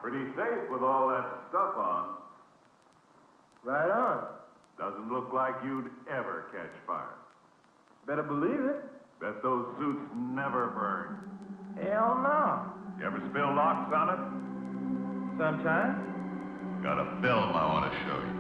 Pretty safe with all that stuff on. Right on. Doesn't look like you'd ever catch fire. Better believe it. Bet those suits never burn. Hell no. You ever spill locks on it? Sometimes. Got a film I want to show you.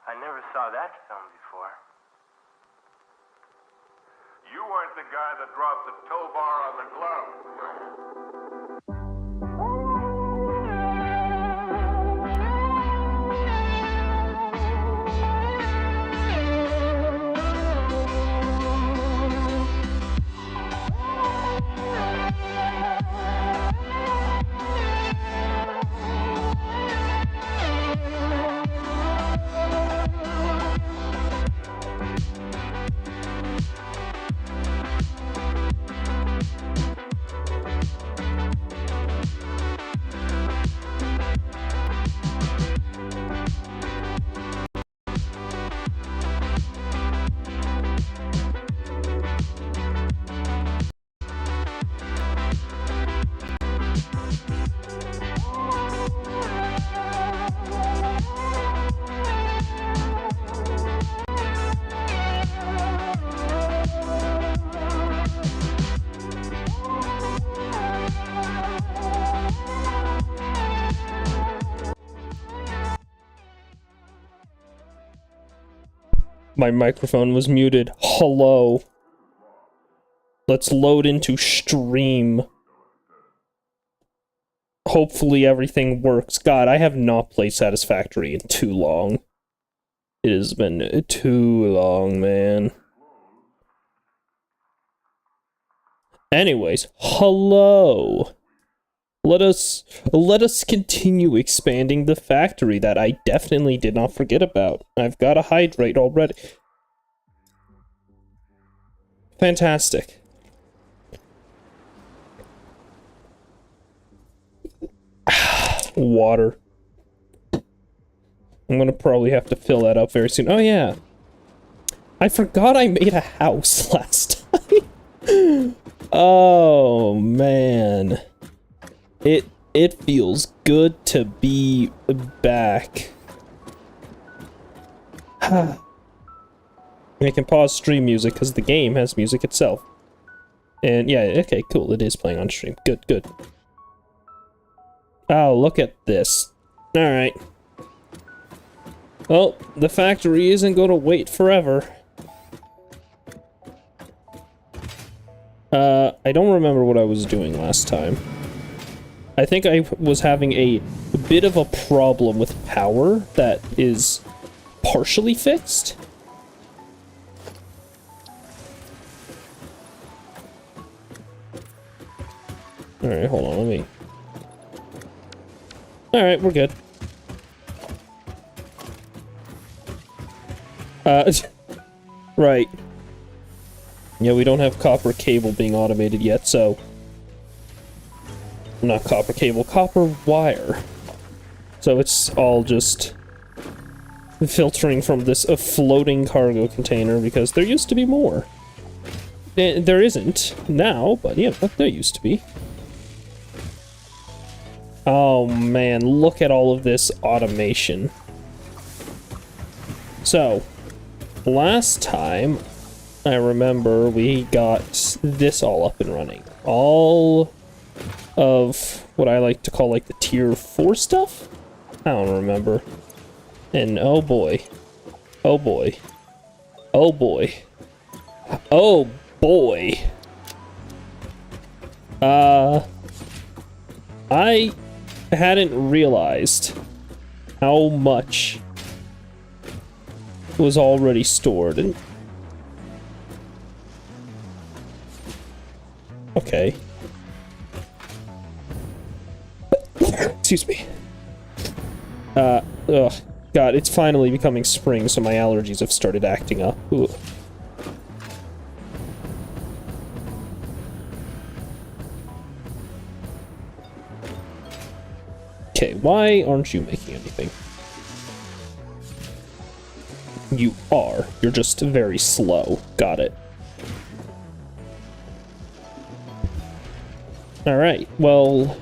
I never saw that film before. You weren't the guy that dropped the tow bar on the glove. My microphone was muted. Hello. Let's load into stream. Hopefully everything works. God, I have not played Satisfactory in too long. It has been too long, man. Anyways, hello. Let us continue expanding the factory that I definitely did not forget about. I've got a hydrate already. Fantastic. Water. I'm gonna probably have to fill that up very soon. Oh yeah. I forgot I made a house last time. Oh man. It feels good to be back. I can pause stream music because the game has music itself. And yeah, okay, cool. It is playing on stream. Good, good. Oh, look at this. Alright. Well, the factory isn't going to wait forever. I don't remember what I was doing last time. I think I was having a bit of a problem with power that is partially fixed. Alright, hold on, let me... Alright, we're good. Right. Yeah, we don't have copper cable being automated yet, so... Not copper cable, copper wire. So it's all just... filtering from this floating cargo container, because there used to be more. There isn't now, but yeah, there used to be. Oh man, look at all of this automation. So, last time, I remember we got this all up and running. All of what I like to call like the tier 4 stuff? I don't remember. And oh boy. Oh boy. Oh boy. Oh boy. I hadn't realized how much was already stored. And okay. Excuse me. Ugh. God, it's finally becoming spring, so my allergies have started acting up. Ooh. Okay, why aren't you making anything? You are. You're just very slow. Got it. Alright, well...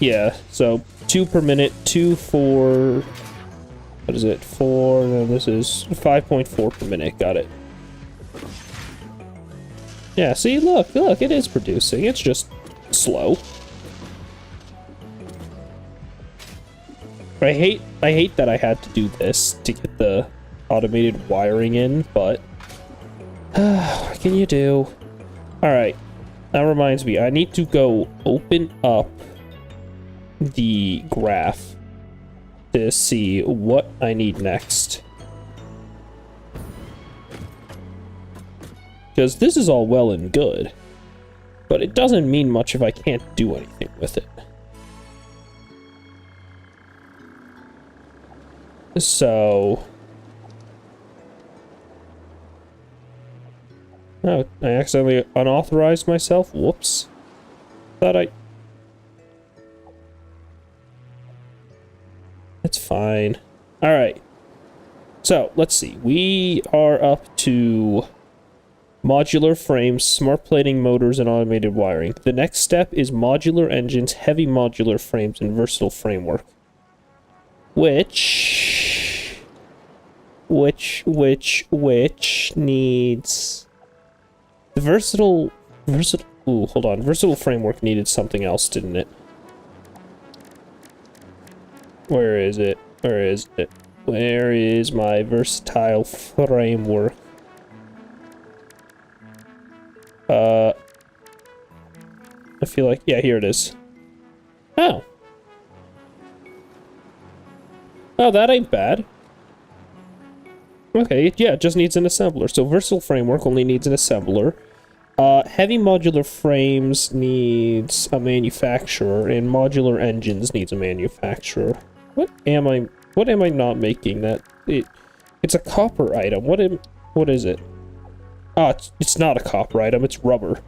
yeah, so 2 per minute, 2 for... what is it? 4, no, this is 5.4 per minute. Got it. Yeah, see, look, it is producing. It's just slow. I hate that I had to do this to get the automated wiring in, but what can you do? Alright, that reminds me, I need to go open up the graph to see what I need next. Because this is all well and good, but it doesn't mean much if I can't do anything with it. So... oh, I accidentally unauthorized myself? Whoops. Thought I... it's fine. Alright. So, let's see. We are up to modular frames, smart plating motors, and automated wiring. The next step is modular engines, heavy modular frames, and versatile framework. Which needs the versatile, ooh, hold on. Versatile framework needed something else, didn't it? Where is it? Where is it? Where is my versatile framework? I feel like, yeah, here it is. Oh. Oh, that ain't bad. Okay, yeah, it just needs an assembler. So versatile framework only needs an assembler. Heavy modular frames needs a manufacturer, and modular engines needs a manufacturer. What am I not making? It's a copper item. What is it? Oh, it's not a copper item, it's rubber.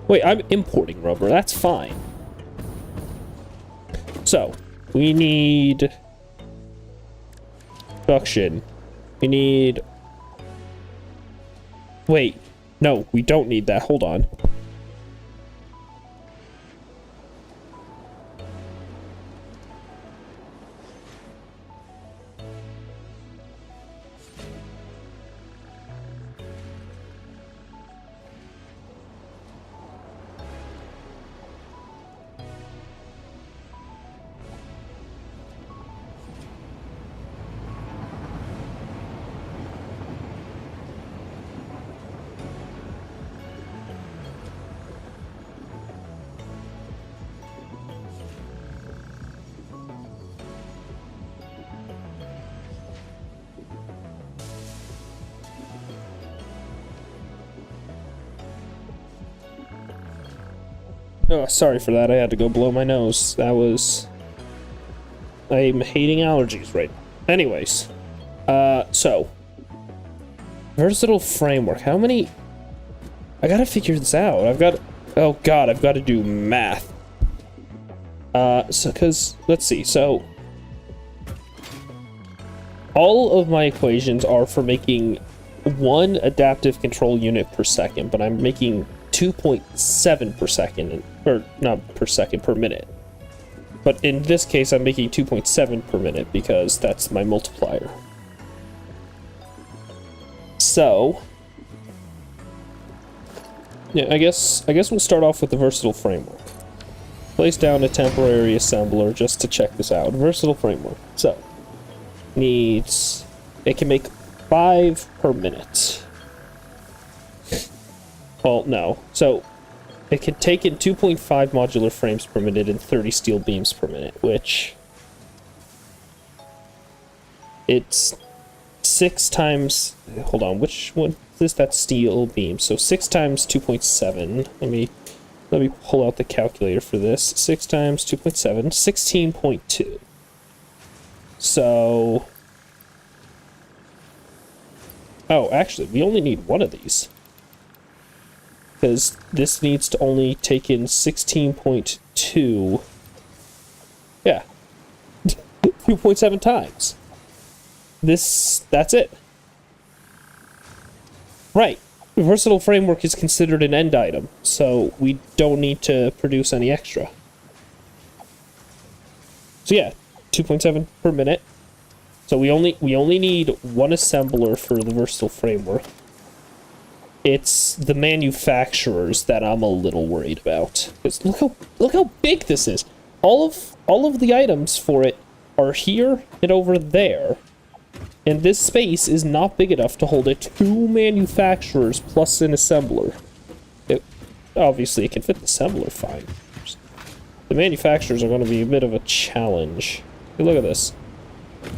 Wait, I'm importing rubber, that's fine. So, we need production. We need... wait, no, we don't need that, hold on. Oh, sorry for that. I had to go blow my nose. That was... I'm hating allergies right now. Anyways. So. Versatile framework. How many... I gotta figure this out. I've got... oh god, I've got to do math. Cause... let's see. So... all of my equations are for making one adaptive control unit per second, but I'm making 2.7 per second, or not per second, per minute. But in this case, I'm making 2.7 per minute because that's my multiplier. So, yeah, I guess we'll start off with the versatile framework. Place down a temporary assembler just to check this out. Versatile framework. So, it can make 5 per minute. Well, no. So, it can take in 2.5 modular frames per minute and 30 steel beams per minute, which... it's 6 times... Hold on, which one is that steel beam? So 6 times 2.7. Let me pull out the calculator for this. 6 times 2.7, 16.2. So... oh, actually, we only need one of these. Because this needs to only take in 16.2. Yeah. 2.7 times. That's it. Right. Versatile framework is considered an end item, so we don't need to produce any extra. So yeah, 2.7 per minute. So we only need one assembler for the versatile framework. It's the manufacturers that I'm a little worried about. Because look how big this is. All of the items for it are here and over there. And this space is not big enough to hold it 2 manufacturers plus an assembler. Obviously, it can fit the assembler fine. The manufacturers are going to be a bit of a challenge. Hey, look at this.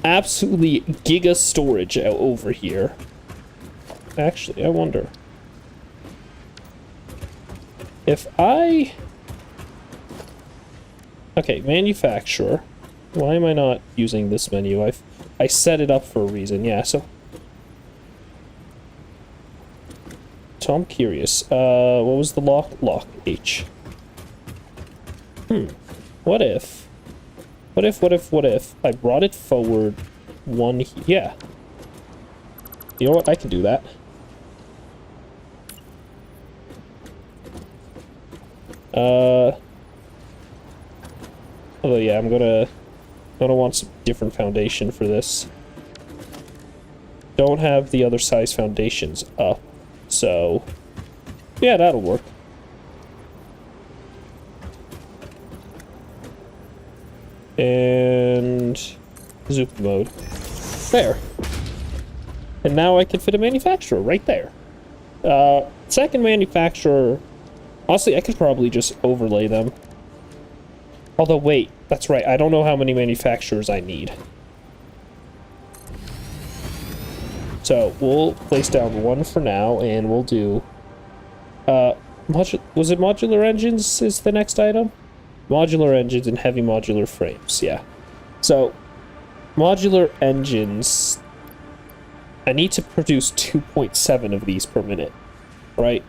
Absolutely giga storage out over here. Actually, I wonder if I... okay, manufacturer. Why am I not using this menu? I set it up for a reason, yeah, so I'm curious. What was the lock? Lock H. What if I brought it forward one, yeah. You know what, I can do that. Although, yeah, I'm gonna want some different foundation for this. Don't have the other size foundations up, so yeah, that'll work. And zoop mode. There. And now I can fit a manufacturer right there. Second manufacturer, honestly, I could probably just overlay them. Although, wait, that's right, I don't know how many manufacturers I need. So, we'll place down one for now, and we'll do... was it modular engines is the next item? Modular engines and heavy modular frames, yeah. So, modular engines... I need to produce 2.7 of these per minute, right?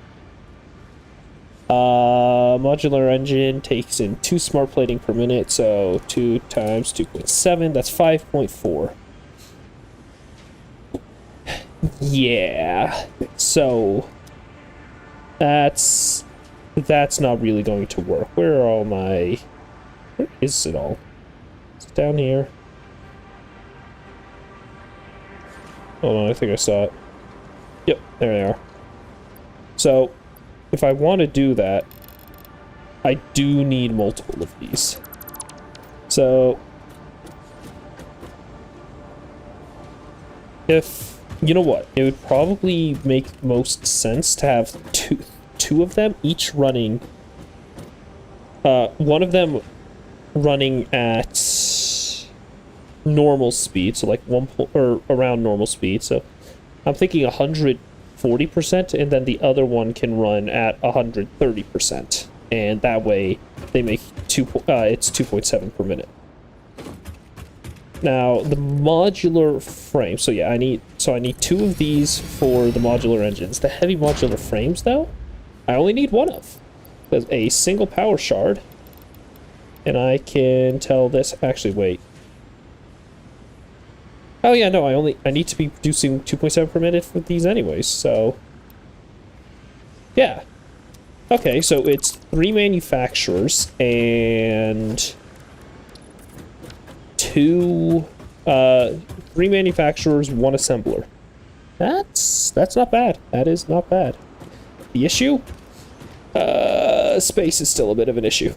Modular engine takes in 2 smart plating per minute, so 2 times 2.7, that's 5.4. Yeah, so that's not really going to work. Where are all my... where is it all? It's down here. Hold on, I think I saw it. Yep, there they are. So, if I want to do that, I do need multiple of these. So, if, you know what, it would probably make most sense to have two of them, each running, one of them running at normal speed, so like or around normal speed, so I'm thinking 140%, and then the other one can run at 130%, and that way they make it's 2.7 per minute. Now the modular frame, so yeah, I need 2 of these for the modular engines. The heavy modular frames, though, I only need 1 of. There's a single power shard, and I can tell this. Actually, wait. Oh yeah, no, I need to be producing 2.7 per minute for these anyways, so... yeah. Okay, so it's 3 manufacturers and 3 manufacturers, 1 assembler. That's not bad. That is not bad. The issue? Space is still a bit of an issue.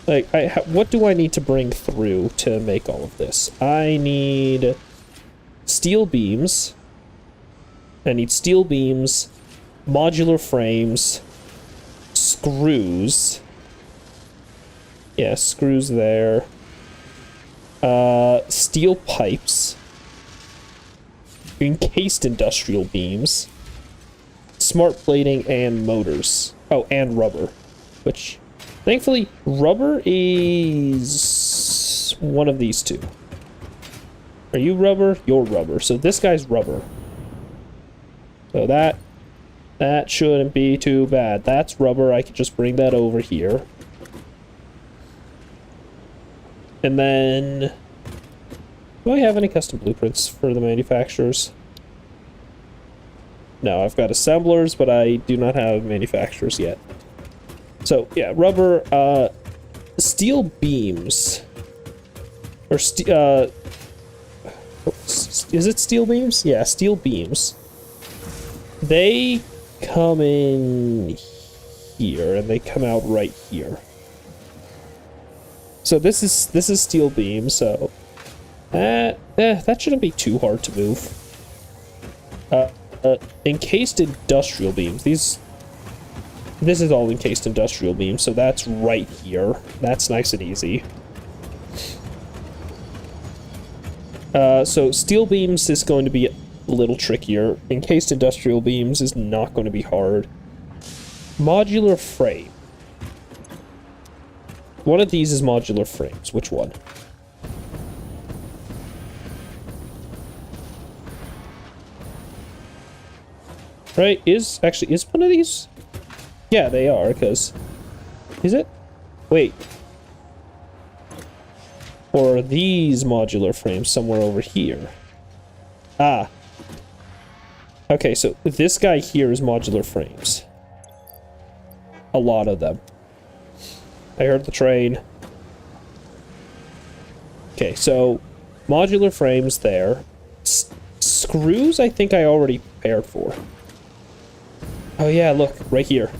Like, what do I need to bring through to make all of this? I need steel beams. I need steel beams, modular frames, screws. Yeah, screws there. Steel pipes. Encased industrial beams. Smart plating and motors. Oh, and rubber. Which, thankfully, rubber is one of these 2. Are you rubber? You're rubber. So this guy's rubber. So that shouldn't be too bad. That's rubber. I could just bring that over here. And then, do I have any custom blueprints for the manufacturers? No, I've got assemblers, but I do not have manufacturers yet. So, yeah, rubber, steel beams. Or, is it steel beams? Yeah, steel beams. They come in here, and they come out right here. So this is steel beam, so that shouldn't be too hard to move. Encased industrial beams. This is all encased industrial beams, so that's right here. That's nice and easy. So steel beams is going to be a little trickier. Encased industrial beams is not going to be hard. Modular frame. One of these is modular frames. Which one? Right, is one of these? Yeah, they are, because... Is it? Wait. Or are these modular frames somewhere over here? Ah. Okay, so this guy here is modular frames. A lot of them. I heard the train. Okay, so modular frames there. Screws, I think I already prepared for. Oh yeah, look, right here.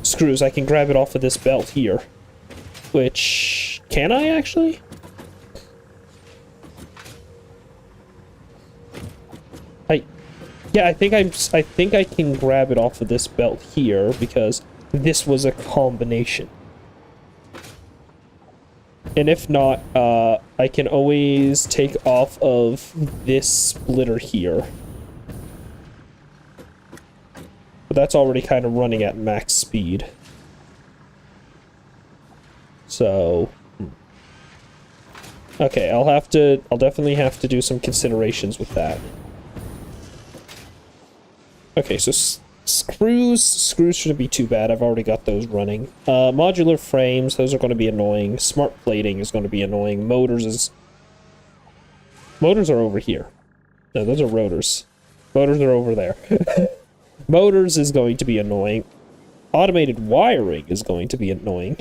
Screws, I can grab it off of this belt here. Which... Can I actually? Yeah, I think I can grab it off of this belt here, because this was a combination. And if not, I can always take off of this splitter here. But that's already kind of running at max speed. So... Okay, I'll definitely have to do some considerations with that. Okay, so screws shouldn't be too bad. I've already got those running. Modular frames, those are going to be annoying. Smart plating is going to be annoying. Motors are over here. No, those are rotors. Motors are over there. Motors is going to be annoying. Automated wiring is going to be annoying.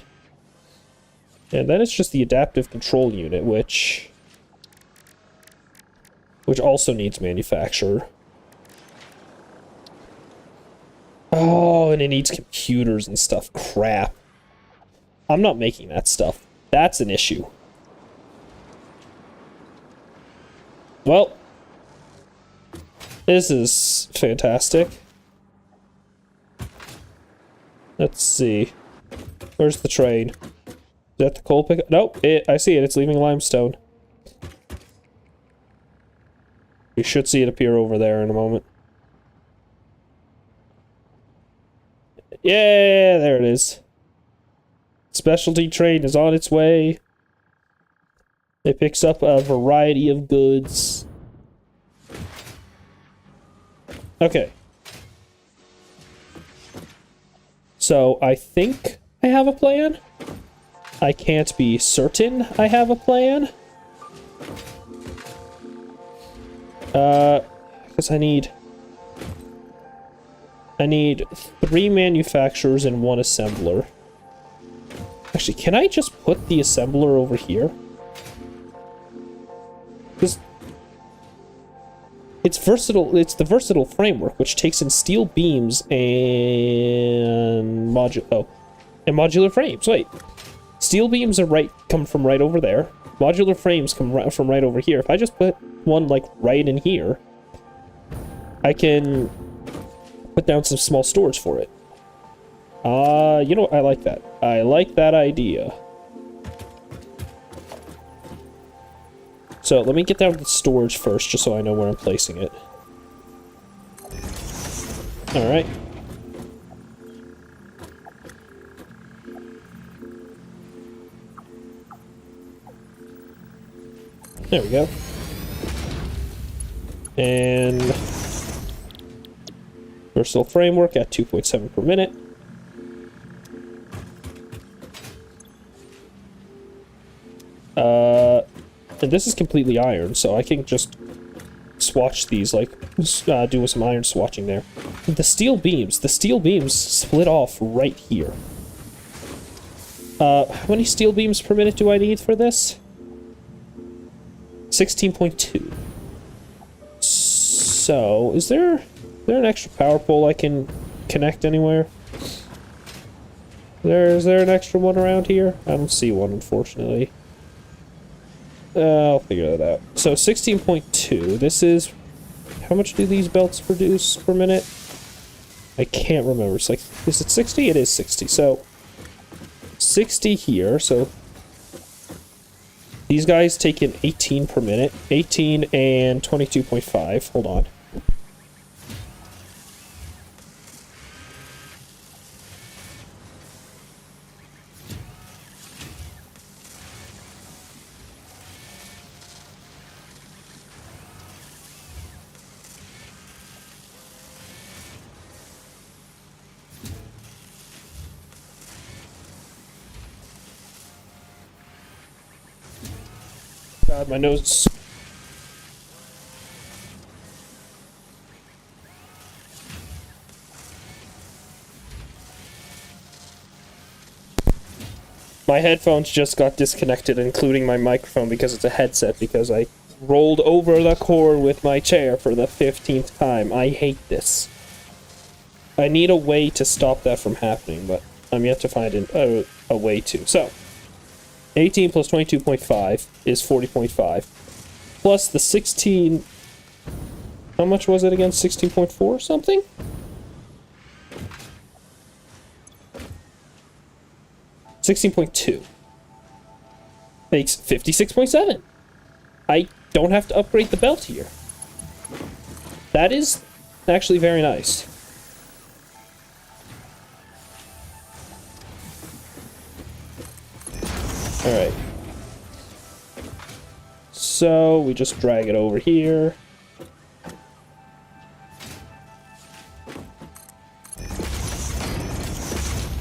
And then it's just the adaptive control unit, which also needs manufacturer. Oh, and it needs computers and stuff. Crap. I'm not making that stuff. That's an issue. Well, this is fantastic. Let's see. Where's the train? Is that the coal pickup? Nope, I see it. It's leaving Limestone. You should see it appear over there in a moment. Yeah, there it is. Specialty train is on its way. It picks up a variety of goods. Okay. So, I think I have a plan. I can't be certain I have a plan. Because I need... I need 3 manufacturers and 1 assembler. Actually, can I just put the assembler over here? Because it's versatile. It's the versatile framework, which takes in steel beams and modular frames. Wait, steel beams are come from right over there. Modular frames come from right over here. If I just put one like right in here, I can put down some small storage for it. You know what? I like that. I like that idea. So let me get down to the storage first, just so I know where I'm placing it. Alright. There we go. And versatile framework at 2.7 per minute. And this is completely iron, so I can just swatch these, like, do some iron swatching there. The steel beams split off right here. How many steel beams per minute do I need for this? 16.2. So, is there an extra power pole I can connect anywhere? Is there an extra one around here? I don't see one, unfortunately. I'll figure that out. So 16.2. This is... How much do these belts produce per minute? I can't remember. It's like... Is it 60? It is 60. So 60 here. So these guys take in 18 per minute. 18 and 22.5. Hold on. God, my nose. My headphones just got disconnected, including my microphone, because it's a headset, because I rolled over the cord with my chair for the 15th time. I hate this. I need a way to stop that from happening, but I'm yet to find a way to. So, 18 plus 22.5 is 40.5. Plus the 16... How much was it again? 16.4 something? $16.2 makes 56.7. I don't have to upgrade the belt here. That is actually very nice. Alright. So, we just drag it over here.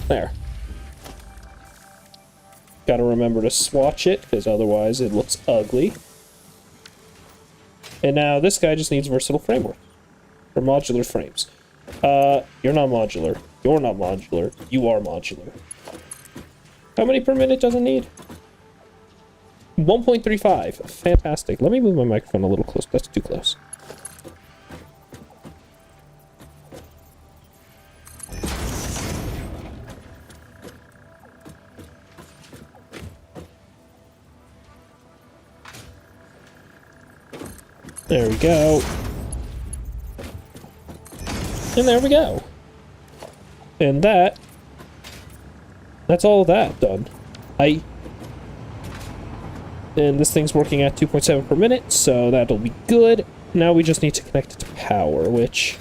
There. Gotta remember to swatch it, because otherwise it looks ugly. And now this guy just needs versatile framework. Or modular frames. You're not modular. You're not modular. You are modular. How many per minute does it need? 1.35. Fantastic. Let me move my microphone a little close. That's too close. There we go. And there we go. And that's all of that done. And this thing's working at 2.7 per minute, so that'll be good. Now we just need to connect it to power, which...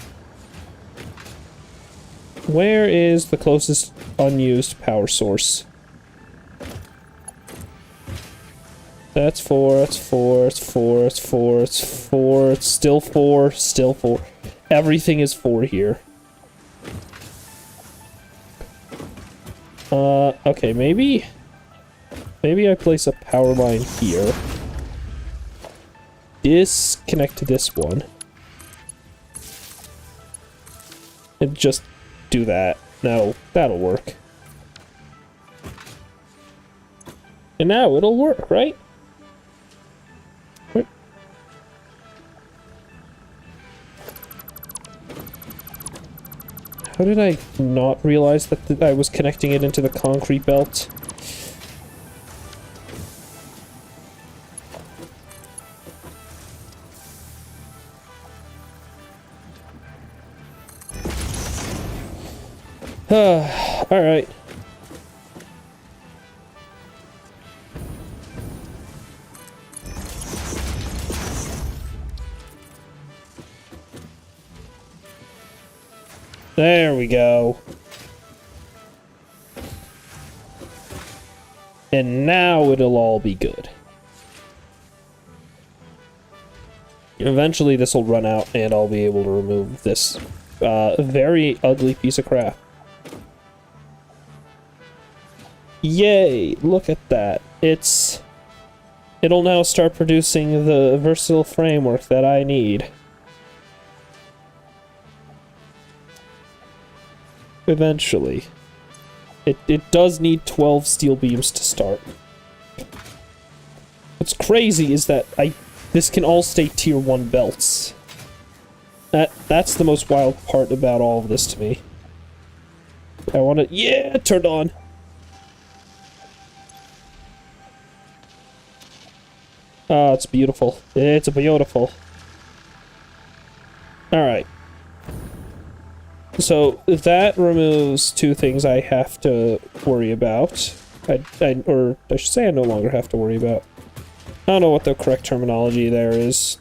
Where is the closest unused power source? That's 4, it's 4, it's 4, it's 4, it's 4, it's still 4, still 4. Everything is 4 here. Okay, maybe I place a power line here. Disconnect to this one. And just do that. No, that'll work. And now it'll work, right? What? How did I not realize that I was connecting it into the concrete belt? Alright. There we go. And now it'll all be good. Eventually this will run out and I'll be able to remove this very ugly piece of crap. Yay! Look at that. It'll now start producing the versatile framework that I need. Eventually. It does need 12 steel beams to start. What's crazy is that this can all stay tier 1 belts. That's the most wild part about all of this to me. I want it. Yeah, turned on. Oh, it's beautiful. It's beautiful. Alright. So, that removes 2 things I have to worry about. Or I should say I no longer have to worry about. I don't know what the correct terminology there is.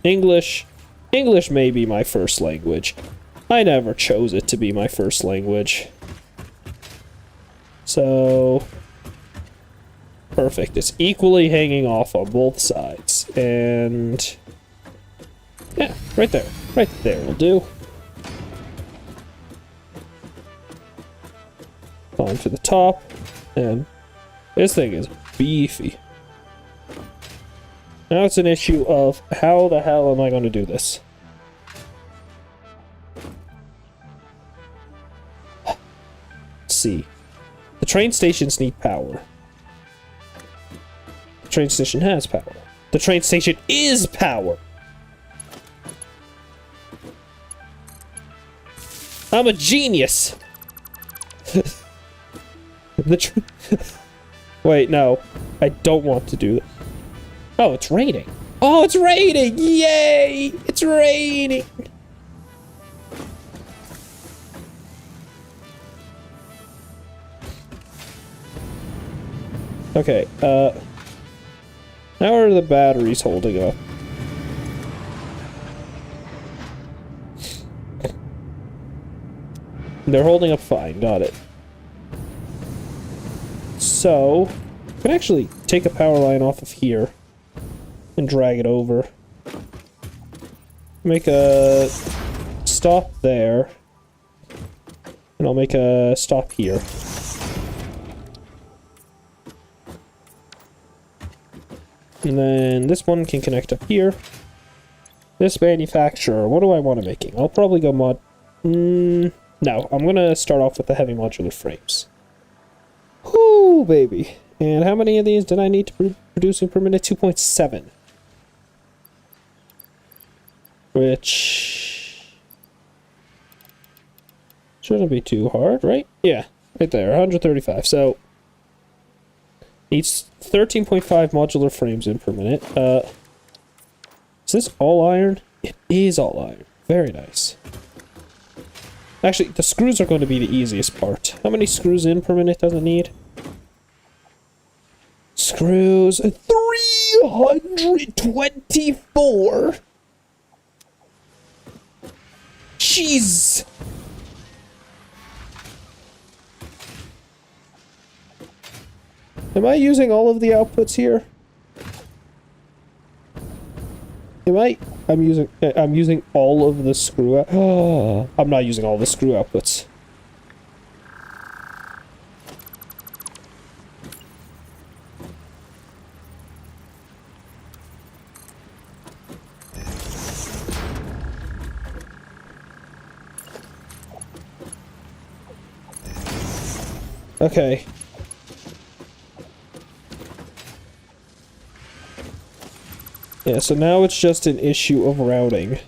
English. English may be my first language. I never chose it to be my first language. So... perfect. It's equally hanging off on both sides. And... yeah, right there. Right there will do. On to the top. And this thing is beefy. Now it's an issue of how the hell am I going to do this? Let's see. The train stations need power. The train station has power. The train station is power! I'm a genius! Wait, no. I don't want to do that. Oh, it's raining. Oh, it's raining! Yay! It's raining! Okay, how are the batteries holding up? They're holding up fine, got it. So, I can actually take a power line off of here and drag it over. Make a stop there. And I'll make a stop here. And then this one can connect up here. This manufacturer, what do I want to make? I'll probably go mod... no, I'm going to start off with the heavy modular frames. Whoo, baby. And how many of these did I need to be producing per minute? 2.7. Which... shouldn't be too hard, right? Yeah, right there, 135. So, needs 13.5 modular frames in per minute. Is this all iron? It is all iron. Very nice. Actually, the screws are going to be the easiest part. How many screws in per minute does it need? Screws... 324! Jeez! Am I using all of the outputs here? I'm using all of the screw out. Oh, I'm not using all the screw outputs. Okay. Yeah, so now it's just an issue of routing.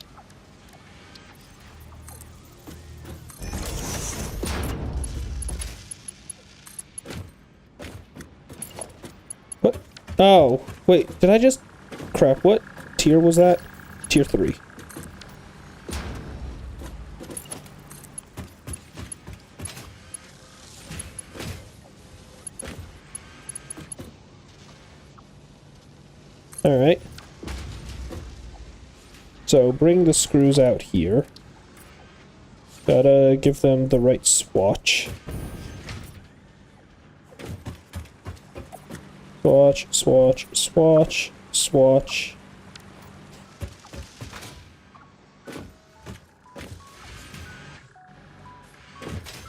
What? Oh, wait, did I just... Crap, what tier was that? Tier 3. Alright. So, bring the screws out here. Gotta give them the right swatch. Swatch, swatch, swatch, swatch.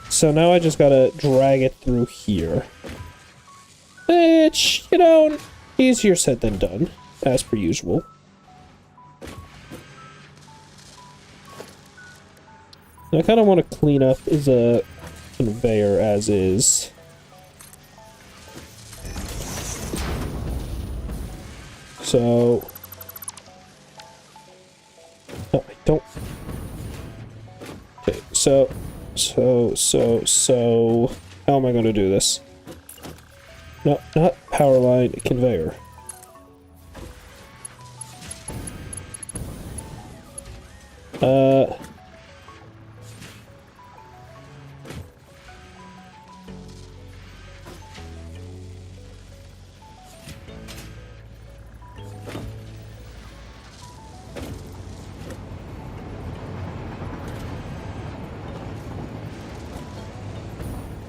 So now I just gotta drag it through here. Which, you know, easier said than done, as per usual. I kind of want to clean up the conveyor as is. So... No, I don't... Okay, so... How am I going to do this? No, not power line, conveyor.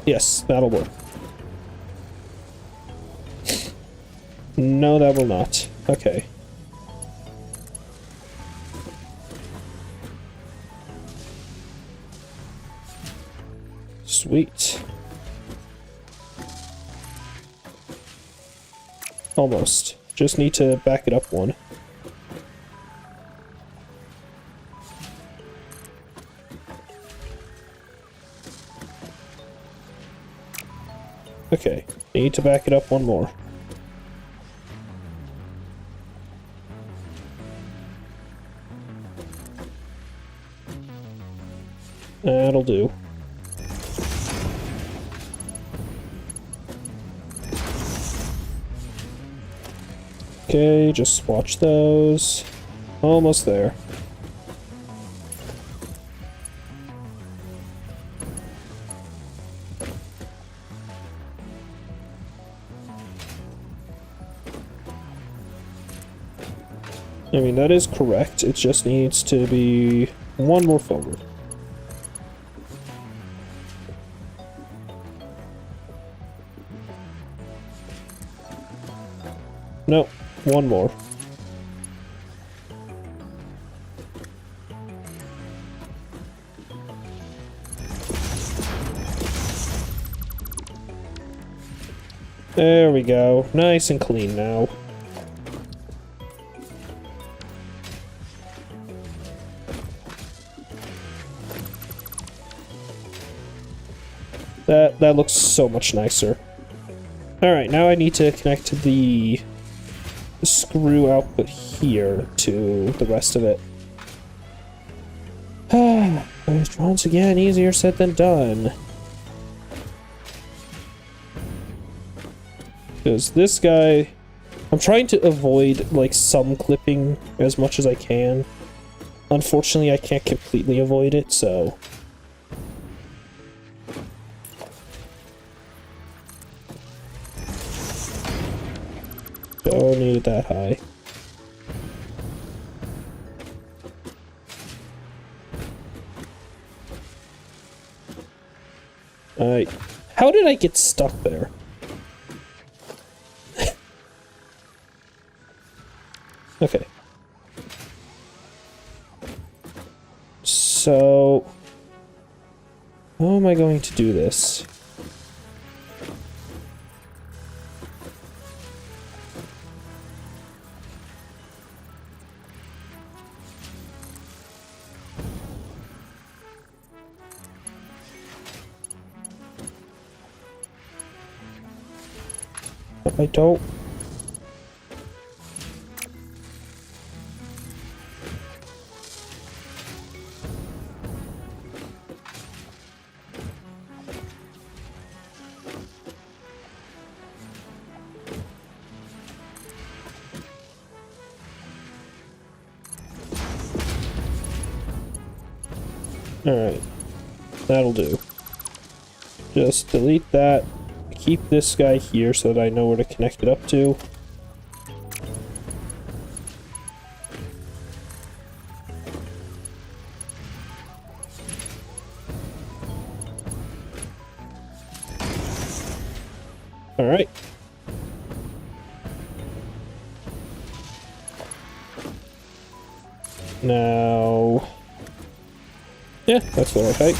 Yes, that'll work. No, that will not. Okay. Sweet. Almost. Just need to back it up one. Okay, need to back it up one more. That'll do. Okay, just swatch those. Almost there. I mean, that is correct. It just needs to be one more forward. No, one more. There we go. Nice and clean now. That looks so much nicer. Alright, now I need to connect the screw output here to the rest of it. Once again, easier said than done. Because this guy... I'm trying to avoid, like, some clipping as much as I can. Unfortunately, I can't completely avoid it, so... Don't need it that high. Alright. How did I get stuck there? Okay. So... how am I going to do this? I don't. Alright, that'll do. Just delete that, keep this guy here so that I know where to connect it up to. Alright. Now... yeah, that's the right height.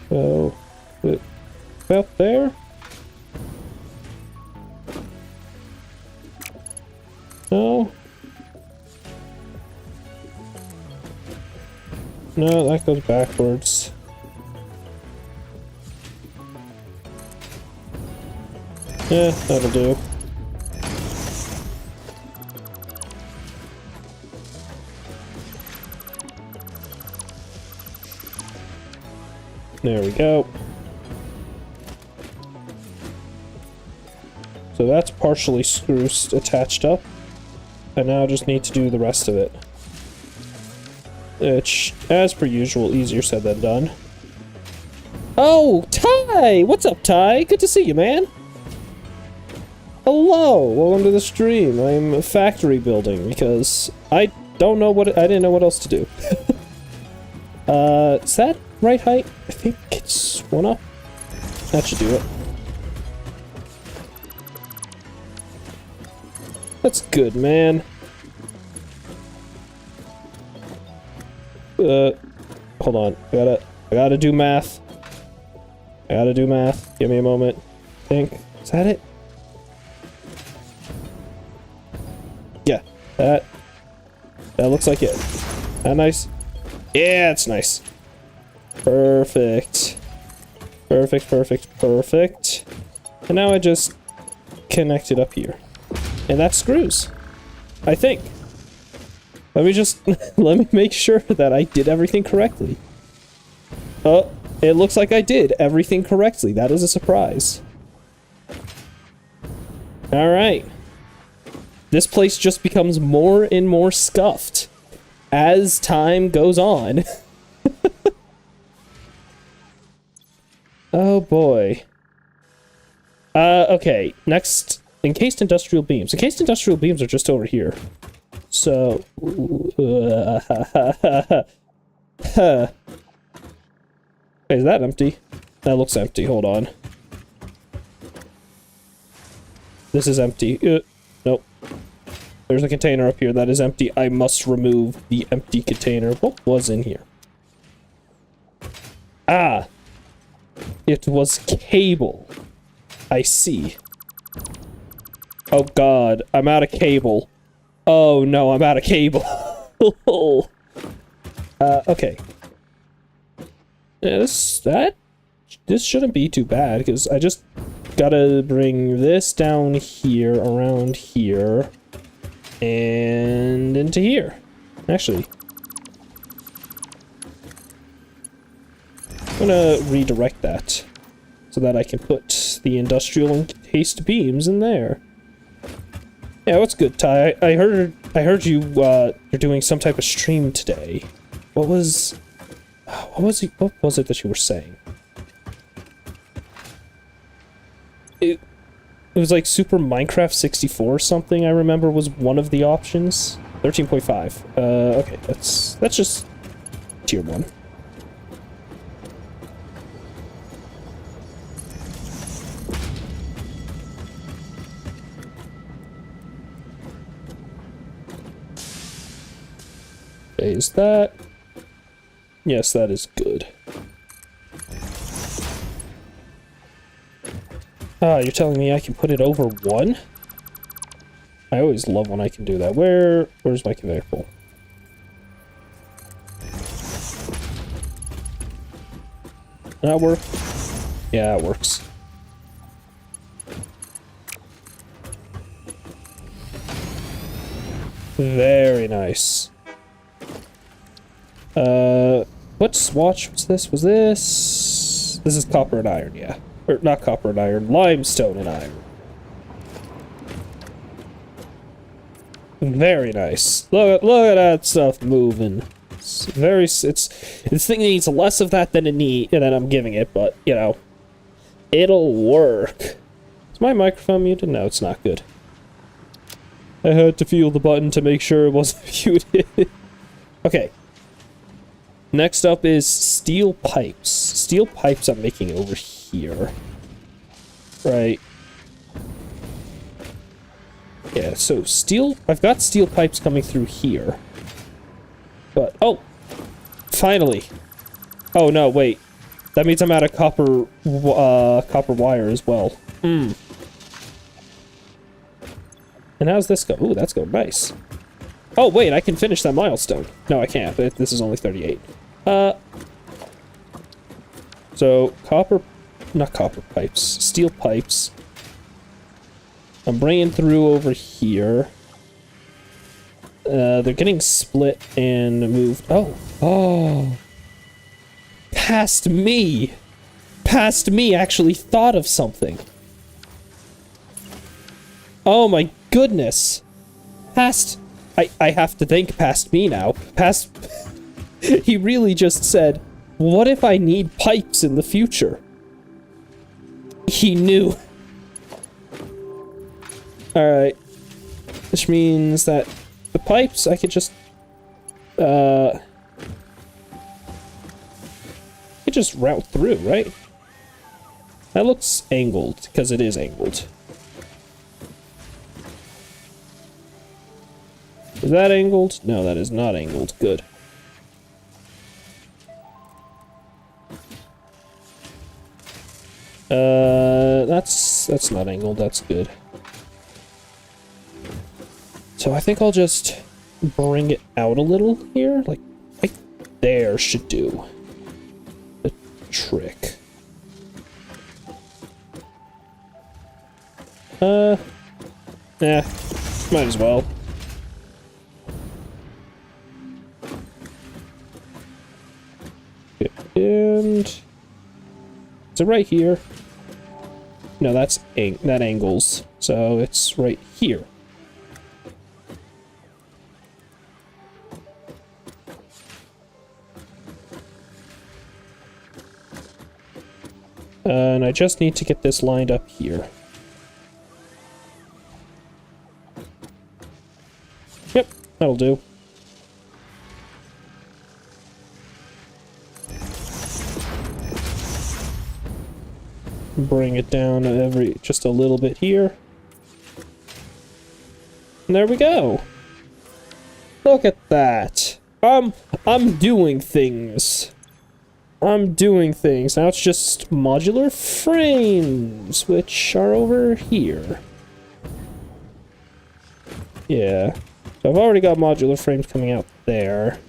So, about there? No? No, that goes backwards. Yeah, that'll do. There we go. So that's partially screws attached up. I now just need to do the rest of it. Which, as per usual, easier said than done. Oh, Ty! What's up, Ty? Good to see you, man. Hello, welcome to the stream. I'm factory building because I don't know what I didn't know what else to do. Is that right height? I think it's one up. That should do it. That's good, man. Hold on. I gotta do math. I gotta do math. Give me a moment. Is that it? Yeah, that looks like it. That nice? Yeah, it's nice. Perfect. Perfect, perfect, perfect. And now I just connect it up here. And that screws. I think. Let me just, let me make sure that I did everything correctly. Oh, it looks like I did everything correctly. That is a surprise. Alright. This place just becomes more and more scuffed as time goes on. Oh boy. Okay, next, encased industrial beams. Encased industrial beams are just over here. So... Is that empty? That looks empty, hold on. This is empty. Nope. There's a container up here that is empty. I must remove the empty container. What was in here? Ah! It was cable. I see. Oh god, I'm out of cable. Oh no, I'm out of cable. Okay. Yeah, this shouldn't be too bad, because I just gotta bring this down here, around here, and into here. Actually, I'm gonna redirect that so that I can put the industrial encased beams in there. Yeah, what's good, Ty? I heard you you're doing some type of stream today. What was it that you were saying? It was like Super Minecraft 64 or something, I remember was one of the options. 13.5. Okay, that's just tier 1. Is that? Yes, that is good. Ah, you're telling me I can put it over 1? I always love when I can do that. Where's my conveyor pole? That work? Yeah, it works. Very nice. What swatch was this? Was this? This is copper and iron, yeah. Or not copper and iron, limestone and iron. Very nice. Look at that stuff moving. It's very. This thing needs less of that than I'm giving it, but you know, it'll work. Is my microphone muted? No, it's not good. I had to feel the button to make sure it wasn't muted. Okay. Next up is steel pipes. Steel pipes I'm making over here. Right. Yeah, so I've got steel pipes coming through here. But, oh! Finally! Oh no, wait. That means I'm out of copper wire as well. Hmm. And how's this go? Ooh, that's going nice. Oh, wait, I can finish that milestone. No, I can't. This is only 38. So, not copper pipes, steel pipes. I'm bringing through over here. They're getting split and moved. Oh. Past me actually thought of something. Oh my goodness. I have to think past me now. He really just said, what if I need pipes in the future? He knew. Alright. Which means that the pipes, I could just... I could just route through, right? That looks angled, because it is angled. Is that angled? No, that is not angled. Good. That's not angled. That's good. So I think I'll just bring it out a little here. Like there should do the trick. Might as well. And is it right here? No, that angles. So it's right here. And I just need to get this lined up here. Yep, that'll do. Bring it down just a little bit here. And there we go. Look at that. I'm doing things. I'm doing things. Now it's just modular frames, which are over here. Yeah. So I've already got modular frames coming out there.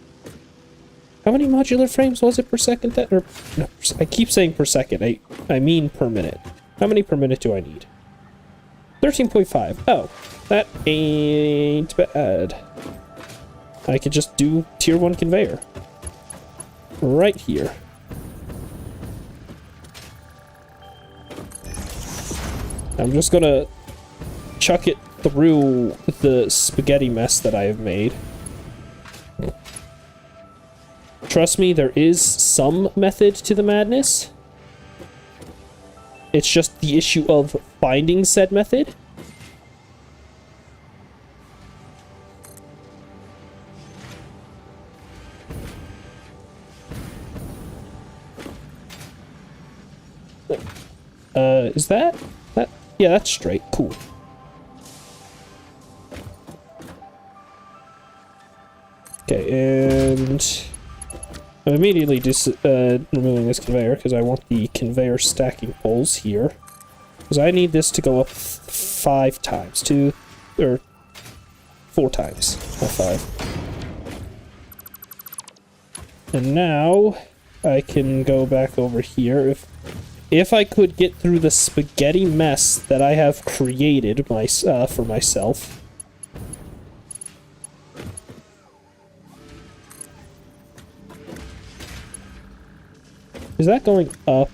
How many modular frames was it per second? No, I keep saying per second. I mean per minute. How many per minute do I need? 13.5. Oh, that ain't bad. I could just do tier 1 conveyor. Right here. I'm just gonna chuck it through the spaghetti mess that I have made. Trust me, there is some method to the madness. It's just the issue of finding said method. Is that? Yeah, that's straight. Cool. Okay, and I'm immediately removing this conveyor because I want the conveyor stacking poles here. Because I need this to go up 5 times. 4 times. Not 5. And now I can go back over here. If I could get through the spaghetti mess that I have created for myself. Is that going up?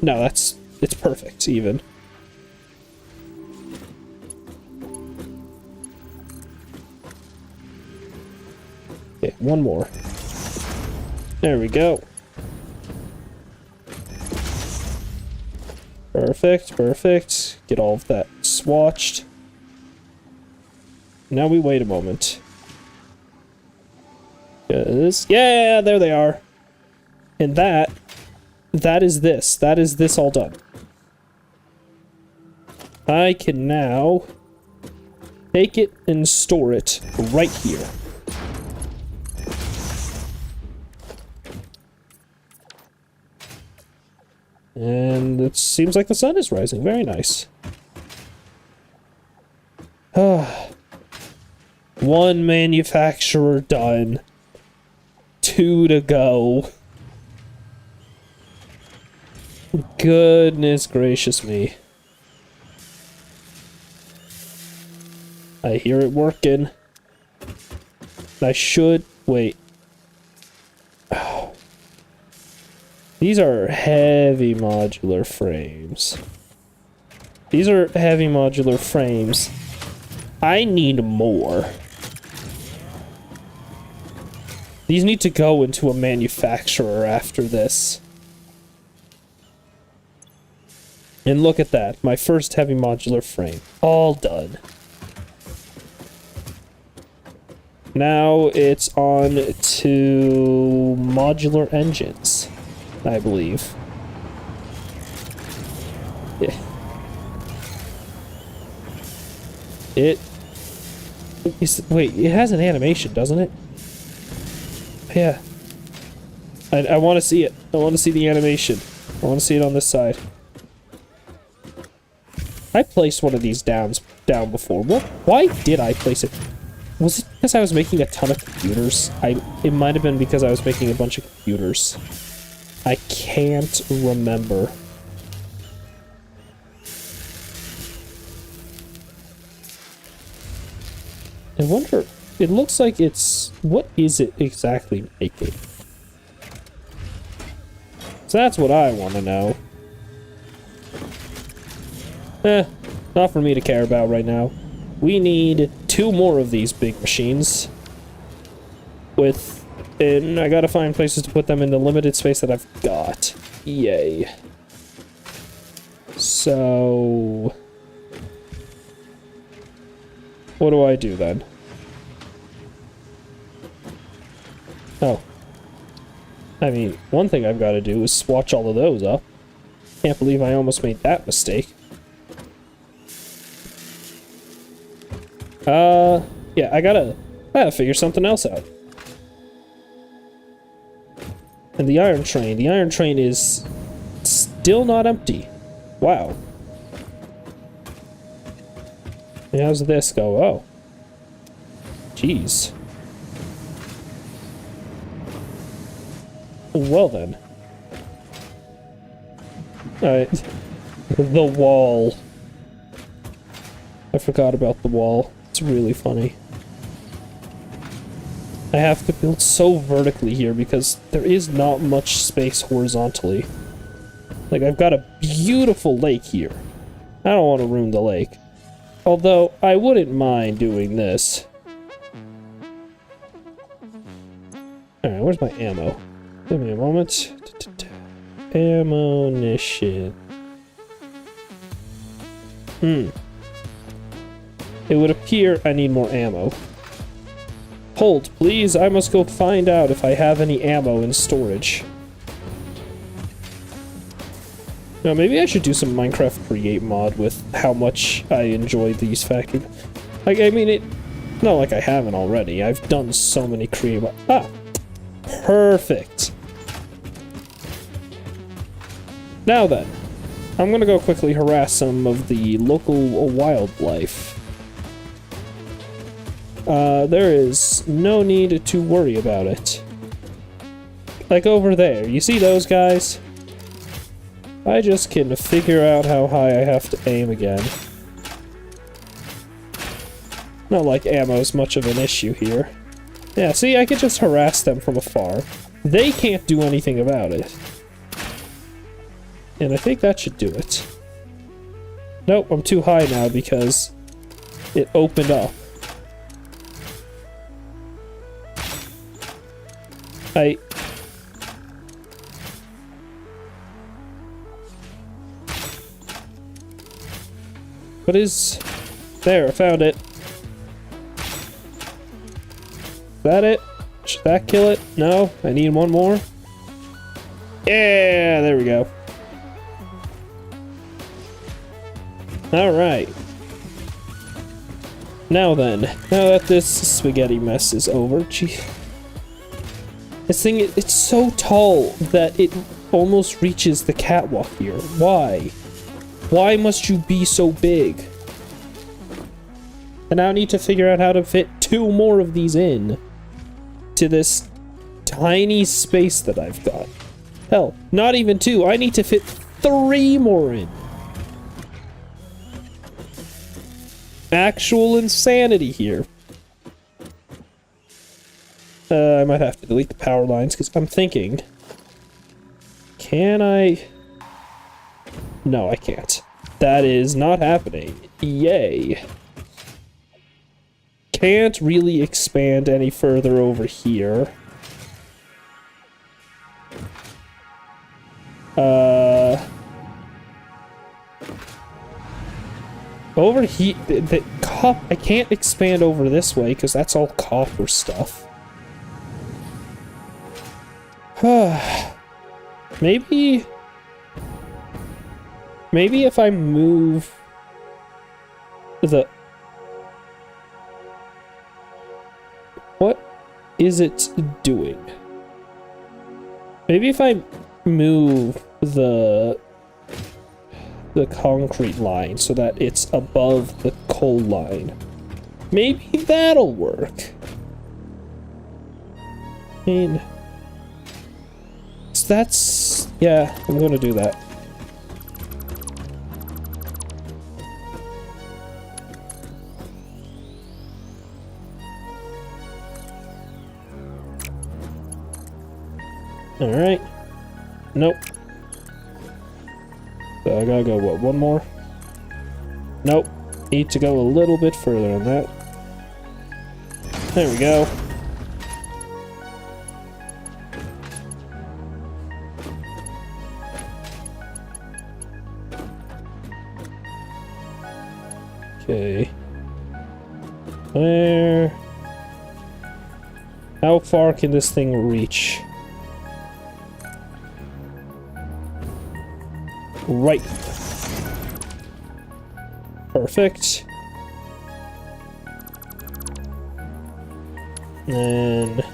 No, it's perfect, even. Okay, one more. There we go. Perfect, perfect. Get all of that swatched. Now we wait a moment. Yeah, there they are. And that is this. That is this all done. I can now take it and store it right here. And it seems like the sun is rising. Very nice. One manufacturer done. 2 to go. Goodness gracious me. I hear it working. I should... Wait. These are heavy modular frames. These are heavy modular frames. I need more. These need to go into a manufacturer after this. And look at that. My first heavy modular frame. All done. Now it's on to modular engines, I believe. Yeah. Wait, it has an animation, doesn't it? Yeah. I want to see it. I want to see the animation. I want to see it on this side. I placed one of these down before. Why did I place it? Was it because I was making a ton of computers? It might have been because I was making a bunch of computers. I can't remember. I wonder, it looks like it's, what is it exactly making? So that's what I want to know. Not for me to care about right now. We need 2 more of these big machines. And I gotta find places to put them in the limited space that I've got. Yay. So... what do I do then? Oh. I mean, one thing I've got to do is swatch all of those up. Can't believe I almost made that mistake. Yeah, I gotta figure something else out. And the iron train is still not empty. Wow. And how's this go? Oh. Jeez. Well then. Alright. The wall. I forgot about the wall. It's really funny. I have to build so vertically here because there is not much space horizontally. Like, I've got a beautiful lake here. I don't want to ruin the lake. Although, I wouldn't mind doing this. Alright, where's my ammo? Give me a moment. Ammunition. It would appear I need more ammo. Hold, please. I must go find out if I have any ammo in storage. Now, maybe I should do some Minecraft Create mod with how much I enjoy these factories. Like, I mean, not like I haven't already. I've done so many Create mod. Ah! Perfect. Now then, I'm gonna go quickly harass some of the local wildlife. There is no need to worry about it. Like over there. You see those guys? I just can figure out how high I have to aim again. Not like ammo's much of an issue here. Yeah, see, I could just harass them from afar. They can't do anything about it. And I think that should do it. Nope, I'm too high now because it opened up. What is... There, I found it. Is that it? Should that kill it? No? I need one more? Yeah, there we go. Alright. Now then, now that this spaghetti mess is over, gee. This thing, it's so tall that it almost reaches the catwalk here. Why? Why must you be so big? And now I need to figure out how to fit 2 more of these in to this tiny space that I've got. Hell, not even 2. I need to fit 3 more in. Actual insanity here. I might have to delete the power lines because I'm thinking, can I? No, I can't. That is not happening. Yay. Can't really expand any further over here. Over here, I can't expand over this way because that's all copper stuff. Maybe if I move the... What is it doing? Maybe if I move the concrete line so that it's above the coal line. Maybe that'll work. I mean... That's... yeah, I'm gonna do that. Alright. Nope. So I gotta go, what, 1 more? Nope. Need to go a little bit further than that. There we go. Okay. Where? How far can this thing reach? Right. Perfect. And...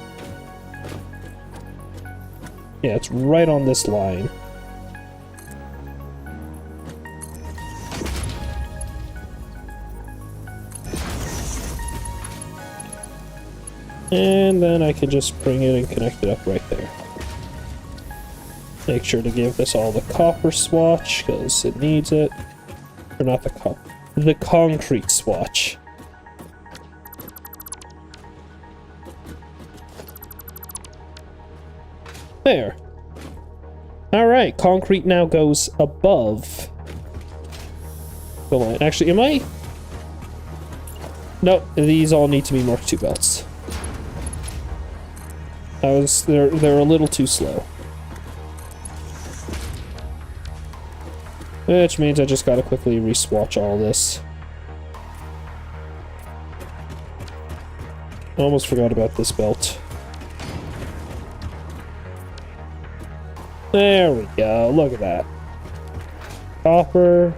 yeah, it's right on this line. And then I can just bring it and connect it up right there. Make sure to give this all the copper swatch, because it needs it. Or not the copper. The concrete swatch. There. Alright, concrete now goes above the line. Actually, am I? Nope, these all need to be Mark II belts. They're a little too slow. Which means I just gotta quickly re-swatch all this. Almost forgot about this belt. There we go, look at that. Copper.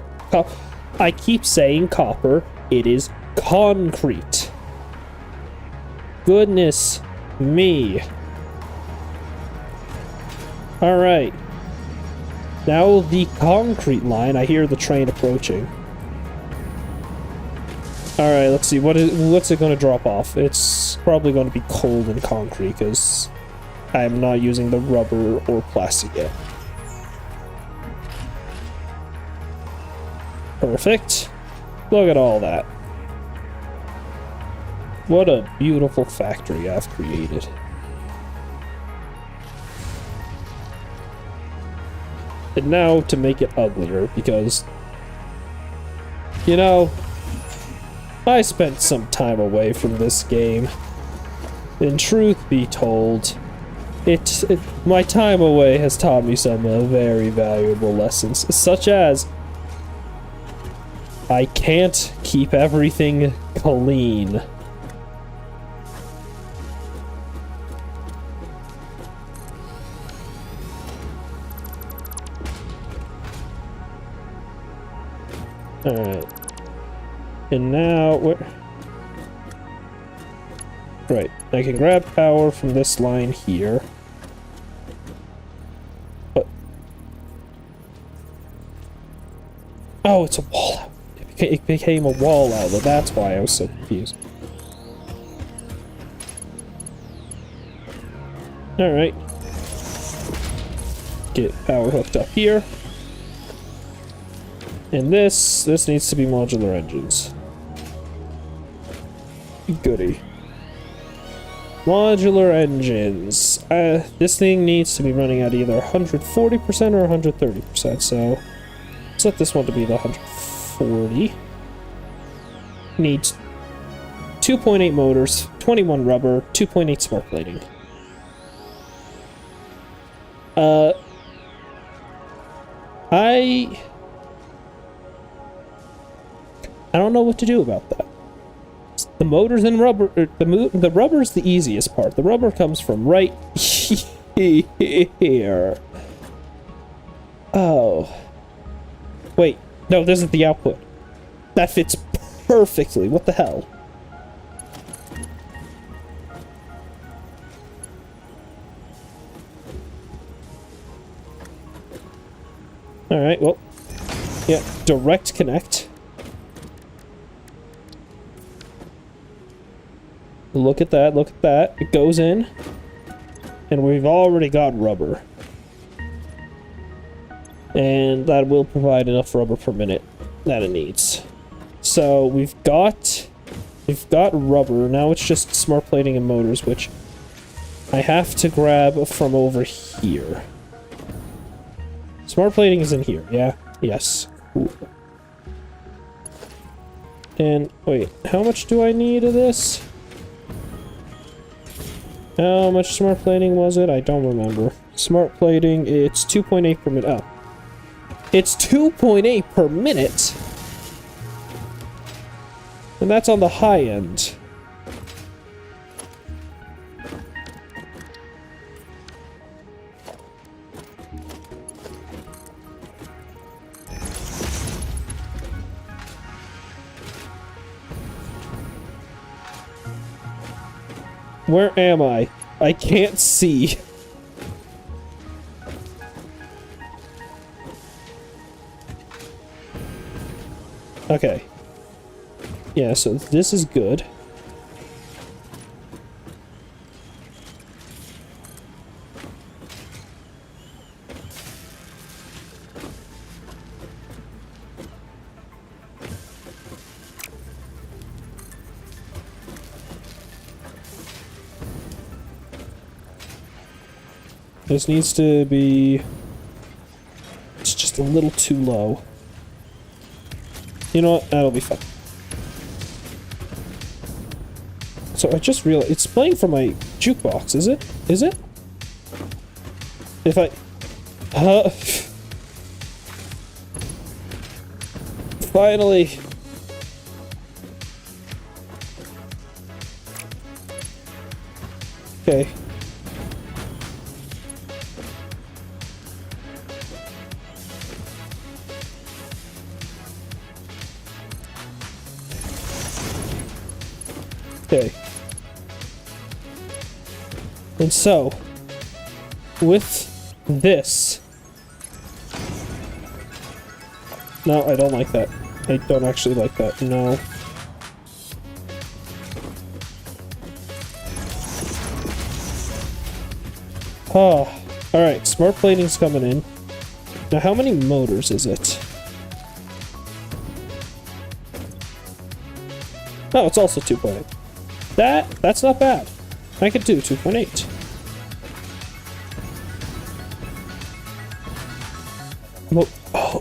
I keep saying copper, it is concrete. Goodness me. Alright. Now the concrete line. I hear the train approaching. Alright, let's see. What's it going to drop off? It's probably going to be cold and concrete, because I'm not using the rubber or plastic yet. Perfect. Look at all that. What a beautiful factory I've created. And now to make it uglier, because, you know, I spent some time away from this game. And truth be told, my time away has taught me some very valuable lessons, such as I can't keep everything clean. Alright. And now, right, I can grab power from this line here. But... oh, it's a wall outlet. It became a wall outlet, that's why I was so confused. Alright. Get power hooked up here. And this needs to be modular engines. Goody. Modular engines. This thing needs to be running at either 140% or 130%, so set this one to be the 140. Needs 2.8 motors, 21 rubber, 2.8 smart plating. I don't know what to do about that. The motors and rubber, the rubber's the easiest part. The rubber comes from right here. Oh. Wait, no, this is the output. That fits perfectly. What the hell? Alright, well. Yeah, direct connect. Look at that, look at that. It goes in. And we've already got rubber. And that will provide enough rubber per minute that it needs. So we've got rubber. Now it's just smart plating and motors, which I have to grab from over here. Smart plating is in here, yeah? Yes. Cool. And wait, how much do I need of this? How much smart plating was it? I don't remember. Smart plating, it's 2.8 per minute. Oh. It's 2.8 per minute? And that's on the high end. Where am I? I can't see. Okay. Yeah, so this is good. This needs to be... it's just a little too low. You know what? That'll be fine. So I just realized... it's playing from my jukebox, is it? Is it? If I... finally! Okay. Okay. And so, with this... no, I don't like that. I don't actually like that, no. Oh, alright, smart plating's coming in. Now, how many motors is it? Oh, it's also 2.8. That's not bad. I could do 2.8.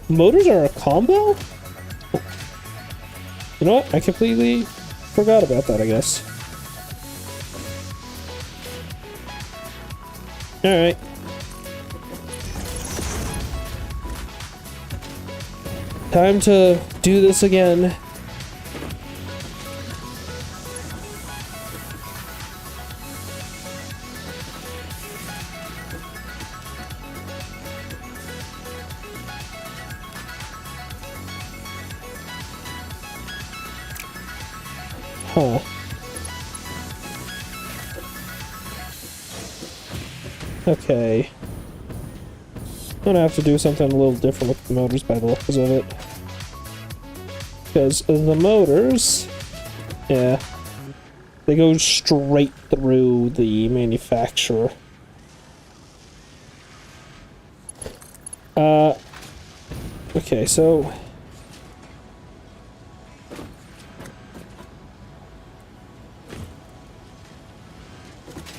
Motors are a combo? You know what? I completely forgot about that, I guess. Alright. Time to do this again. Huh. Okay. I'm gonna have to do something a little different with the motors by the looks of it. Because the motors, yeah, they go straight through the manufacturer. Okay, so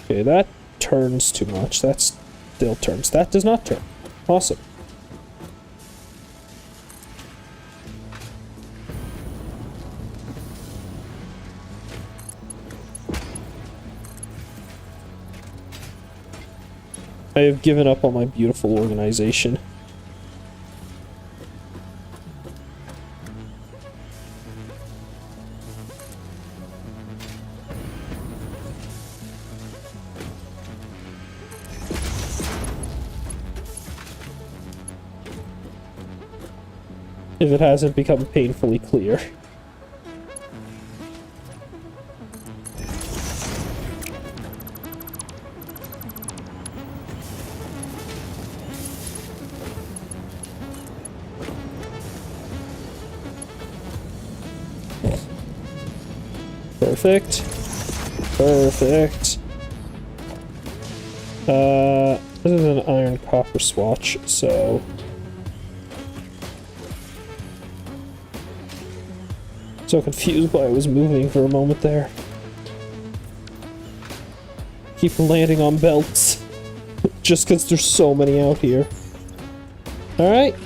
okay, that turns too much. That still turns. That does not turn. Awesome. I have given up on my beautiful organization. If it hasn't become painfully clear. Perfect. Perfect. This is an iron copper swatch, so confused why I was moving for a moment there. Keep landing on belts. Just because there's so many out here. Alright.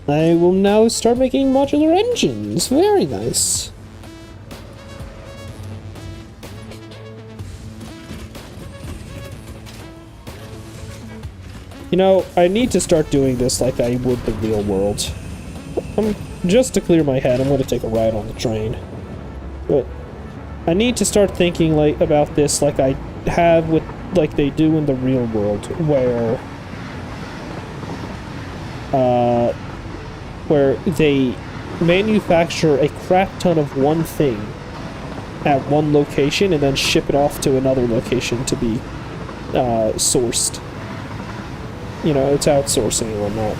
I will now start making modular engines. Very nice. You know, I need to start doing this like I would the real world. Just to clear my head, I'm going to take a ride on the train. But I need to start thinking like about this like I have with like they do in the real world, where they manufacture a crap ton of one thing at one location and then ship it off to another location to be sourced. You know, it's outsourcing and whatnot.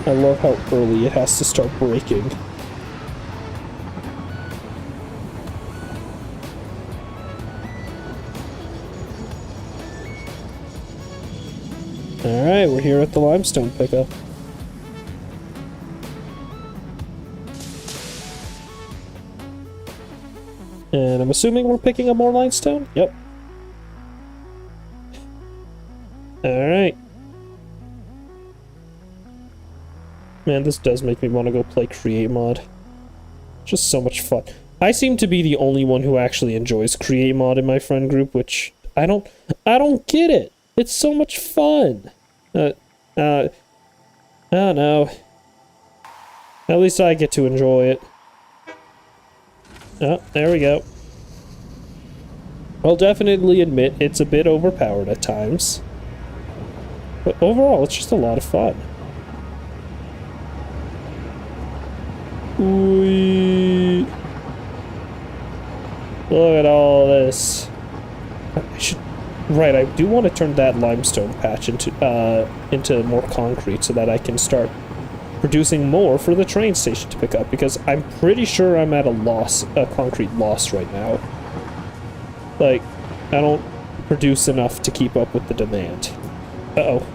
I love how early it has to start breaking. Alright, we're here at the limestone pickup. And I'm assuming we're picking up more limestone? Yep. Alright. Man, this does make me want to go play Create Mod. Just so much fun. I seem to be the only one who actually enjoys Create Mod in my friend group, which I don't get it. It's so much fun. I don't know. At least I get to enjoy it. Oh, there we go. I'll definitely admit it's a bit overpowered at times. But overall, it's just a lot of fun. Whee. Look at all this. I should Right, I do want to turn that limestone patch into more concrete so that I can start producing more for the train station to pick up, because I'm pretty sure I'm at a concrete loss right now. Like, I don't produce enough to keep up with the demand. Uh-oh.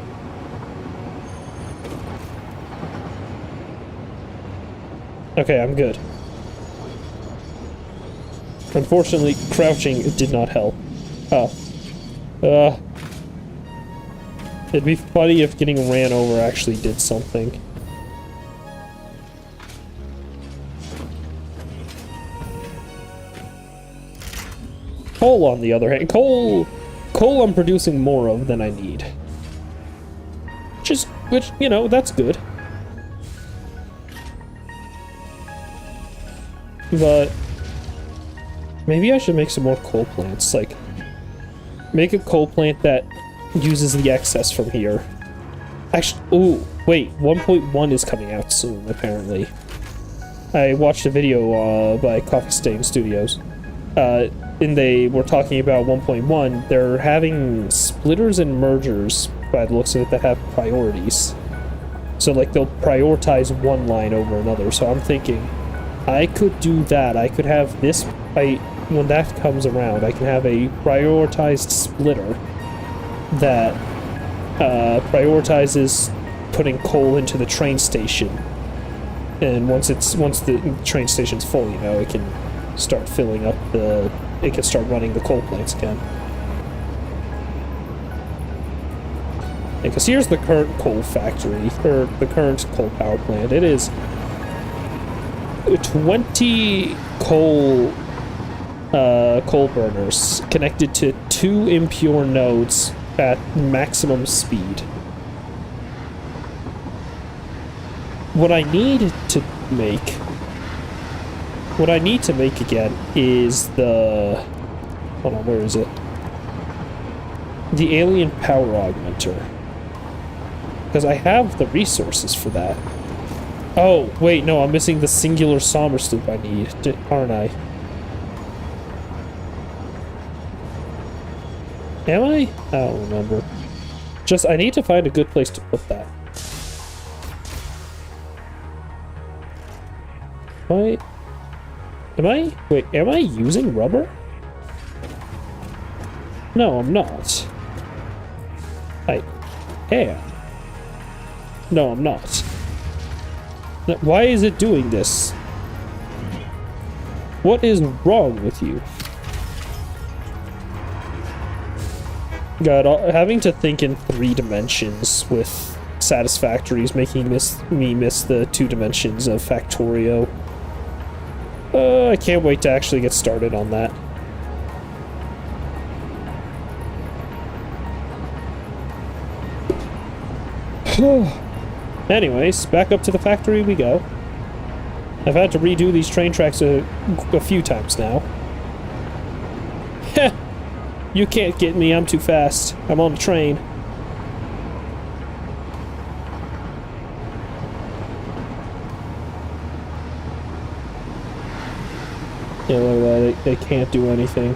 Okay, I'm good. Unfortunately, crouching did not help. Oh. It'd be funny if getting ran over actually did something. Coal, on the other hand, coal I'm producing more of than I need. Which, you know, that's good. But maybe I should make some more coal plants, like make a coal plant that uses the excess from here. Actually, ooh, wait, 1.1 is coming out soon, apparently. I watched a video by Coffee Stain Studios. And they were talking about 1.1. They're having splitters and mergers, by the looks of it, that have priorities. So, like, they'll prioritize one line over another. So I'm thinking, I could do that. I could have this, when that comes around, I can have a prioritized splitter that prioritizes putting coal into the train station. And once the train station's full, you know, it can start filling up it can start running the coal plants again. Because here's the current coal factory, or the current coal power plant. It is 20 coal burners connected to 2 impure nodes at maximum speed. What I need to make again is the... Hold on, where is it? The alien power augmenter. Because I have the resources for that. Oh, wait, no, I'm missing the singular Sommersloop I need, aren't I? Am I? I don't remember. Just, I need to find a good place to put that. Am I using rubber? No, I'm not. I am. No, I'm not. Why is it doing this? What is wrong with you? God, having to think in 3 dimensions with Satisfactory is making me miss the 2 dimensions of Factorio. I can't wait to actually get started on that. Anyways, back up to the factory we go. I've had to redo these train tracks a few times now. Heh! You can't get me, I'm too fast. I'm on the train. Yeah, look at that, they can't do anything.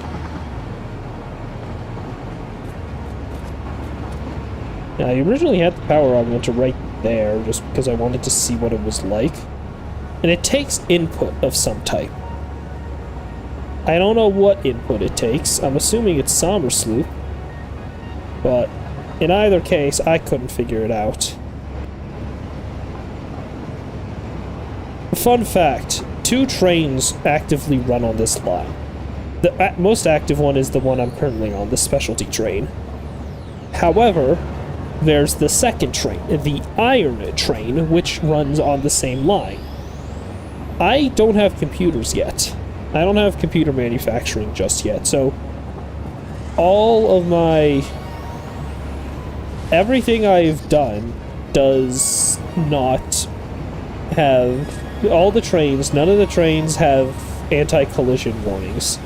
Now, I originally had the power augmenter right there, just because I wanted to see what it was like. And it takes input of some type. I don't know what input it takes. I'm assuming it's Sommersloop. But in either case, I couldn't figure it out. Fun fact, 2 trains actively run on this line. The most active one is the one I'm currently on, the specialty train. However, there's the second train, the iron train, which runs on the same line. I don't have computers yet. I don't have computer manufacturing just yet, so all of my... everything I've done does not have... all the trains, none of the trains have anti-collision warnings.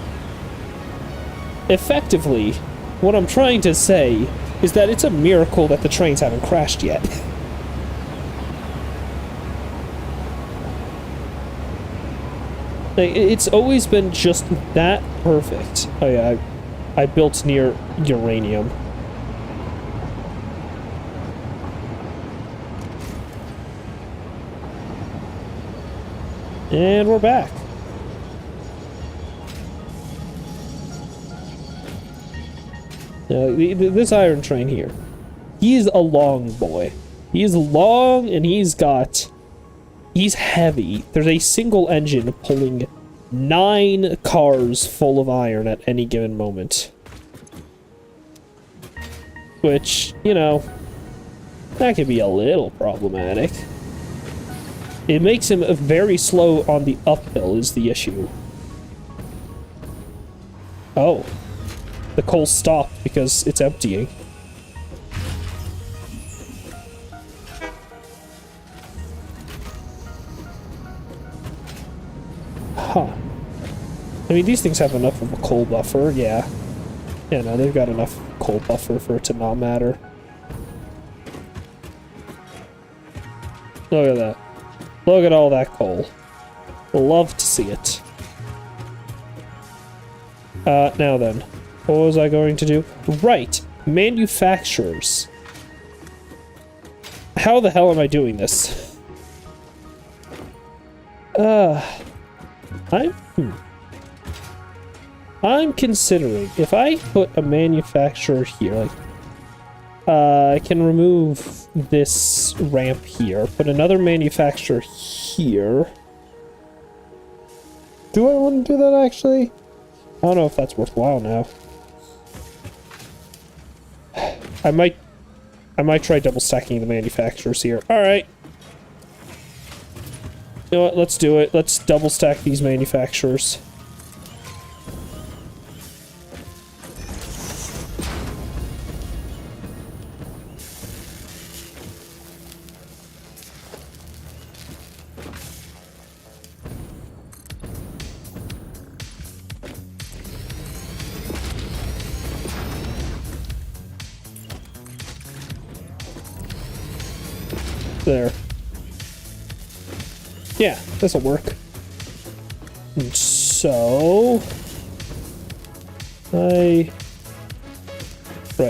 Effectively, what I'm trying to say is that it's a miracle that the trains haven't crashed yet. It's always been just that perfect. Oh yeah, I built near uranium. And we're back. This iron train here, he's a long boy. He's long and he's heavy. There's a single engine pulling 9 cars full of iron at any given moment. Which, you know, that could be a little problematic. It makes him very slow on the uphill is the issue. Oh. The coal stopped because it's emptying. Huh. I mean, these things have enough of a coal buffer, yeah. Yeah, no, they've got enough coal buffer for it to not matter. Look at that. Look at all that coal. Love to see it. Now then. What was I going to do? Right. Manufacturers. How the hell am I doing this? I'm considering if I put a manufacturer here, like, I can remove this ramp here, put another manufacturer here. Do I want to do that actually? I don't know if that's worthwhile now. I might try double stacking the manufacturers here. Alright. You know what, let's do it. Let's double stack these manufacturers. There. Yeah, this'll work. And so... Right,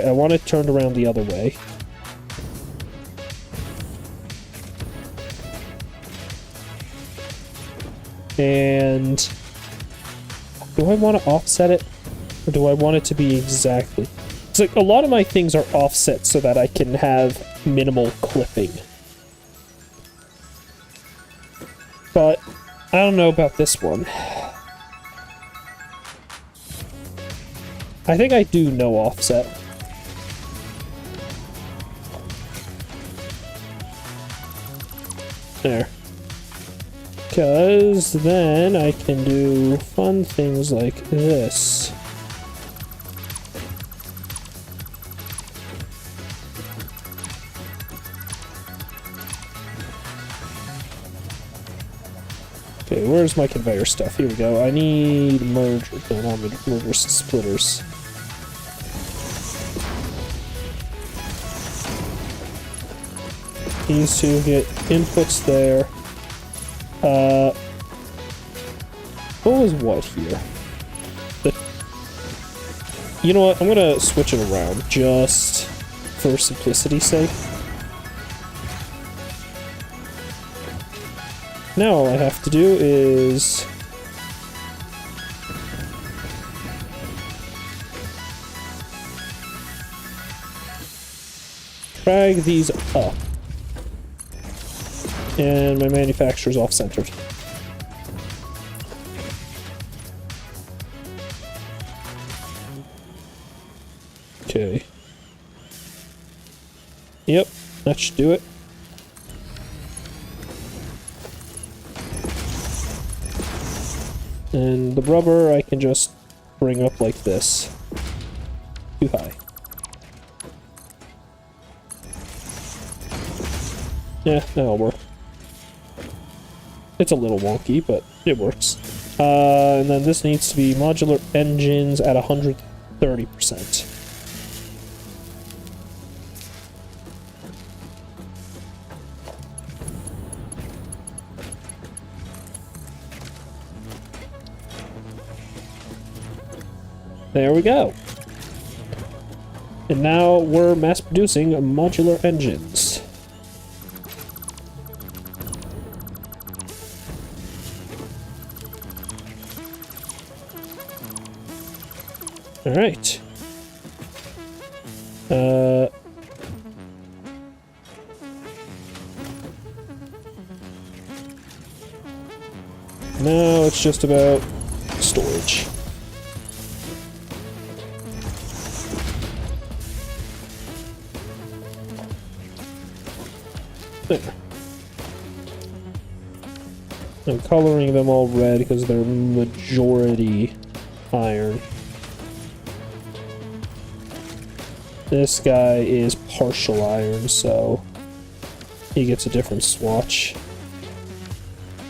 I want it turned around the other way. And... do I want to offset it? Or do I want it to be exactly... It's like, a lot of my things are offset so that I can have minimal clipping. But I don't know about this one. I think I do no offset. There. Because then I can do fun things like this. Okay, where's my conveyor stuff? Here we go. I need merger. No, not mergers, splitters. These two get inputs there. What was what here? You know what? I'm gonna switch it around just for simplicity's sake. Now all I have to do is... drag these up. And my manufacturer's off-centered. Okay. Yep, that should do it. And the rubber I can just bring up like this. Too high. Yeah, that'll work. It's a little wonky, but it works. And then this needs to be modular engines at 130%. There we go. And now we're mass producing modular engines. Alright. Now it's just about storage. There. I'm coloring them all red because they're majority iron. This guy is partial iron, so he gets a different swatch.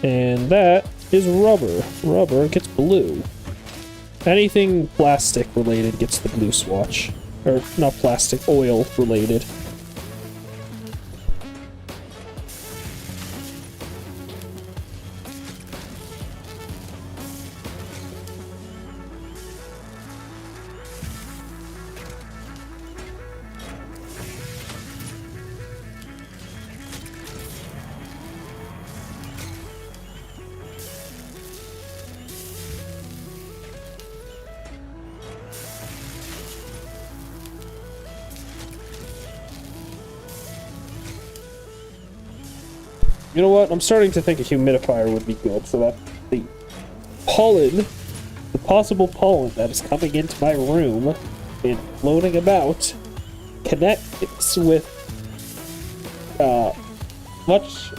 And that is rubber. Rubber gets blue. Anything plastic related gets the blue swatch. Or not plastic, oil related. You know what? I'm starting to think a humidifier would be good so that the pollen, the possible pollen that is coming into my room and floating about, connects with much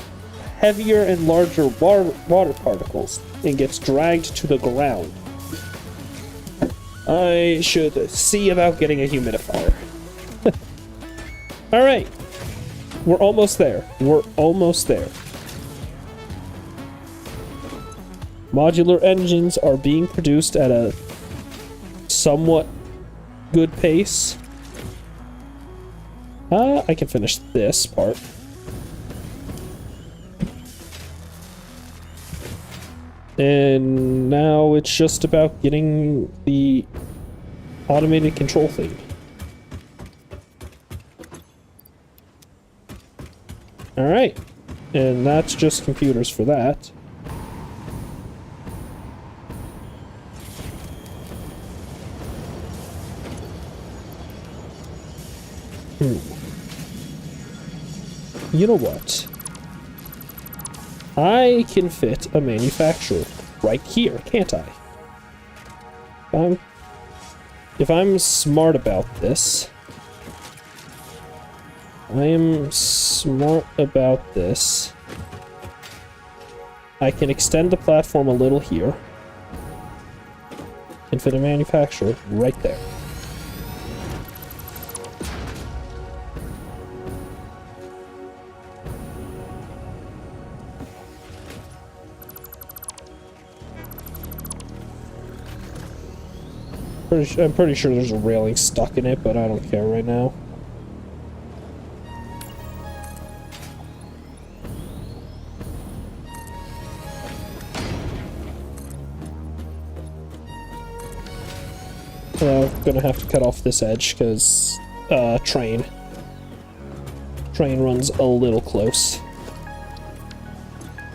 heavier and larger water particles and gets dragged to the ground. I should see about getting a humidifier. Alright. We're almost there. We're almost there. Modular engines are being produced at a somewhat good pace. I can finish this part. And now it's just about getting the automated control thing. Alright. And that's just computers for that. You know what? I can fit a manufacturer right here, can't I? If I'm smart about this... I can extend the platform a little here and fit a manufacturer right there. I'm pretty sure there's a railing stuck in it, but I don't care right now. I'm gonna have to cut off this edge because train runs a little close.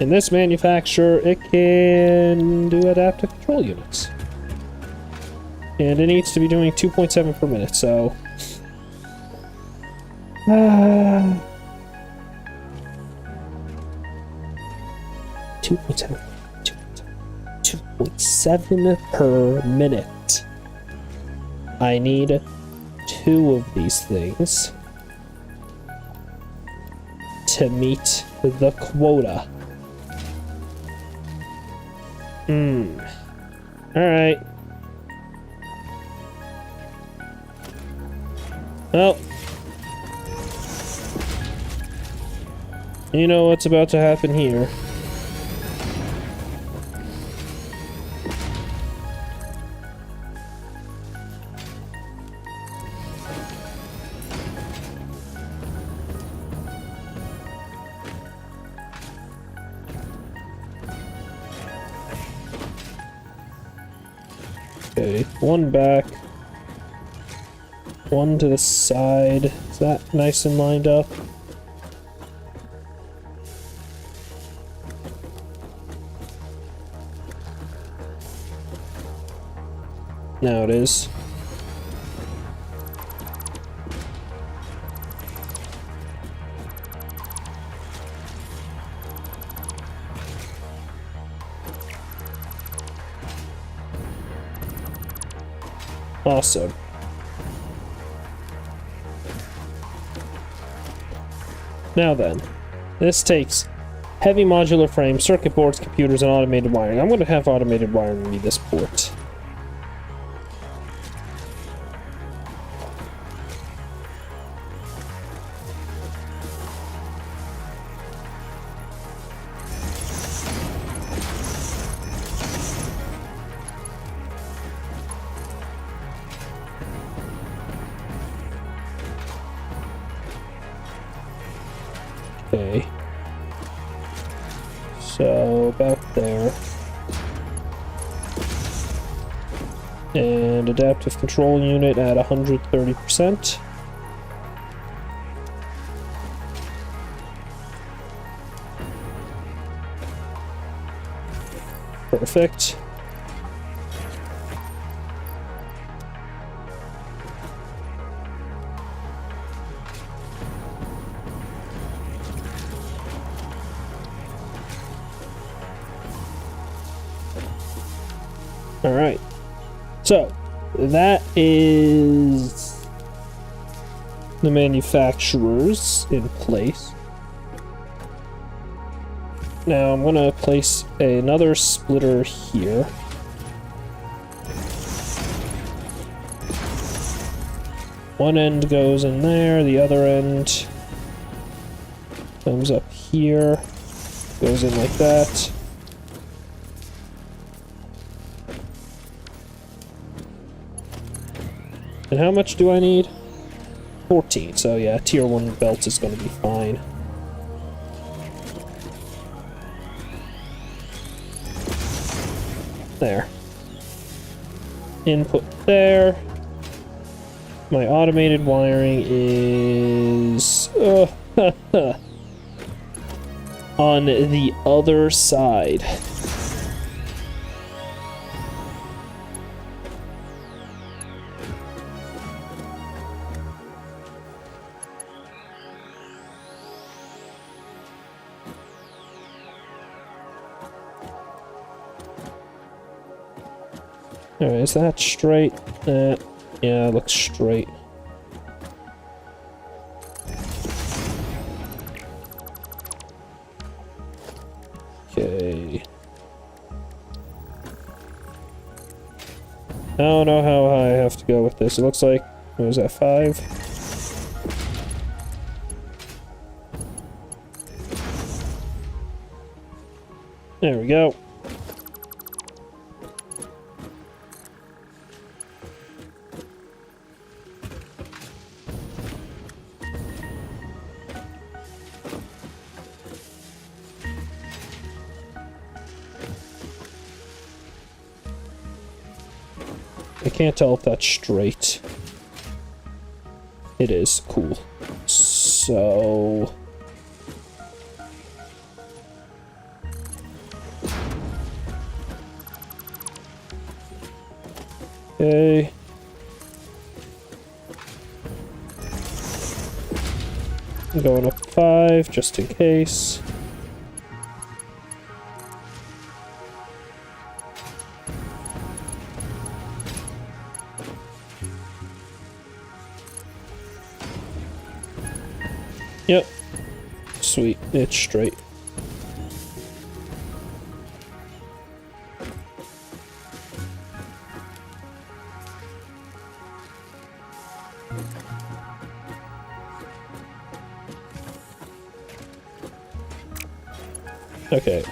In this manufacturer, it can do adaptive control units. And it needs to be doing 2.7 per minute, so... 2.7 per minute. I need 2 of these things to meet the quota. Alright. Well, you know what's about to happen here. Okay, one back. one to the side. Is that nice and lined up? Now it is. Awesome. Now then, this takes heavy modular frames, circuit boards, computers, and automated wiring. I'm going to have automated wiring be this port. Okay. So, about there. And adaptive control unit at 130%. Perfect. Alright, so that is the manufacturers in place. Now I'm going to place another splitter here. One end goes in there, the other end comes up here, goes in like that. And how much do I need? 14, so yeah, tier 1 belt is going to be fine. There. Input there. My automated wiring is... on the other side. Alright, is that straight? Yeah, it looks straight. Okay. I don't know how high I have to go with this. It looks like, what was that, 5? There we go. I can't tell if that's straight. It is. Cool. So... okay. I'm going up 5, just in case. Yep. Sweet. It's straight. Okay,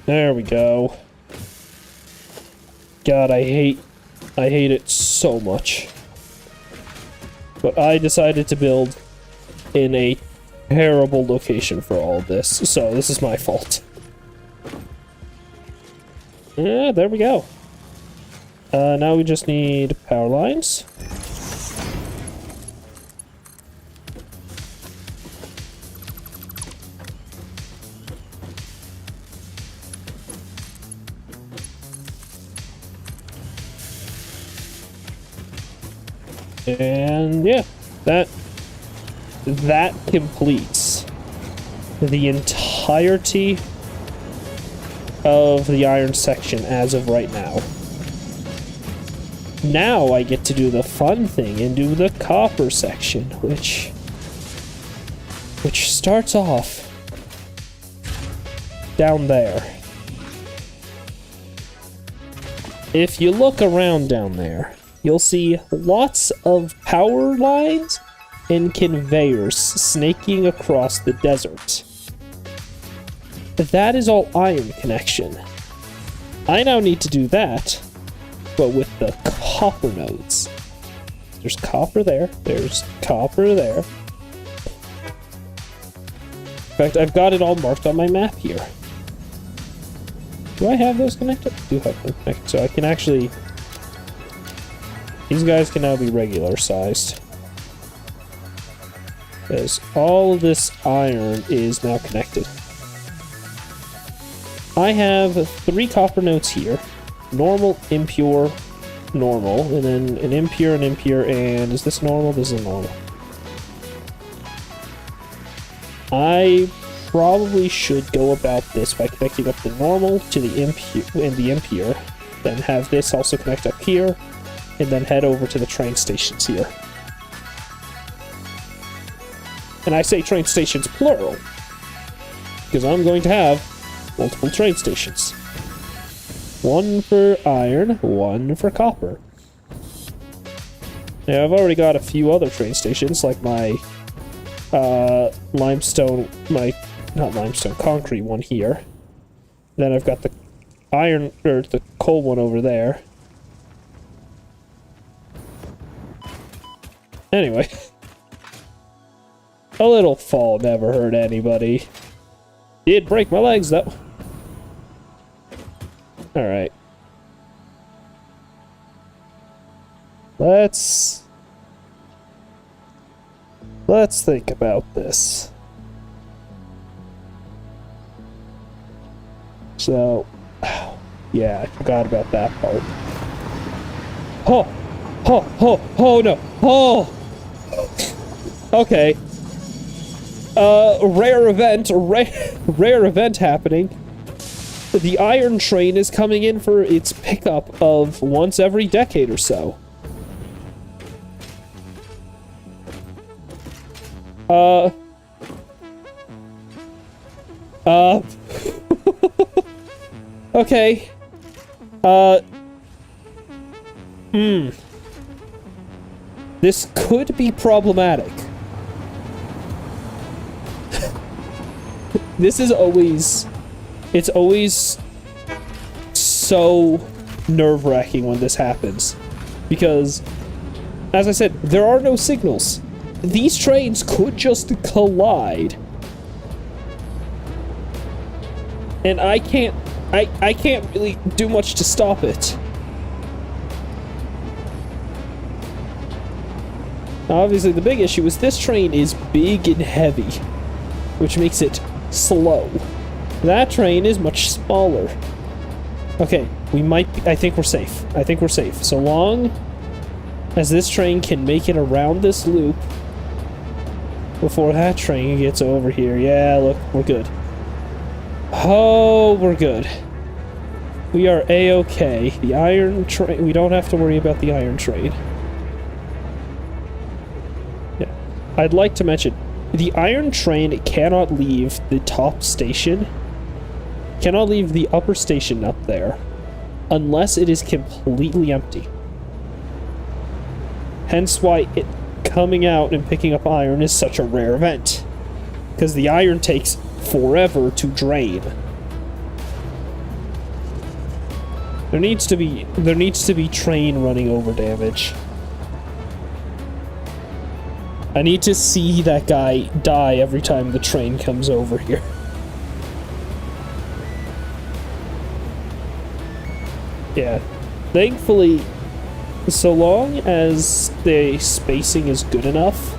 there we go. God, I hate it so much. But I decided to build in a terrible location for all of this, so this is my fault. Yeah, there we go. Now we just need power lines. And yeah, that completes the entirety of the iron section as of right now. Now I get to do the fun thing and do the copper section, which starts off down there. If you look around down there, you'll see lots of power lines and conveyors snaking across the desert. That is all iron connection. I now need to do that, but with the copper nodes. There's copper there, there's copper there. In fact, I've got it all marked on my map here. Do I have those connected? I do have them connected, so I can actually... These guys can now be regular sized. Because all this iron is now connected. I have 3 copper nodes here. Normal, impure, normal, and then an impure, and is this normal? This is normal. I probably should go about this by connecting up the normal to the impure, then have this also connect up here, and then head over to the train stations here. And I say train stations plural, because I'm going to have multiple train stations. 1 for iron, 1 for copper. Now, I've already got a few other train stations, like my concrete one here. Then I've got the the coal one over there. Anyway. A little fall never hurt anybody. Did break my legs, though. Alright. Let's think about this. So, yeah, I forgot about that part. Oh no. Oh! Okay. Rare event happening. The iron train is coming in for its pickup of once every decade or so. Okay. This could be problematic. This is always... It's always so nerve-wracking when this happens. Because, as I said, there are no signals. These trains could just collide. And I can't really do much to stop it. Obviously, the big issue is this train is big and heavy, which makes it slow. That train is much smaller. Okay, I think we're safe. I think we're safe. So long as this train can make it around this loop before that train gets over here. Yeah, look, we're good. Oh, we're good. We are A-okay. The iron train, we don't have to worry about the iron train. Yeah. I'd like to mention, the iron train cannot leave the top station, cannot leave the upper station up there, unless it is completely empty. Hence why it coming out and picking up iron is such a rare event. Because the iron takes forever to drain. There needs to be train running over damage. I need to see that guy die every time the train comes over here. Yeah. Thankfully, so long as the spacing is good enough,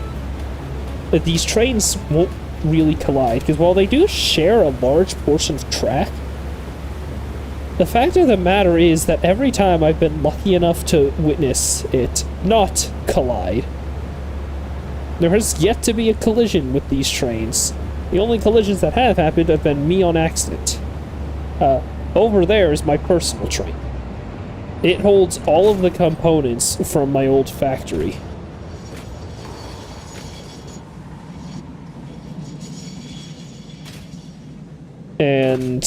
these trains won't really collide, because while they do share a large portion of track, the fact of the matter is that every time I've been lucky enough to witness it not collide, there has yet to be a collision with these trains. The only collisions that have happened have been me on accident. Over there is my personal train. It holds all of the components from my old factory. And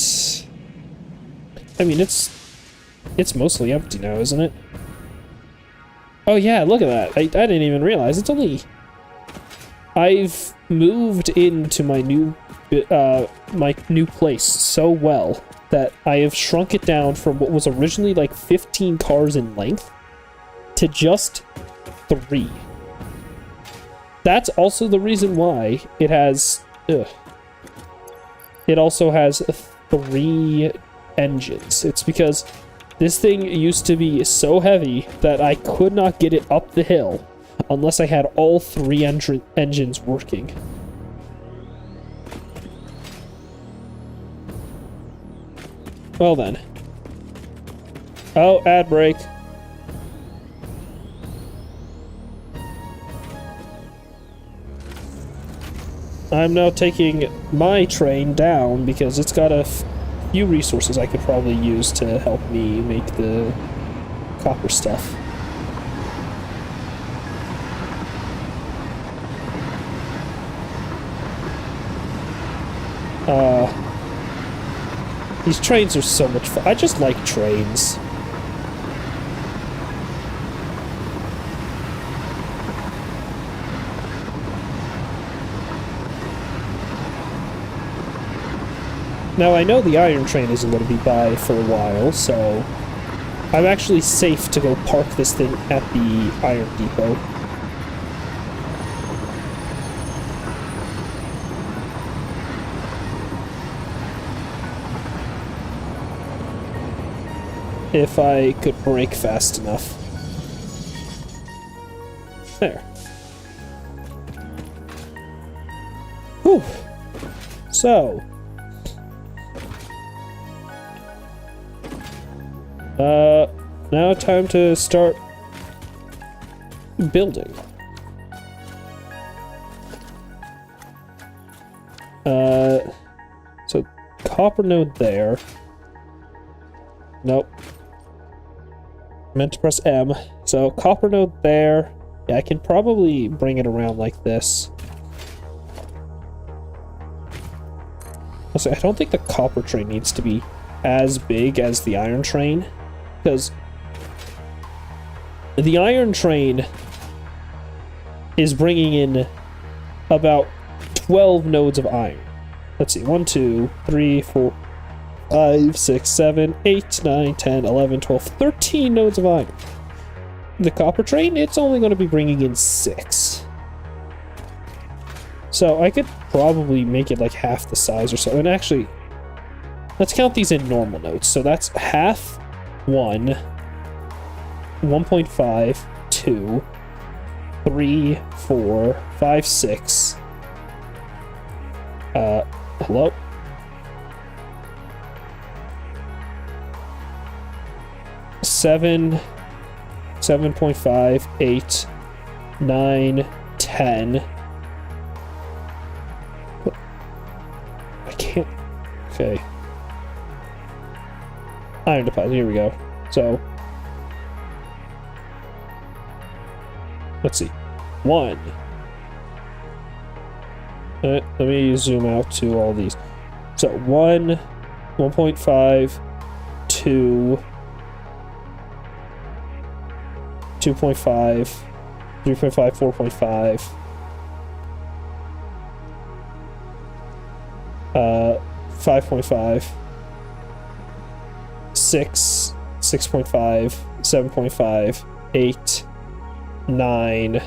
I mean, it's mostly empty now, isn't it? Oh yeah, look at that. I didn't even realize. It's only... I've moved into my new place so well that I have shrunk it down from what was originally like 15 cars in length to just 3. That's also the reason why it has... It also has 3 engines. It's because this thing used to be so heavy that I could not get it up the hill unless I had all 3 engines working. Well then. Oh, ad break. I'm now taking my train down because it's got a few resources I could probably use to help me make the copper stuff. These trains are so much fun. I just like trains. Now, I know the iron train isn't going to be by for a while, so I'm actually safe to go park this thing at the iron depot. If I could brake fast enough. There. Whew. So... now time to start building. So copper node there. Nope. Meant to press M. So copper node there. Yeah, I can probably bring it around like this. Also, I don't think the copper train needs to be as big as the iron train, because the iron train is bringing in about 12 nodes of iron. Let's see, 1, 2, 3, 4, 5, 6, 7, 8, 9, 10, 11, 12, 13 nodes of iron. The copper train, it's only going to be bringing in 6. So I could probably make it like half the size or so. And actually, let's count these in normal nodes. So that's half 1, 1.5, 2, 3, 4, 5, 6. Hello? Seven, 7.5, 8, 9, 10. I can't. Okay. Iron deposit. Here we go. So, let's see. 1. Let me zoom out to all these. So 1, 1.5, 2, 2.5, 3.5, 4.5, 5.5, 6, 6.5, 7.5, 8, 9,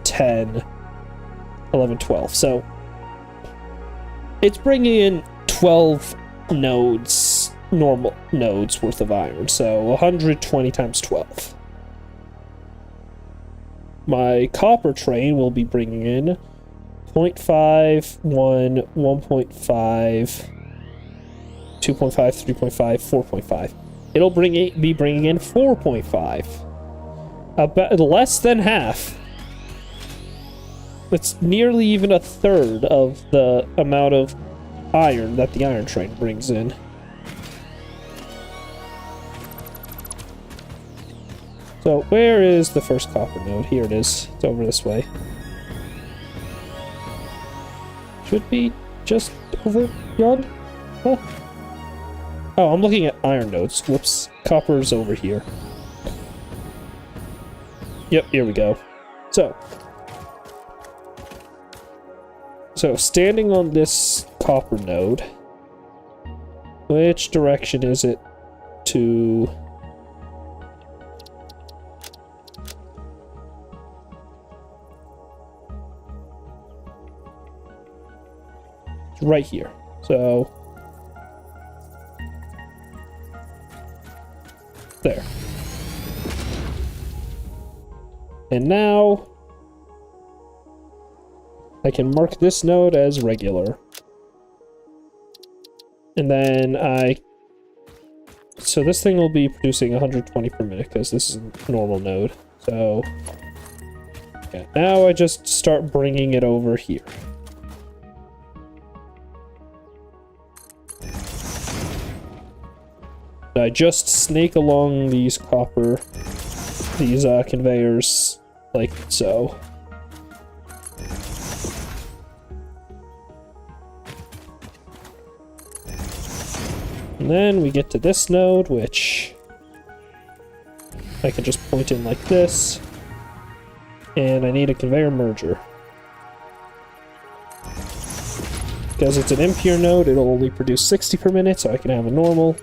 10, 11, 12. So it's bringing in 12 nodes, normal nodes worth of iron. So 120 times 12. My copper train will be bringing in 0.5, 1, 1.5, 2.5, 3.5, 4.5. It'll be bringing in 4.5. About less than half. It's nearly even a third of the amount of iron that the iron train brings in. So where is the first copper node? Here it is. It's over this way. Should be just over yon. Huh? Oh, I'm looking at iron nodes. Whoops. Copper's over here. Yep, here we go. So standing on this copper node, which direction is it to... right here. So there. And now I can mark this node as regular. And then so this thing will be producing 120 per minute because this is a normal node. So yeah, now I just start bringing it over here. I just snake along these conveyors like so. And then we get to this node, which I can just point in like this. And I need a conveyor merger. Because it's an impure node, it'll only produce 60 per minute, so I can have a normal.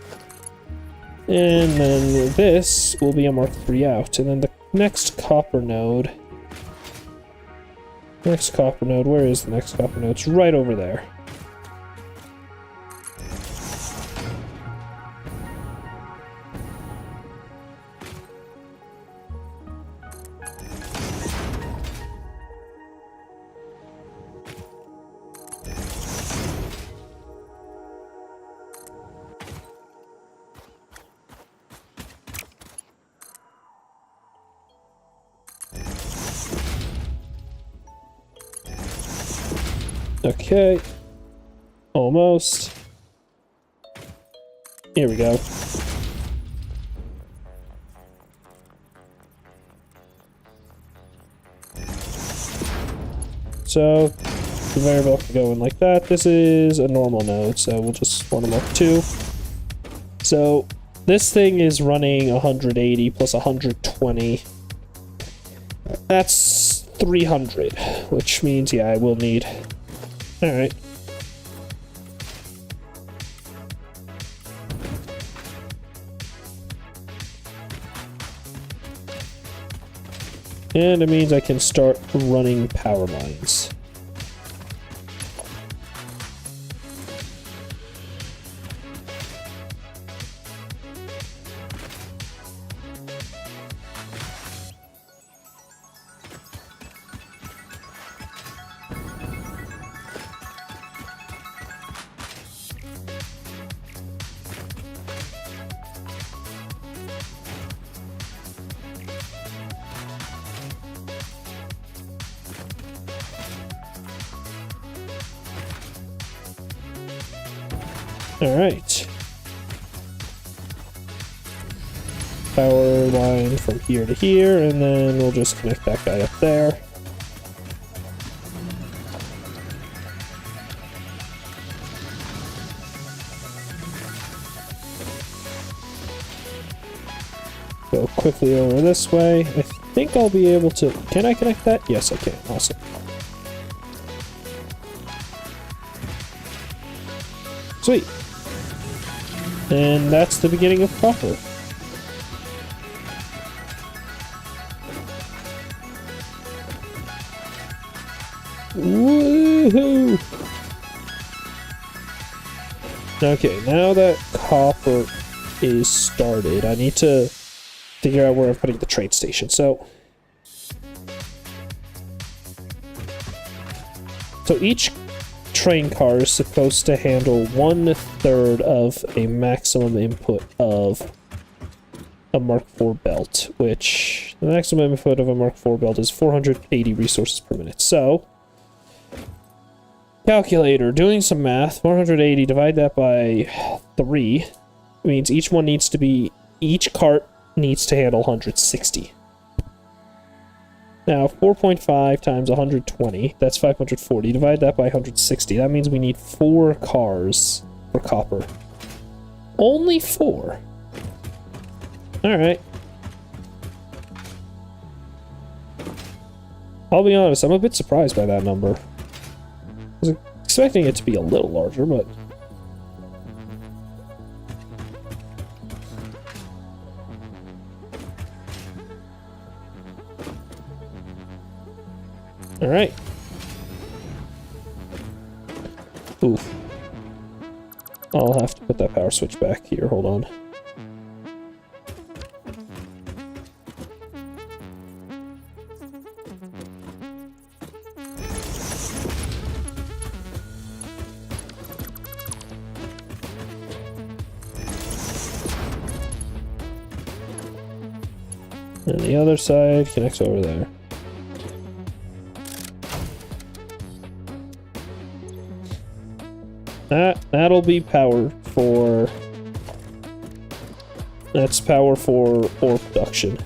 And then this will be a Mark III out. And then the next copper node... where is the next copper node? It's right over there. Okay. Almost. Here we go. So, conveyor belt can go in like that. This is a normal node, so we'll just want to mark 2. So, this thing is running 180 plus 120. That's 300, which means, yeah, I will need... Alright. And it means I can start running power lines. Alright. Power line from here to here, and then we'll just connect that guy up there. Go quickly over this way. I think I'll be able to... Can I connect that? Yes, I can. Awesome. Sweet. And that's the beginning of copper. Woohoo! Okay, now that copper is started, I need to figure out where I'm putting the train station. So each train car is supposed to handle 1/3 of a maximum input of a Mark IV belt, which the maximum input of a Mark IV belt is 480 resources per minute. So, calculator, doing some math, 480, divide that by 3, means each cart needs to handle 160. Now, 4.5 times 120, that's 540. Divide that by 160. That means we need 4 cars for copper. Only 4. Alright. I'll be honest, I'm a bit surprised by that number. I was expecting it to be a little larger, but... Alright. Oof. I'll have to put that power switch back here, hold on. And the other side connects over there. That'll be power for... That's power for ore production.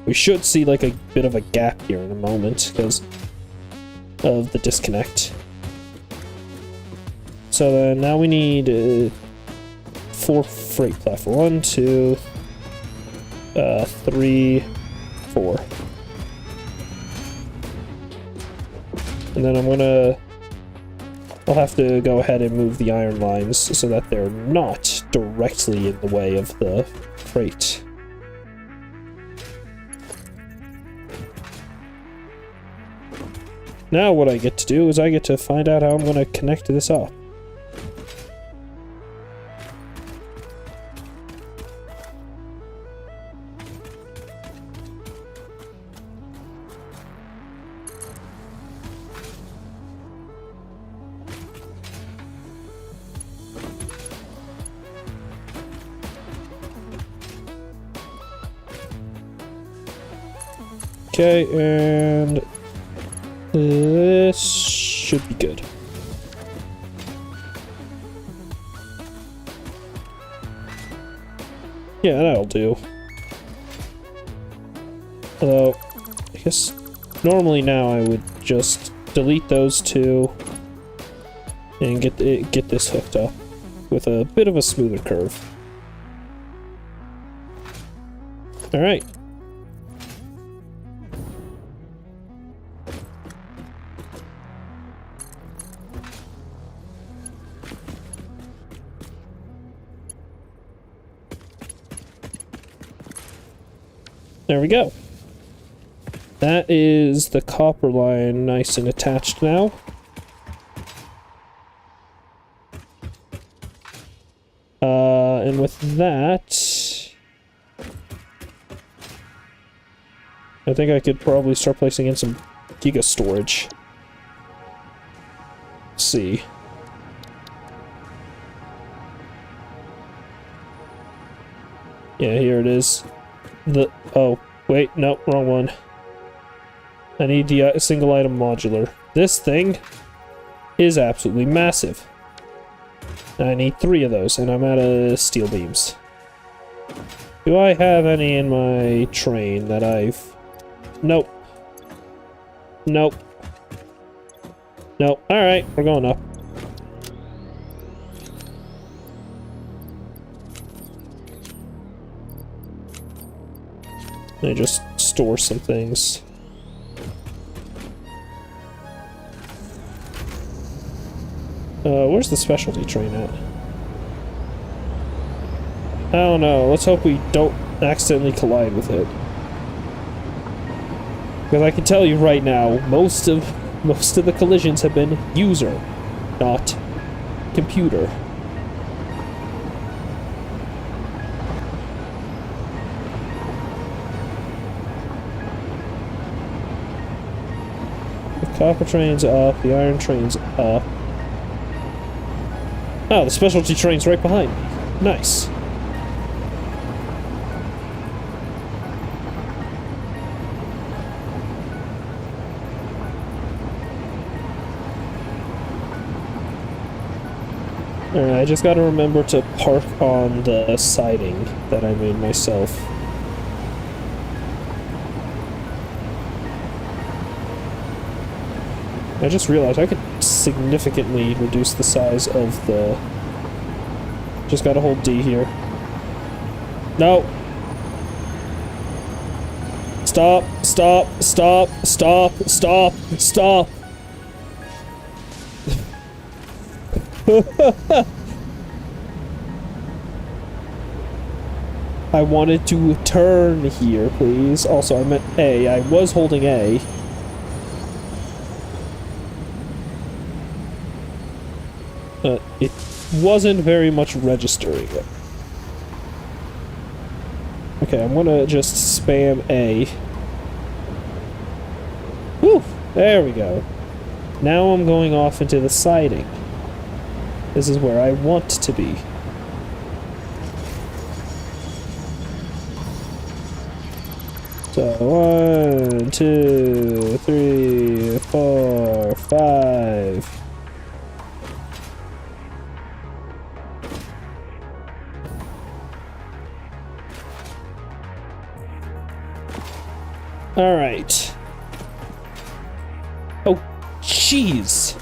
We should see like a bit of a gap here in a moment because of the disconnect. So then now we need 4 freight platforms. 1, 2, 3, 4. And then I'll have to go ahead and move the iron lines so that they're not directly in the way of the freight. Now what I get to do is I get to find out how I'm going to connect this up. Okay, and this should be good. Yeah, that'll do. Although, I guess normally now I would just delete those 2 and get this hooked up with a bit of a smoother curve. All right. There we go. That is the copper line nice and attached now. And with that, I think I could probably start placing in some giga storage. Let's see. Yeah, here it is. Oh, wait, no, wrong one. I need the single item modular. This thing is absolutely massive. I need 3 of those, and I'm out of steel beams. Do I have any in my train that I've... Nope. Nope. Nope. Alright, we're going up. I just store some things. Where's the specialty train at? I don't know. Let's hope we don't accidentally collide with it. Because I can tell you right now, most of Most of the collisions have been user, not computer. The copper train's up, the iron train's up. Oh, the specialty train's right behind me. Nice. Alright, I just gotta remember to park on the siding that I made myself. I just realized I could significantly reduce the size of the... Just gotta hold D here. No! Stop! Stop! Stop! Stop! Stop! Stop! I wanted to turn here, please. Also, I meant A. I was holding A. But it wasn't very much registering it. Okay, I'm gonna just spam A. Whew! There we go. Now I'm going off into the siding. This is where I want to be. So, 1, 2, 3, 4, 5. All right. Oh, jeez.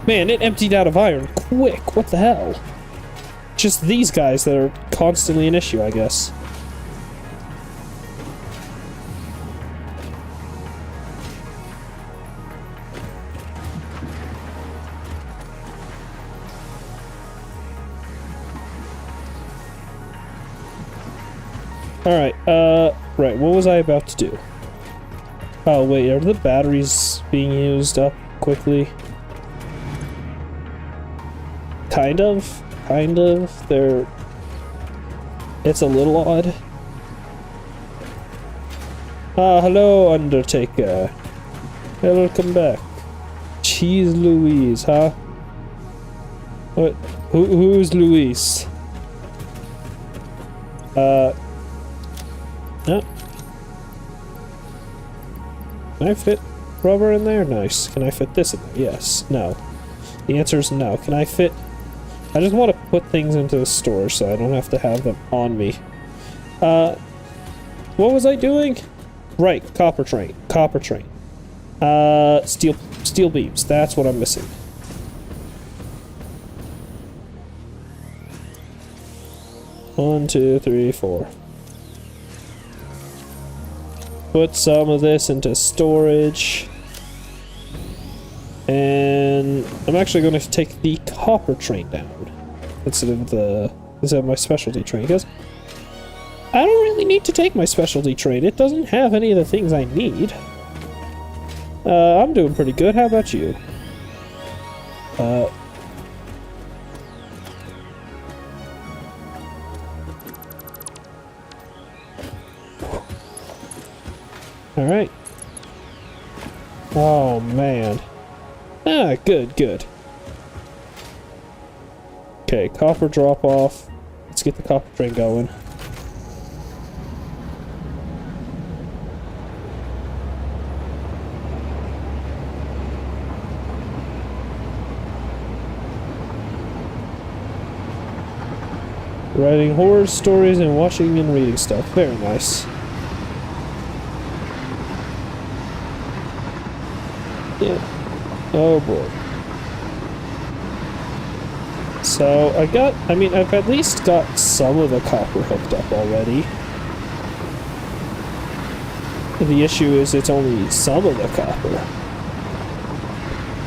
Man, it emptied out of iron quick. What the hell? Just these guys that are constantly an issue, I guess. Alright, right, what was I about to do? Oh, wait, are the batteries being used up quickly? Kind of. They're... It's a little odd. Ah, hello, Undertaker. Welcome back. Cheese Louise, huh? What? Who's Louise? No. Can I fit rubber in there? Nice. Can I fit this in there? Yes. No. The answer is no. Can I fit... I just want to put things into the storage so I don't have to have them on me. What was I doing? Right, copper train. Copper train. Steel beams. That's what I'm missing. One, two, three, four. Put some of this into storage. And I'm actually going to take the copper train down instead of my specialty train, because I don't really need to take my specialty train. It doesn't have any of the things I need. I'm doing pretty good. How about you? Alright. Oh, man. Ah, good. Okay, copper drop off. Let's get the copper train going. Writing horror stories and watching and reading stuff. Very nice. Yeah. Oh boy. So, I've at least got some of the copper hooked up already. The issue is it's only some of the copper.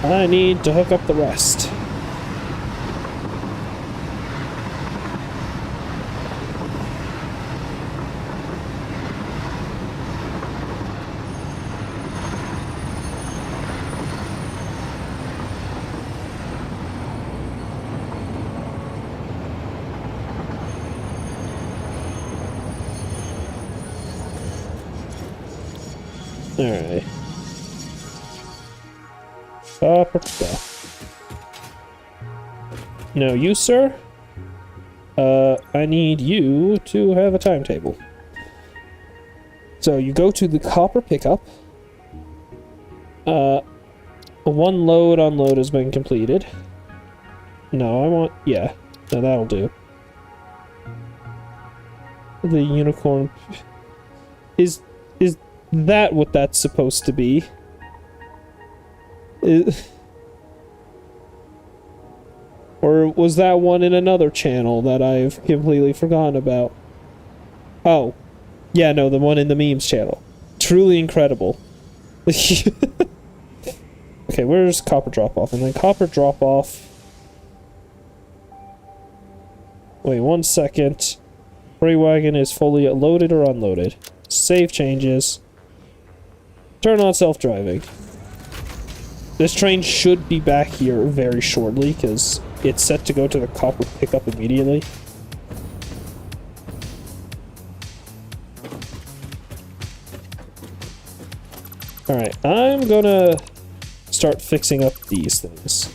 I need to hook up the rest. Alright. Copper stuff. No, you, sir? I need you to have a timetable. So you go to the copper pickup. One load unload has been completed. No, I want... yeah. No, that'll do. The unicorn... Is that what that's supposed to be? Or was that one in another channel that I've completely forgotten about? Oh. Yeah, no, the one in the memes channel. Truly incredible. Okay, where's copper drop-off? And then copper drop-off... Wait 1 second. Freight wagon is fully loaded or unloaded. Save changes. Turn on self-driving. This train should be back here very shortly, because it's set to go to the copper pickup immediately. Alright, I'm gonna start fixing up these things.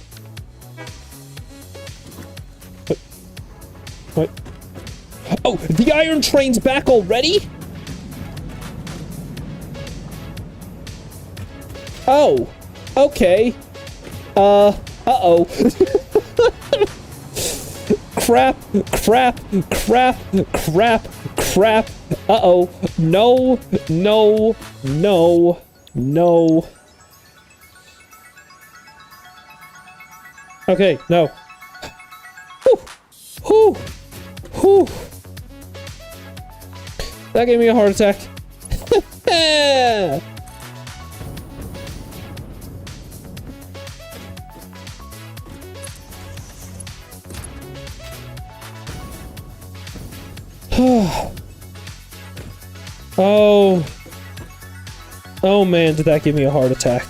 What? Oh, the iron train's back already? Oh, okay. Uh-oh. Crap. Uh-oh. No. Okay, no. Whew. That gave me a heart attack. Oh man, did that give me a heart attack.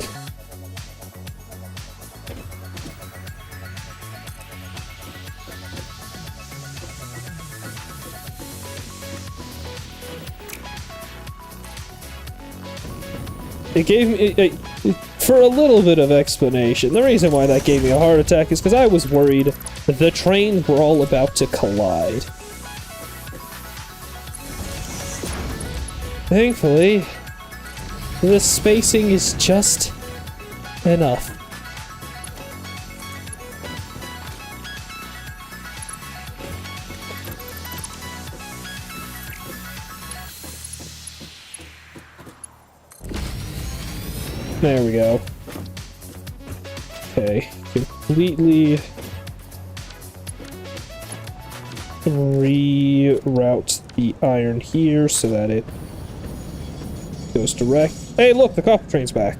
It gave me, for a little bit of explanation, the reason why that gave me a heart attack is because I was worried that the trains were all about to collide. Thankfully, the spacing is just enough. There we go. Okay, completely reroute the iron here so that it goes direct. Hey, look, the copper train's back.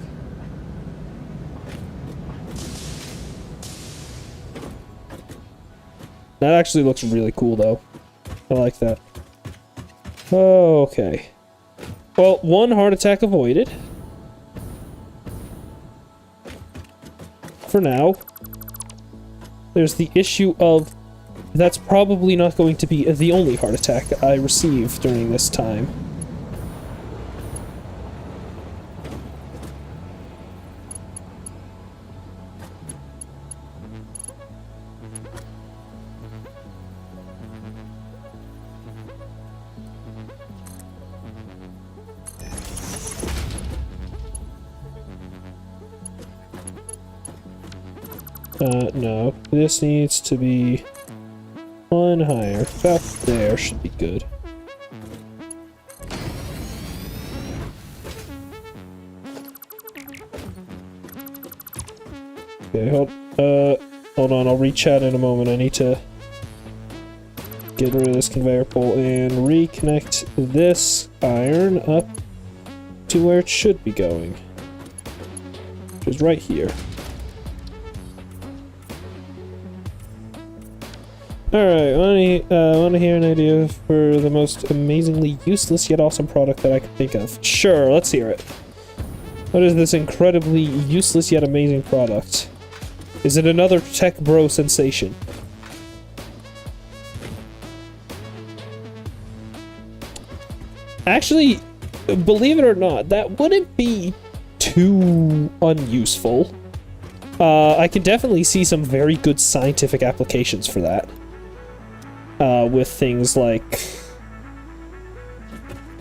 That actually looks really cool, though. I like that. Okay. Well, one heart attack avoided. For now. There's the issue of that's probably not going to be the only heart attack I receive during this time. No. This needs to be one higher. About there should be good. Okay, hold on, I'll rechat in a moment. I need to get rid of this conveyor pole and reconnect this iron up to where it should be going. Which is right here. Alright, wanna hear an idea for the most amazingly useless yet awesome product that I can think of? Sure, let's hear it. What is this incredibly useless yet amazing product? Is it another tech bro sensation? Actually, believe it or not, that wouldn't be too unuseful. I can definitely see some very good scientific applications for that. With things like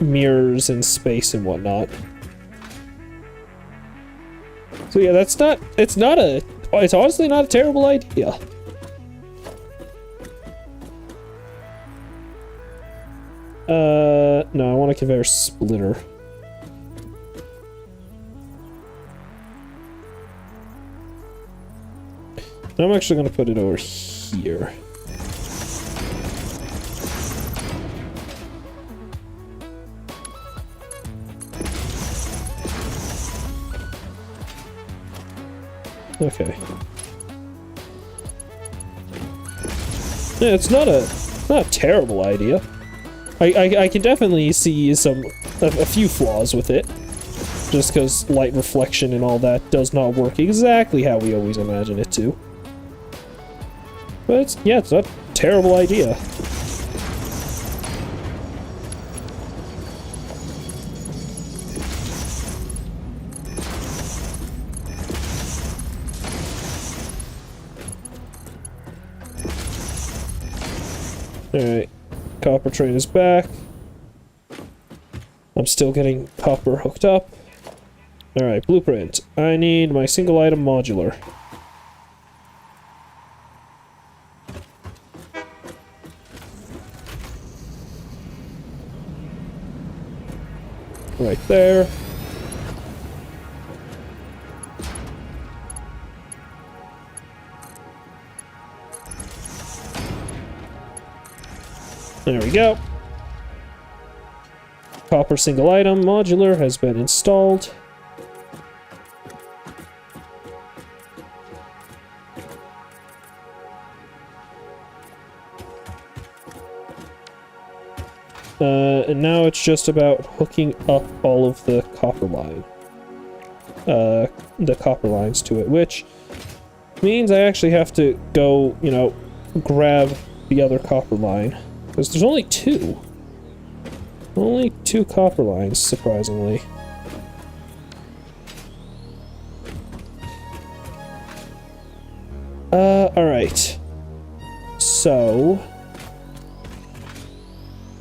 mirrors in space and whatnot. So yeah, it's honestly not a terrible idea. No, I want a conveyor splitter. I'm actually gonna put it over here. Okay. Yeah, it's not a terrible idea. I can definitely see a few flaws with it. Just because light reflection and all that does not work exactly how we always imagine it to. But it's not a terrible idea. Alright, copper train is back. I'm still getting copper hooked up. Alright, blueprint. I need my single item modular. Right there. There we go. Copper single item modular has been installed. And now it's just about hooking up all of the copper line. The copper lines to it, which means I actually have to go, you know, grab the other copper line. Because there's only two. Only two copper lines, surprisingly. Alright. So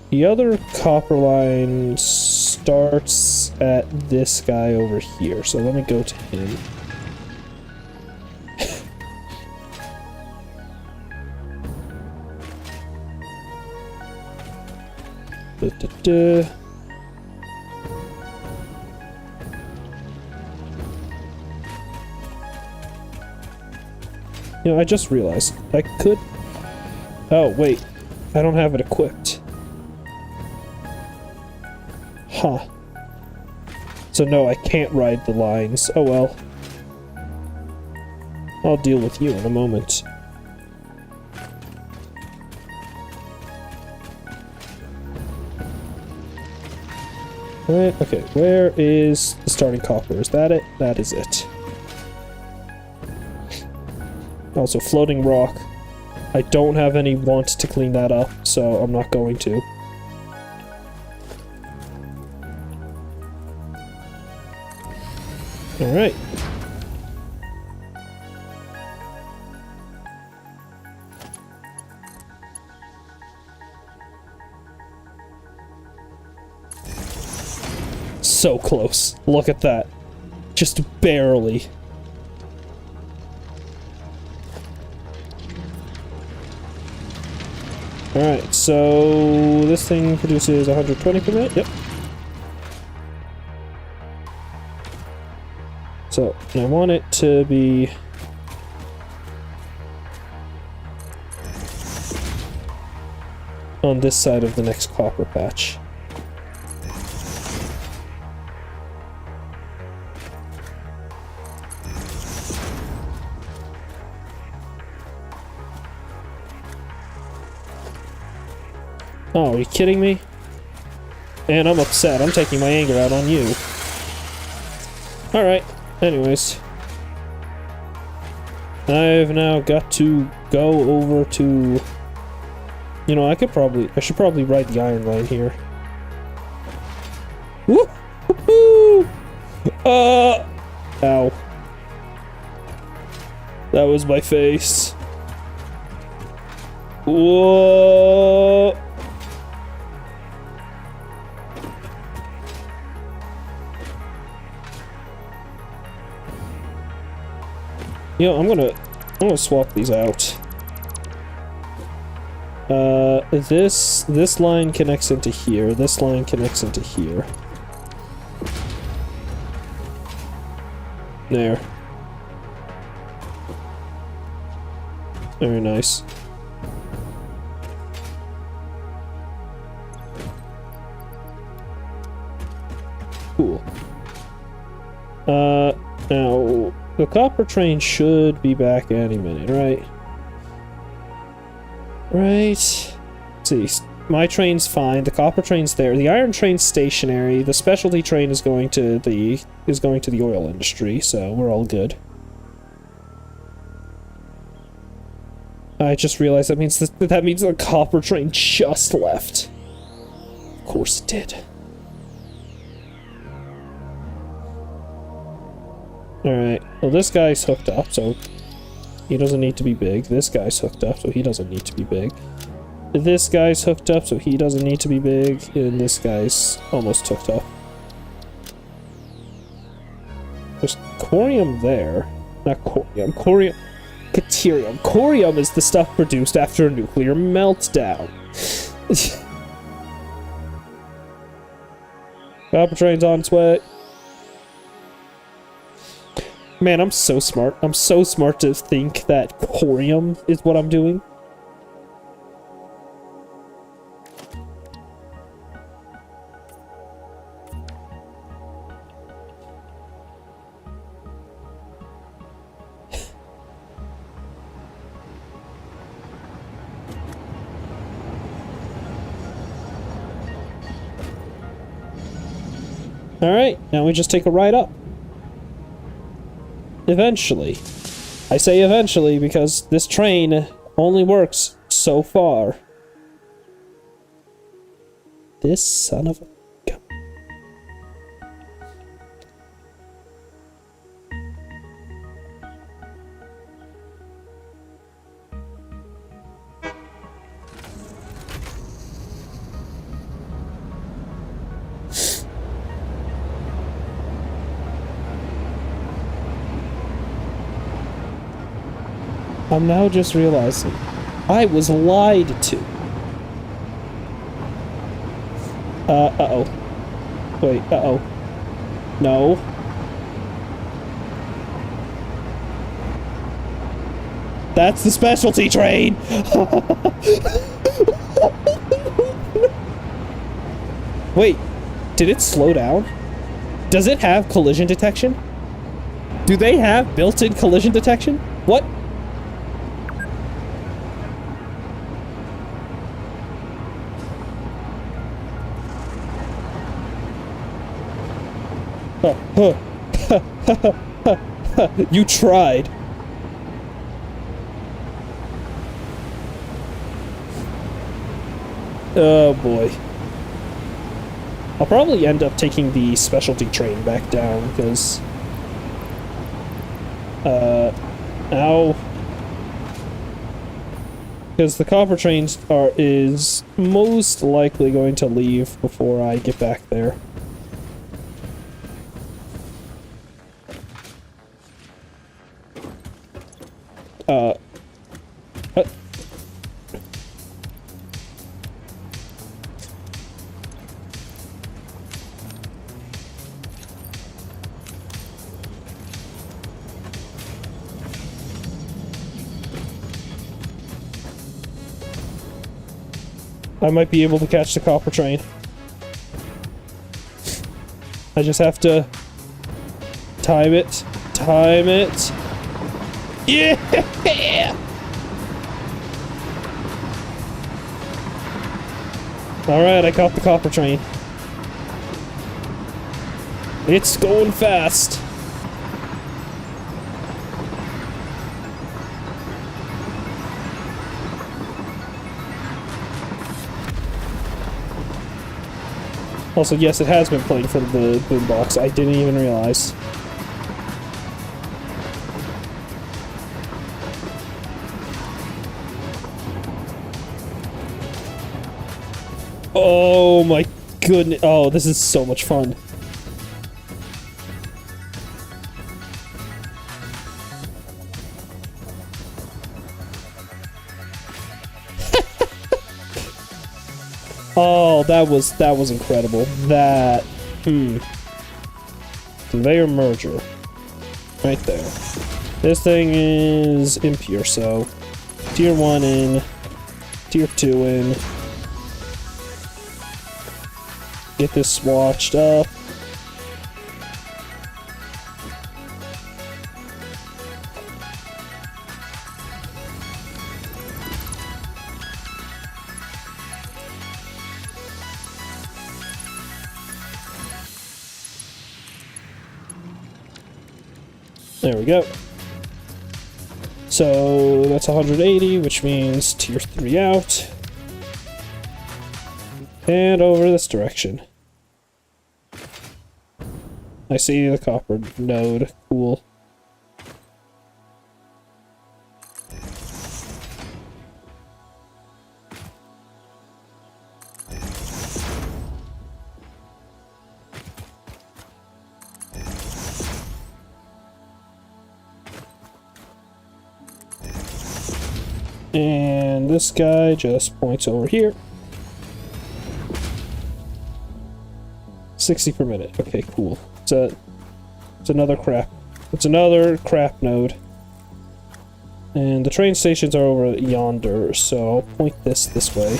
the other copper line starts at this guy over here, so let me go to him. You know, I just realized I could... Oh, wait. I don't have it equipped. Huh. So no, I can't ride the lines. Oh well. I'll deal with you in a moment. Alright, okay, where is the starting copper? Is that it? That is it. Also, floating rock. I don't have any want to clean that up, so I'm not going to. Alright. So close. Look at that. Just barely. Alright, so this thing produces 120 per minute. Yep. So, I want it to be... on this side of the next copper patch. Oh, are you kidding me? And I'm upset. I'm taking my anger out on you. Alright, anyways. I've now got to go over to... You know, I should probably ride the iron line here. Whoop! Ow. That was my face. Whoa. You know, I'm gonna swap these out. This line connects into here. This line connects into here. There. Very nice. Cool. Now, the copper train should be back any minute, right? Right. Let's see, my train's fine. The copper train's there. The iron train's stationary. The specialty train is going to the oil industry, so we're all good. I just realized that means the copper train just left. Of course it did. Alright, well this guy's hooked up, so he doesn't need to be big. This guy's hooked up, so he doesn't need to be big. This guy's hooked up, so he doesn't need to be big. And this guy's almost hooked up. There's corium there. Not corium. Corium. Caterium. Corium is the stuff produced after a nuclear meltdown. Copper train's on its way. Man, I'm so smart. I'm so smart to think that corium is what I'm doing. Alright, now we just take a ride up. Eventually. I say eventually because this train only works so far. This son of a gun. I'm now just realizing I was lied to. Uh-oh. Wait, uh-oh. No. That's the specialty train! Wait, did it slow down? Does it have collision detection? Do they have built-in collision detection? What? You tried. Oh boy. I'll probably end up taking the specialty train back down because ow. Because the copper train is most likely going to leave before I get back there. What? I might be able to catch the copper train. I just have to time it. Time it. Yeah! Alright, I caught the copper train. It's going fast. Also, yes, it has been playing from the boombox. I didn't even realize. Oh my goodness. Oh, this is so much fun. Oh, that was incredible. That, Conveyor merger. Right there. This thing is impure, so tier 1 in, tier 2 in. Get this swatched up. There we go. So that's 180, which means tier 3 out. And over this direction. I see the copper node. Cool. And this guy just points over here. 60 per minute. Okay, cool. It's another crap. It's another crap node. And the train stations are over yonder, so I'll point this way.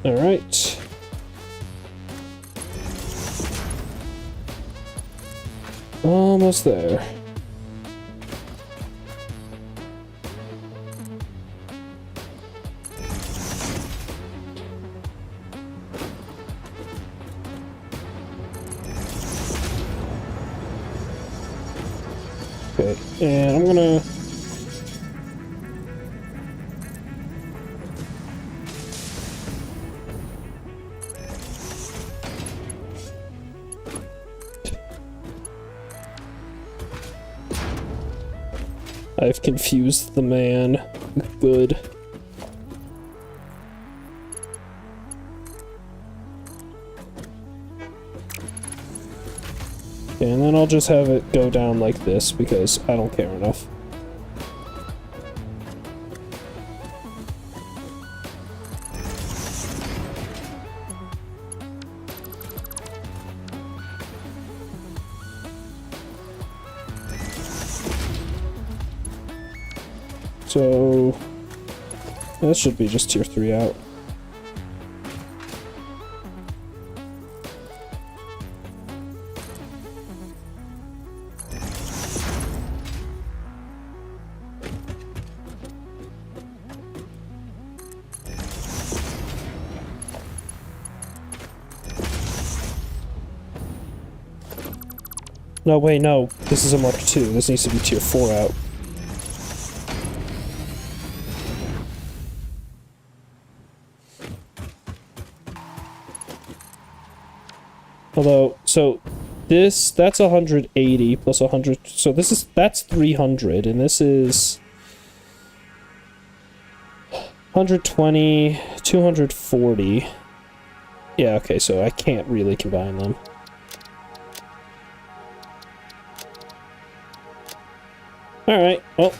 Alright. Almost there. Okay, and I'm gonna... I've confused the man. Good. Okay, and then I'll just have it go down like this because I don't care enough. So that should be just tier 3 out. No, wait, no. This is a Mark II. This needs to be tier 4 out. Although, so that's 180 plus 100, so that's 300, and this is 120, 240. Yeah, okay, so I can't really combine them. Alright, well.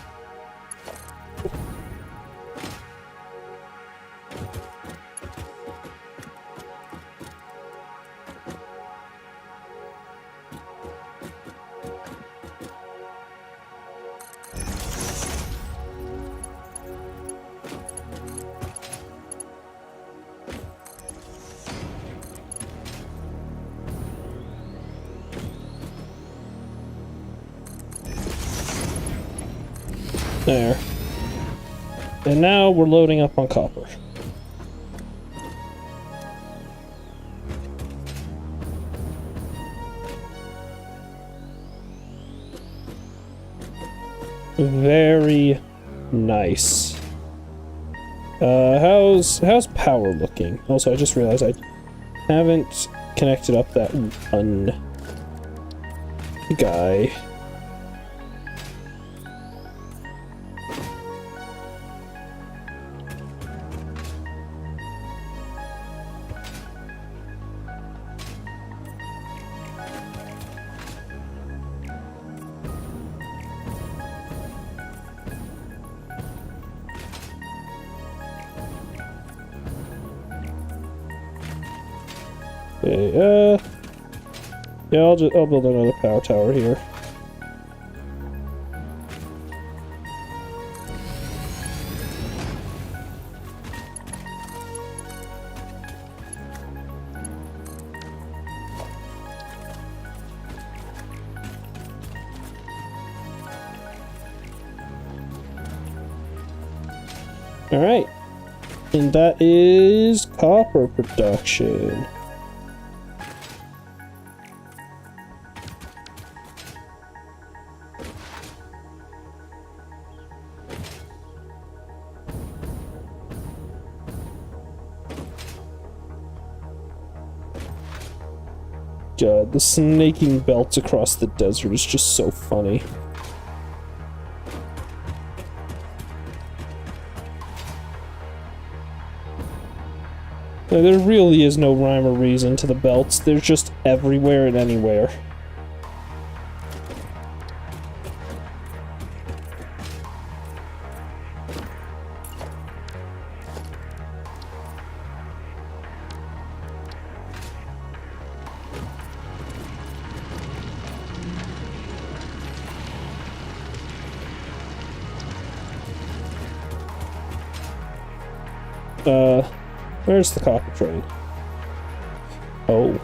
There. And now we're loading up on copper. Very nice. How's power looking? Also, I just realized I haven't connected up that one guy. Okay, yeah, I'll build another power tower here. All right, and that is copper production. God, the snaking belts across the desert is just so funny. There really is no rhyme or reason to the belts. They're just everywhere and anywhere. Where's the copper train? Oh,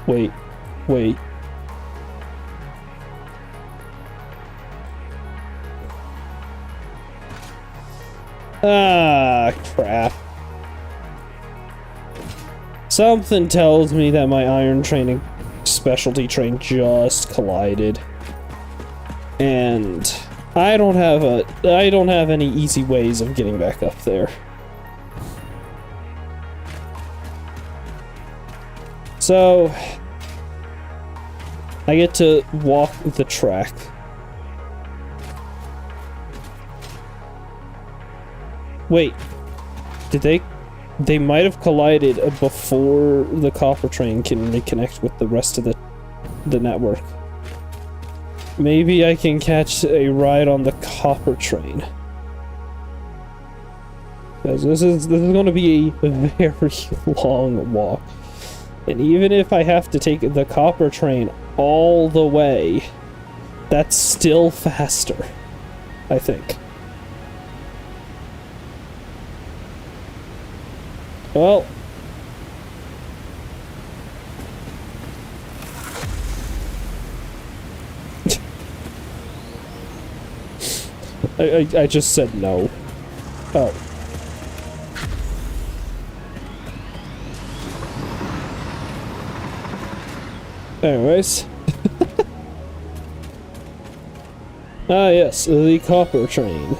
wait. Ah, crap. Something tells me that my iron training specialty train just collided. And I don't have any easy ways of getting back up there. So, I get to walk the track. Wait, did they might have collided before the copper train can reconnect with the rest of the network. Maybe I can catch a ride on the copper train. Because this is going to be a very long walk. And even if I have to take the copper train all the way, that's still faster, I think. Well. I just said no. Oh. Anyways. Ah yes, the copper train.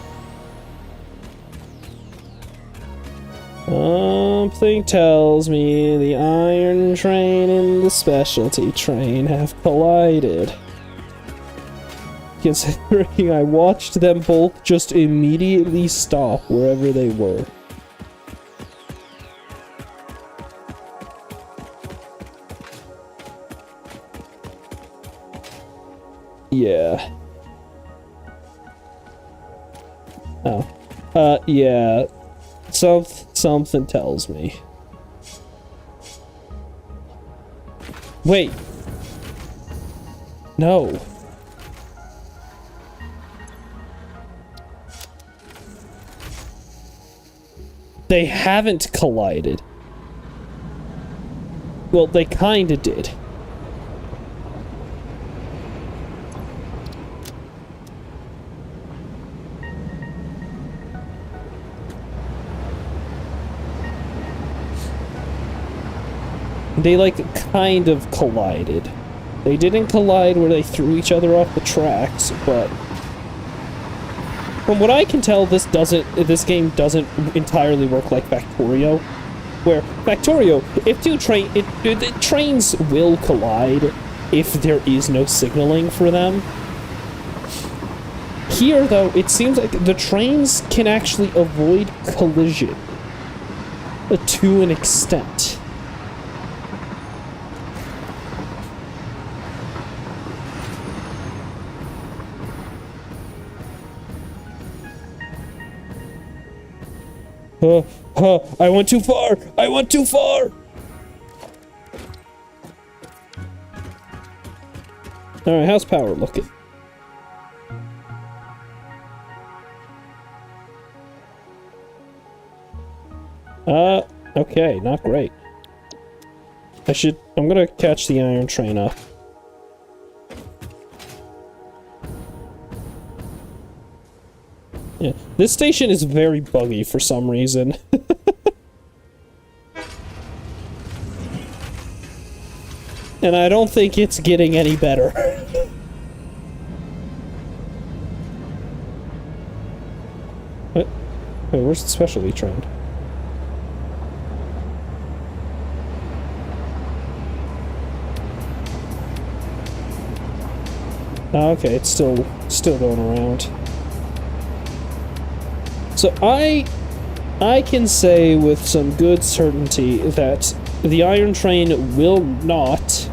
Something tells me the iron train and the specialty train have collided. Considering I watched them both just immediately stop wherever they were. Yeah. Yeah. Something tells me. Wait. No. They haven't collided. Well, they kinda did. They, like, kind of collided. They didn't collide where they threw each other off the tracks, but... From what I can tell, this game doesn't entirely work like Factorio. Where, Factorio, if two trains will collide if there is no signaling for them. Here, though, it seems like the trains can actually avoid collision. To an extent. I went too far! I went too far! Alright, how's power looking? Okay, not great. I'm gonna catch the iron train up. Yeah, this station is very buggy for some reason. And I don't think it's getting any better. What? Wait, where's the specialty train? Oh, okay, it's still going around. So I can say with some good certainty that the iron train will not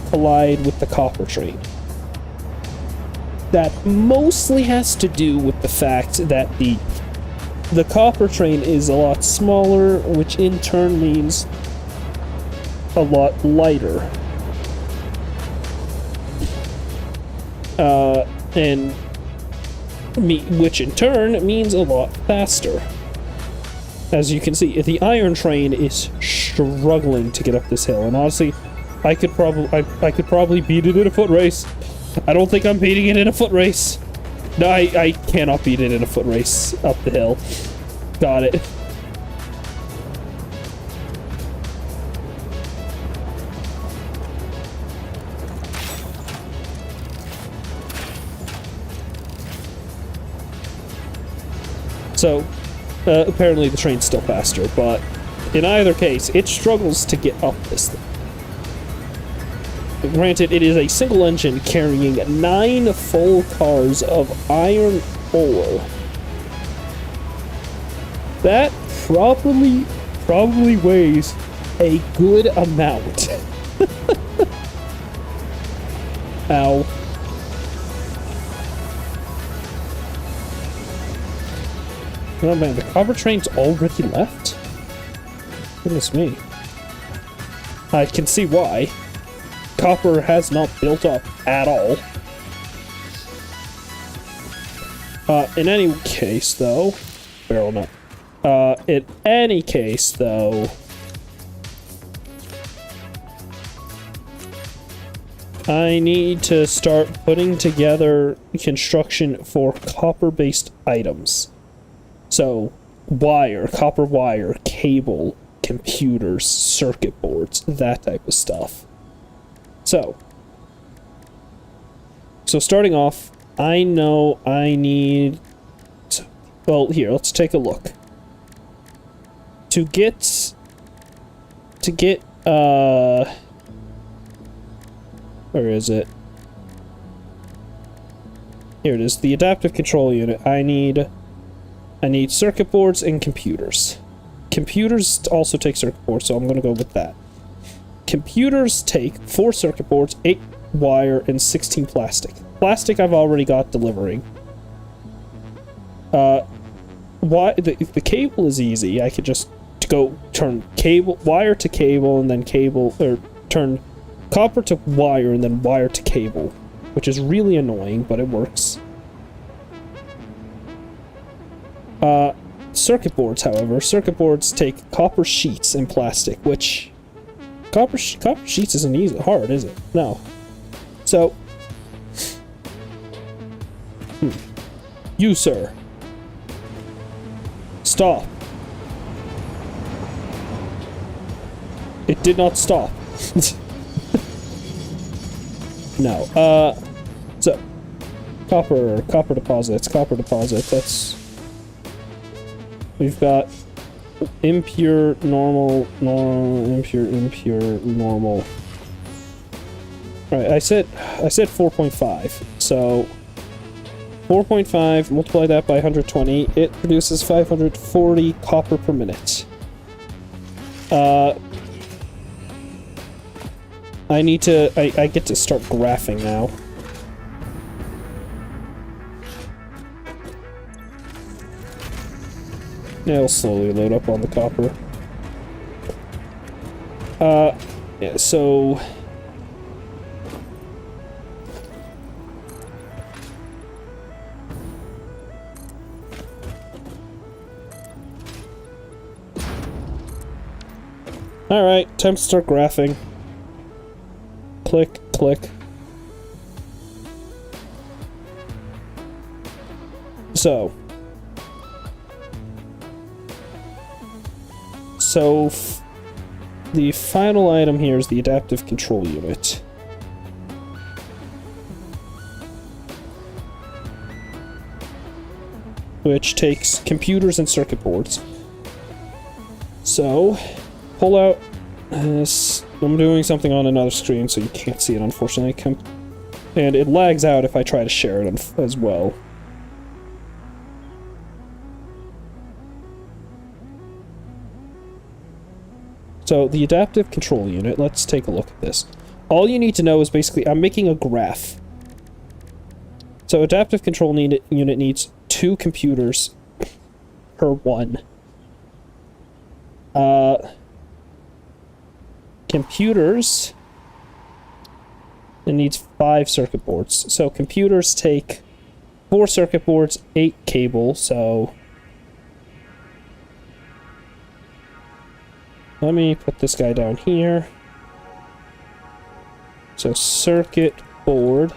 collide with the copper train. That mostly has to do with the fact that the copper train is a lot smaller, which in turn means a lot lighter. Which in turn means a lot faster. As you can see, the iron train is struggling to get up this hill, and honestly, I could probably beat it in a foot race. I don't think I'm beating it in a foot race. No, I cannot beat it in a foot race up the hill. Got it. So, apparently the train's still faster, but in either case, it struggles to get up this thing. Granted, it is a single engine carrying 9 full cars of iron ore. That probably weighs a good amount. Ow. Oh man, the copper train's already left? Goodness me. I can see why. Copper has not built up at all. In any case, though... Barrel nut. In any case, though... I need to start putting together construction for copper-based items. So, wire, copper wire, cable, computers, circuit boards, that type of stuff. So starting off, I know I need... Well, here, let's take a look. To get, where is it? Here it is, the adaptive control unit. I need circuit boards and computers. Computers also take circuit boards, so I'm gonna go with that. Computers take 4 circuit boards, 8 wire, and 16 plastic. Plastic I've already got delivering. Why the cable is easy. I could just go turn wire to cable and then cable, or turn copper to wire and then wire to cable, which is really annoying, but it works. Circuit boards, however, circuit boards take copper sheets and plastic, which copper sheets isn't hard, is it? No. So, you, sir, stop. It did not stop. No. So, copper deposits, that's... We've got impure, normal, impure, normal. Alright, I said 4.5, so 4.5, multiply that by 120, it produces 540 copper per minute. I get to start graphing now. It'll slowly load up on the copper. Yeah, so... Alright, time to start graphing. Click, click. So, the final item here is the adaptive control unit. Which takes computers and circuit boards. So, pull out this. I'm doing something on another screen, so you can't see it, unfortunately. And it lags out if I try to share it as well. So, the adaptive control unit, let's take a look at this. All you need to know is basically, I'm making a graph. So, adaptive control unit needs 2 computers per one. Computers, it needs 5 circuit boards. So, computers take 4 circuit boards, 8 cable, so... Let me put this guy down here. So, circuit board.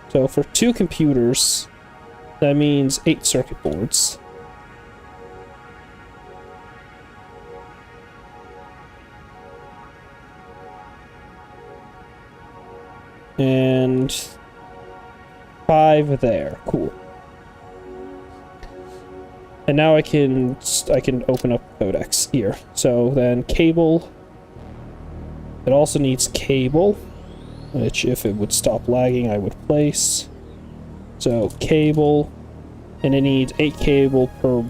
So, for 2 computers, that means 8 circuit boards. And 5 there. Cool. And now I can open up Codex here. So then cable. It also needs cable, which if it would stop lagging, I would place. So cable, and it needs 8 cable per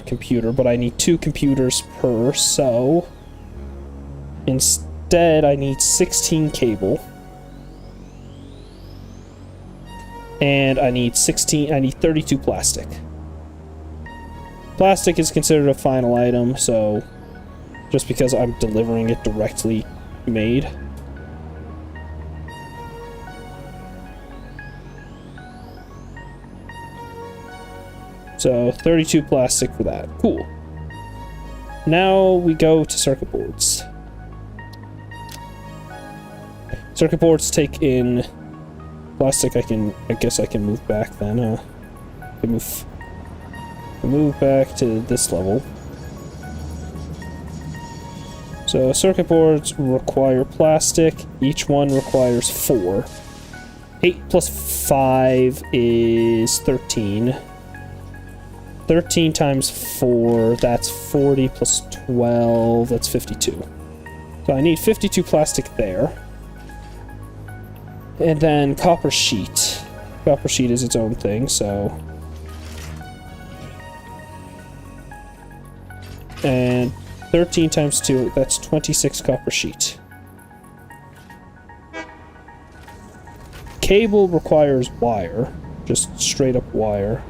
computer, but I need 2 computers per, so instead I need 16 cable. And I need 32 plastic. Plastic is considered a final item, so just because I'm delivering it directly made. So 32 plastic for that. Cool. Now we go to circuit boards. Circuit boards take in plastic. I guess I can move back then. I move back to this level. So circuit boards require plastic. Each one requires 4. 8 plus 5 is 13. 13 times 4, that's 40 plus 12, that's 52. So I need 52 plastic there. And then copper sheet. Copper sheet is its own thing, so... And 13 times 2, that's 26 copper sheet. Cable requires wire, just straight up wire.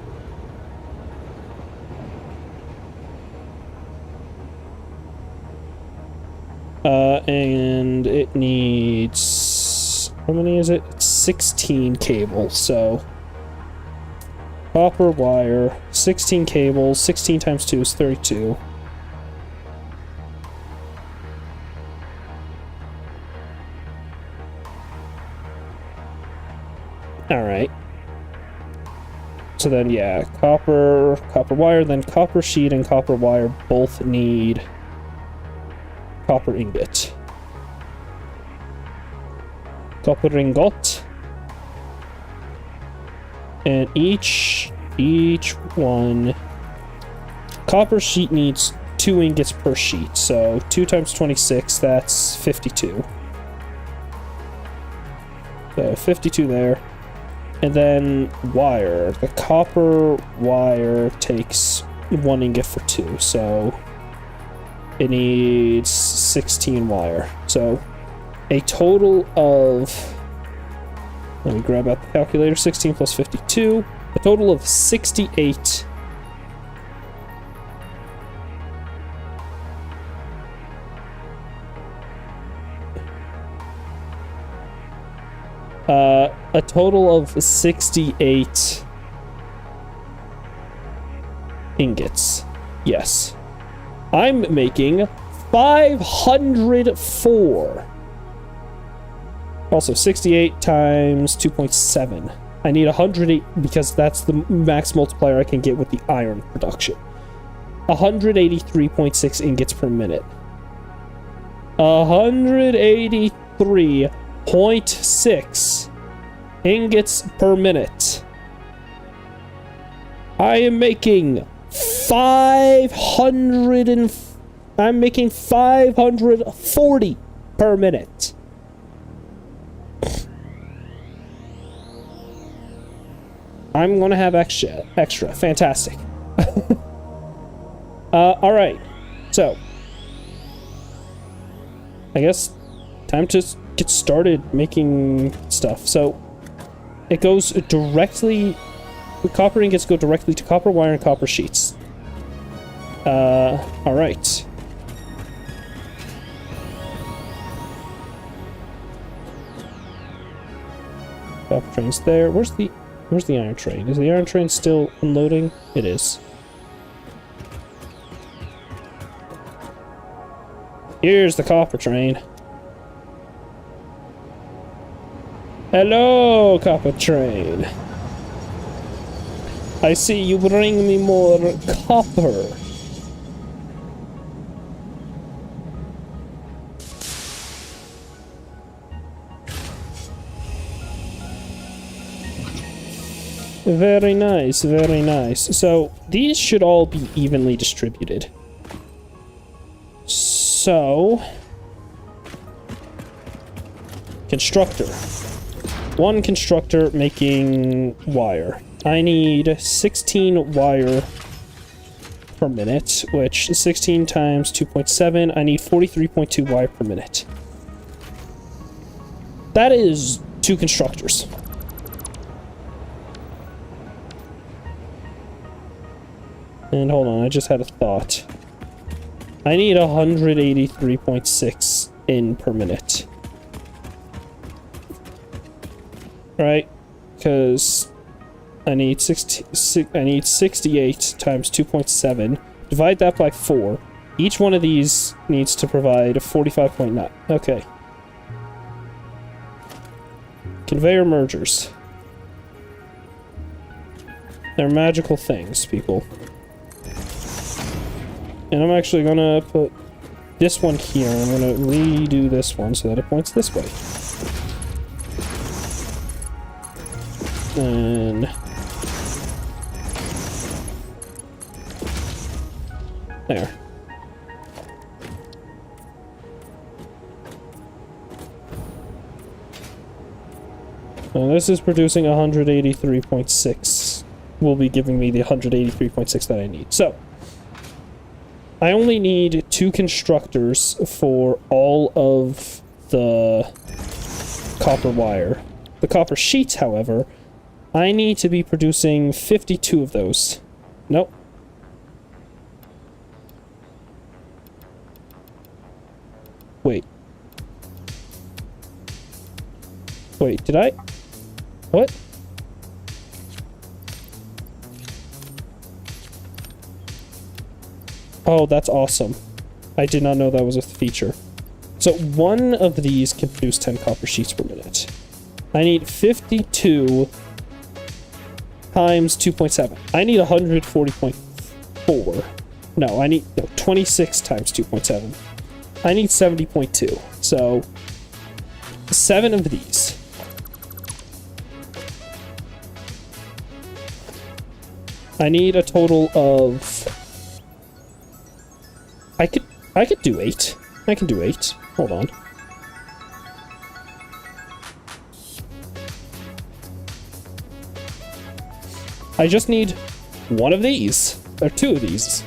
And it needs, how many is it? It's 16 cables, so copper wire, 16 cables, 16 times 2 is 32. Alright. So then, yeah, copper wire, then copper sheet and copper wire both need copper ingot. Copper ingot. And each one, copper sheet needs 2 ingots per sheet, so 2 times 26, that's 52. So 52 there. And then wire. The copper wire takes 1 ingot for 2, so it needs 16 wire. So a total of, let me grab out the calculator, 16 plus 52, a total of 68 a total of 68 ingots. Yes. I'm making 504. Also, 68 times 2.7. I need 108 because that's the max multiplier I can get with the iron production. 183.6 ingots per minute. 183.6 ingots per minute. I am making 540 per minute. I'm gonna have extra. Fantastic. Alright. So, I guess time to get started making stuff. So, it goes directly, the copper ingots go directly to copper wire and copper sheets. Alright. Copper train's there. Where's the iron train? Is the iron train still unloading? It is. Here's the copper train. Hello, copper train. I see you bring me more copper. Very nice, very nice. So, these should all be evenly distributed. So, constructor. One constructor making wire. I need 16 wire per minute, which 16 times 2.7, I need 43.2 wire per minute. That is 2 constructors. And hold on, I just had a thought. I need 183.6 in per minute. Right? Because I need 68 times 2.7. Divide that by 4. Each one of these needs to provide 45.9. Okay. Conveyor mergers. They're magical things, people. And I'm actually gonna put this one here. I'm gonna redo this one so that it points this way. And there. Now this is producing 183.6. Will be giving me the 183.6 that I need. So I only need 2 constructors for all of the copper wire. The copper sheets, however, I need to be producing 52 of those. Nope. Wait. Wait, did I? What? Oh, that's awesome. I did not know that was a feature. So one of these can produce 10 copper sheets per minute. I need 52 times 2.7. I need 140.4. No, I need 26 times 2.7. I need 70.2. So 7 of these. I need a total of... I could do 8. I can do 8. Hold on. I just need 1 of these. Or 2 of these.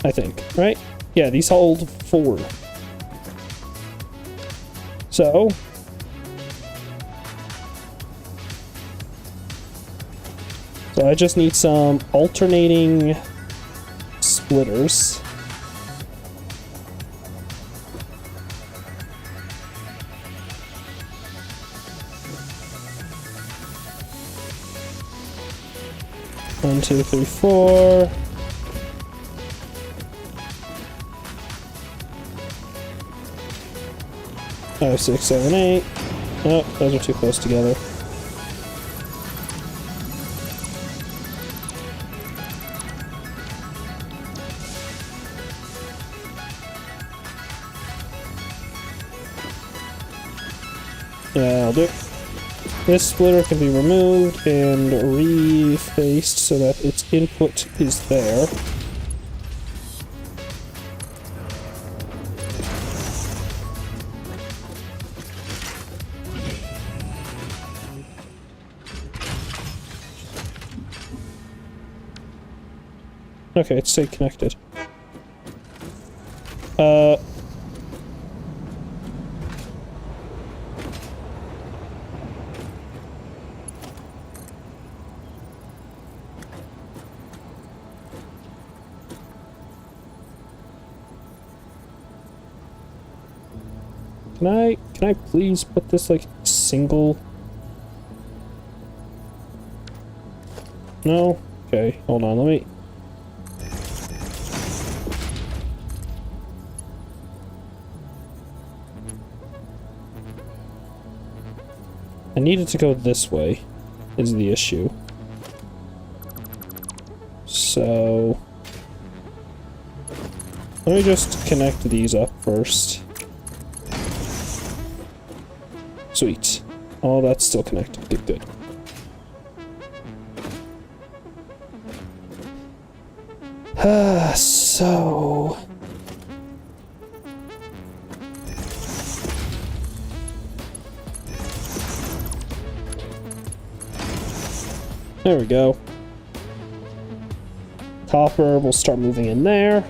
I think, right? Yeah, these hold 4. So I just need some alternating splitters. One, 2, 3, 4. Five, 6, 7, 8. Oh, those are too close together. Yeah, I'll do it. This splitter can be removed and refaced so that its input is there. Okay, it's stayed connected. Can I please put this like single? No? Okay, hold on, let me... I needed to go this way, is the issue. So... let me just connect these up first. Sweet. Oh, that's still connected. Good, good. So... there we go. Copper will start moving in there.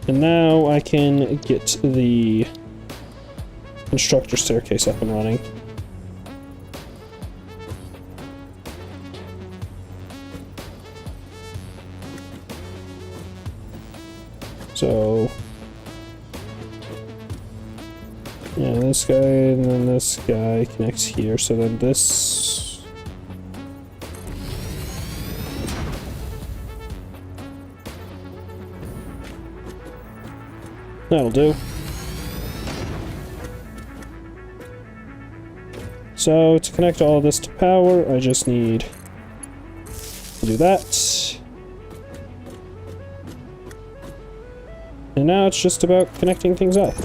And now I can get the constructor staircase up and running. So... yeah, this guy and then this guy connects here, so then this... that'll do. So, to connect all of this to power, I just need to do that. And now it's just about connecting things up.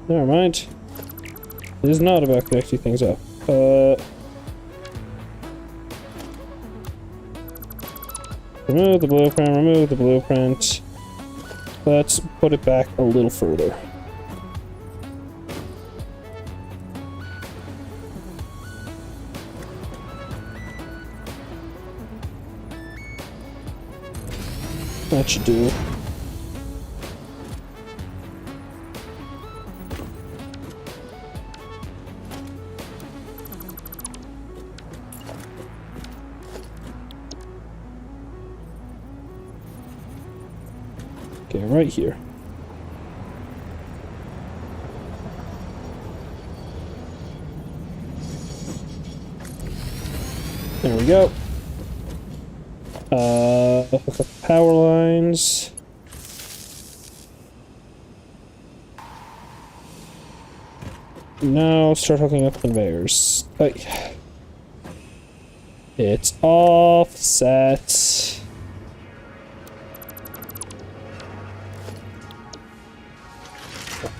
Never mind. It is not about connecting things up. Remove the blueprint, remove the blueprint. Let's put it back a little further. That should do. Okay, right here. There we go. Hook up power lines. Now start hooking up conveyors. It's offset.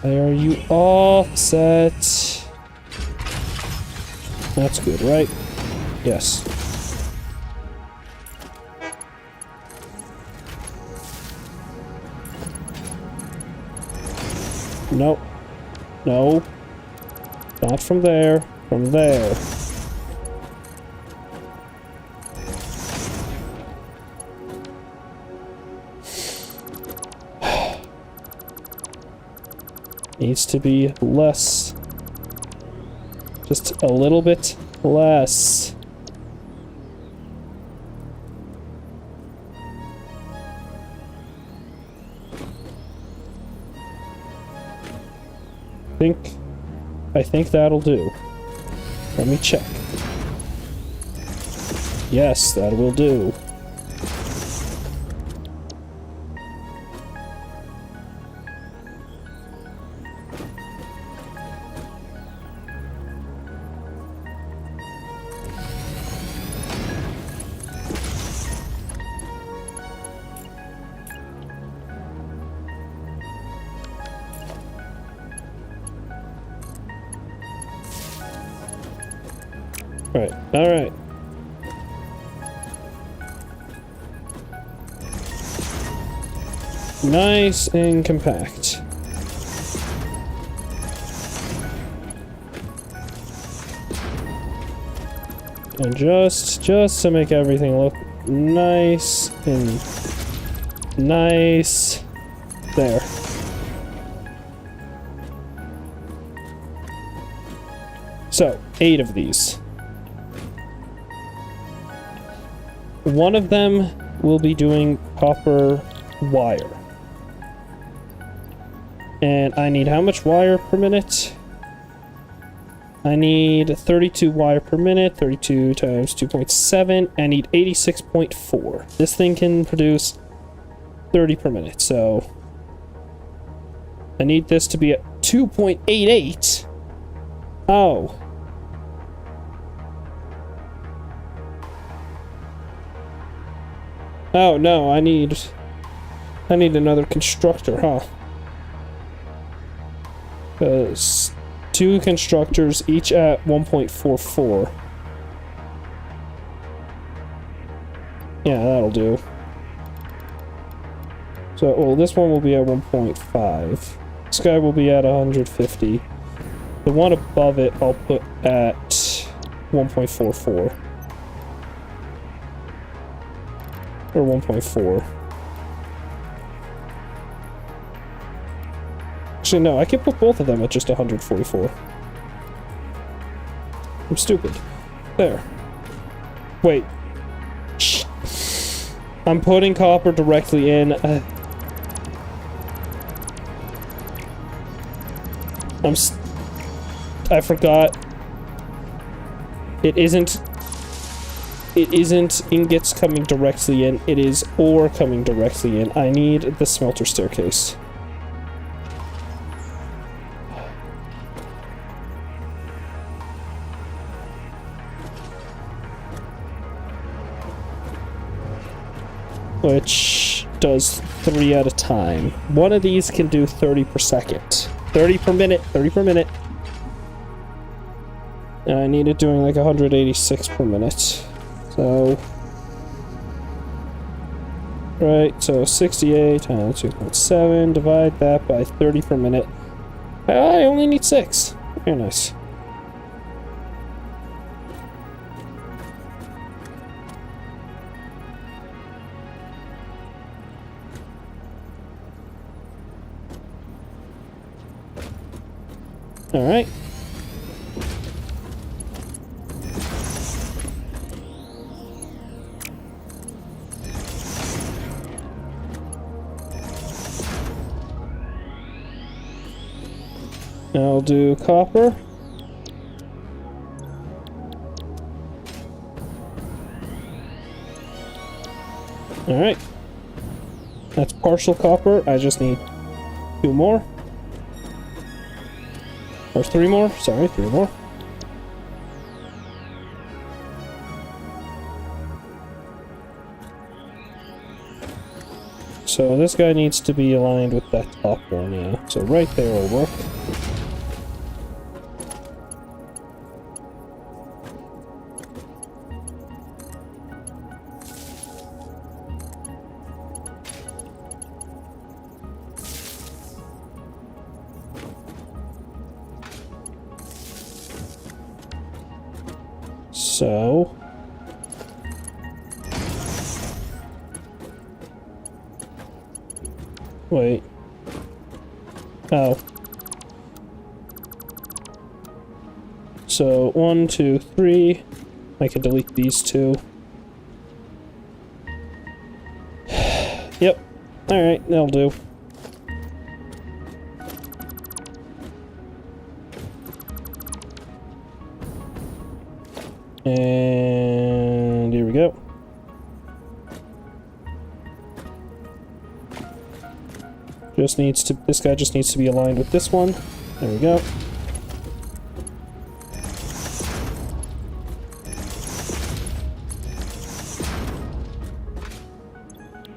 Why are you offset? That's good, right? Yes. Nope. No. Not from there. From there. Needs to be less. Just a little bit less. I think that'll do. Let me check. Yes, that will do. Right, alright. Nice and compact. And just to make everything look nice and nice. There. So, 8 of these. One of them will be doing copper wire. And I need how much wire per minute? I need 32 wire per minute, 32 times 2.7. I need 86.4. This thing can produce 30 per minute, so I need this to be at 2.88. Oh. Oh no, I need another constructor, huh? Because 2 constructors, each at 1.44. Yeah, that'll do. So, well, this one will be at 1.5. This guy will be at 150. The one above it, I'll put at 1.44. Or 1.4. Actually, no, I can put both of them at just 144. I'm stupid. There. Wait. Shh. I'm putting copper directly in. I forgot. It isn't ingots coming directly in, it is ore coming directly in. I need the smelter staircase. Which does 3 at a time. One of these can do 30 per second. 30 per minute, 30 per minute. And I need it doing like 186 per minute. So, right, so 68 times 2.7, divide that by 30 per minute. I only need 6. Very nice. All right. Now I'll do copper. All right. That's partial copper. I just need 2 more. Or 3 more. Sorry, 3 more. So this guy needs to be aligned with that top one, yeah. So right there will work. So wait. Oh. So 1, 2, 3. I can delete these 2. Yep. Alright, that'll do. And here we go. Just needs to, this guy just needs to be aligned with this one. There we go.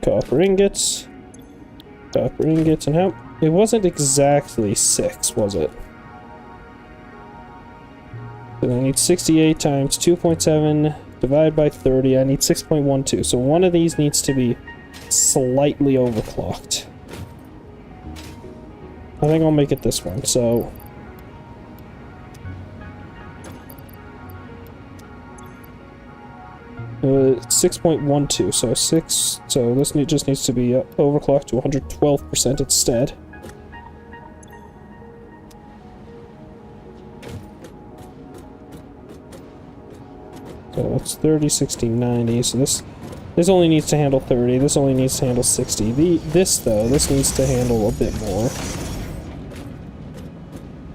Copper ingots. Copper ingots, and how? It wasn't exactly 6, was it? So I need 68 times 2.7 divided by 30. I need 6.12. So one of these needs to be slightly overclocked. I think I'll make it this one. So 6.12. So 6. So this just needs to be overclocked to 112% instead. So it's 30, 60, 90. So this only needs to handle 30. This only needs to handle 60. This needs to handle a bit more.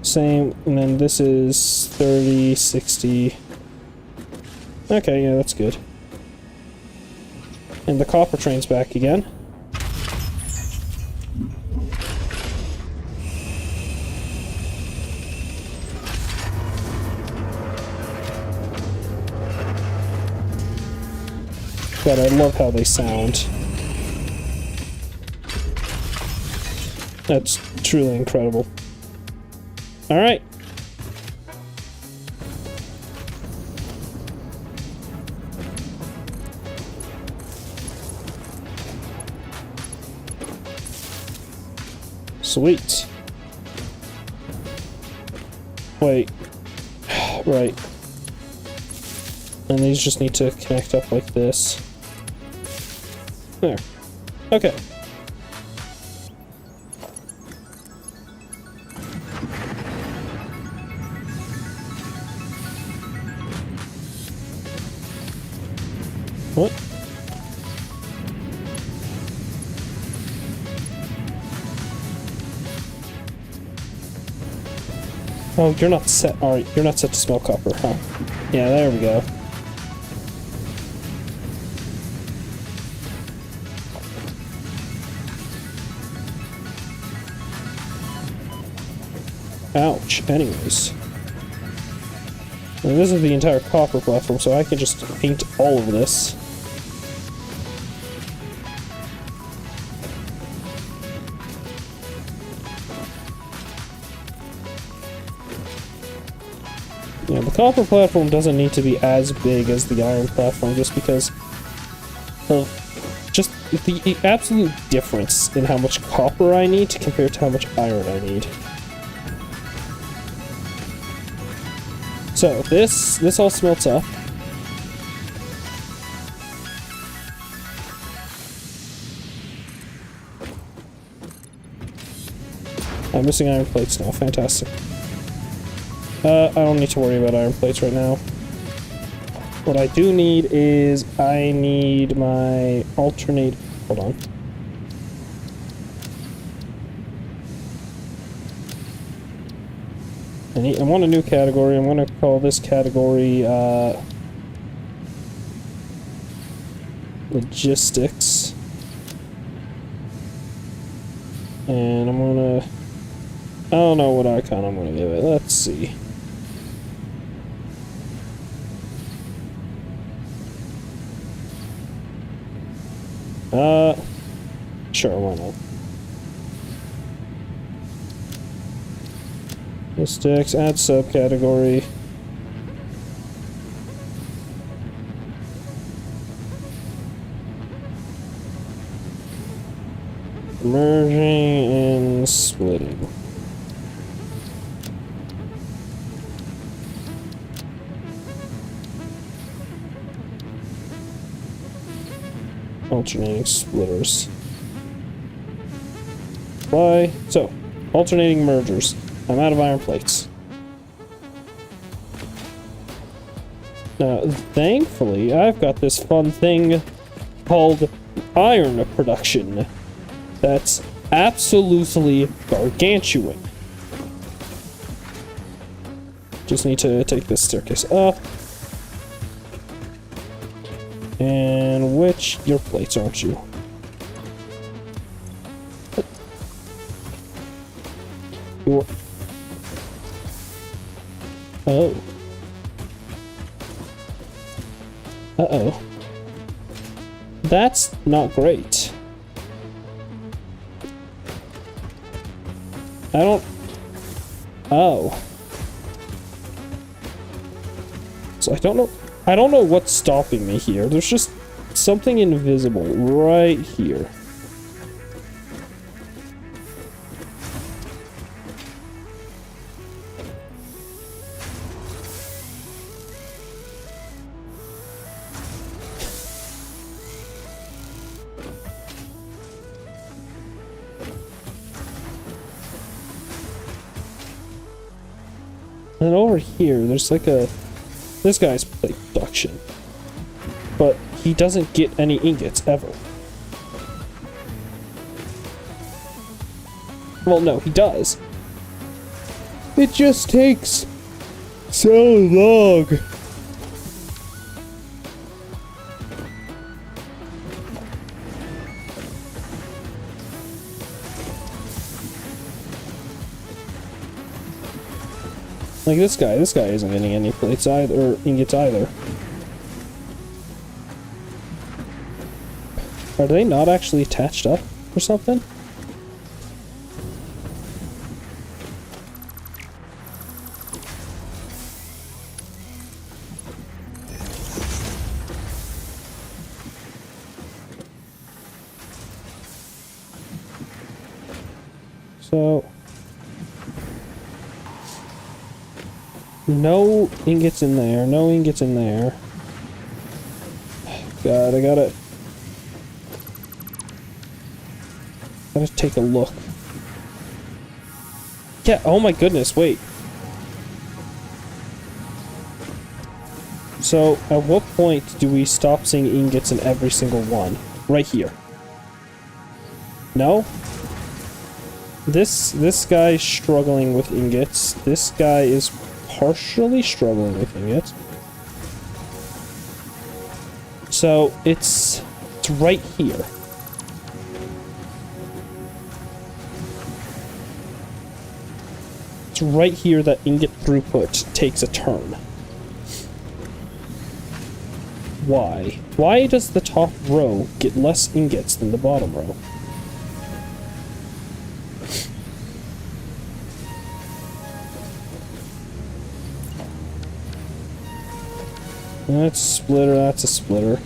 Same, and then this is 30, 60. Okay, yeah, that's good. And the copper train's back again. God, I love how they sound. That's truly incredible. Alright. Sweet. Wait. Right. And these just need to connect up like this. There. Okay. What? Oh, you're not set. Alright, you're not set to smell copper, huh? Yeah, there we go. Ouch. Anyways. And this is the entire copper platform, so I can just paint all of this. Yeah, the copper platform doesn't need to be as big as the iron platform just because of just the absolute difference in how much copper I need compared to how much iron I need. So, this all smelts up. I'm missing iron plates now, fantastic. I don't need to worry about iron plates right now. What I do need is I need my alternate. Hold on. I want a new category. I'm gonna call this category logistics. And I'm gonna, I don't know what icon I'm gonna give it. Let's see. Sure, why not? Logistics, add subcategory. Merging and splitting. Alternating splitters. Apply. So, alternating mergers. I'm out of iron plates. Now, thankfully, I've got this fun thing called iron production. That's absolutely gargantuan. Just need to take this staircase up. And which? Your plates, aren't you? Your... Oh. Uh-oh. That's not great. I don't... Oh. So I don't know what's stopping me here. There's just something invisible right here. And over here, there's like a... This guy's plate production. But he doesn't get any ingots, ever. Well, no, he does. It just takes so long. Like this guy isn't getting any plates either, or ingots either. Are they not actually attached up or something? So... No ingots in there, no ingots in there. God, I gotta take a look. Yeah, oh my goodness, wait. So, at what point do we stop seeing ingots in every single one? Right here. No? This guy's struggling with ingots. This guy is partially struggling with ingots. So it's right here. It's right here that ingot throughput takes a turn. Why? Why does the top row get less ingots than the bottom row? That's a splitter, that's a splitter.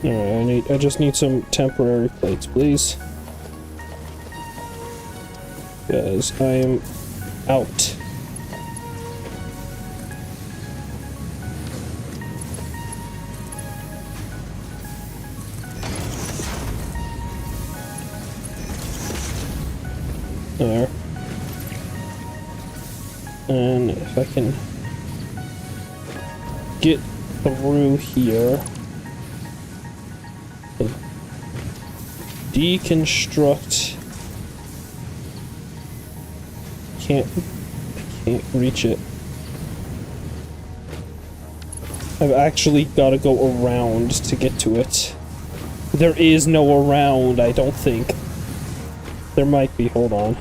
Alright, I just need some temporary plates, please. Because I am out. There. And if I can get through here, deconstruct. Can't reach it. I've actually got to go around to get to it. There is no around, I don't think. There might be, hold on.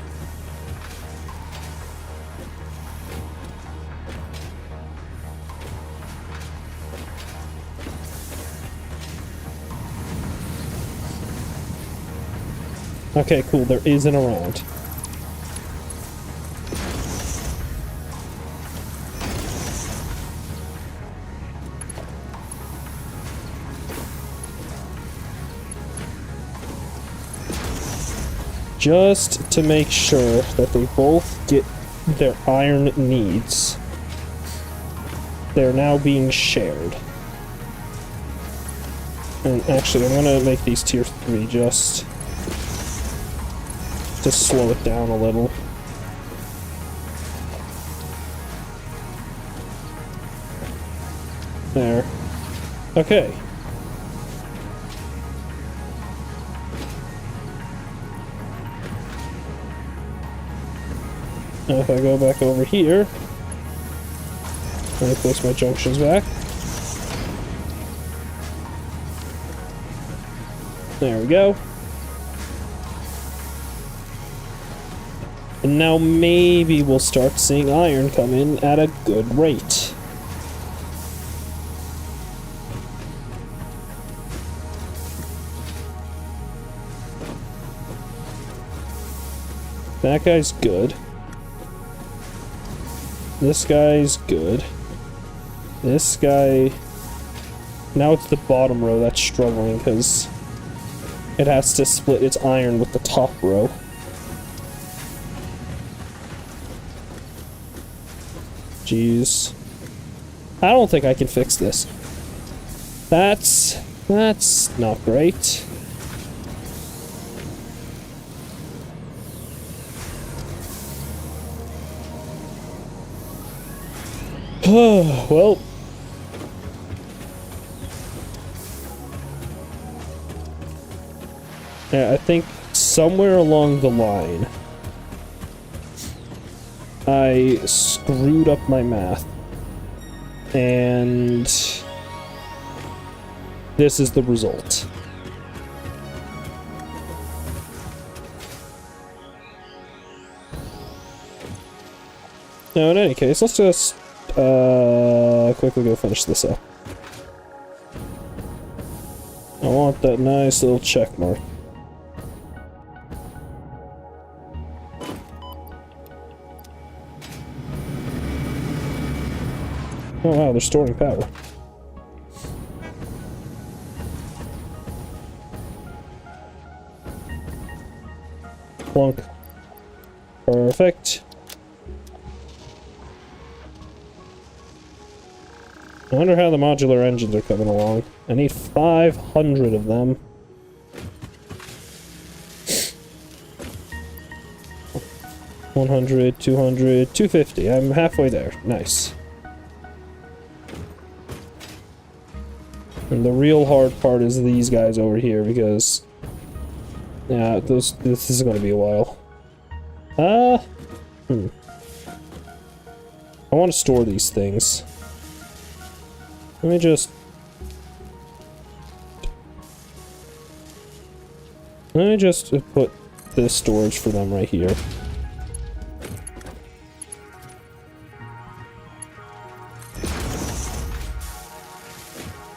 Okay, cool, there is an around. Just to make sure that they both get their iron needs. They're now being shared. And actually, I'm gonna make these tier 3 just to slow it down a little. There. Okay. Now if I go back over here, I place my junctions back. There we go. And now maybe we'll start seeing iron come in at a good rate. That guy's good. This guy's good. This guy... Now it's the bottom row that's struggling because it has to split its iron with the top row. Jeez. I don't think I can fix this. That's not great. Well. Yeah, I think somewhere along the line I screwed up my math. And this is the result. Now, in any case, let's just quickly go finish this up. I want that nice little check mark. Oh wow, they're storing power. Plunk. Perfect. I wonder how the modular engines are coming along. I need 500 of them. $100, 200, 250. I'm halfway there. Nice. And the real hard part is these guys over here because... Yeah, this is going to be a while. I want to store these things. Let me just put this storage for them right here.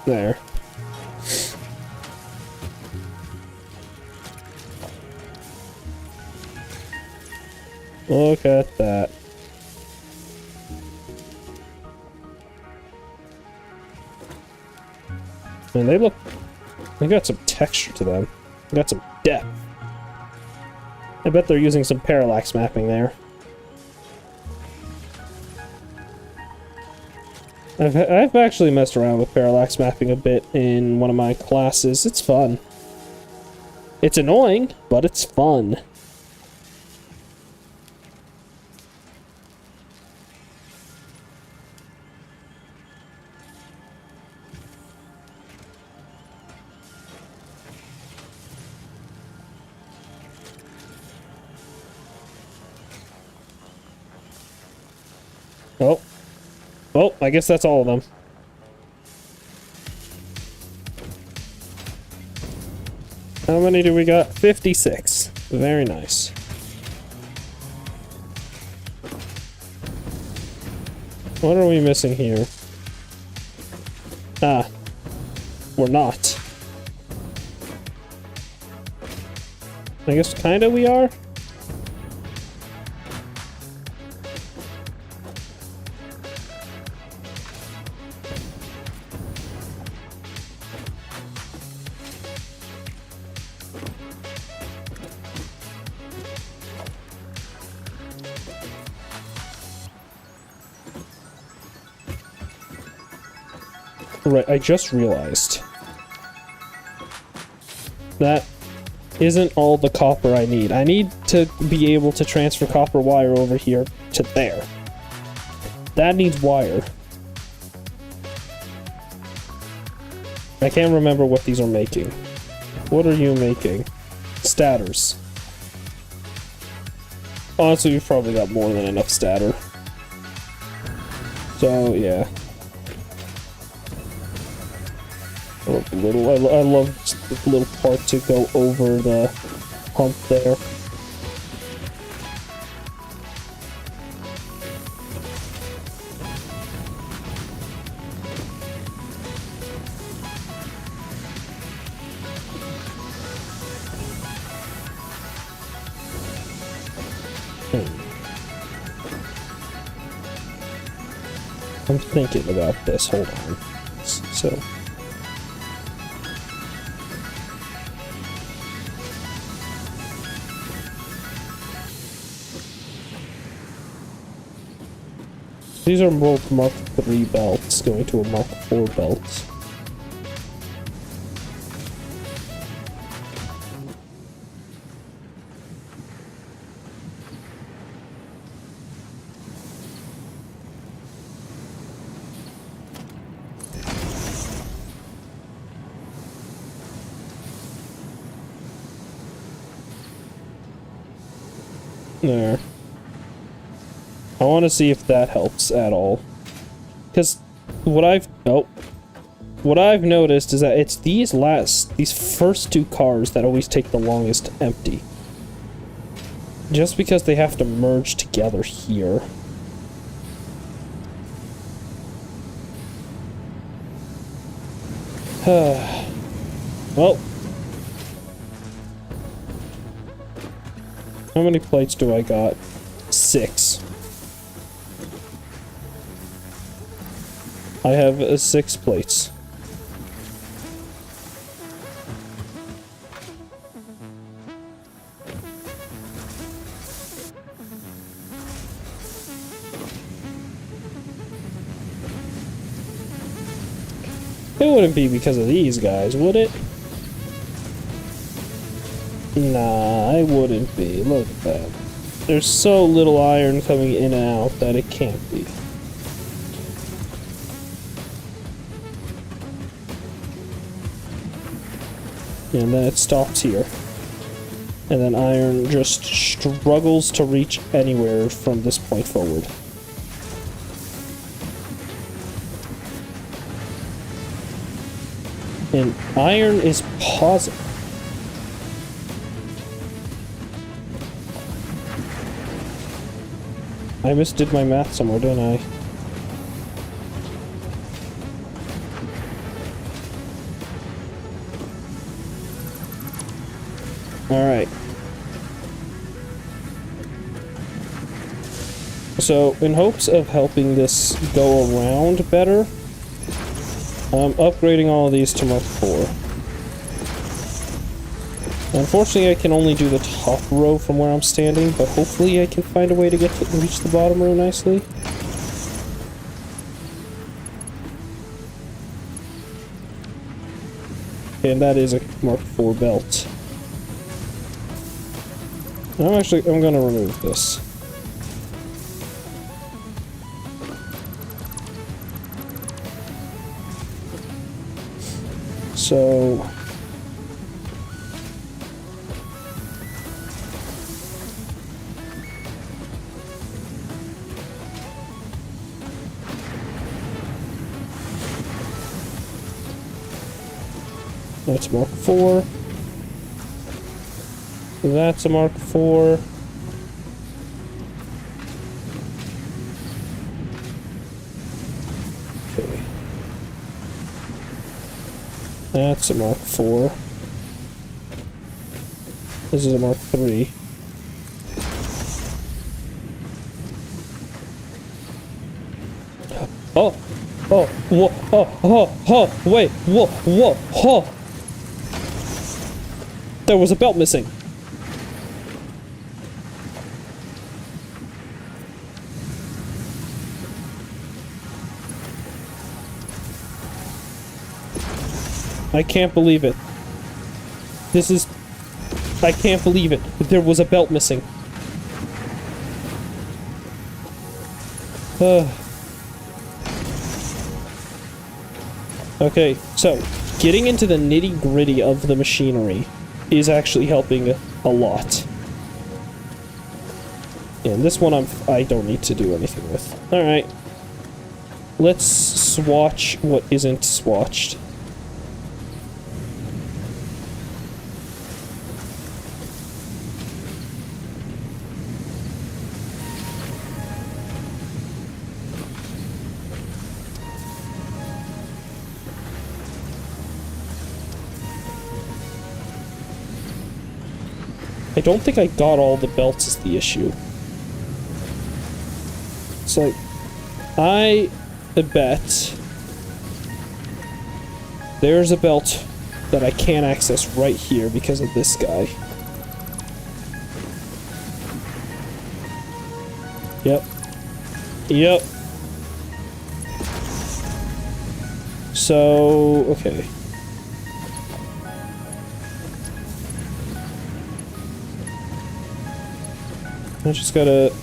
There. Look at that. And they look They got some texture to them. They got some depth. I bet they're using some parallax mapping there. I've actually messed around with parallax mapping a bit in one of my classes. It's fun. It's annoying, but it's fun. Oh. Oh, I guess that's all of them. How many do we got? 56. Very nice. What are we missing here? Ah. We're not. I guess kinda we are? Right, I just realized that isn't all the copper I need. I need to be able to transfer copper wire over here to there. That needs wire. I can't remember what these are making. What are you making? Statters. Honestly, we've probably got more than enough statter. So, yeah. I love just the little part to go over the hump there. I'm thinking about this. Hold on. So. These are both Mark 3 belts going to a Mark 4 belt. There. I want to see if that helps at all. Because what I've noticed is that it's these first two cars that always take the longest to empty. Just because they have to merge together here. Well. How many plates do I got? 6. I have 6 plates. It wouldn't be because of these guys, would it? Nah, I wouldn't be. Look at that. There's so little iron coming in and out that it can't be. And then it stops here. And then iron just struggles to reach anywhere from this point forward. And iron is pausing. I misdid my math somewhere, didn't I? Alright. So, in hopes of helping this go around better, I'm upgrading all of these to Mark 4. Unfortunately, I can only do the top row from where I'm standing, but hopefully I can find a way to reach the bottom row nicely. And that is a Mark IV belt. I'm gonna remove this. So that's Mark IV. That's a Mark IV. Okay. That's a Mark IV. This is a Mark III. Oh! Oh! Whoa! Oh! Oh! Oh! Wait! Whoa! Whoa! Oh! There was a belt missing. I can't believe it. I can't believe it. There was a belt missing. Okay, so getting into the nitty-gritty of the machinery is actually helping a lot. And this one I don't need to do anything with. Alright. Let's swatch what isn't swatched. I don't think I got all the belts is the issue. It's like, I bet there's a belt that I can't access right here because of this guy. Yep. Yep. So, okay. I just gotta...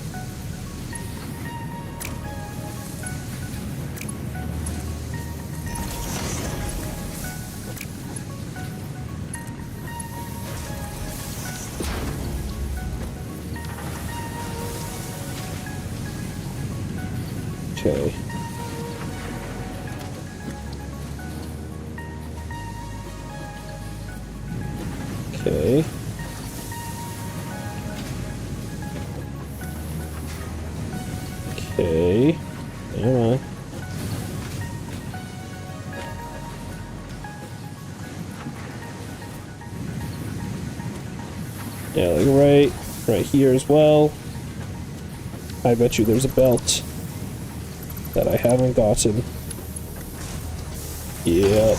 Okay. Okay. Okay. Come on. Yeah, like right here as well. I bet you there's a belt that I haven't gotten. Yep.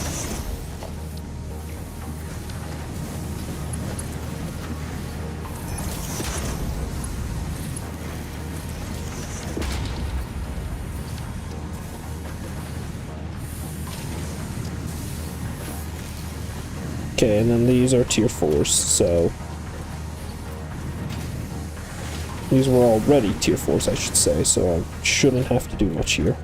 Okay, and then these are tier 4s, so... These were already tier 4s, I should say, so I shouldn't have to do much here.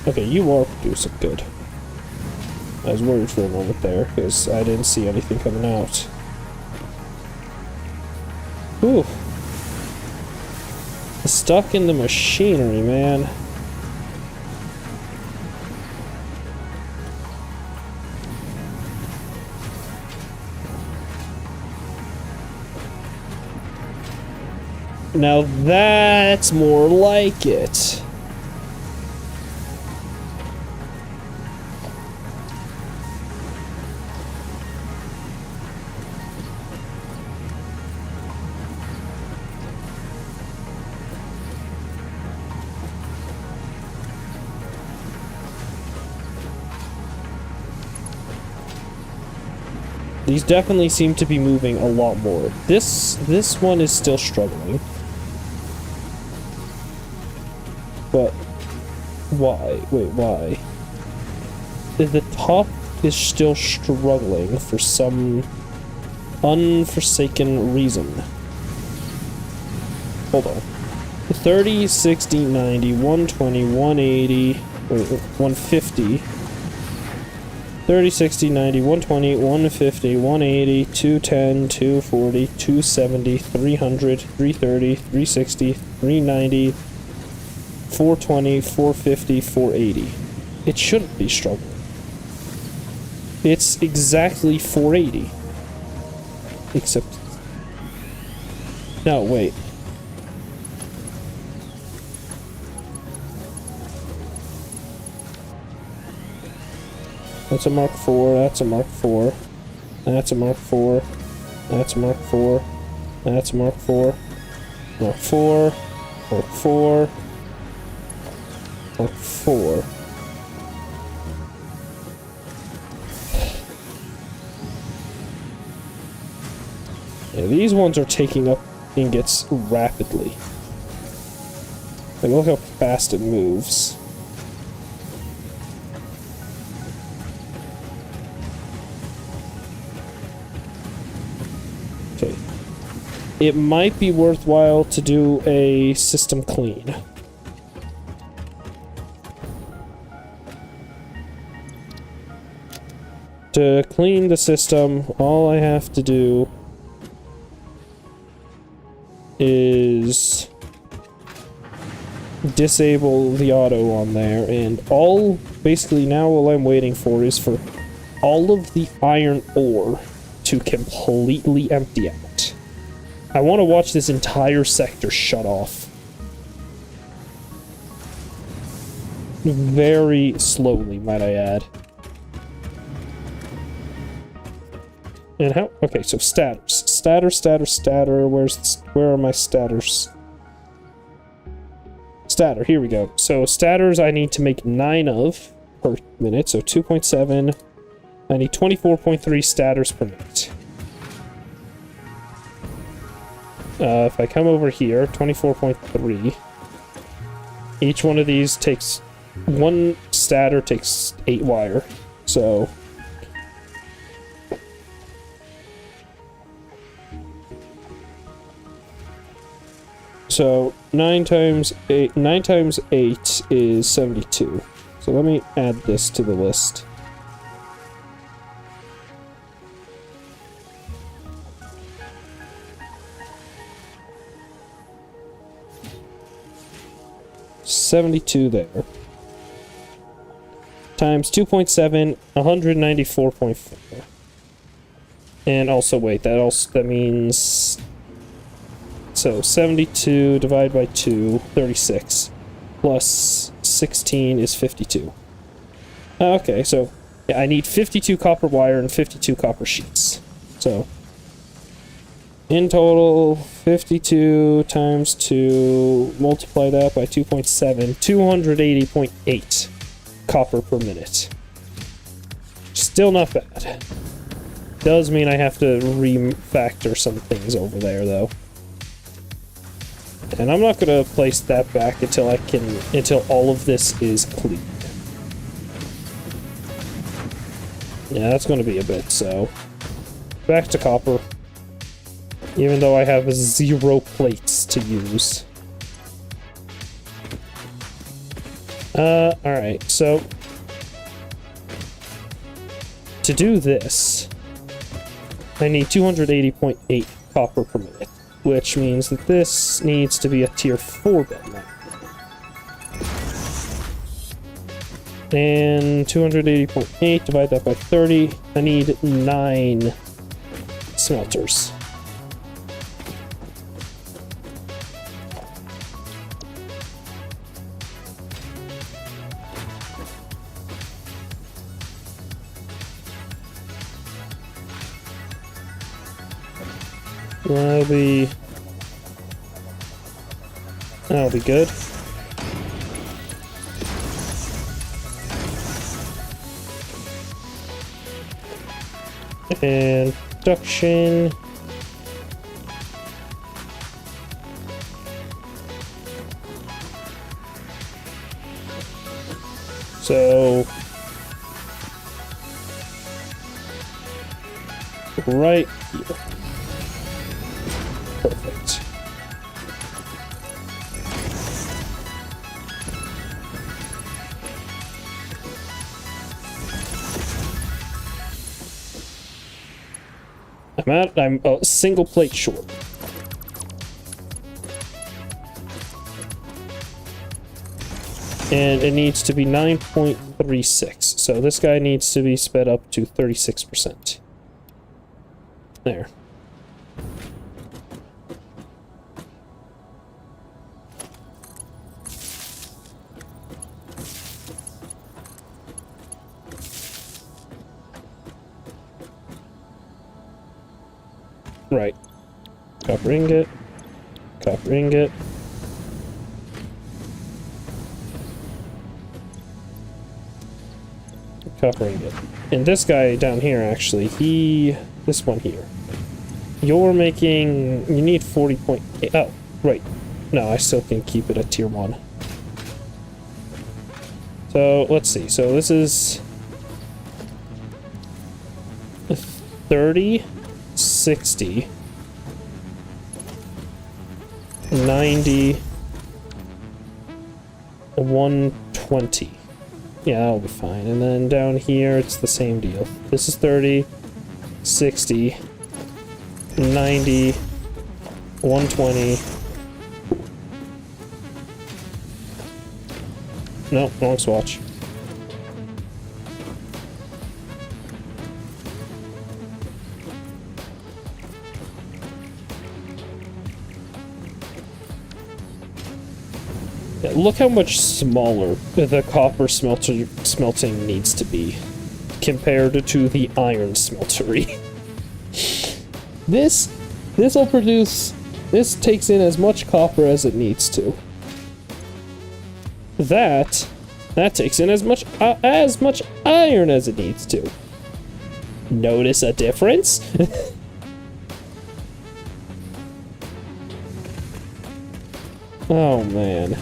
Okay, you are producing good. I was worried for a moment there, because I didn't see anything coming out. Ooh. Stuck in the machinery, man. Now that's more like it. These definitely seem to be moving a lot more. This one is still struggling. But why? Wait, why? The top is still struggling for some unforsaken reason. Hold on. 30, 60, 90, 120, 180, wait, 150. 30, 60, 90, 120, 150, 180, 210, 240, 270, 300, 330, 360, 390, 420, 450, 480. It shouldn't be struggling. It's exactly 480. Except... No, wait. That's a Mark IV, that's a Mark IV, that's a Mark IV, that's a Mark IV, that's a Mark IV, Mark IV, Mark IV, Mark IV. Yeah, these ones are taking up ingots rapidly. Like, look how fast it moves. Okay. It might be worthwhile to do a system clean. To clean the system, all I have to do is disable the auto on there, and basically now all I'm waiting for is for all of the iron ore to completely empty out. I want to watch this entire sector shut off. Very slowly, might I add. And how? Okay, so statters. Statter. Where are my statters? Statter, here we go. So statters I need to make 9 of per minute, so 2.7. I need 24.3 statters per minute. If I come over here, 24.3. Each one of these takes... One statter takes 8 wire, so... So 9 times 8 is 72. So let me add this to the list. $72 there. Times 2.7, 194.4. And also wait, that means... So 72 divided by 2, 36. Plus 16 is 52. Okay, so yeah, I need 52 copper wire and 52 copper sheets. So in total, 52 times 2, multiply that by 2.7, 280.8 copper per minute. Still not bad. Does mean I have to refactor some things over there, though. And I'm not gonna place that back until all of this is cleaned. Yeah, that's gonna be a bit, so. Back to copper. Even though I have 0 plates to use. Alright, so. To do this, I need 280.8 copper per minute. Which means that this needs to be a tier 4 bed now. And 280.8, divide that by 30. I need 9 smelters. That'll be good. And production. So right here. Perfect. I'm a single plate short. And it needs to be 9.36. So this guy needs to be sped up to 36%. There. Right. Copper ingot. Copper ingot. Copper ingot. And this guy down here, actually, this one here. You're making, you need 40.8, oh, right. No, I still can keep it at tier 1. So, let's see. So this is 30, 60, 90, 120. Yeah, that'll be fine. And then down here, it's the same deal. This is 30, 60, 90, 120. No, wrong swatch. Yeah, look how much smaller the copper smelting needs to be compared to the iron smeltery. This takes in as much copper as it needs to. That takes in as much iron as it needs to. Notice a difference? Oh man.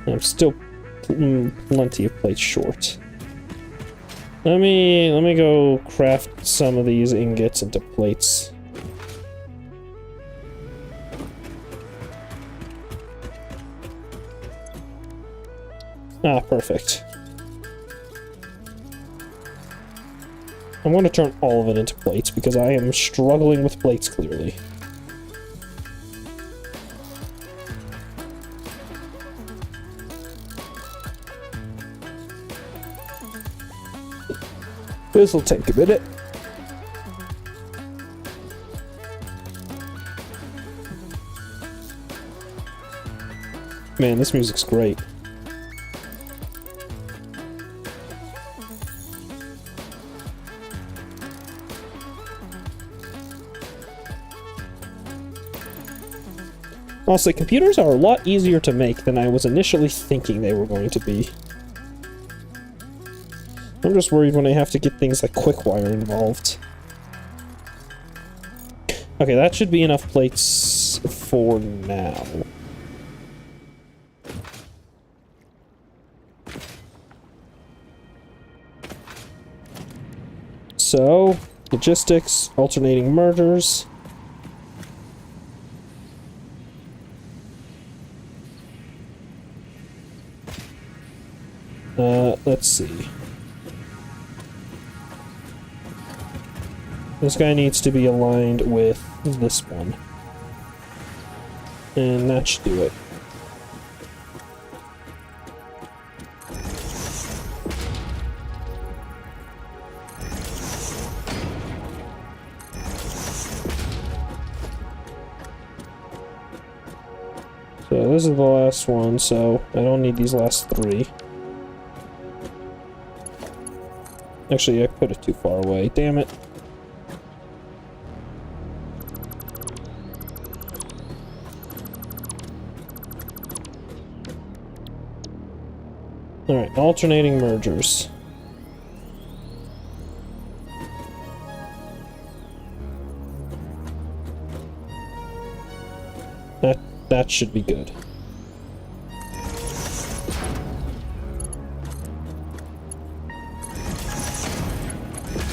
I'm still plenty of plates short. Let me go craft some of these ingots into plates. Ah, perfect. I'm going to turn all of it into plates because I am struggling with plates clearly. This'll take a minute. Man, this music's great. Honestly, computers are a lot easier to make than I was initially thinking they were going to be. I'm just worried when I have to get things like QuickWire involved. Okay, that should be enough plates for now. So, logistics, alternating mergers. Let's see. This guy needs to be aligned with this one. And that should do it. So this is the last one, so I don't need these last 3. Actually, I put it too far away. Damn it. Alright, alternating mergers. That should be good.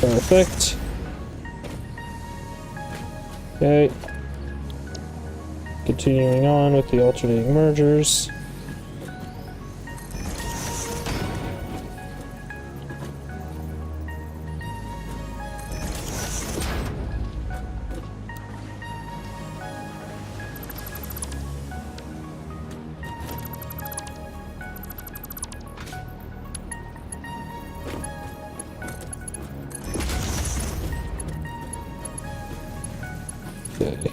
Perfect. Okay. Continuing on with the alternating mergers. Okay.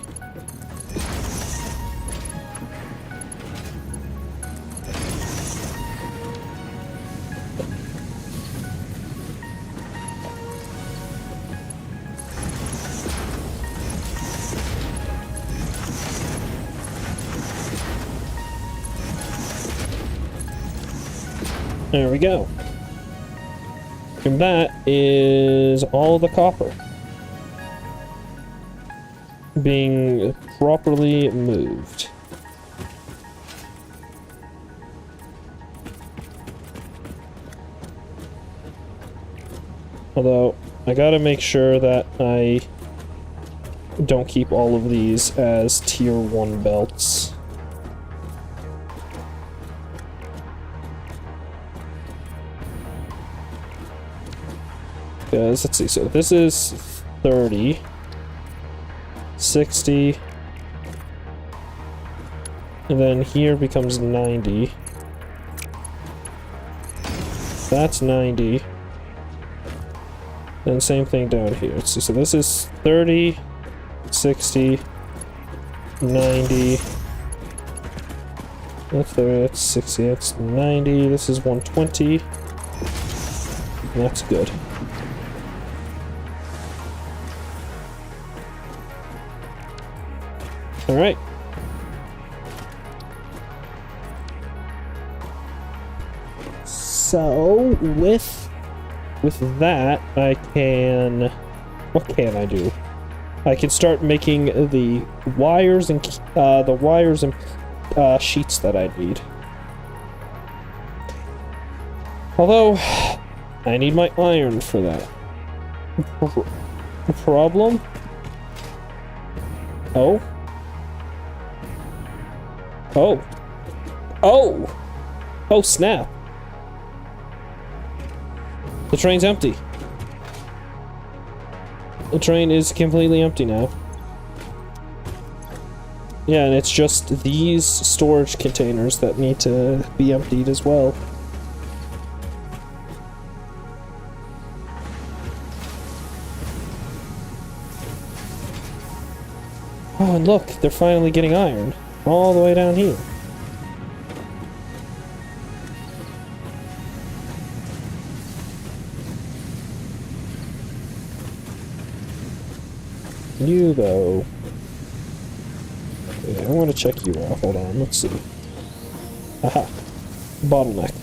There we go. And that is all the copper being properly moved. Although, I gotta make sure that I don't keep all of these as tier 1 belts. Because, let's see, so this is 30, 60, and then here becomes 90. That's 90. And same thing down here. Let's see, so this is 30, 60, 90. That's 60, that's 90. This is 120. And that's good. All right. So with that, I can. What can I do? I can start making the wires and sheets that I need. Although I need my iron for that. Problem? Oh. Oh. Oh! Oh, snap. The train's empty. The train is completely empty now. Yeah, and it's just these storage containers that need to be emptied as well. Oh, and look, they're finally getting iron. All the way down here. You, though. Yeah, I want to check you out. Hold on, let's see. Aha. Bottleneck.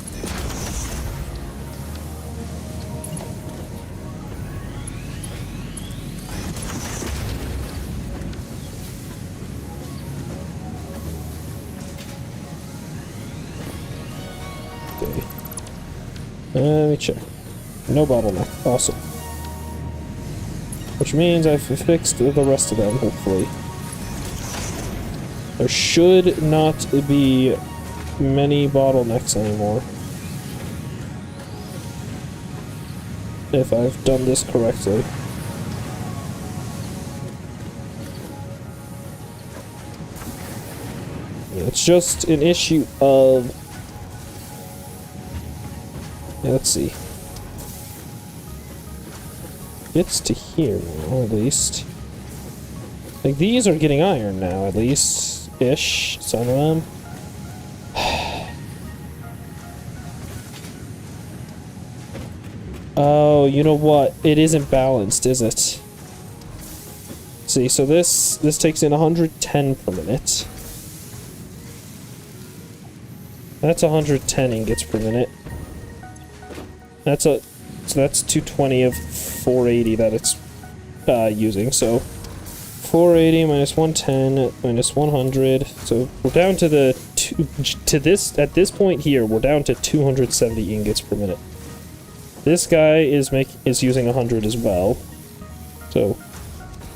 Let me check. No bottleneck. Awesome. Which means I've fixed the rest of them, hopefully. There should not be many bottlenecks anymore. If I've done this correctly. It's just an issue of... Let's see. Gets to here now, at least. Like, these are getting iron now, at least. Ish. Some of them. Oh, you know what? It isn't balanced, is it? See, so this takes in 110 per minute. That's 110 ingots per minute. So that's 220 of 480 that it's using. So 480 minus 110 minus 100. So we're down to the at this point here, we're down to 270 ingots per minute. This guy is using 100 as well. So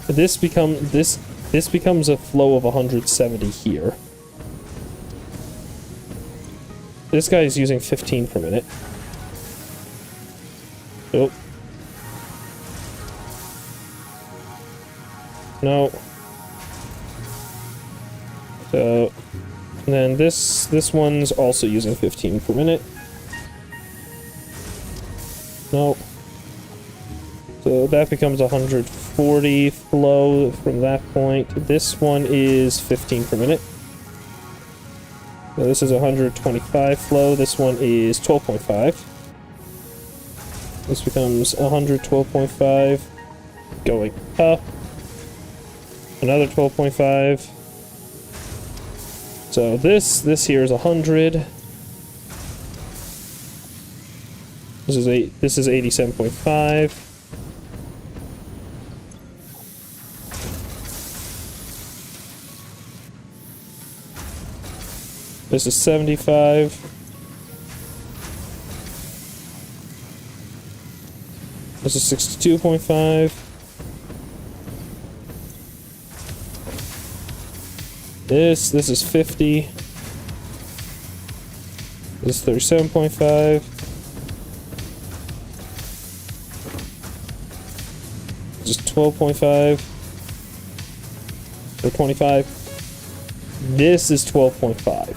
this becomes a flow of 170 here. This guy is using 15 per minute. Oh. No. So then this one's also using 15 per minute. No. So that becomes 140 flow from that point. This one is 15 per minute. So this is 125 flow. This one is 12.5. This becomes 112.5. Going up. Another 12.5. So this here is 100. This is 87.5. This is 75. This is 62.5. This is 50. This is 37.5. This is 12.5. Or 25. This is 12.5.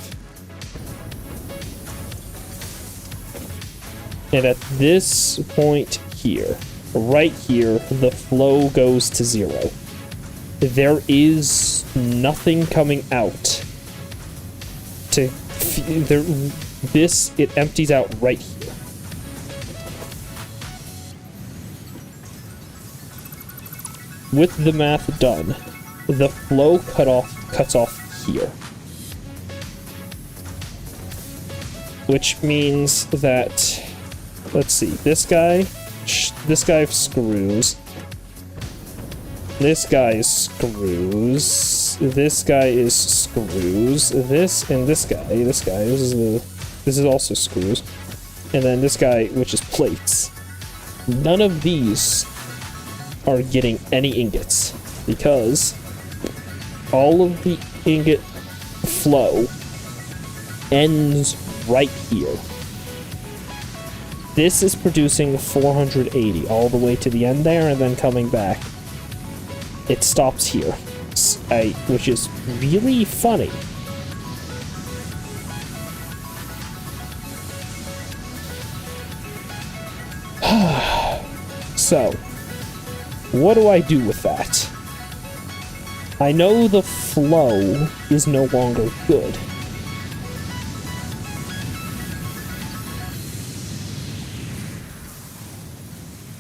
And at this point here, right here, the flow goes to 0. There is nothing coming out to it empties out right here. With the math done, the flow cuts off here. Which means that, let's see, this guy screws. This guy is screws. This guy is screws. This and this guy. This is also screws. And then this guy, which is plates. None of these are getting any ingots because all of the ingot flow ends right here. This is producing 480 all the way to the end there and then coming back. It stops here, which is really funny. So, what do I do with that? I know the flow is no longer good.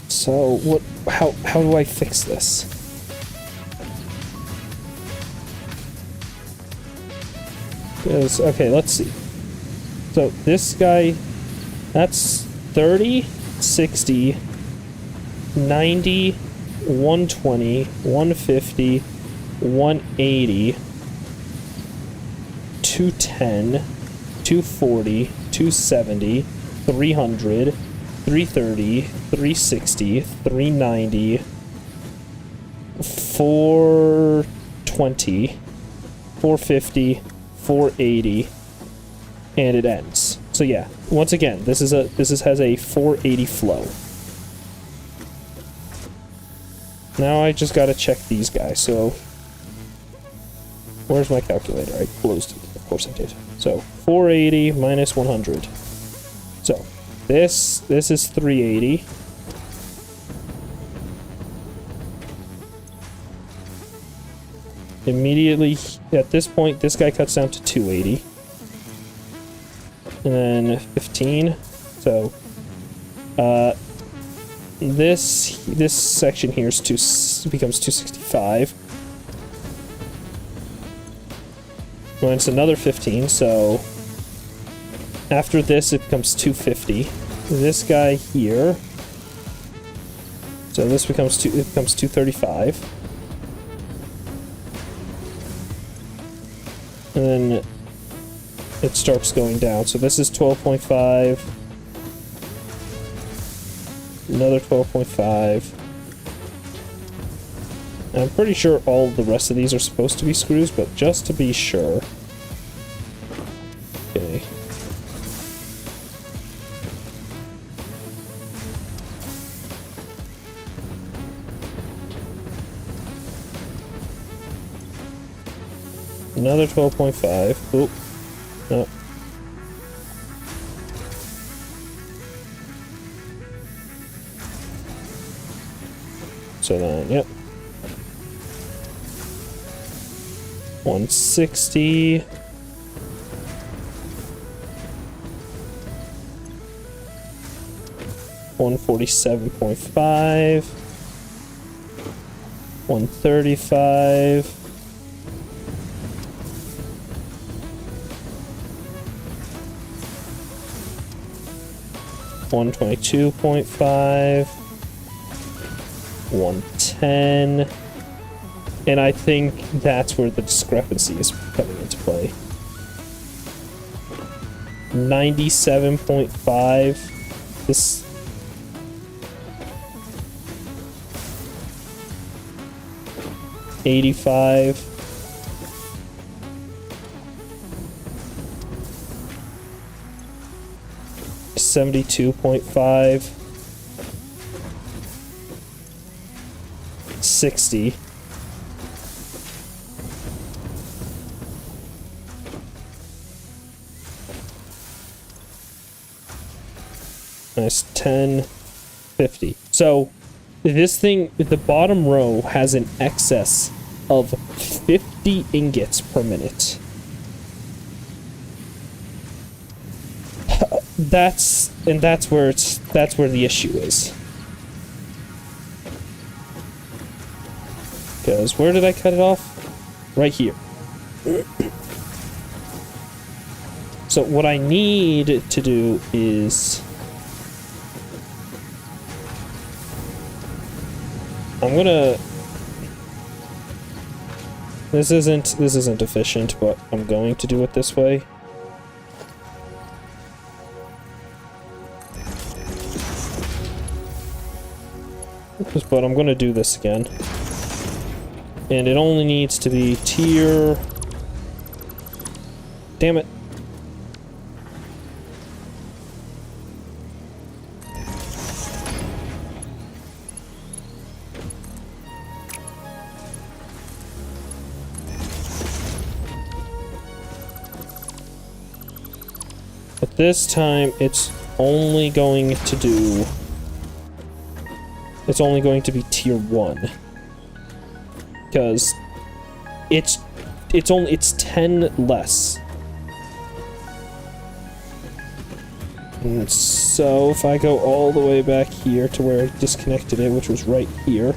So, how do I fix this? Okay, let's see. So this guy, that's 30, 60, 90, 120, 150, 180, 210, 240, 270, 300, 330, 360, 390, 420, 450, 480, and it ends. So yeah, once again, this has a 480 flow. Now I just gotta check these guys. So where's my calculator? I closed it. Of course I did. So 480 minus 100. So this is 380. Immediately at this point, this guy cuts down to 280. And then 15. So this section here is becomes 265. Well, it's another 15, so after this it becomes 250. this guy here. So this becomes 235. And then it starts going down. So this is 12.5. Another 12.5. And I'm pretty sure all the rest of these are supposed to be screws, but just to be sure. Okay. Another 12.5. Oop. No. So then, yep. 160. $147.5. 135. $122.5. 110. And I think that's where the discrepancy is coming into play. 97.5. This. $85. $72.5. 60. Nice. 10. 50. So this thing, the bottom row has an excess of 50 ingots per minute. That's where the issue is. Because where did I cut it off? Right here. So what I need to do is I'm gonna. This isn't efficient, but I'm going to do it this way. But I'm gonna do this again. And it only needs to be tier. Damn it. But this time it's only going to do. It's only going to be tier 1. Because it's 10 less. And so if I go all the way back here to where I disconnected it, which was right here.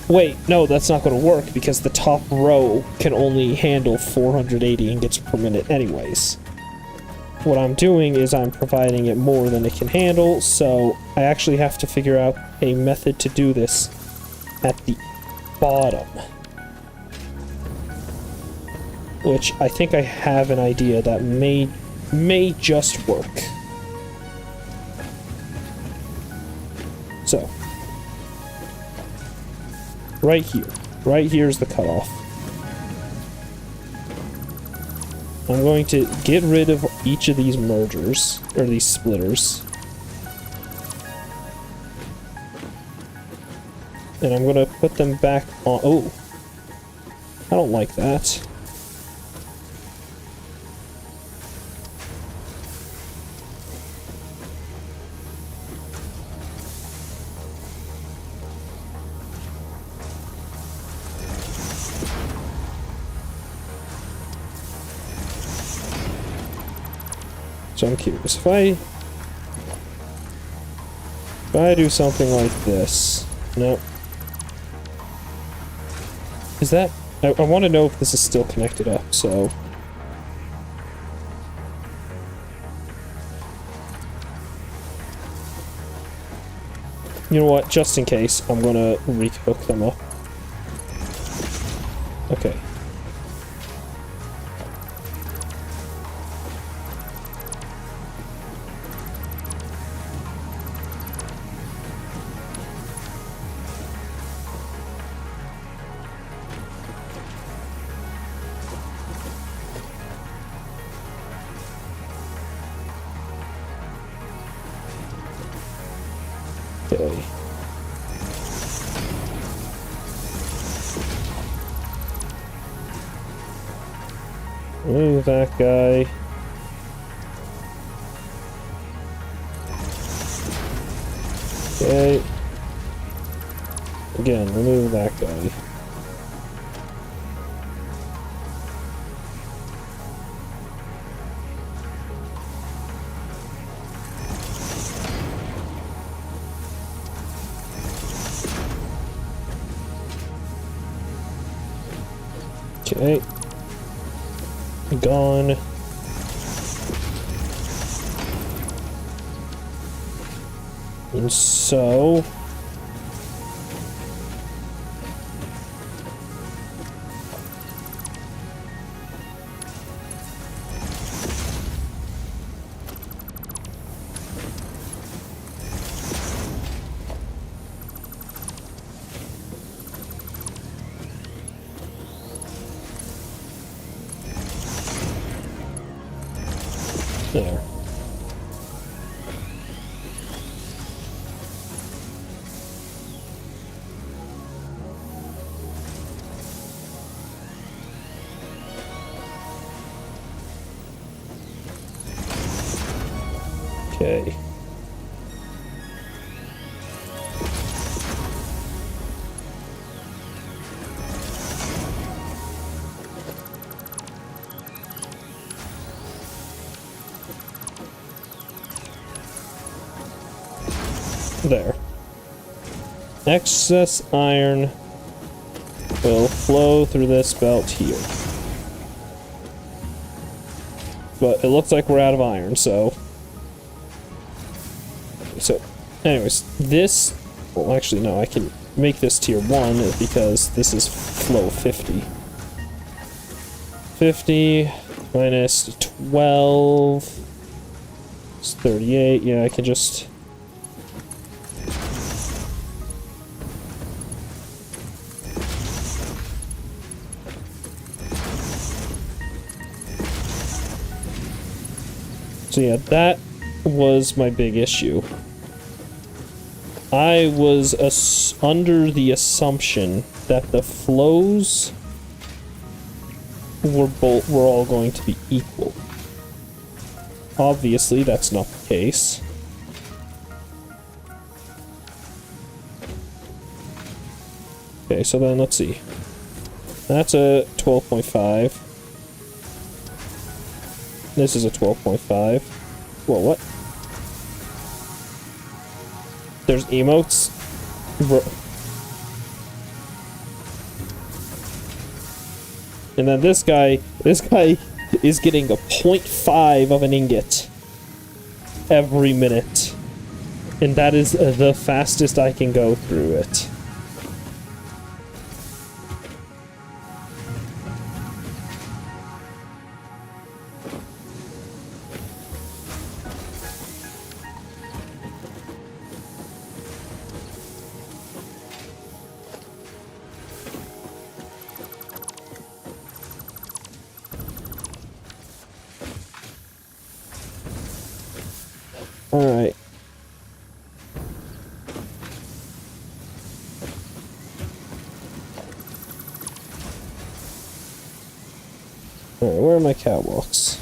Wait, no, that's not going to work because the top row can only handle 480 ingots per minute anyways. What I'm doing is I'm providing it more than it can handle, so I actually have to figure out a method to do this at the bottom. Which I think I have an idea that may just work. So, right here is the cutoff. I'm going to get rid of each of these mergers, or these splitters. And I'm going to put them back on. Oh, I don't like that. So I'm curious, if I do something like this, no. Is that, I want to know if this is still connected up, so You know what? Just in case, I'm gonna re-hook them up. Okay. Okay. Remove that guy. Okay. Again, remove that guy. Okay. Gone. And so... There. Okay. There. Excess iron will flow through this belt here. But it looks like we're out of iron, so... So, anyways, this... Well, actually, no, I can make this tier 1 because this is flow 50. 50 minus 12... It's 38, yeah, I can just... So yeah, that was my big issue. I was under the assumption that the flows were all going to be equal. Obviously, that's not the case. Okay, so then let's see. That's a 12.5. This is a 12.5. Whoa, what? There's emotes? And then this guy is getting a 0.5 of an ingot every minute. And that is the fastest I can go through it. Alright. Alright, where are my catwalks?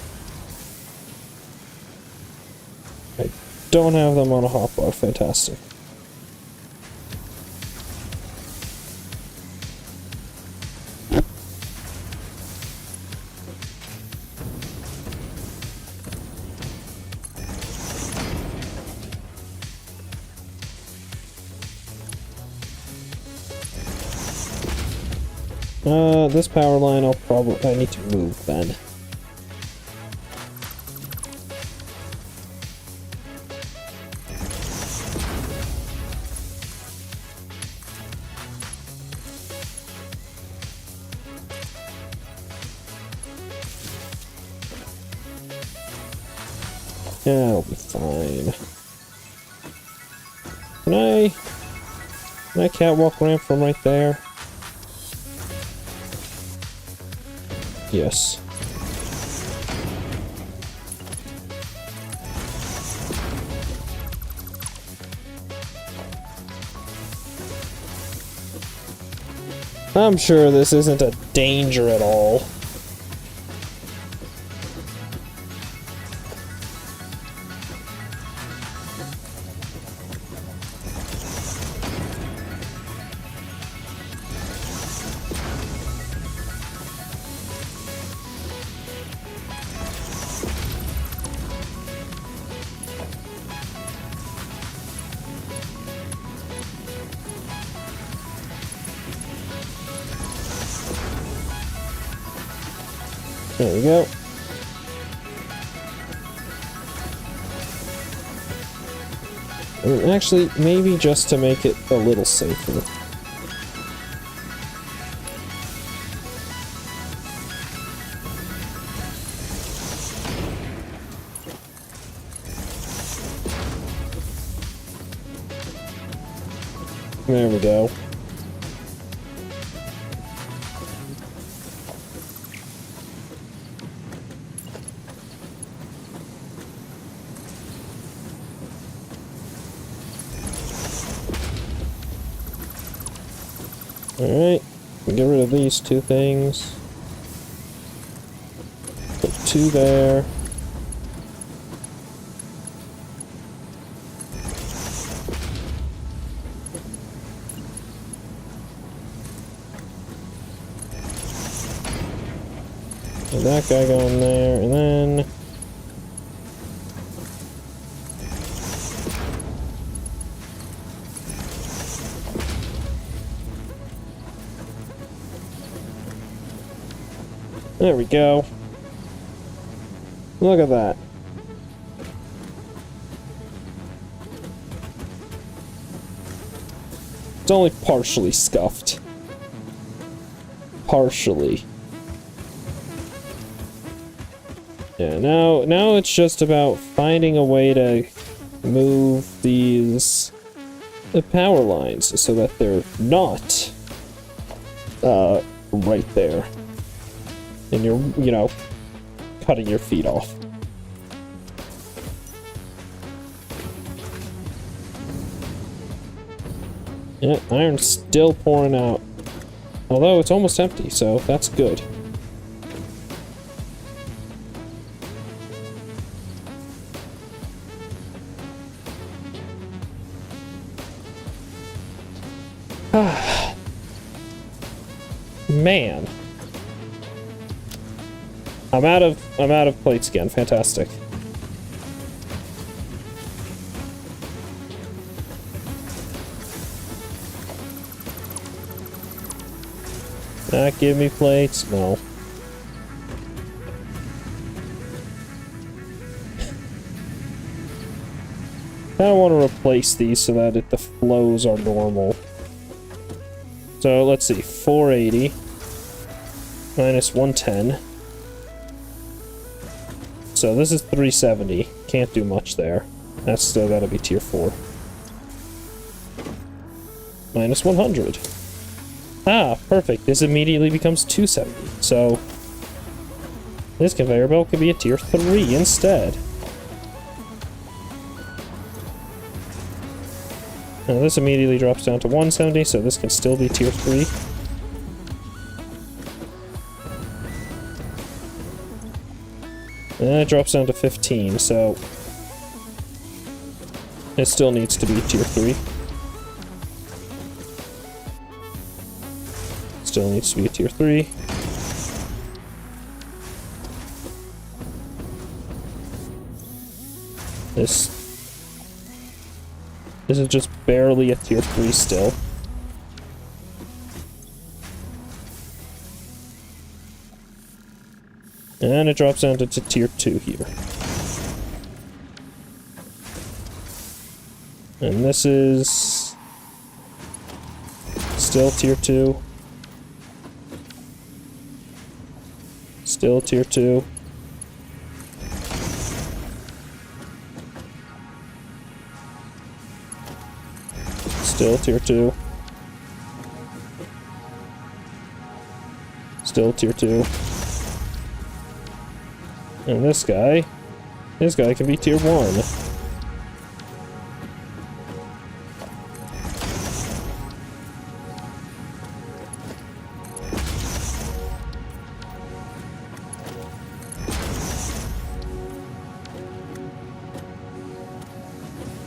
I don't have them on a hotbar, fantastic. This power line I need to move then. Yeah, it'll be fine. Can I catwalk ramp from right there? Yes. I'm sure this isn't a danger at all. There we go. Actually, maybe just to make it a little safer. There we go. Alright, get rid of these two things. Put two there. And that guy going there, and then... There we go. Look at that. It's only partially scuffed. Partially. Yeah, now it's just about finding a way to move the power lines so that they're not right there. And you're, you know, cutting your feet off. Yeah, iron's still pouring out. Although it's almost empty, so that's good. Man. I'm out of plates again. Fantastic. Not give me plates? No. I want to replace these so that the flows are normal. So let's see, 480 minus 110. So this is 370. Can't do much there. That's still gotta be tier 4. Minus 100. Ah, perfect. This immediately becomes 270. So this conveyor belt could be a tier 3 instead. Now this immediately drops down to 170, so this can still be tier 3. And it drops down to 15, so it still needs to be tier 3. Still needs to be a tier 3. This is just barely a tier 3 still. And it drops down to tier 2 here. And this is still tier 2. Still tier 2. Still tier 2. Still tier 2. And this guy can be tier 1.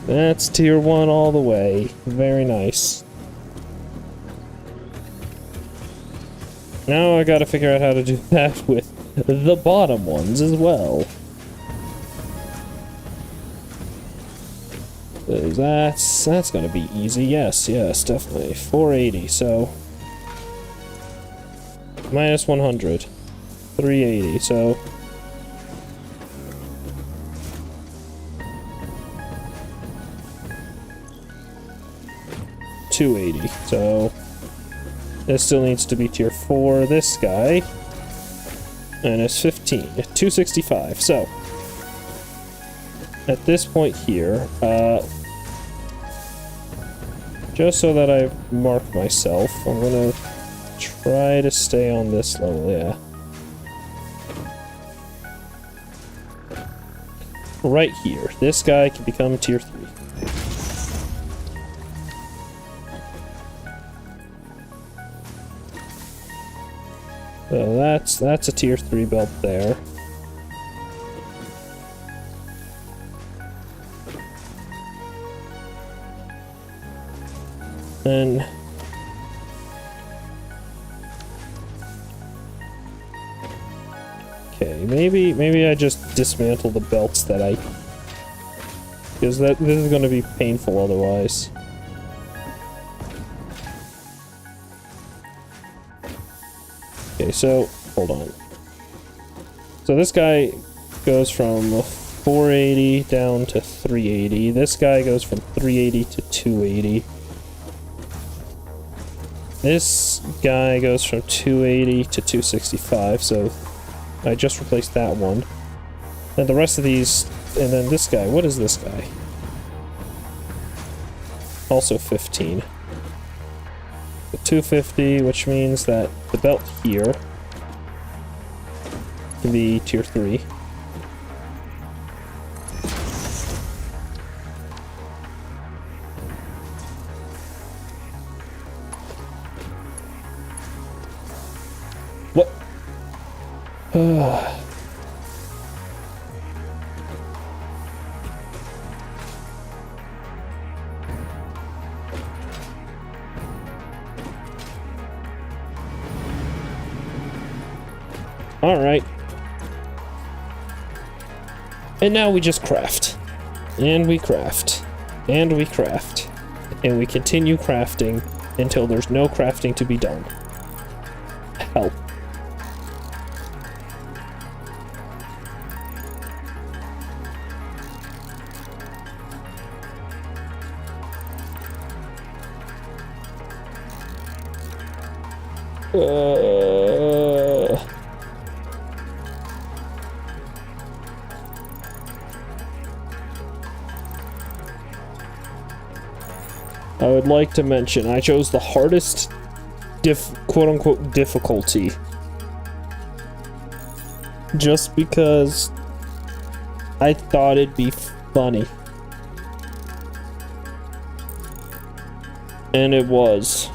That's tier 1 all the way. Very nice. Now I gotta figure out how to do that with the bottom ones as well. That's gonna be easy. Yes, definitely. 480, so... minus 100. 380, so... 280, so this still needs to be tier 4. This guy, and it's 15, 265. So at this point here, just so that I mark myself, I'm gonna try to stay on this level. Yeah, right here. This guy can become tier 3. So that's a tier 3 belt there. And okay, maybe I just dismantle the belts that because this is going to be painful otherwise. Okay, so, hold on. So this guy goes from 480 down to 380. This guy goes from 380 to 280. This guy goes from 280 to 265, so I just replaced that one. And the rest of these, and then this guy, what is this guy? Also 15. 250, which means that the belt here can be tier 3. What? Alright. And now we just craft. And we craft. And we craft. And we continue crafting until there's no crafting to be done. Help. I would like to mention, I chose the hardest quote-unquote difficulty. Just because I thought it'd be funny. And it was.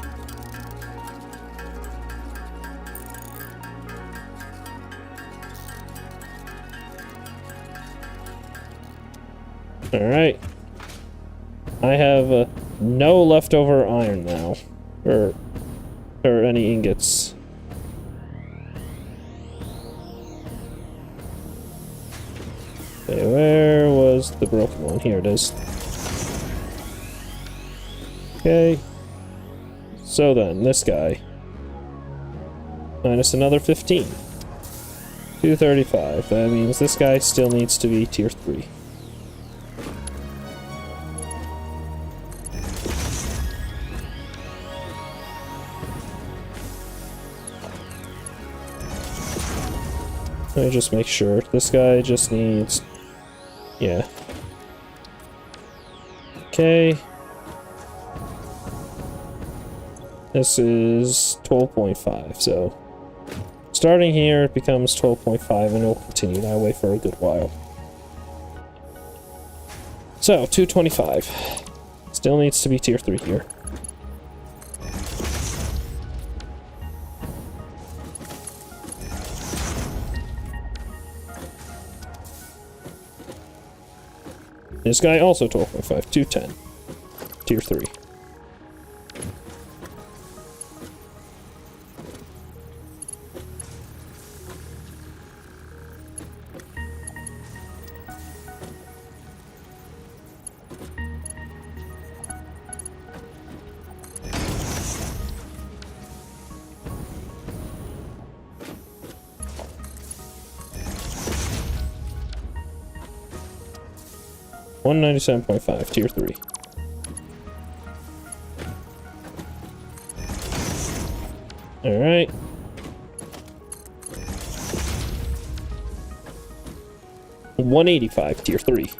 Alright. I have no leftover iron now. Or any ingots. Okay, where was the broken one? Here it is. Okay. So then, this guy. Minus another 15. 235. That means this guy still needs to be tier 3. Let me just make sure. This guy just needs... yeah. Okay. This is 12.5, so starting here it becomes 12.5 and it'll continue that way for a good while. So, 225. Still needs to be tier 3 here. This guy also 12.5, 210. Tier 3. $197.5, tier 3. Alright. $185, tier 3.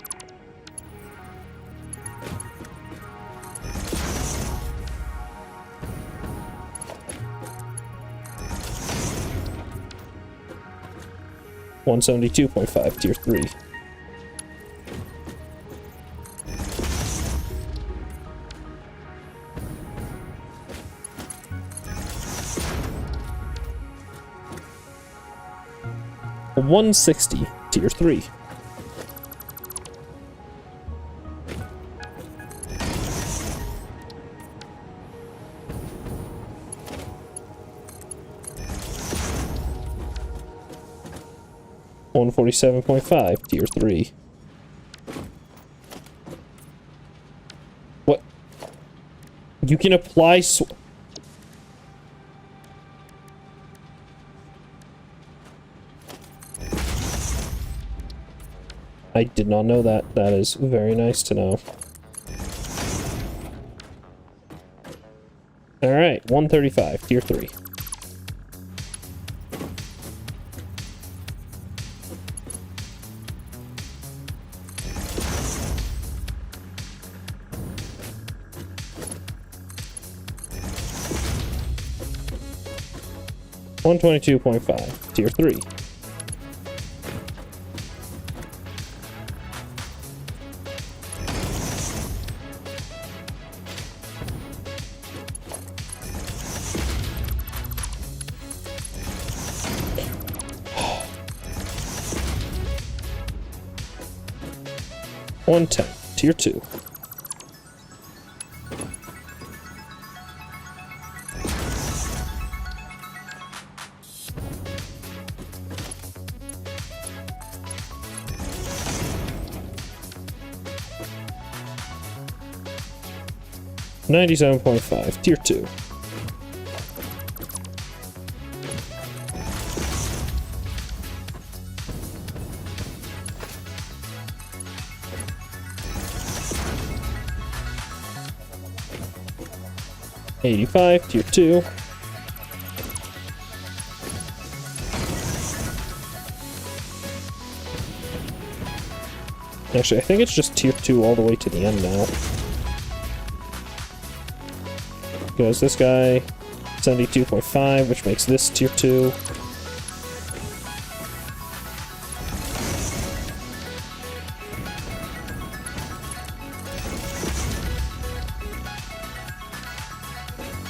$172.5, tier 3. $160, tier 3. $147.5, tier 3. What? You can apply I did not know that. That is very nice to know. Alright, 135, tier 3. $122.5, tier 3. $110, tier 2. $97.5, tier 2. $85, tier 2. Actually, I think it's just tier 2 all the way to the end now. Goes this guy, 72.5, which makes this tier 2.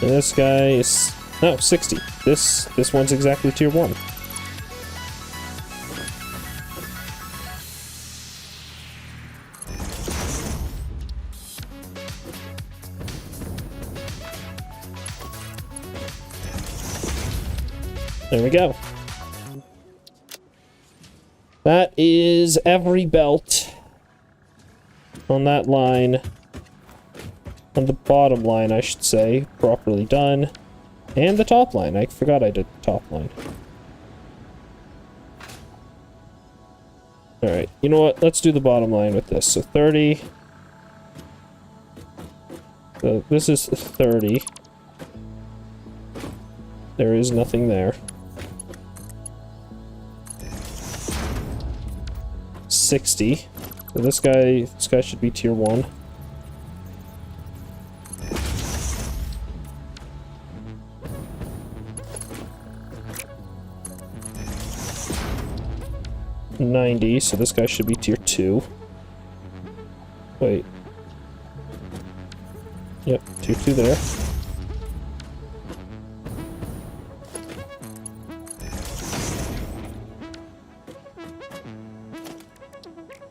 And this guy is, no, 60. This one's exactly tier 1. There we go. That is every belt on that line. On the bottom line, I should say, properly done. And the top line. I forgot I did the top line. Alright, you know what? Let's do the bottom line with this. So 30. So this is 30. There is nothing there. 60. So this guy should be tier 1. 90, so this guy should be tier 2. Wait. Yep, tier 2 there.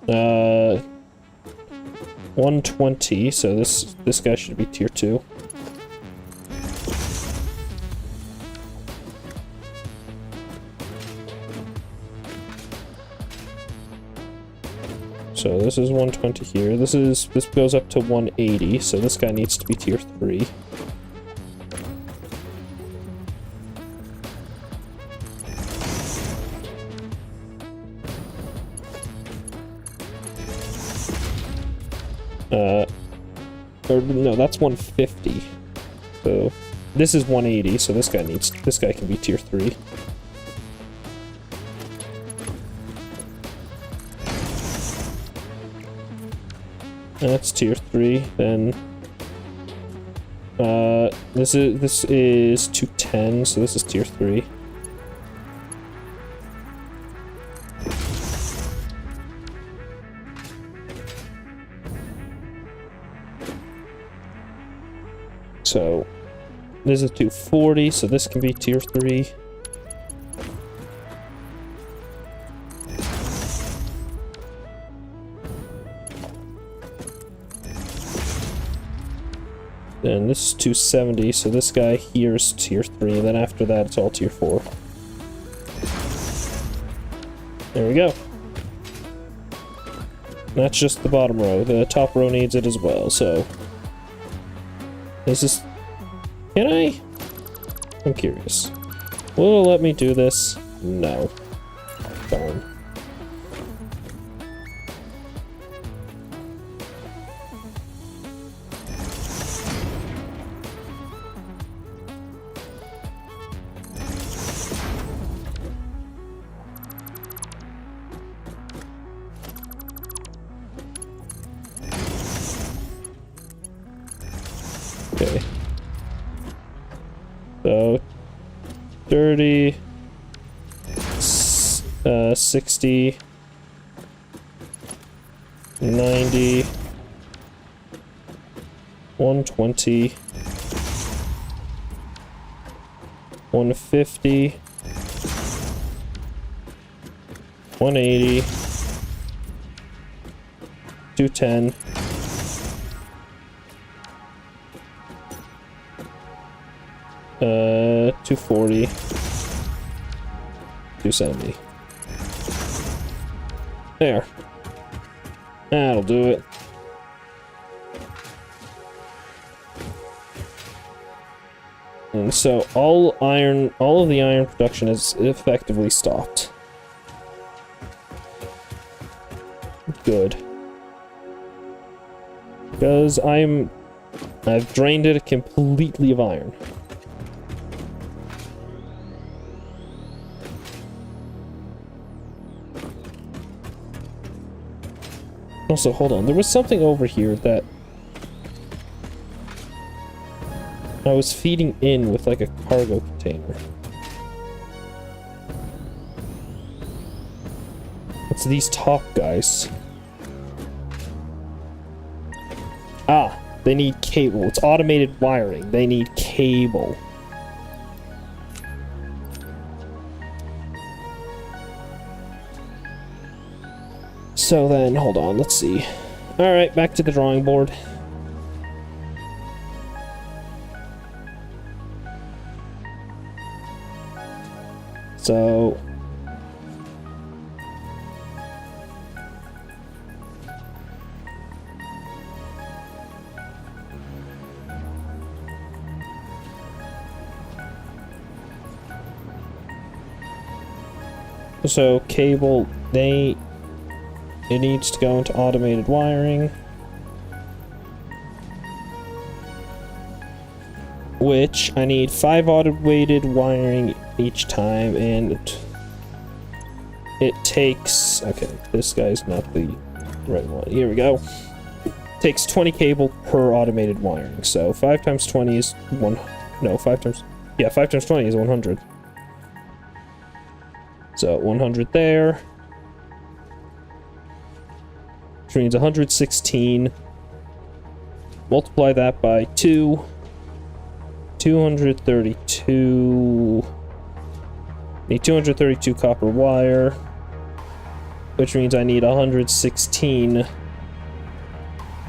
Uh, 120, so this guy should be tier 2. So this is 120 here. This goes up to 180, so this guy needs to be tier 3. Or no, that's 150. So this is 180, so this guy can be tier 3. That's tier 3. Then this is 210, so this is tier 3. So this is 240, so this can be tier 3. Then this is 270, so this guy here is tier 3, and then after that it's all tier 4. There we go. That's just the bottom row. The top row needs it as well, so... Is this... Can I? I'm curious. Will it let me do this? No. Darn. Okay. So 30, 60, 90, 120, 150, 180, 210, 240, 270. There. That'll do it. And so all of the iron production is effectively stopped. Good. Because I've drained it completely of iron. Also, hold on, there was something over here that I was feeding in with like a cargo container. It's these top guys. Ah, they need cable. It's automated wiring. They need cable. So then, hold on, let's see. Alright, back to the drawing board. So... So, cable, it needs to go into automated wiring. Which, I need 5 automated wiring each time, and it takes... Okay, this guy's not the right one. Here we go. Takes 20 cable per automated wiring, so 5 times 20 is 1... No, 5 times... Yeah, 5 times 20 is 100. So, 100 there. which means 116. Multiply that by 2. 232. Need 232 copper wire, which means I need 116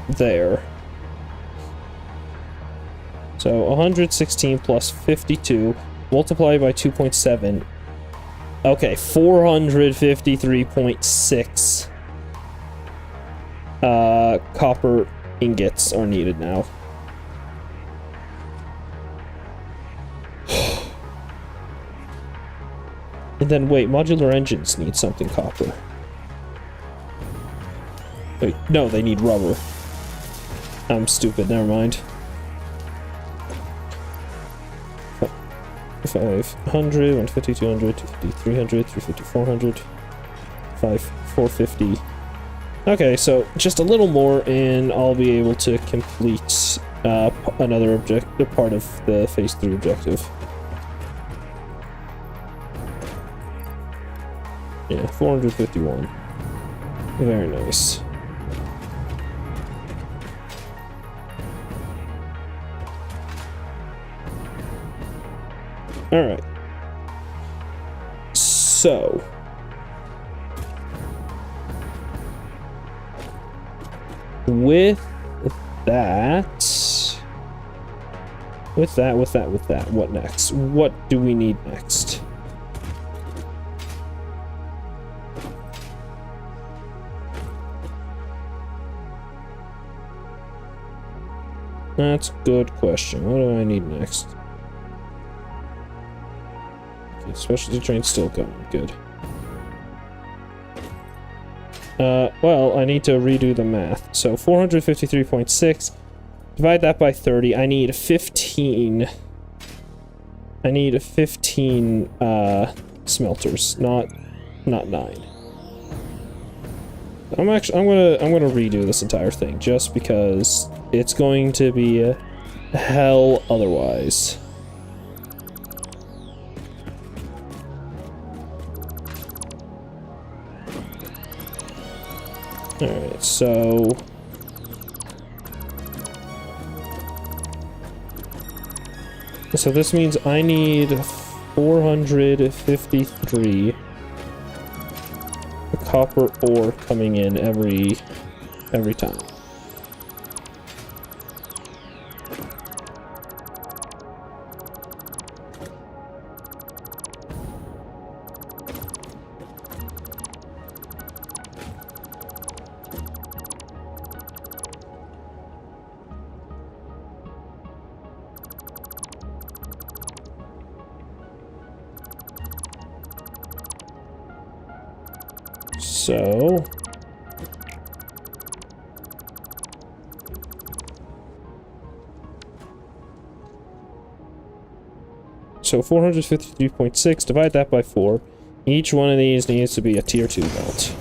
there. So 116 plus 52, multiply by 2.7. Okay, 453.6 copper ingots are needed now. And then wait, modular engines need something copper. Wait, no, they need rubber. I'm stupid, never mind. 500, 150, 200, 250, 300, 350, 400, 450. Okay, so just a little more and I'll be able to complete another part of the phase 3 objective. Yeah, 451. Very nice. Alright. So. With that, what next? What do we need next? That's a good question. What do I need next? Okay, specialty train's still going. Good. Well, I need to redo the math. So 453.6, divide that by 30. I need 15. I need 15 smelters, not 9. I'm gonna redo this entire thing just because it's going to be hell otherwise. Alright, so this means I need 453 copper ore coming in every time. So 453.6, divide that by 4. Each one of these needs to be a tier 2 belt.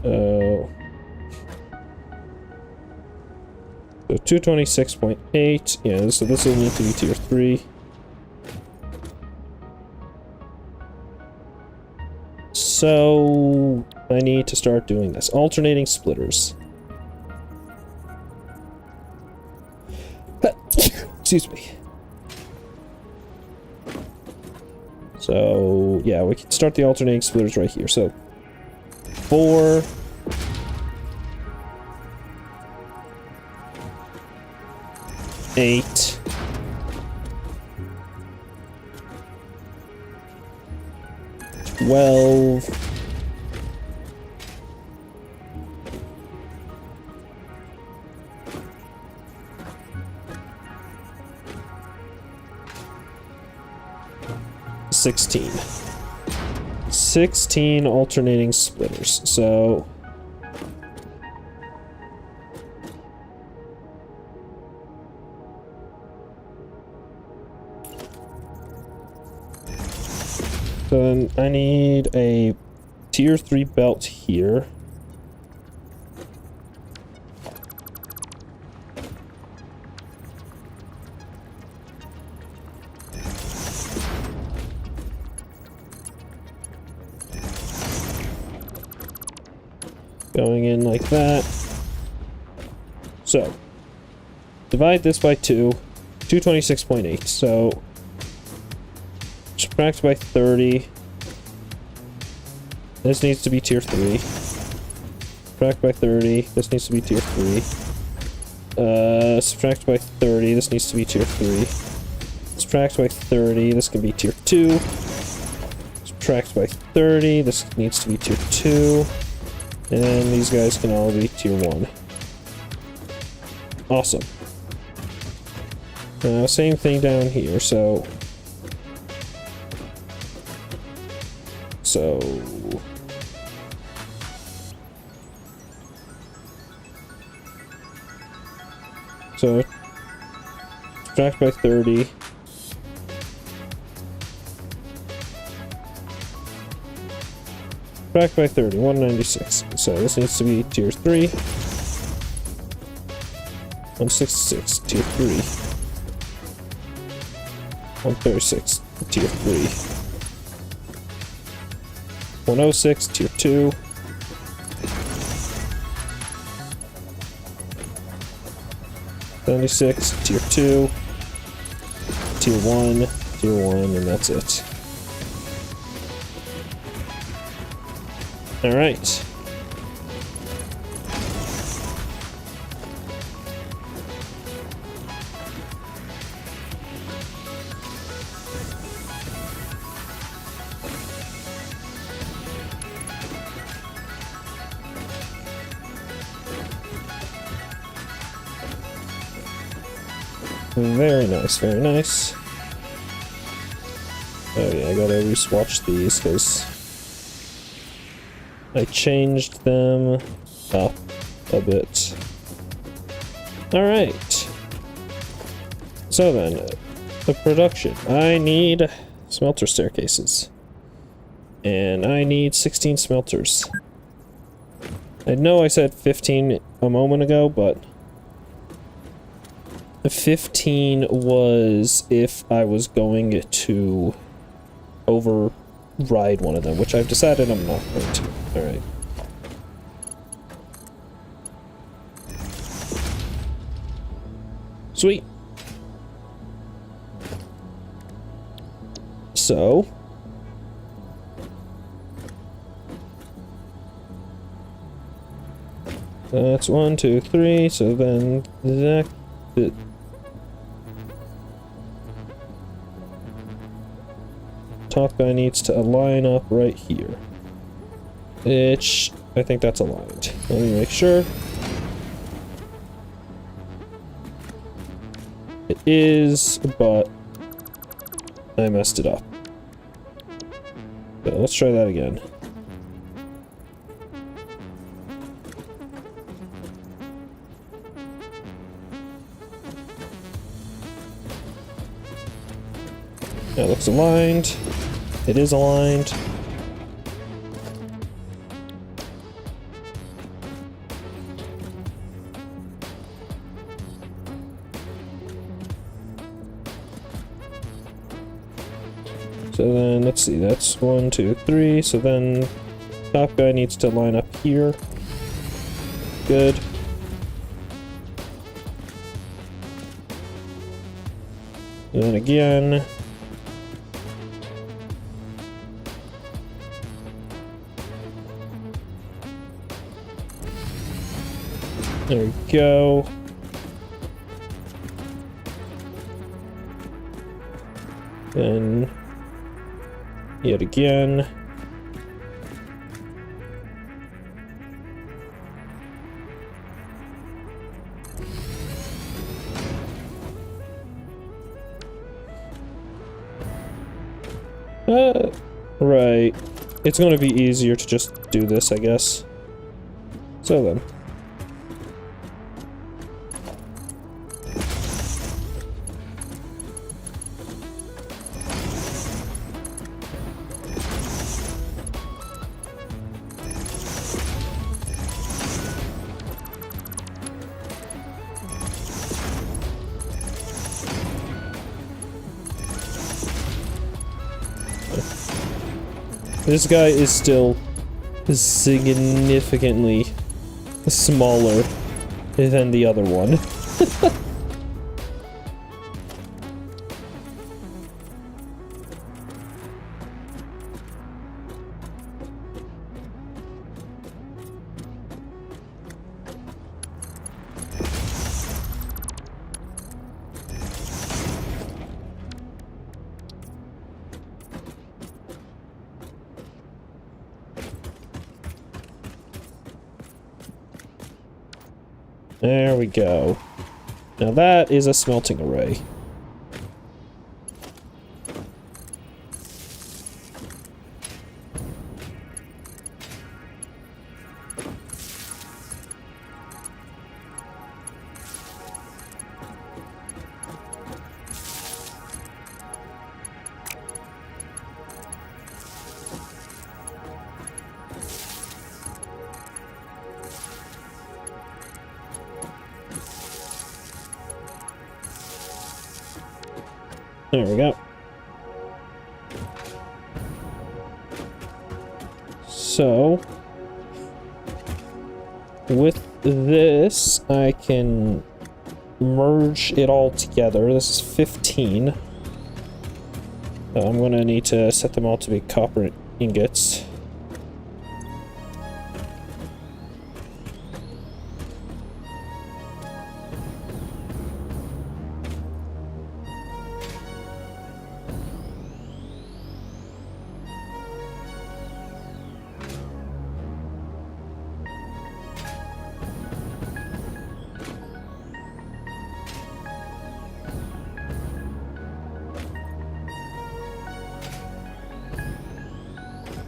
So 226.8, yeah, so this will need to be tier 3. So I need to start doing this. Alternating splitters. Excuse me. So yeah, we can start the alternating splitters right here. So 4, 8, 12, 16. 16 alternating splitters. So then I need a tier 3 belt here. going in like that. So, divide this by 2, 226.8. So, subtract by 30. This needs to be tier 3. Subtract by 30. This needs to be tier 3. Subtract by 30. This needs to be tier 3. Subtract by 30. This can be tier 2. Subtract by 30. This needs to be tier 2. And these guys can all be tier 1. Awesome. Same thing down here, so... So... subtract by 30. Subtract by 30, 196. So this needs to be tier 3. 166, tier 3. 136, tier 3. 106, tier 2. 76, tier 2. Tier 1, and that's it. Alright. Very nice, very nice. Oh yeah, I gotta re-swatch these because I changed them up a bit. Alright. So then, the production. I need smelter staircases. And I need 16 smelters. I know I said 15 a moment ago, but 15 was if I was going to override one of them, which I've decided I'm not going to. Alright. Sweet. So... that's 1, 2, 3, so then that... top guy needs to align up right here. I think that's aligned. Let me make sure. It is, but I messed it up. So let's try that again. That looks aligned. It is aligned. So then, let's see, that's 1, 2, 3. So then, top guy needs to line up here. Good. And then again. There we go. Then, yet again. Right. It's going to be easier to just do this, I guess. So then. This guy is still significantly smaller than the other one. There we go. Now that is a smelting array. There we go. So, with this, I can merge it all together. This is 15. I'm gonna need to set them all to be copper ingots.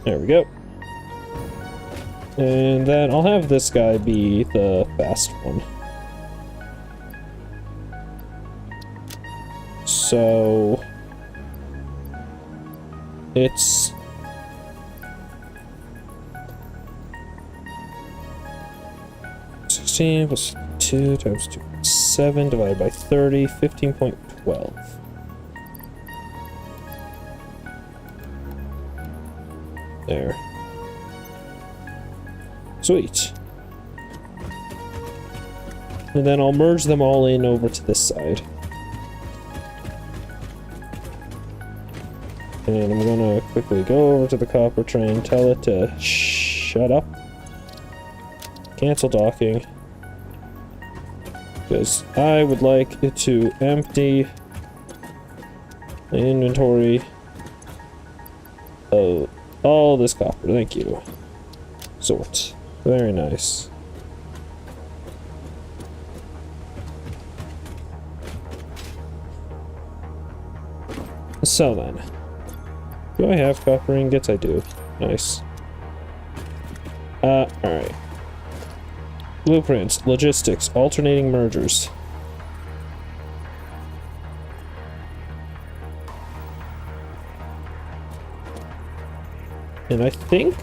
There we go. And then I'll have this guy be the fast one. So it's plus 2 times 2.7 divided by 30, 15.12. There. Sweet. And then I'll merge them all in over to this side. And I'm gonna quickly go over to the copper train, tell it to shut up. Cancel docking. Because I would like it to empty the inventory of all this copper. Thank you. Sort. Very nice. So then, do I have copper ingots? I do. Nice. Alright. Blueprints, logistics, alternating mergers. And I think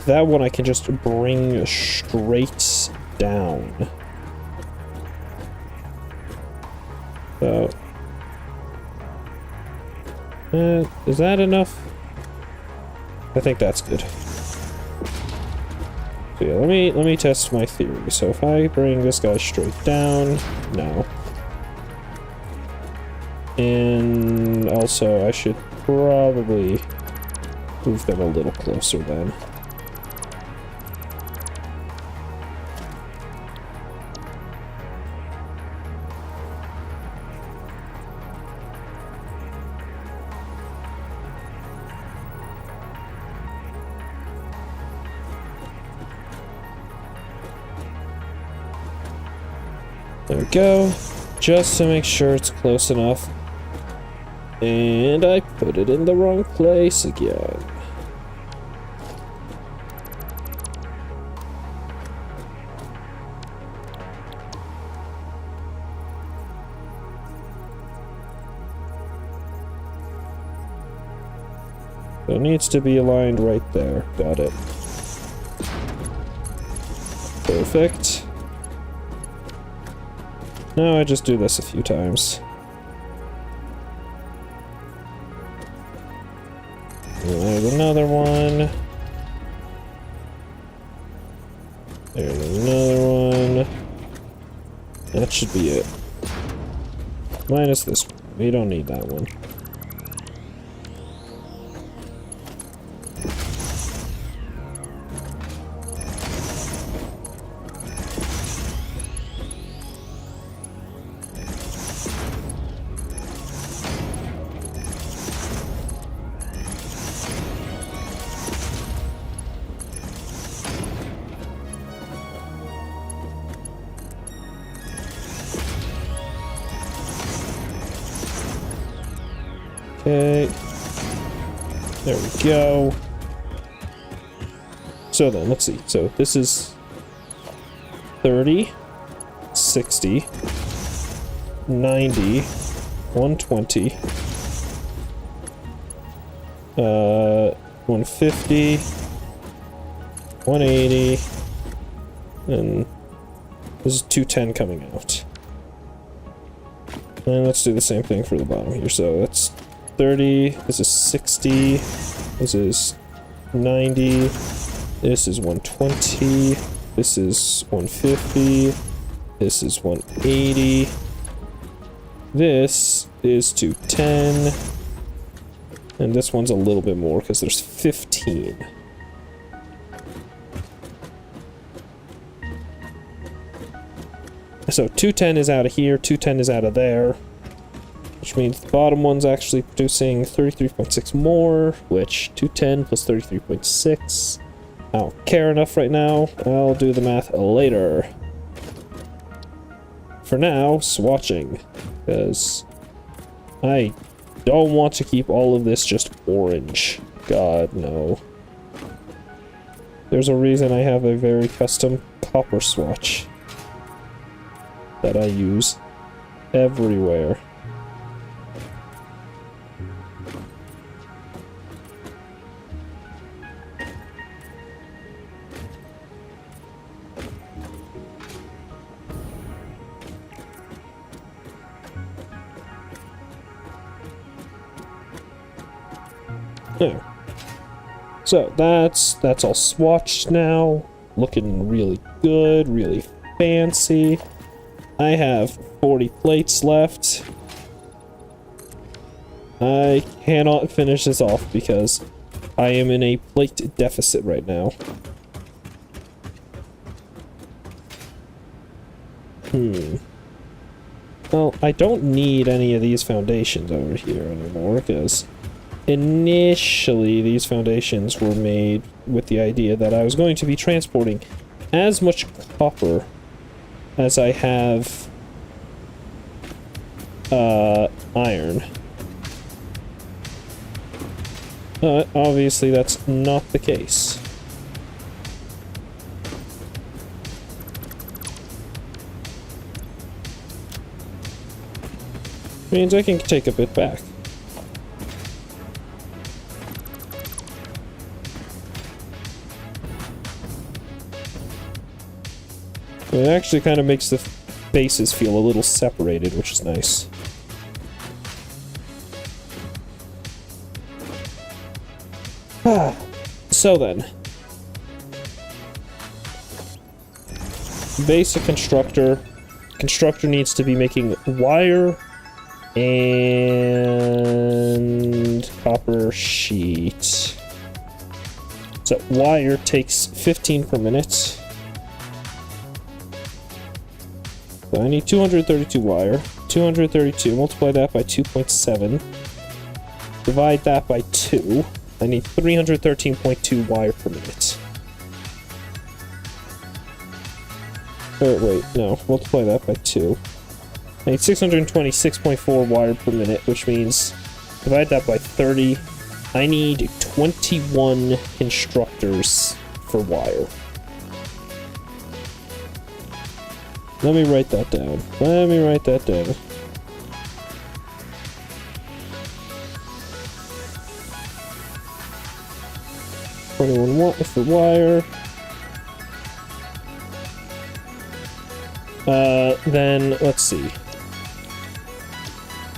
that one I can just bring straight down. So, is that enough? I think that's good. So yeah, let me test my theory. So if I bring this guy straight down, no. And also I should probably move them a little closer then. There we go, just to make sure it's close enough. And I put it in the wrong place again. So it needs to be aligned right there. Got it. Perfect. Now I just do this a few times. And there's another one. There's another one. That should be it. Minus this one. We don't need that one. Okay. There we go. So then, let's see. So this is 30, 60, 90, 120, 150, 180, and this is 210 coming out. And let's do the same thing for the bottom here. So that's 30, this is 60, this is 90, this is 120, this is 150, this is 180, this is 210, and this one's a little bit more because there's 15. So 210 is out of here, 210 is out of there. Which means the bottom one's actually producing 33.6 more, which 210 plus 33.6. I don't care enough right now. I'll do the math later. For now, swatching. Because I don't want to keep all of this just orange. God, no. There's a reason I have a very custom copper swatch that I use everywhere. There. So that's all swatched now. Looking really good, really fancy. I have 40 plates left. I cannot finish this off because I am in a plate deficit right now. Well, I don't need any of these foundations over here anymore because initially these foundations were made with the idea that I was going to be transporting as much copper as I have iron. But obviously that's not the case. Means I can take a bit back. It actually kind of makes the bases feel a little separated, which is nice. So then. Basic constructor. Constructor needs to be making wire and copper sheet. So wire takes 15 per minute. So I need 232 wire. 232, multiply that by 2.7. Divide that by 2. I need 313.2 wire per minute. Oh, wait, no. Multiply that by 2. I need 626.4 wire per minute, which means divide that by 30. I need 21 constructors for wire. Let me write that down. Let me write that down. $21 for wire. Then let's see.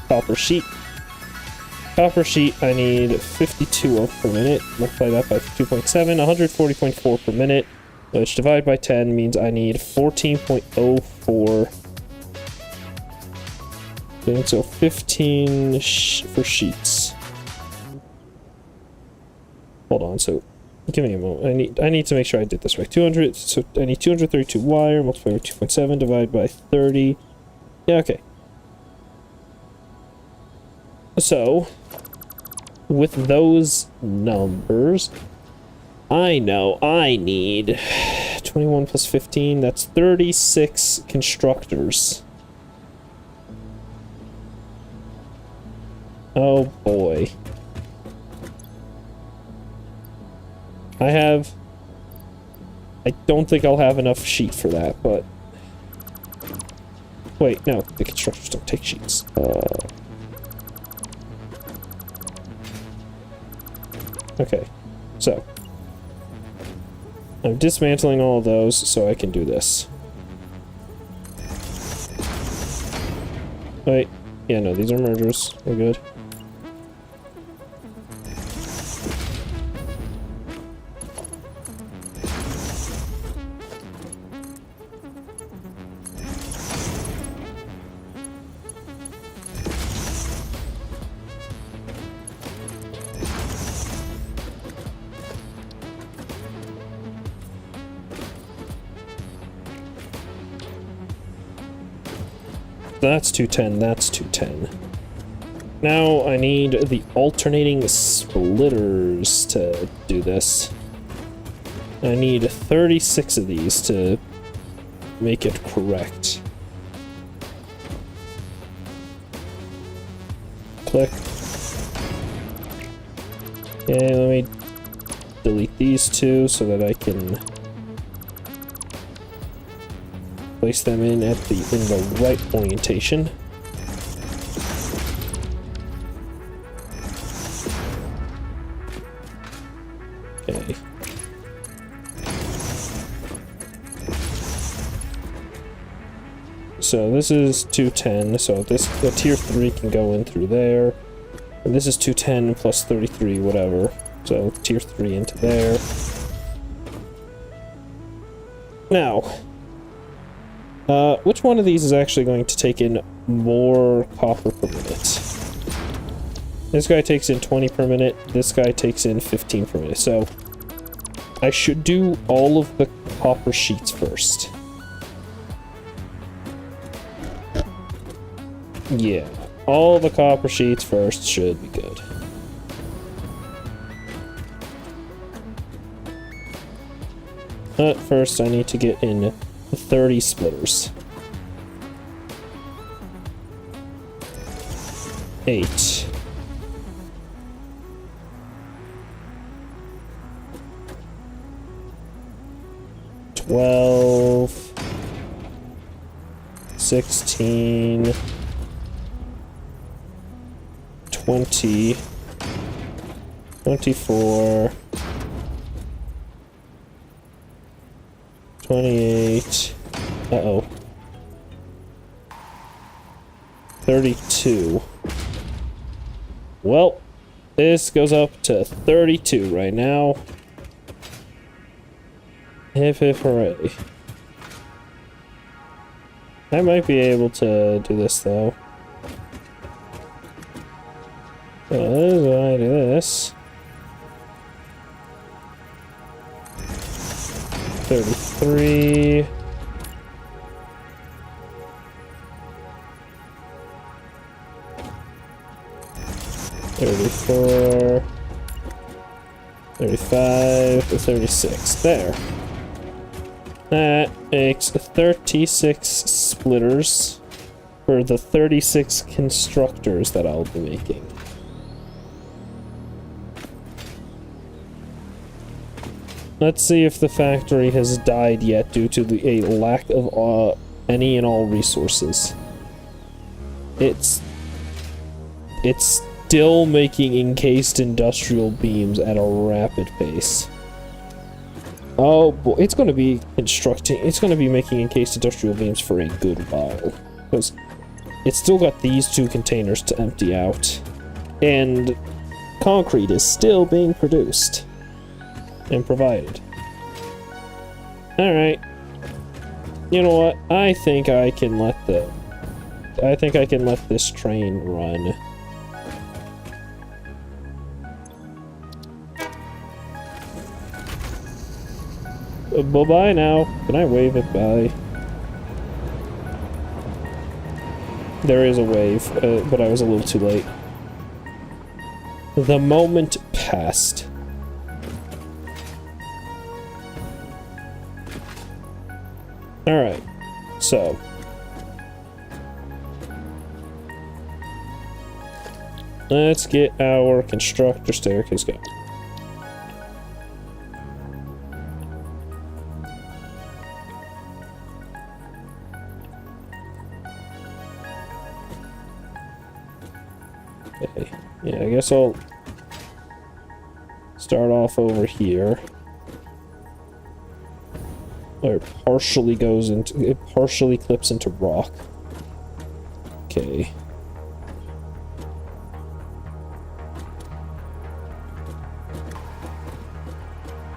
Copper sheet. Copper sheet, I need 52 of per minute. Multiply that by 2.7, 140.4 per minute. which divided by 10 means I need 14.04. Okay, so 15 for sheets. Hold on, so give me a moment. I need to make sure I did this right. 200, so I need 232 wire, multiply by 2.7, divided by 30. Yeah, okay. So, with those numbers, I know I need 21 plus 15, that's 36 constructors. Oh boy. I don't think I'll have enough sheet for that, but... Wait, no, the constructors don't take sheets. Okay, so... I'm dismantling all of those so I can do this. Wait, yeah, no, these are mergers. We're good. That's 210, that's 210. Now I need the alternating splitters to do this. I need 36 of these to make it correct. Click. Okay, let me delete these two so that I can place them in the right orientation. Okay. So this is 210, so the tier 3 can go in through there. And this is 210 plus 33, whatever. So tier 3 into there. Now, which one of these is actually going to take in more copper per minute? This guy takes in 20 per minute, this guy takes in 15 per minute, so I should do all of the copper sheets first. Yeah, all the copper sheets first should be good. But first I need to get in 30 splitters. 8. 12. 16. 20. 24. 28. Uh-oh. 32. Well, this goes up to 32 right now. Hip hip hooray. I might be able to do this though. So this is why I do this. 33. 34. 35. 36. There. That makes 36 splitters for the 36 constructors that I'll be making. Let's see if the factory has died yet due to a lack of any and all resources. It's still making encased industrial beams at a rapid pace. Oh boy, it's going to be making encased industrial beams for a good while. Because it's still got these two containers to empty out. And concrete is still being produced and provided. Alright. You know what? I think I can let this train run. Bye-bye now. Can I wave it by? There is a wave, but I was a little too late. The moment passed. Alright, so. Let's get our constructor staircase going. Okay, yeah, I guess I'll start off over here. Or it partially goes into, it partially clips into rock. Okay.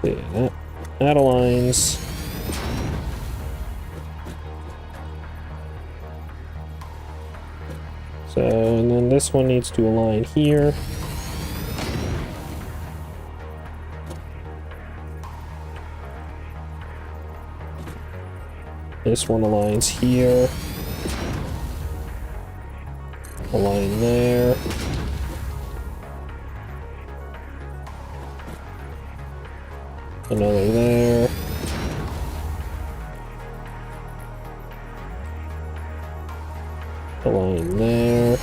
Yeah, that aligns. So, and then this one needs to align here. This one aligns here. Align there. Another there. Align there.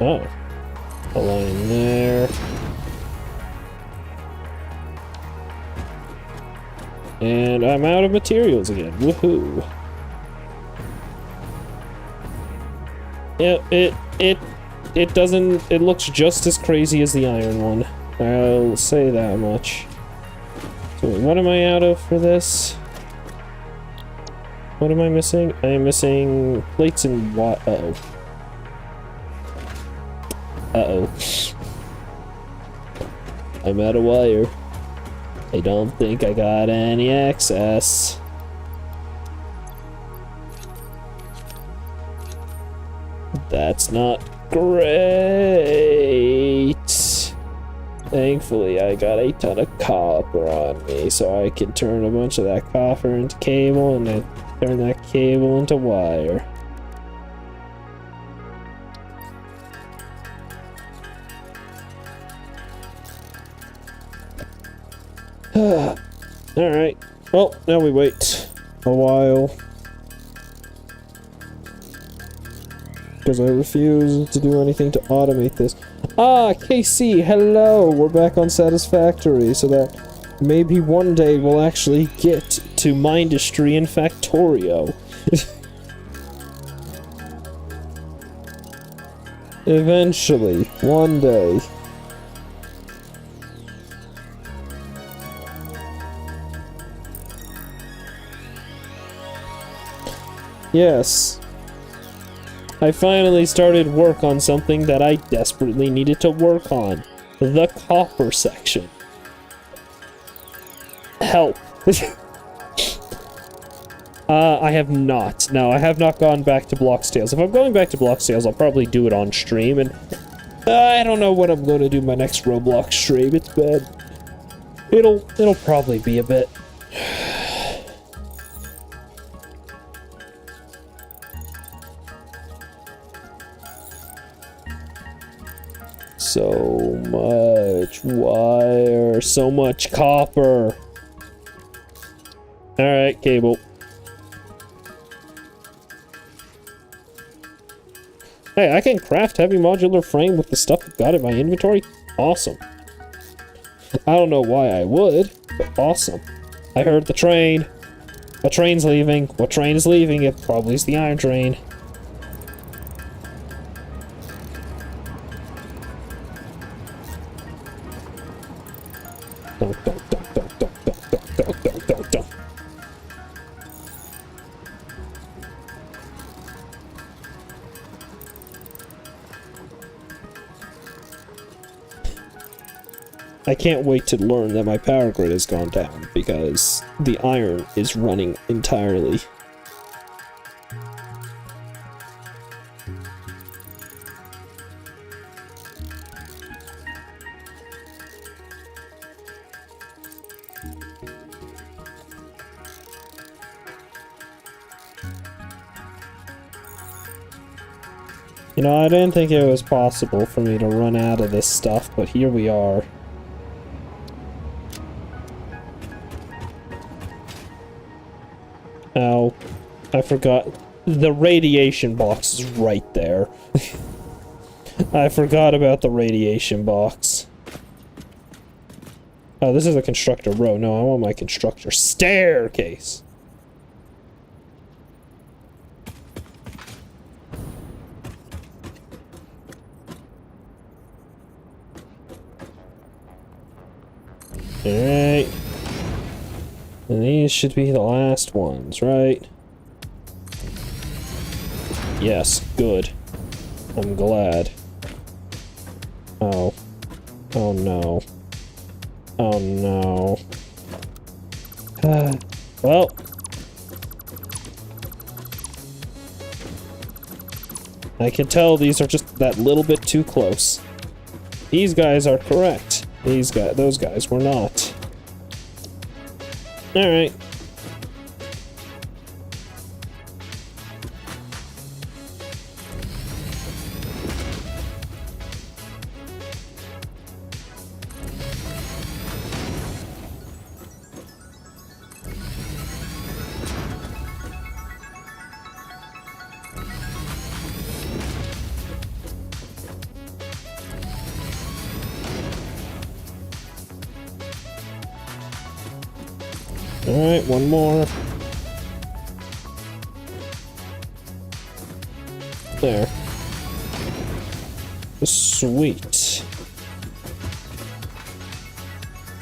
Oh. Align there. And I'm out of materials again. Woohoo. Yeah, it doesn't, it looks just as crazy as the iron one. I'll say that much. So wait, what am I out of for this? What am I missing? I am missing plates and what? Uh-oh. Uh-oh. I'm out of wire. I don't think I got any access. That's not great. Thankfully, I got a ton of copper on me, so I can turn a bunch of that copper into cable and then turn that cable into wire. Alright. Well, now we wait a while. Because I refuse to do anything to automate this. Ah, KC, hello! We're back on Satisfactory, so that maybe one day we'll actually get to Mindustry in Factorio. Eventually, one day. Yes. I finally started work on something that I desperately needed to work on. The copper section. Help. I have not. No, I have not gone back to Bloxtails. If I'm going back to Bloxtails, I'll probably do it on stream, and I don't know what I'm going to do my next Roblox stream. It's bad. It'll probably be a bit. So much wire, so much copper. Alright, cable. Hey, I can craft heavy modular frame with the stuff I've got in my inventory? Awesome. I don't know why I would, but awesome. I heard the train. A train's leaving. What train is leaving? It probably is the iron train. I can't wait to learn that my power grid has gone down because the iron is running entirely. You know, I didn't think it was possible for me to run out of this stuff, but here we are. Oh, I forgot. The radiation box is right there. I forgot about the radiation box. Oh, this is a constructor row. No, I want my constructor staircase. Alright. And these should be the last ones, right? Yes, good. I'm glad. Oh. Oh no. Oh no. Well. I can tell these are just that little bit too close. These guys are correct. Those guys were not. Alright. Alright, one more. There. Sweet.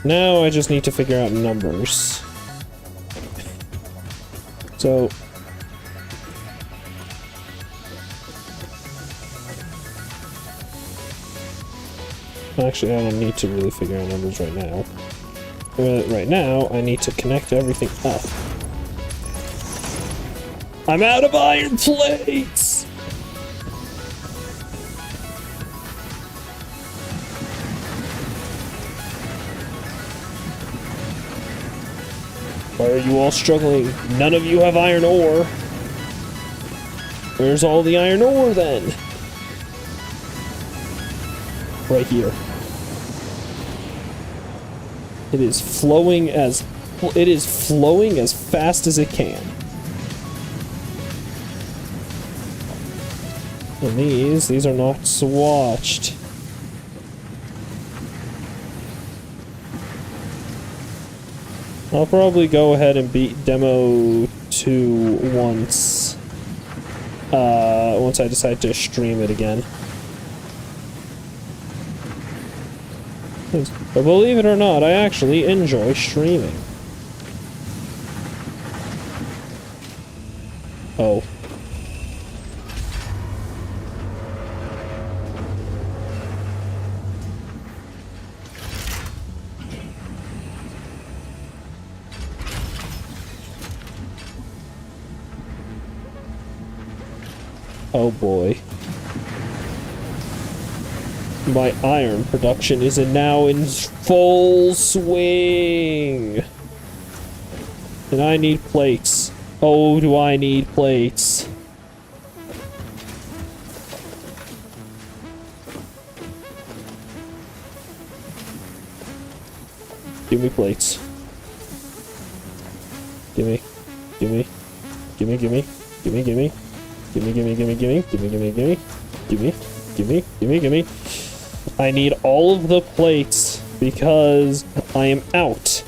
Now I just need to figure out numbers. So... Actually, I don't need to really figure out numbers right now. Right now, I need to connect everything up. I'm out of iron plates! Why are you all struggling? None of you have iron ore. Where's all the iron ore then? Right here. It is flowing as fast as it can. And these are not swatched. I'll probably go ahead and beat demo 2 once I decide to stream it again. But believe it or not, I actually enjoy streaming. Oh. Oh boy. My iron production is now in full swing. And I need plates. Oh, do I need plates. Give me plates. Gimme. Gimme. Gimme, gimme. Gimme, gimme. Gimme, gimme, gimme, gimme. Gimme, gimme, gimme. Gimme. Gimme, gimme, gimme. I need all of the plates because I am out.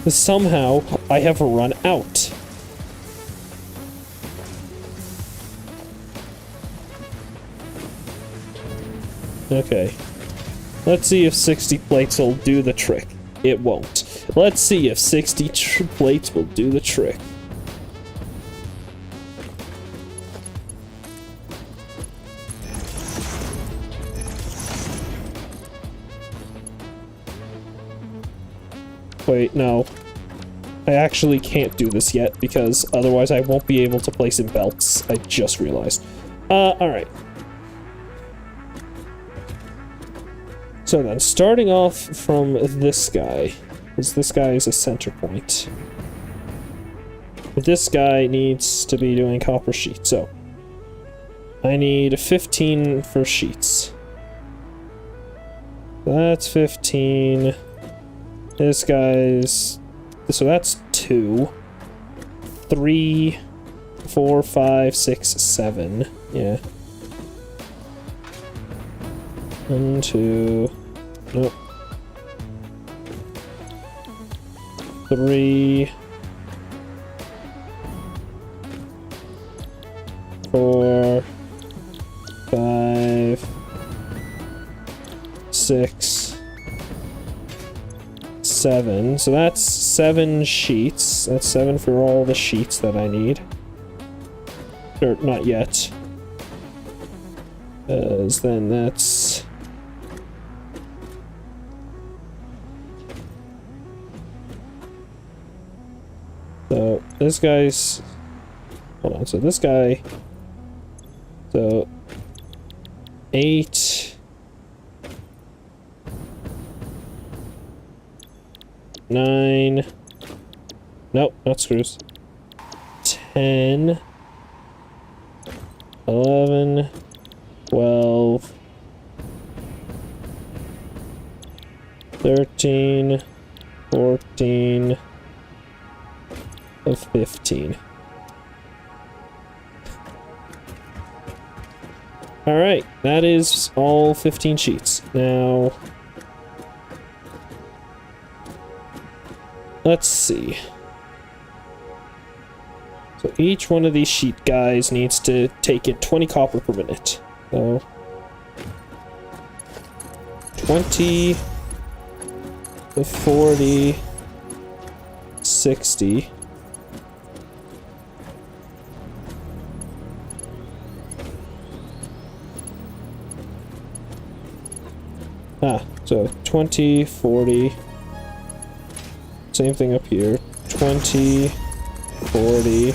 Somehow, I have run out. Okay. Let's see if 60 plates will do the trick. It won't. Let's see if 60 plates will do the trick. Wait, no. I actually can't do this yet because otherwise I won't be able to place in belts. I just realized. Alright. So then, starting off from this guy, because this guy is a center point. This guy needs to be doing copper sheet, so I need 15 for sheets. That's 15. This guy's... So that's 2. 3, 4, 5, 6, 7. Yeah. 1, 2... Nope. 3... 4... 5... 6... 7. So that's 7 sheets. That's 7 for all the sheets that I need. Or, not yet. Because then that's... So, this guy's... Hold on, so this guy... So... 8... 9... Nope, not screws. 10... 11... 12... 13... 14... 15. Alright, that is all 15 sheets. Now, let's see. So each one of these sheet guys needs to take in 20 copper per minute. So 20, 40, 60. So 20, 40, same thing up here, 20, 40,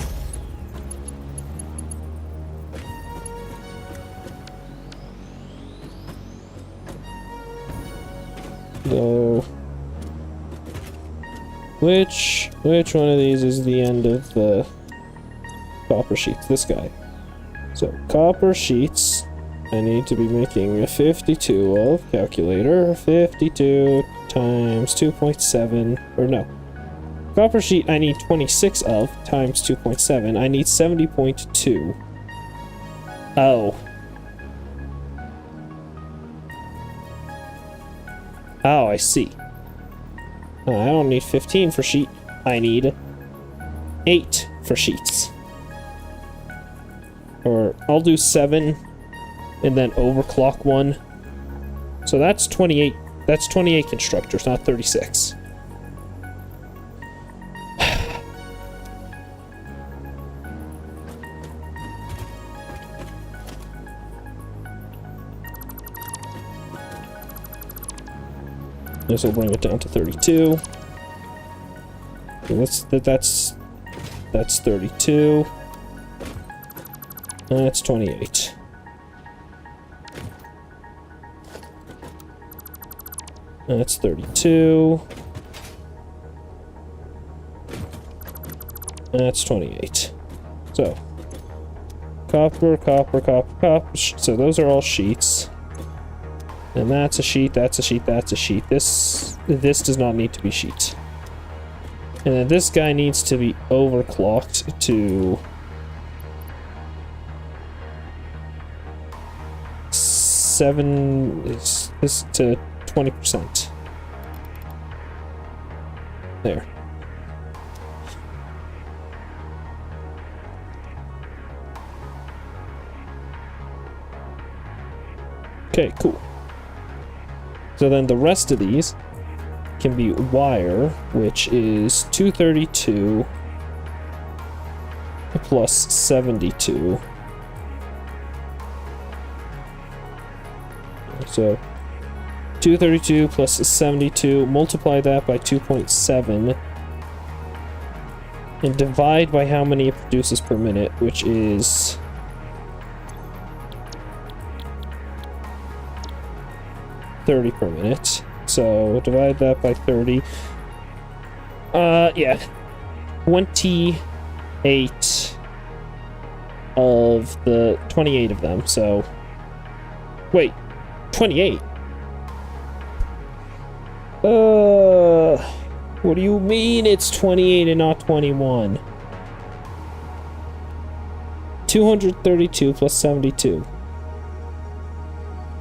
so, which one of these is the end of the copper sheets? This guy. So, copper sheets, I need to be making a 52 of, calculator, 52 times 2.7, or no. Copper sheet I need 26 of, times 2.7, I need 70.2. Oh. Oh, I see. I don't need 15 for sheet, I need 8 for sheets. Or, I'll do 7, and then overclock 1. So that's 28. That's 28 constructors, not 36. This will bring it down to 32. Okay, that's 32. That's 28. That's 32. That's 28. So, copper, copper, copper, copper. So those are all sheets. And that's a sheet, that's a sheet, that's a sheet. This does not need to be sheet. And then this guy needs to be overclocked to 20%. There. Okay, cool. So then the rest of these can be wire, which is 232 plus 72. So 232 plus 72, multiply that by 2.7, and divide by how many it produces per minute, which is 30 per minute. So divide that by 30. Yeah. 28 of the 28 of them. So wait, 28. What do you mean it's 28 and not 21? 232 plus 72.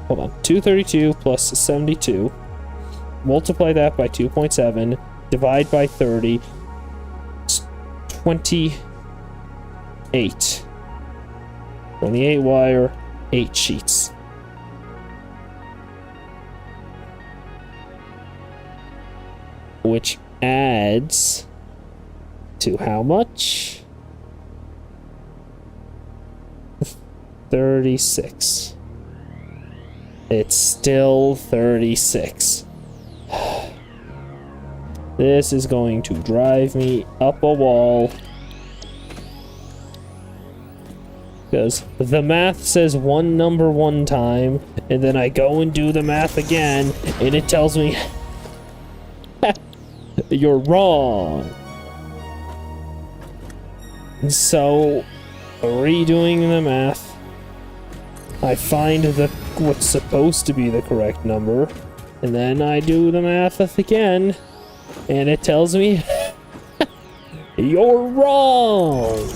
Hold on. 232 plus 72. Multiply that by 2.7. Divide by 30. It's 28. 28 wire, 8 sheets. Which adds to how much? 36. It's still 36. This is going to drive me up a wall. Because the math says one number one time, and then I go and do the math again, and it tells me you're wrong. And so, redoing the math, I find what's supposed to be the correct number, and then I do the math again, and it tells me you're wrong.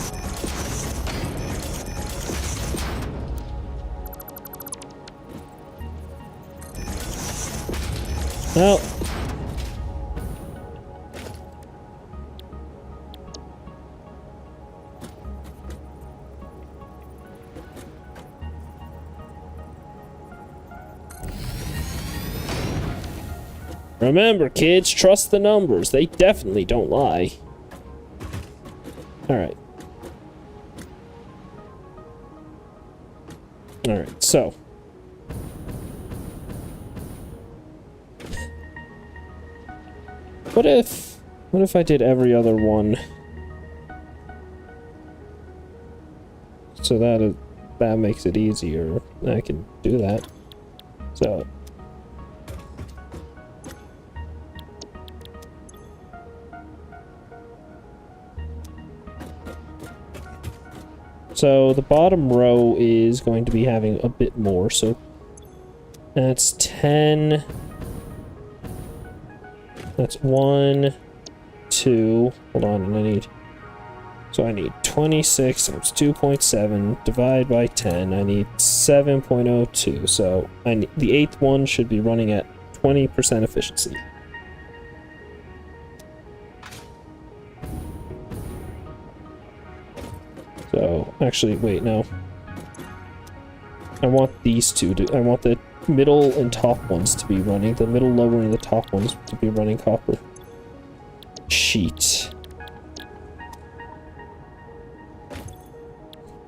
Well, remember, kids, trust the numbers. They definitely don't lie. Alright. Alright, so. What if I did every other one? So that makes it easier. I can do that. So the bottom row is going to be having a bit more, so that's 10. That's 1, 2, hold on, and I need 26 times 2.7, divide by 10, I need 7.02, so the 8th one should be running at 20% efficiency. So, actually, wait, no. I want these two I want the middle and top ones to be running, the middle, lower, and the top ones to be running copper sheet.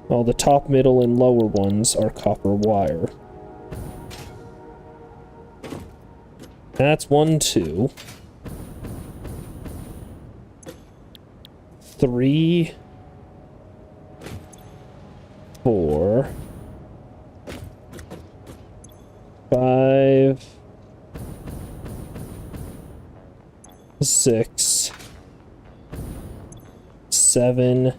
While the top, middle, and lower ones are copper wire. That's 1, 2. 3, 4, 5, 6, 7,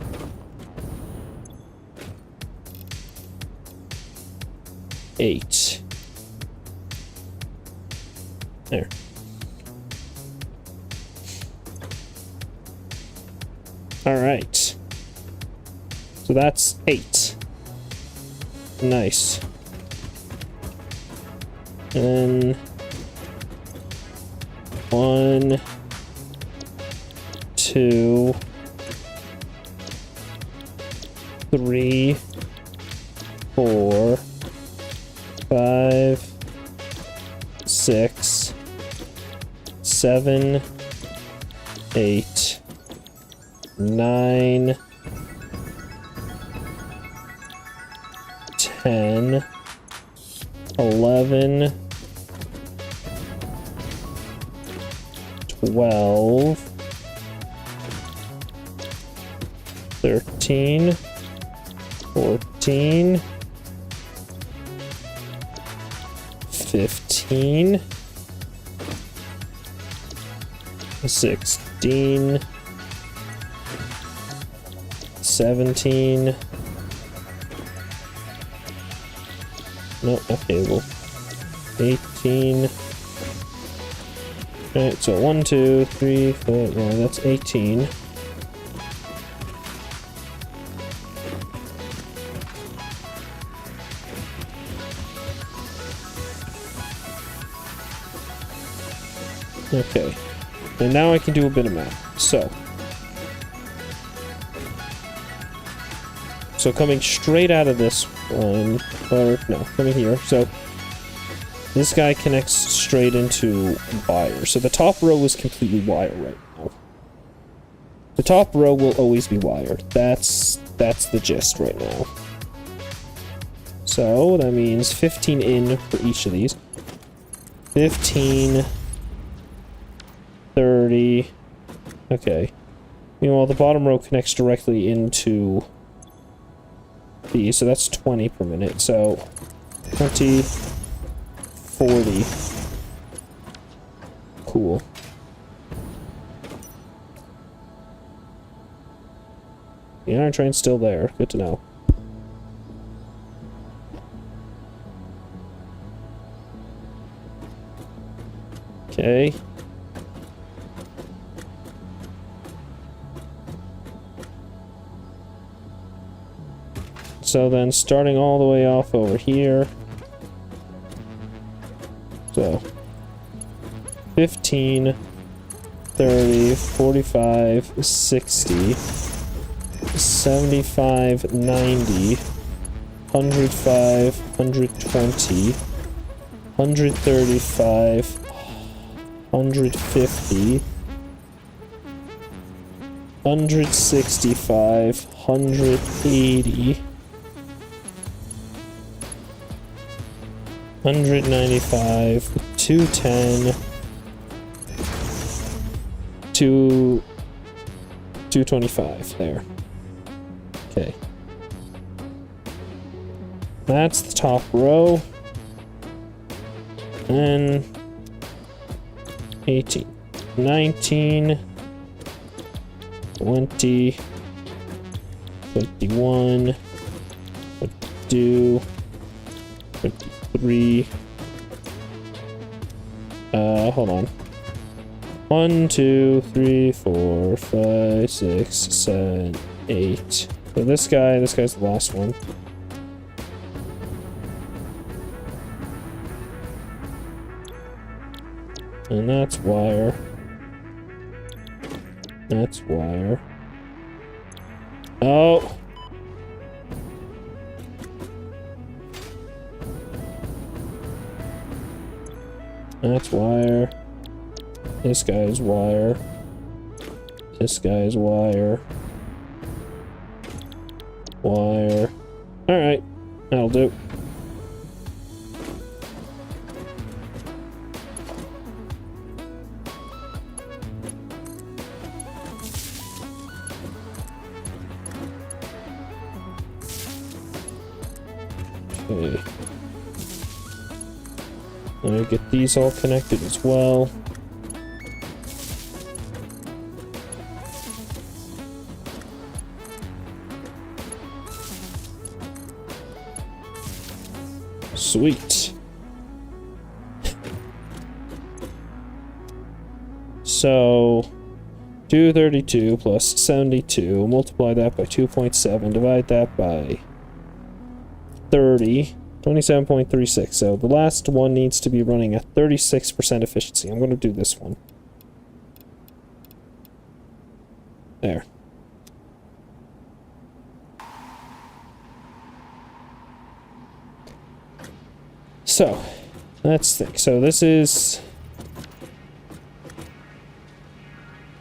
8. There. All right. So that's 8. Nice. And 1, 2, 3, 4, 5, 6, 7, 8, 9, 10, 11, 12, 13, 14, 15, 16, 17. No, okay, well, 18. Alright, so 1, 2, 3, 4, yeah, that's 18. Okay, and now I can do a bit of math. So coming straight out of this one, or no, coming here. So this guy connects straight into wire. So the top row is completely wire right now. The top row will always be wired. That's the gist right now. So that means 15 in for each of these. 15, 30. Okay. Meanwhile, the bottom row connects directly into these, so that's 20 per minute. So 20, 40. Cool. The iron train's still there. Good to know. Okay. So then starting all the way off over here. So 15, 30, 45, 60, 75, 90, 105, 120, 135, 150, 165, 180, 195, 210, 225 there. Okay. That's the top row. And 18, 19, 20, 21, 22, 23. Hold on. 1, 2, 3, 4, 5, 6, 7, 8. So this guy's the last one. And that's wire. That's wire. Oh! That's wire. This guy's wire. This guy's wire. Wire. Alright. That'll do. Okay. Let me get these all connected as well. Sweet. So 232 plus 72, multiply that by 2.7, divide that by 30, 27.36. So the last one needs to be running at 36% efficiency. I'm going to do this one. There. So, let's think. So this is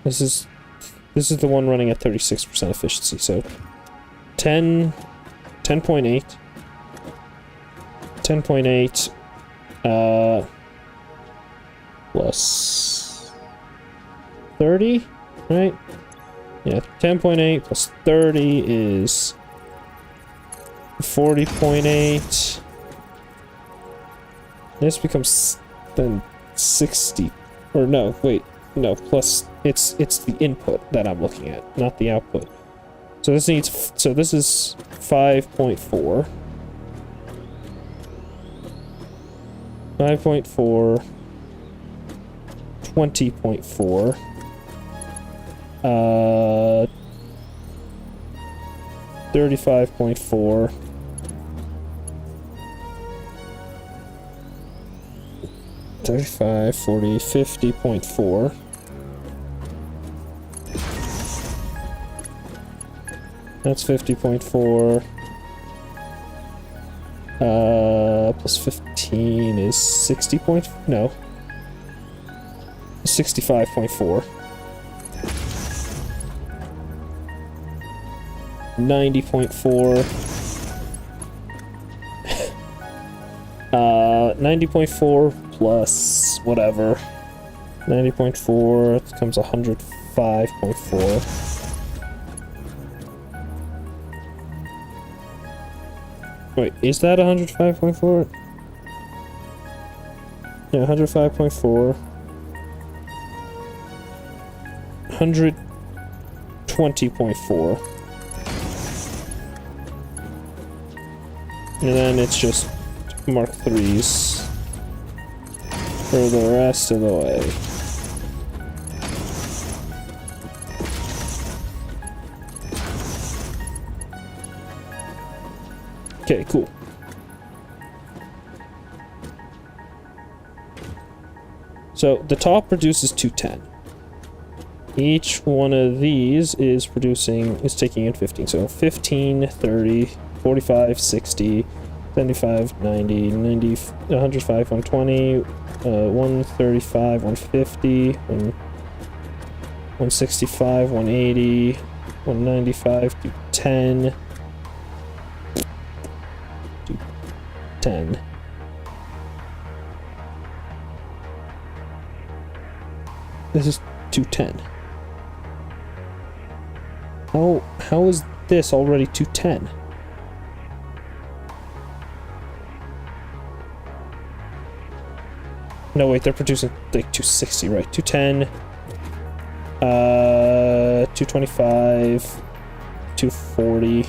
the one running at 36% efficiency. So 10.8 plus 30, right? Yeah, 10.8 plus 30 is 40.8. This becomes then 60, or no, wait, no, plus it's the input that I'm looking at, not the output. So this needs, so this is 5.4. 5.4, 20.4, 35.4, 35, 40, 50.4. That's 50.4. Plus 15 is 60 point, no. 65.4. 90.4. 90.4 plus whatever. 90.4 becomes 105.4. Wait, is that 105.4? Yeah, 105.4. 120.4. And then it's just Mark 3s for the rest of the way. Okay, cool. So the top produces 210. Each one of these is taking in 15. So 15, 30, 45, 60, 75, 90, 90, 105, 120, 135, 150, 165, 180, 195, 210. 10. This is 210. How is this already 210? No, wait, they're producing like 260, right? 210, 225, 240,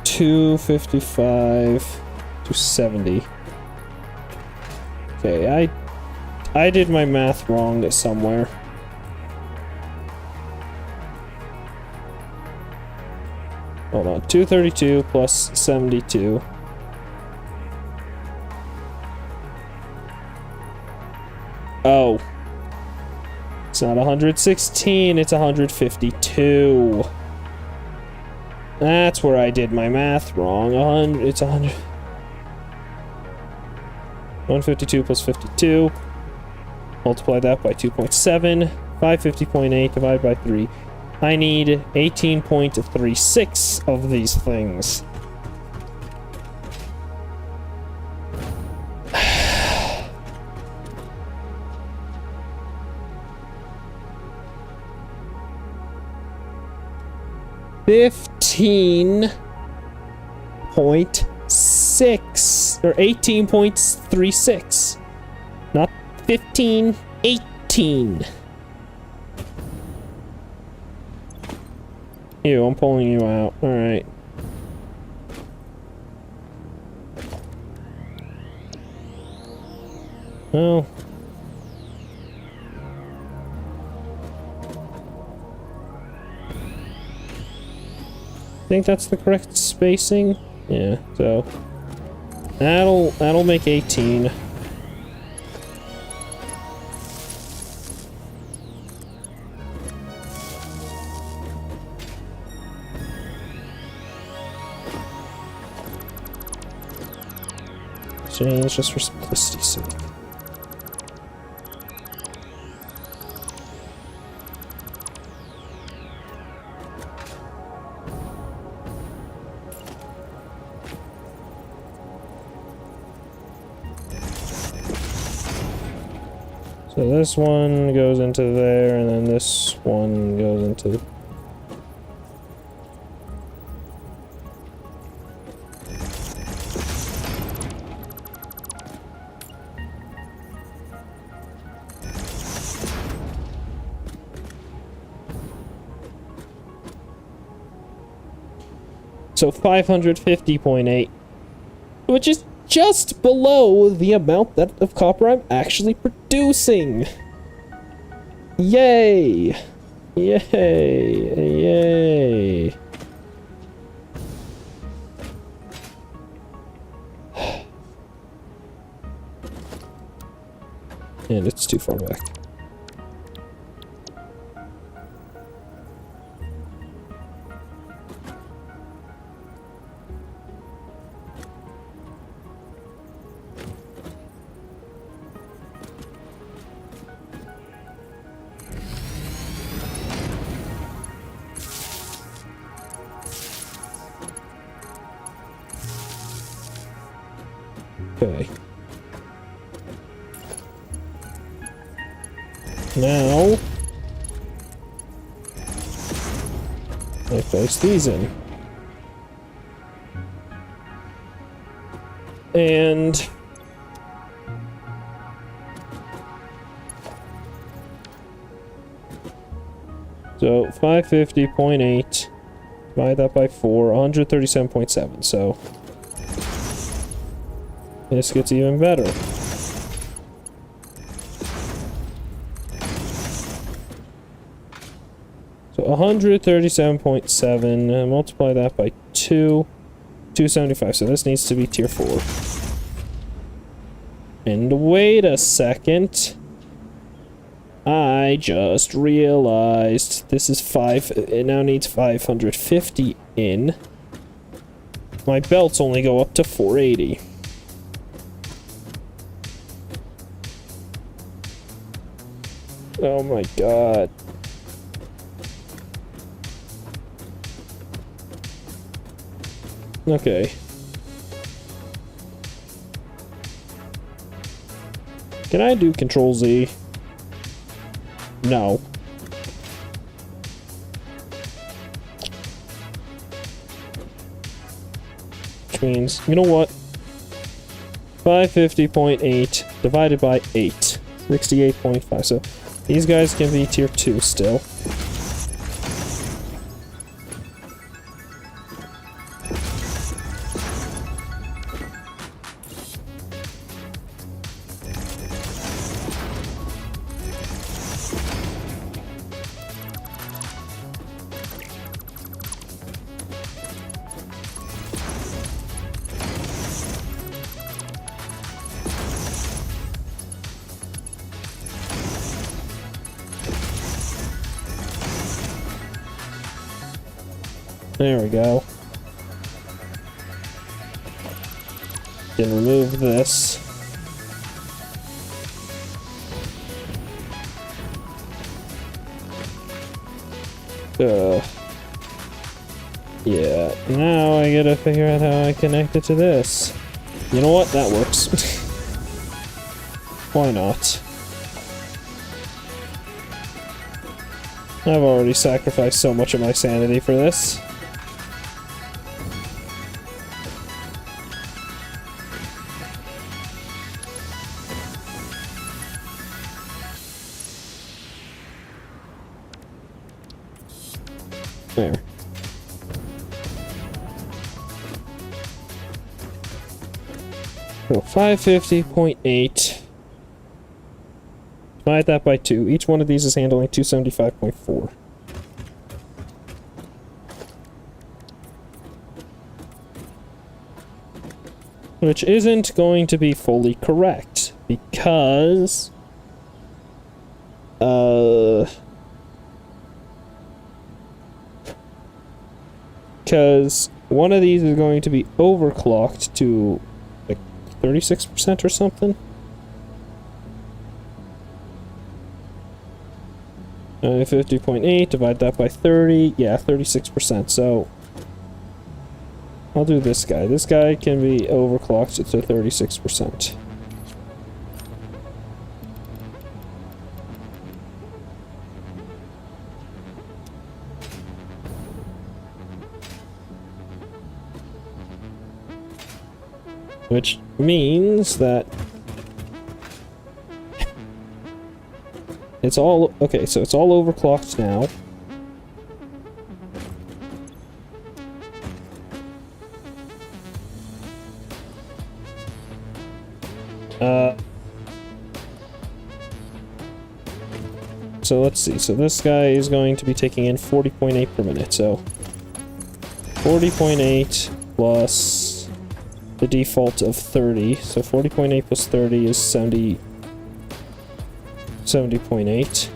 255, 270. Okay, I did my math wrong somewhere. Hold on, 232 plus 72. Oh. It's not 116, it's 152. That's where I did my math wrong. It's 100. 152 plus 52. Multiply that by 2.7. 550.8 divided by 3. I need 18.36 of these things. $15.6 or 18.36, not 15, 18. Ew, I'm pulling you out. All right. Well. I think that's the correct spacing. Yeah, so that'll make 18. Change just for simplicity's sake. So So this one goes into there, and then this one goes into... So 550.8, which is just below the amount that of copper I'm actually producing. Yay! Yay! Yay! And it's too far back. Okay. Now, I place these in. And so 550.8, divide that by 4, 137.7, so this gets even better. So 137.7, multiply that by 2, 275. So this needs to be tier 4. And wait a second. I just realized this is 5. It now needs 550 in. My belts only go up to 480. Oh my god. Okay. Can I do Control Z? No. Which means, you know what? 550.8 divided by 8. 68.5. So these guys can be tier 2 still. There we go. Can remove this. Yeah, now I gotta figure out how I connect it to this. You know what? That works. Why not? I've already sacrificed so much of my sanity for this. There. So 550.8. Divide that by 2. Each one of these is handling 275.4. Which isn't going to be fully correct, because one of these is going to be overclocked to like 36% or something. 50.8, divide that by 30, yeah, 36%, so I'll do this guy. This guy can be overclocked to 36%. Which means that it's all okay, so it's all overclocked now. So let's see. So this guy is going to be taking in 40.8 per minute. So 40.8 plus the default of 30. So 40.8 plus 30 is 70. 70.8.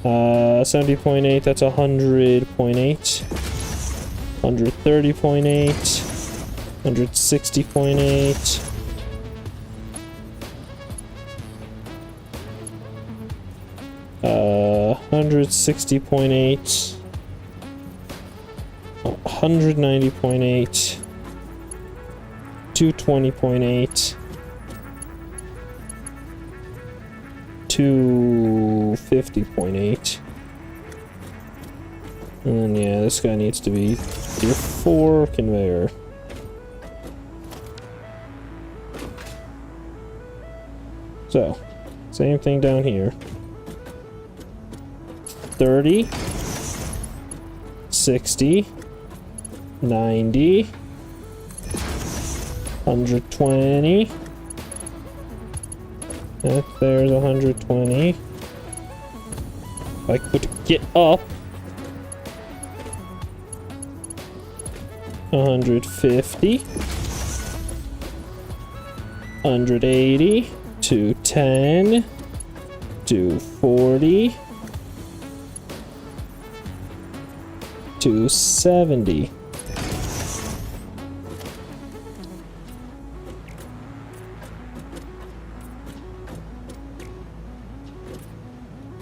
70.8, that's 100.8. 130.8. 160.8. 160.8. 190.8. 220.8. 250.8. And yeah, this guy needs to be tier 4 conveyor. So, same thing down here. 30, 60, 90, 120. There's 120. If I could get up. 150. 180. 210. 240. 270.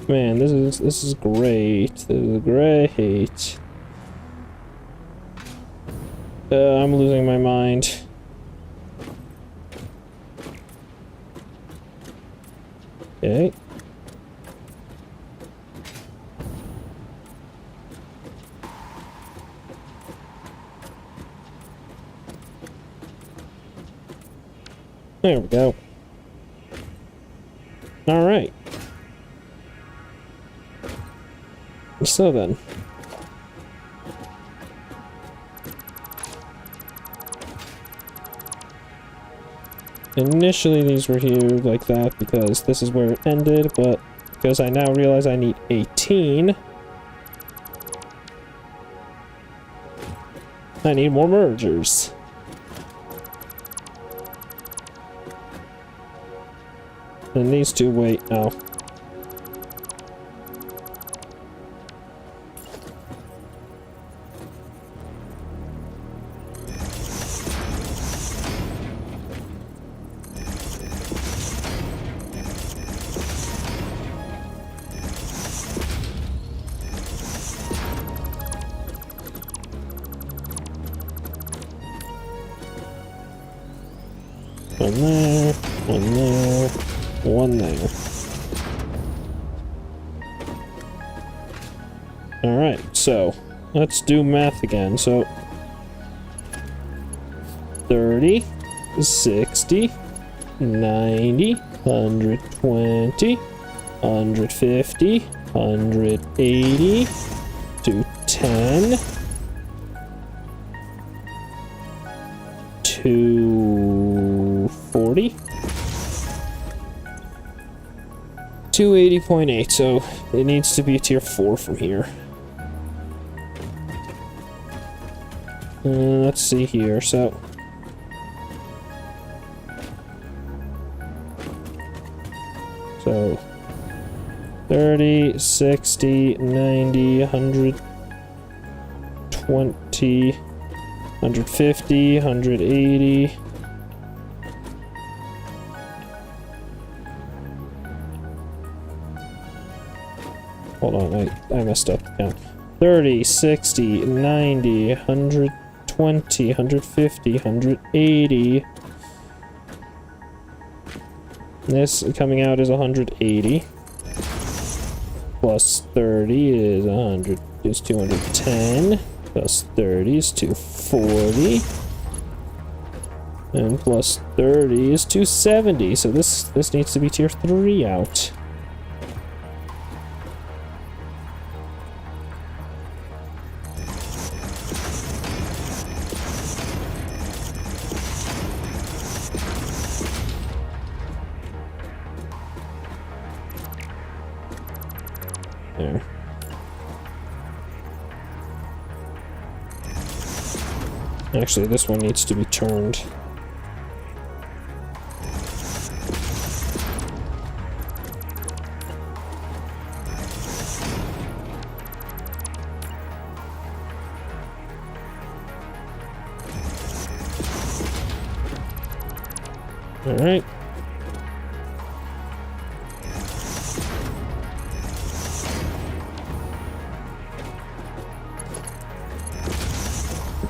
Man, this is great. This is great. I'm losing my mind. Okay. There we go. All right. So then. Initially these were here like that because this is where it ended, but because I now realize I need 18, I need more mergers. And these two wait now. One there, one there, one there. Alright, so let's do math again. So 30, 60, 90, 120, 150, 180, 210, 240, 280.8, so it needs to be a tier 4 from here. Let's see here, so So 30, 60, 90, 120, 150, 180. Hold on, I messed up the count. 30, 60, 90, 120, 150, 180. This coming out is 180. Plus 30 is 100, is 210. Plus 30 is 240. And plus 30 is 270, so this needs to be tier 3 out. There. Actually, this one needs to be turned. All right.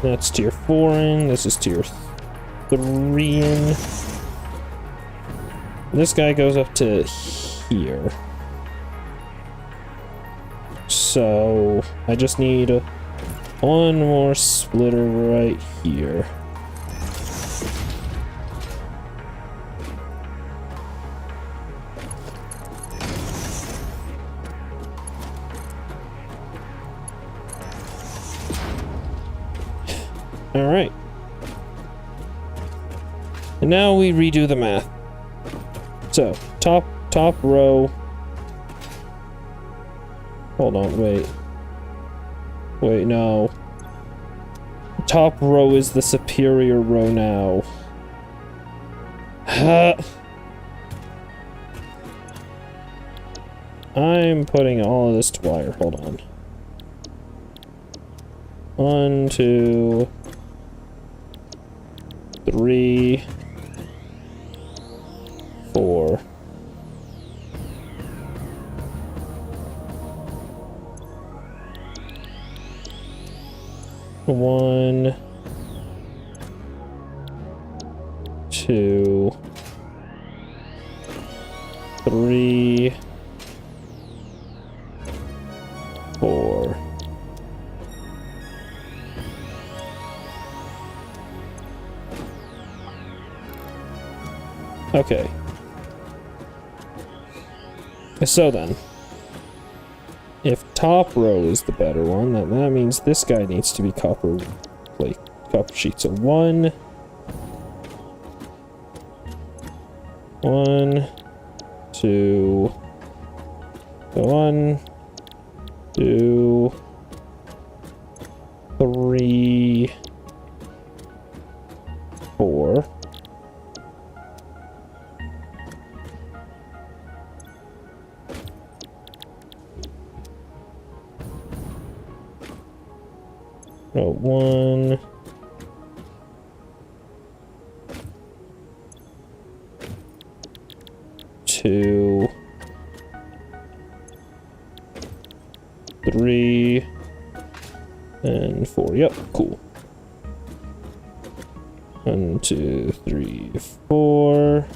That's tier 4 in. This is tier 3 in. This guy goes up to here. So I just need one more splitter right here. Alright. And now we redo the math. So, top row. Hold on, wait. Wait, no. Top row is the superior row now. I'm putting all of this to wire. Hold on. 1, 2, 3, 4. One, 2, 3, 4. Okay. So then, if top row is the better one, then that means this guy needs to be copper sheet. So 1, 2, 1, 2, 3, 4. Oh, 1, 2, 3, and 4. Yep, cool. 1, 2, 3, 4.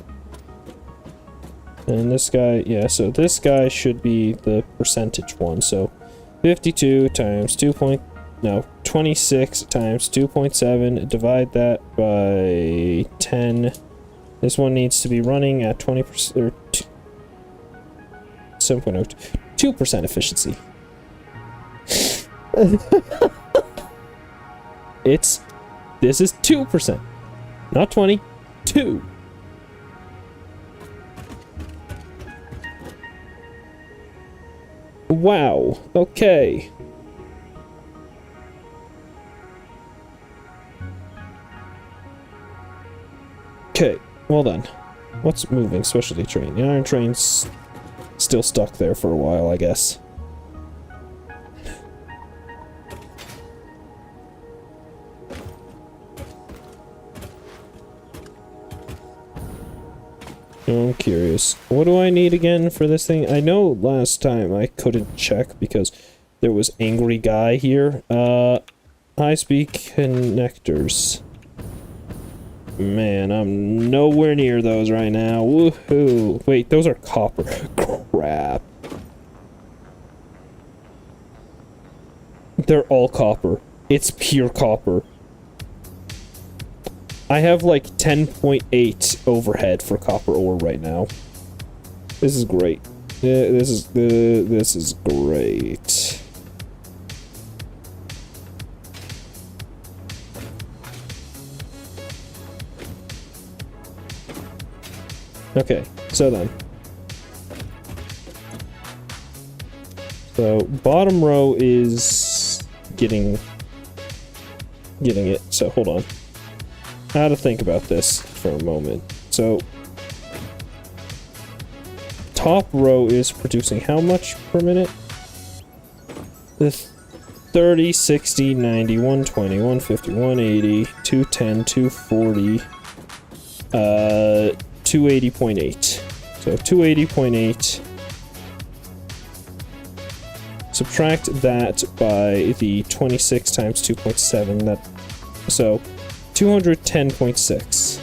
And this guy, yeah, so this guy should be the percentage one. So 52 times 26 times 2.7, divide that by 10. This one needs to be running at 20%, or 7.02, 2% efficiency. This is 2%, not 20, 2. Wow, okay. Okay, well then. What's moving? Specialty train. The iron train's still stuck there for a while, I guess. I'm curious. What do I need again for this thing? I know last time I couldn't check because there was angry guy here. High-speed connectors. Man, I'm nowhere near those right now. Woohoo! Wait, those are copper. Crap. They're all copper. It's pure copper. I have like 10.8 overhead for copper ore right now. This is great. Yeah, this is great. Okay, so then. So bottom row is getting it. So hold on. How to think about this for a moment. So top row is producing how much per minute? The 30, 60, 90, 120, 150, 180, 210, 240, 280.8. So 280.8. Subtract that by the 26 times 2.7. That so 210.6.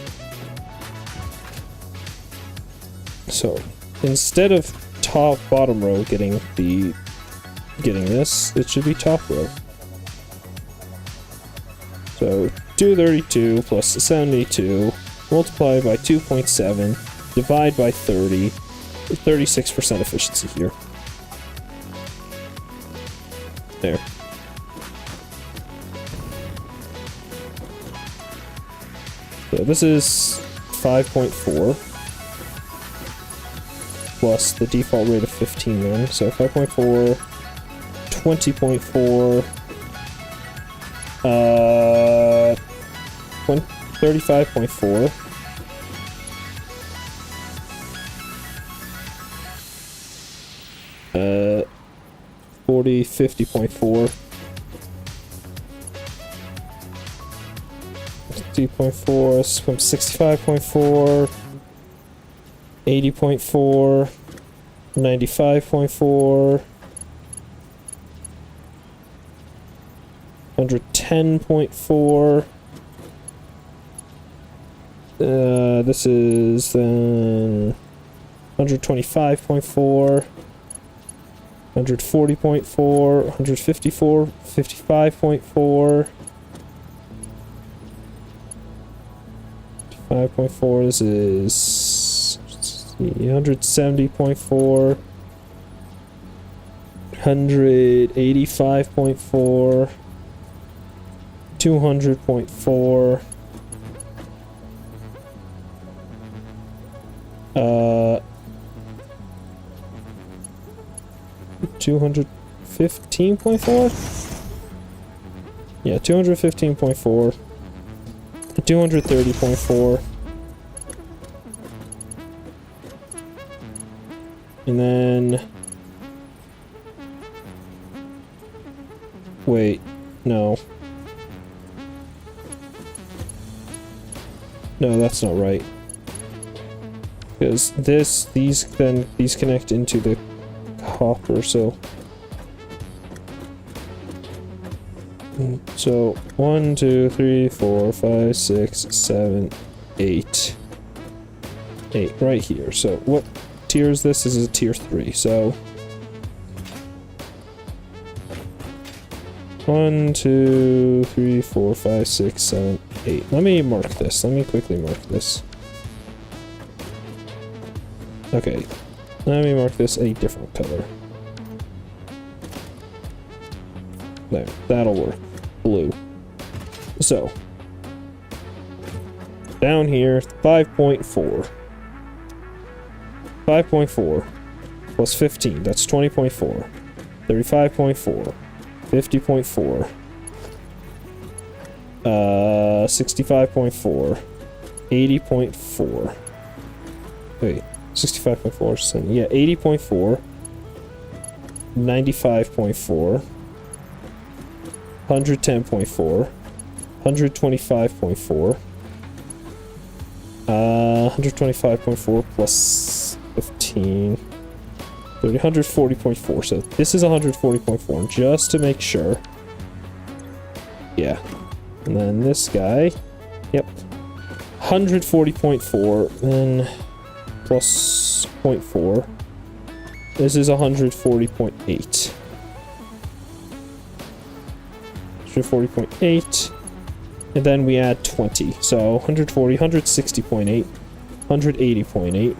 So instead of bottom row getting this, it should be top row. So 232 plus 72 multiply by 2.7 divide by 30. 36% efficiency here. There. So this is 5.4 plus the default rate of 15 then. So 5.4, 20.4, 35.4. 40, 50.4, 50.4, 65.4, 80.4, 95.4, 110.4. This is then 125.4. 140.4, 154, 55.4, 5.4, this is 170.4, 185.4, 200.4, 215.4? Yeah, 215.4. 230.4. And then... Wait, no. No, that's not right. Because these connect into the copper, so 1, 2, 3, 4, 5, 6, 7, 8 right here. So what tier is this? This is a tier 3. So 1, 2, 3, 4, 5, 6, 7, 8. Let me mark this. Let me quickly mark this. Okay. Let me mark this a different color. There, that'll work. Blue. So, down here, 5.4. 5.4 plus 15, that's 20.4. 35.4. 50.4. 65.4. 80.4. Wait. 65.4, yeah, 80.4, 95.4, 110.4, 125.4, 125.4 plus 15, 30, 140.4, so this is 140.4, just to make sure. Yeah, and then this guy, yep, 140.4, then plus 0.4. This is 140.8. 140.8. And then we add 20. So 140, 160.8, 180.8,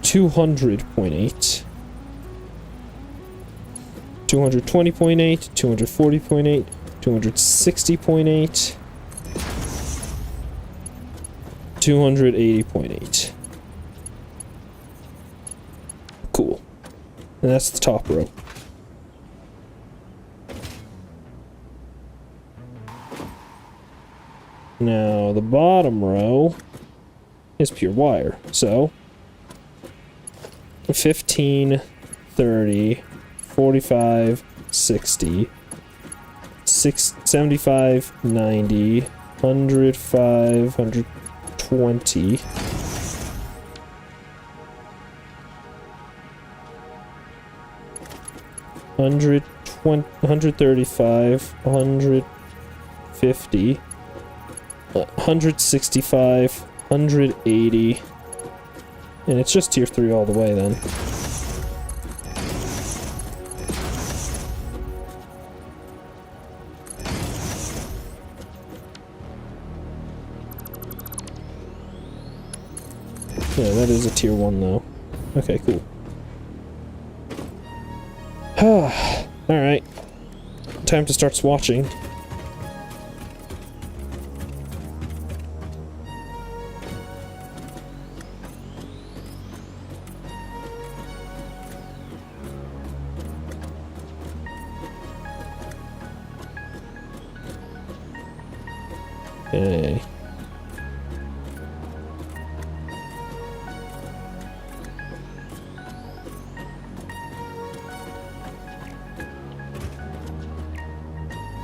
200.8, 220.8, 240.8, 260.8, 280.8. Cool. And that's the top row. Now, the bottom row is pure wire. So, 15, 30, 45, 60, 75, 90, 105, 120. 135, 150, 165, 180, and it's just tier 3 all the way then. Yeah, that is a tier 1 though. Okay, cool. Alright. Time to start swatching. Okay.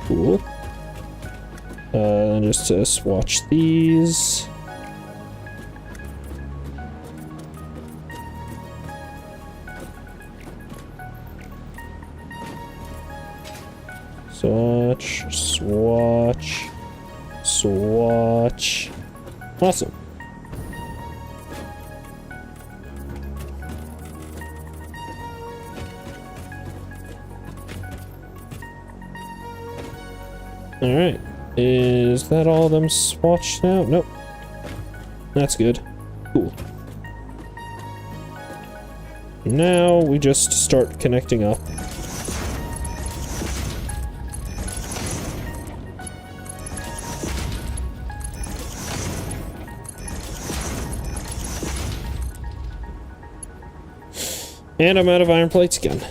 Cool. And just to swatch these. Swatch, swatch, swatch. Awesome. Alright. Is that all of them swatched now? Nope. That's good. Cool. Now we just start connecting up. And I'm out of iron plates again.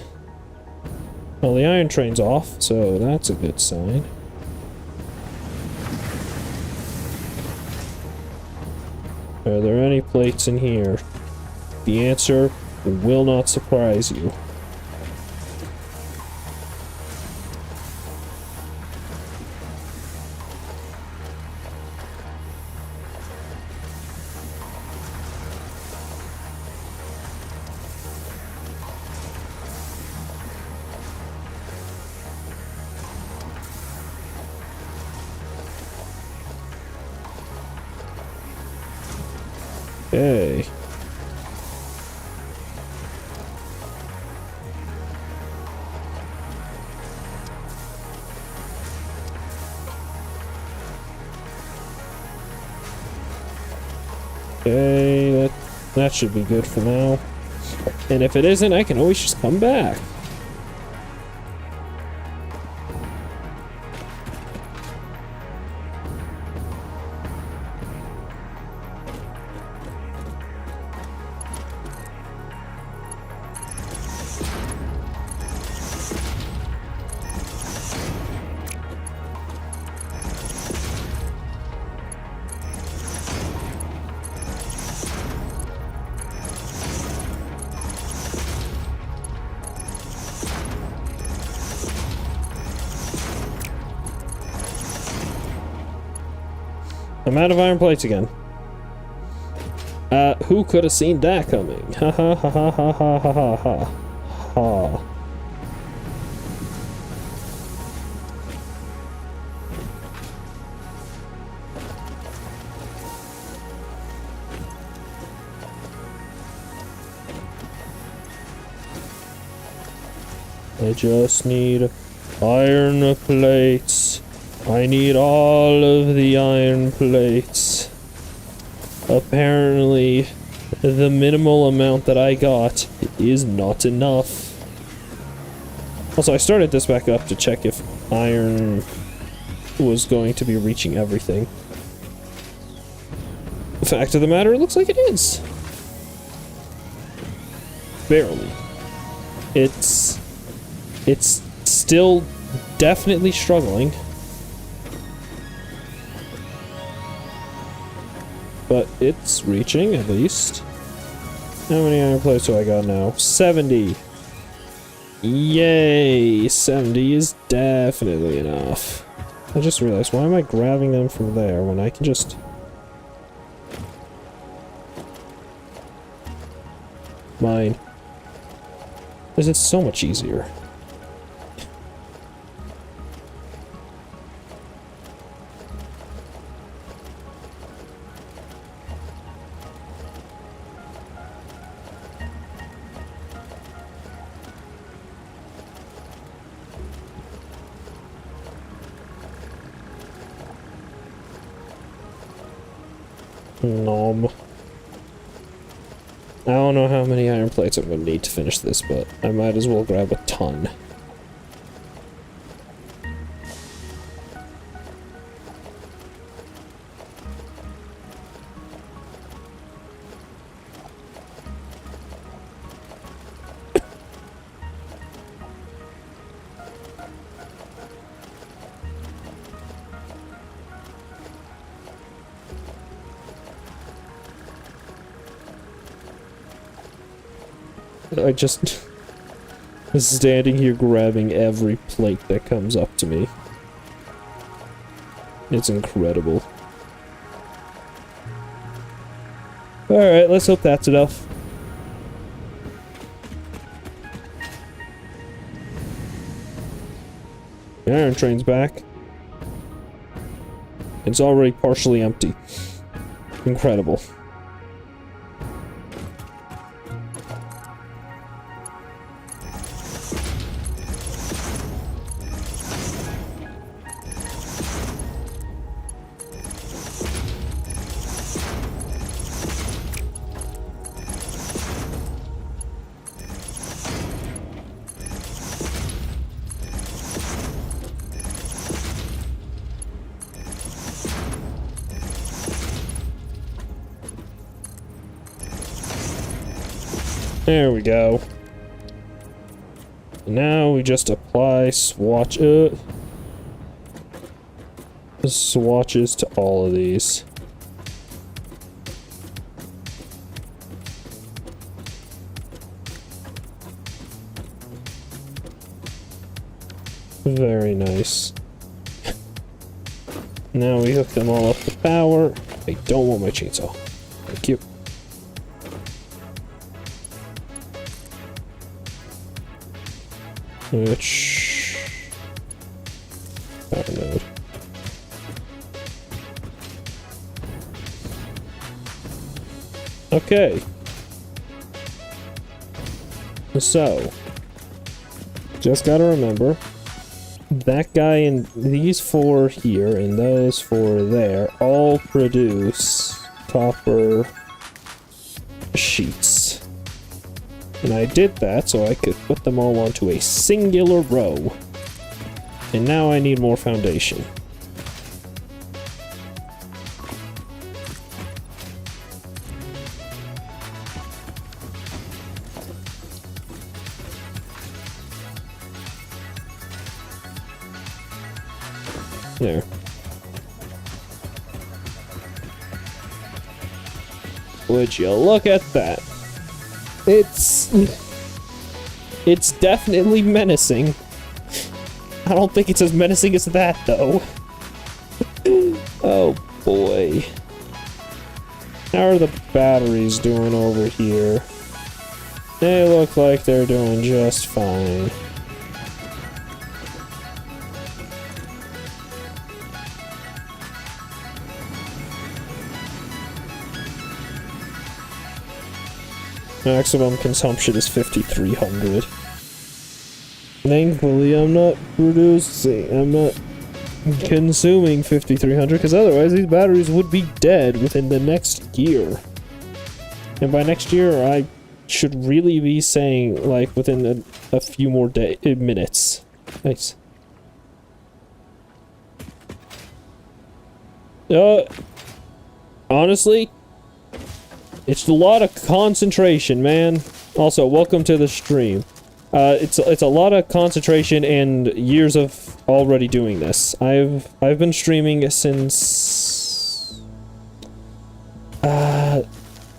Well, the iron train's off, so that's a good sign. Are there any plates in here? The answer will not surprise you. Okay. Okay, that should be good for now. And if it isn't, I can always just come back. I'm out of iron plates again. Who could have seen that coming? Ha ha ha ha ha ha ha ha ha. I just need iron plates. I need all of the iron plates. Apparently, the minimal amount that I got is not enough. Also, I started this back up to check if iron was going to be reaching everything. The fact of the matter, it looks like it is. Barely. It's still definitely struggling. But it's reaching, at least. How many iron plates do I got now? 70. Yay! 70 is definitely enough. I just realized, why am I grabbing them from there when I can just... mine. This is so much easier. Nom. I don't know how many iron plates I'm gonna need to finish this, but I might as well grab a ton. I just standing here grabbing every plate that comes up to me. It's incredible. Alright, let's hope that's enough. The iron train's back. It's already partially empty. Incredible. There we go. Now we just apply swatches to all of these. Very nice. Now we hook them all up to power. I don't want my chainsaw. Thank you. Which... power node. Okay. So, just gotta remember, that guy and these four here and those four there all produce copper sheets. And I did that so I could put them all onto a singular row. And now I need more foundation. There. Would you look at that? It's definitely menacing. I don't think it's as menacing as that, though. Oh, boy. How are the batteries doing over here? They look like they're doing just fine. Maximum consumption is 5,300. Thankfully, I'm not consuming 5300, because otherwise these batteries would be dead within the next year. And by next year, I should really be saying, like, within a few more minutes. Nice. Honestly, it's a lot of concentration, man. Also, welcome to the stream. It's a lot of concentration and years of already doing this. I've been streaming since what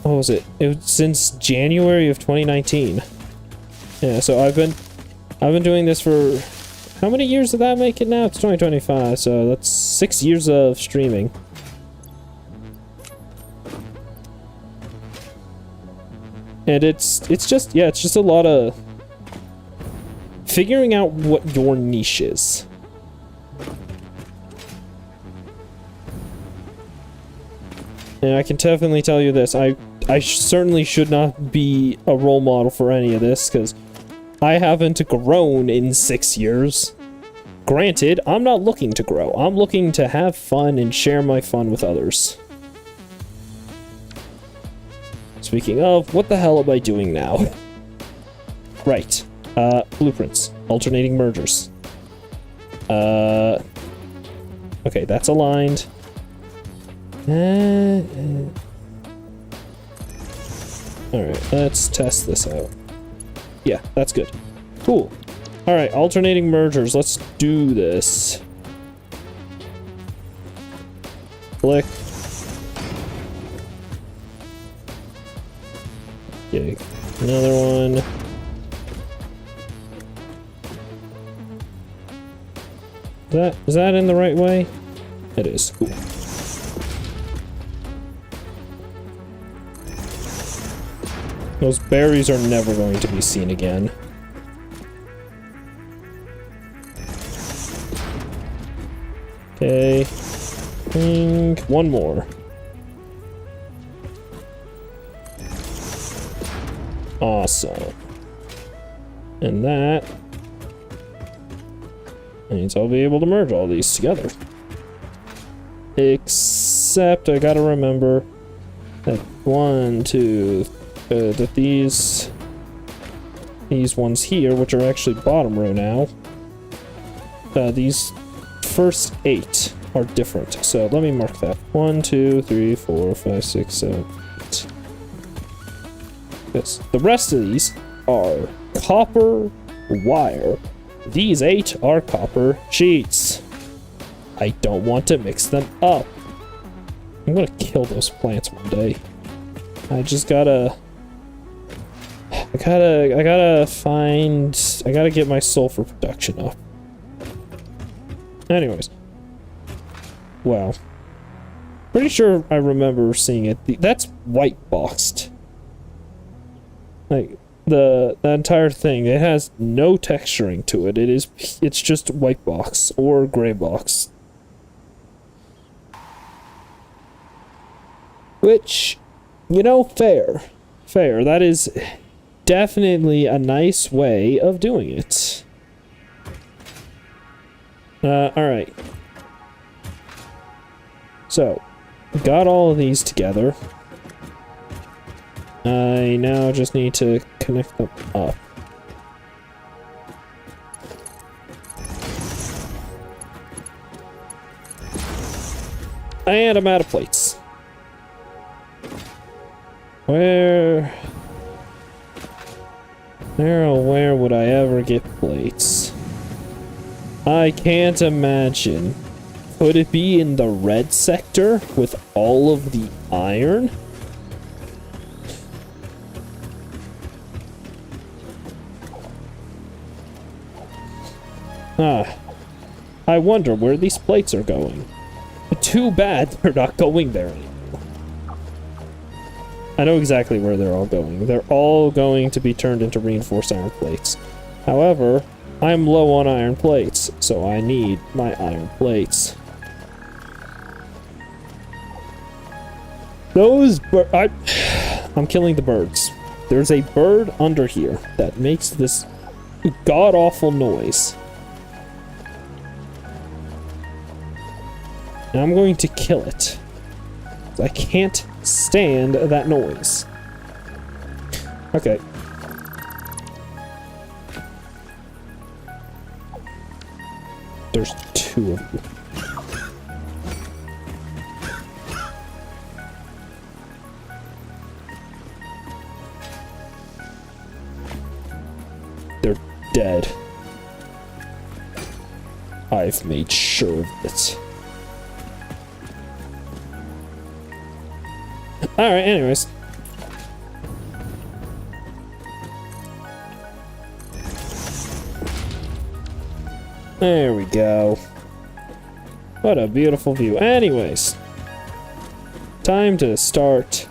was it? It was since January of 2019. Yeah, so I've been doing this for how many years did that make it now? It's 2025, so that's 6 years of streaming. And it's just a lot of figuring out what your niche is. And I can definitely tell you this, I certainly should not be a role model for any of this, because I haven't grown in 6 years. Granted, I'm not looking to grow. I'm looking to have fun and share my fun with others. Speaking of, what the hell am I doing now? Right. Blueprints. Alternating mergers. Okay, that's aligned. Alright, let's test this out. Yeah, that's good. Cool. Alright, alternating mergers. Let's do this. Click. Okay, another one. Is that in the right way? It is. Cool. Those berries are never going to be seen again. Okay. One more. Awesome. And that means I'll be able to merge all these together. Except I gotta remember that that these ones here, which are actually bottom row now, these first 8 are different. So let me mark that. 1, 2, 3, 4, 5, 6, 7, 8. Yes. The rest of these are copper wire. These 8 are copper sheets. I don't want to mix them up. I'm gonna kill those plants one day. I just gotta... I gotta get my sulfur production up. Anyways. Wow. Pretty sure I remember seeing it. That's white boxed. Like, the entire thing, it has no texturing to it. It's just white box or gray box. Which, you know, fair. Fair. That is definitely a nice way of doing it. Alright. So, got all of these together. I now just need to connect them up. And I'm out of plates. Where would I ever get plates? I can't imagine. Could it be in the red sector with all of the iron? I wonder where these plates are going. Too bad they're not going there anymore. I know exactly where they're all going. They're all going to be turned into reinforced iron plates. However, I'm low on iron plates, so I need my iron plates. I'm killing the birds. There's a bird under here that makes this god-awful noise. And I'm going to kill it. I can't stand that noise. Okay. There's 2 of you. They're dead. I've made sure of it. Alright, anyways. There we go. What a beautiful view. Anyways. Time to start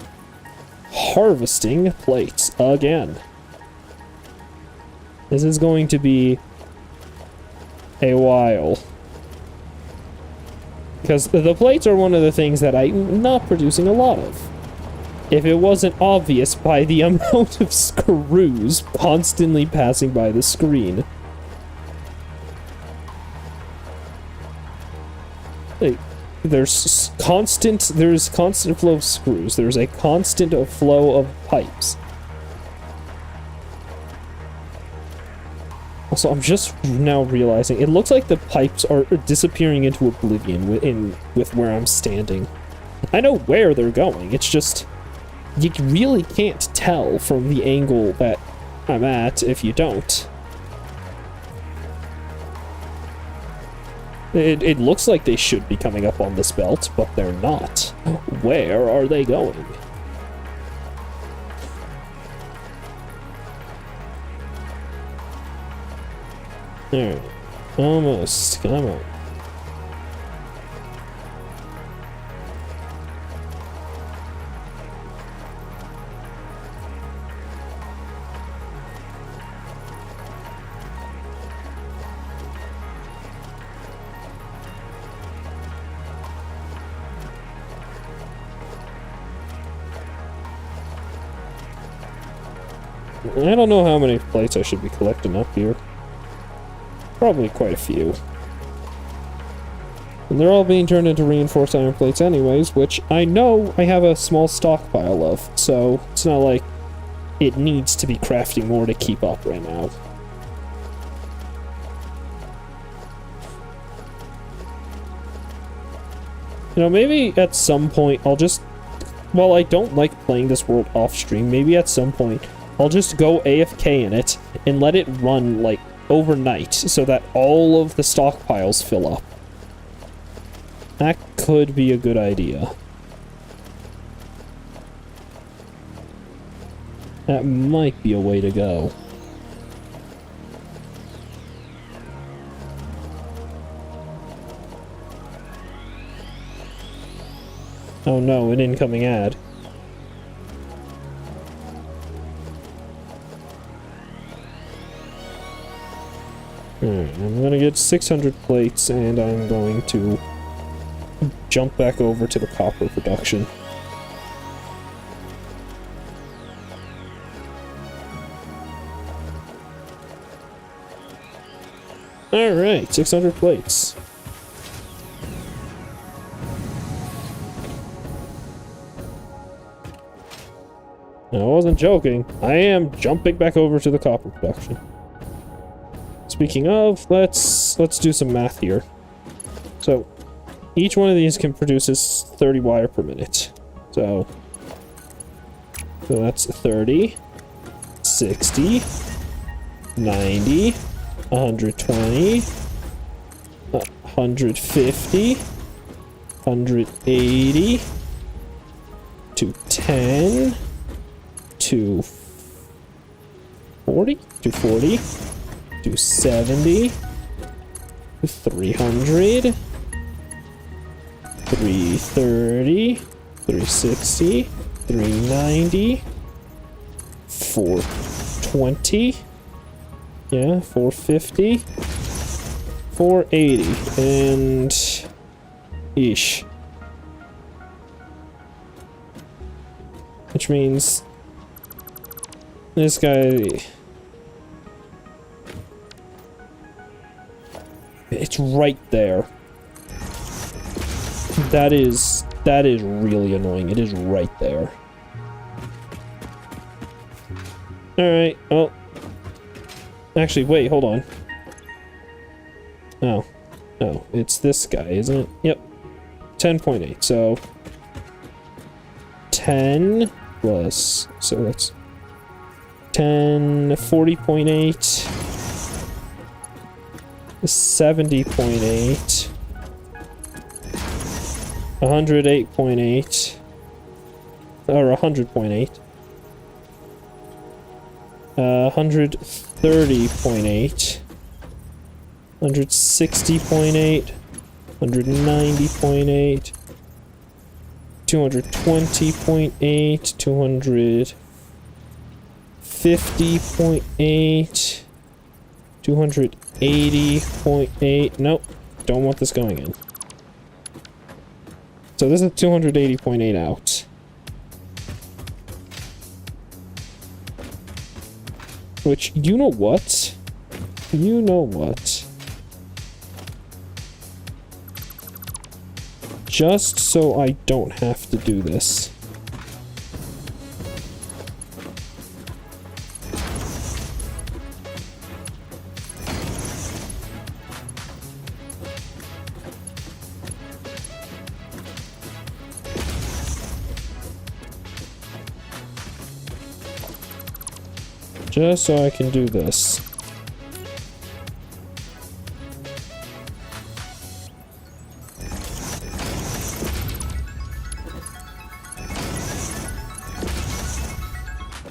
harvesting plates again. This is going to be a while. Because the plates are one of the things that I'm not producing a lot of. If it wasn't obvious by the amount of screws constantly passing by the screen. There's constant flow of screws. There's a constant flow of pipes. Also, I'm just now realizing it looks like the pipes are disappearing into oblivion with where I'm standing. I know where they're going. It's just you really can't tell from the angle that I'm at if you don't. It looks like they should be coming up on this belt, but they're not. Where are they going? Alright. Almost. Come on. I don't know how many plates I should be collecting up here. Probably quite a few. And they're all being turned into reinforced iron plates anyways, which I know I have a small stockpile of, so it's not like it needs to be crafting more to keep up right now. You know, maybe at some point I'll just... While I don't like playing this world off-stream, maybe at some point I'll just go AFK in it and let it run, like, overnight so that all of the stockpiles fill up. That could be a good idea. That might be a way to go. Oh no, an incoming ad. I'm gonna get 600 plates and I'm going to jump back over to the copper production. Alright, 600 plates. I wasn't joking. I am jumping back over to the copper production. Speaking of, let's do some math here. So, each one of these can produce 30 wire per minute. So that's 30, 60, 90, 120, 150, 180, 210, 240, 240, 270, 300, 330, 360, 390, 420, yeah, 450, 480, and ish. Which means this guy... It's right there. That is really annoying. It is right there. Alright, well. Actually, wait, hold on. Oh. No, it's this guy, isn't it? Yep. 10.8, so 10 plus, so that's 10, 40.8, 70.8, 108.8, or 100.8, 130.8, 160.8, 190.8, 220.8, 250.8, 280.8. Nope, don't want this going in. So this is 280.8 out. Which, you know what? You know what? Just so I don't have to do this. Just so I can do this.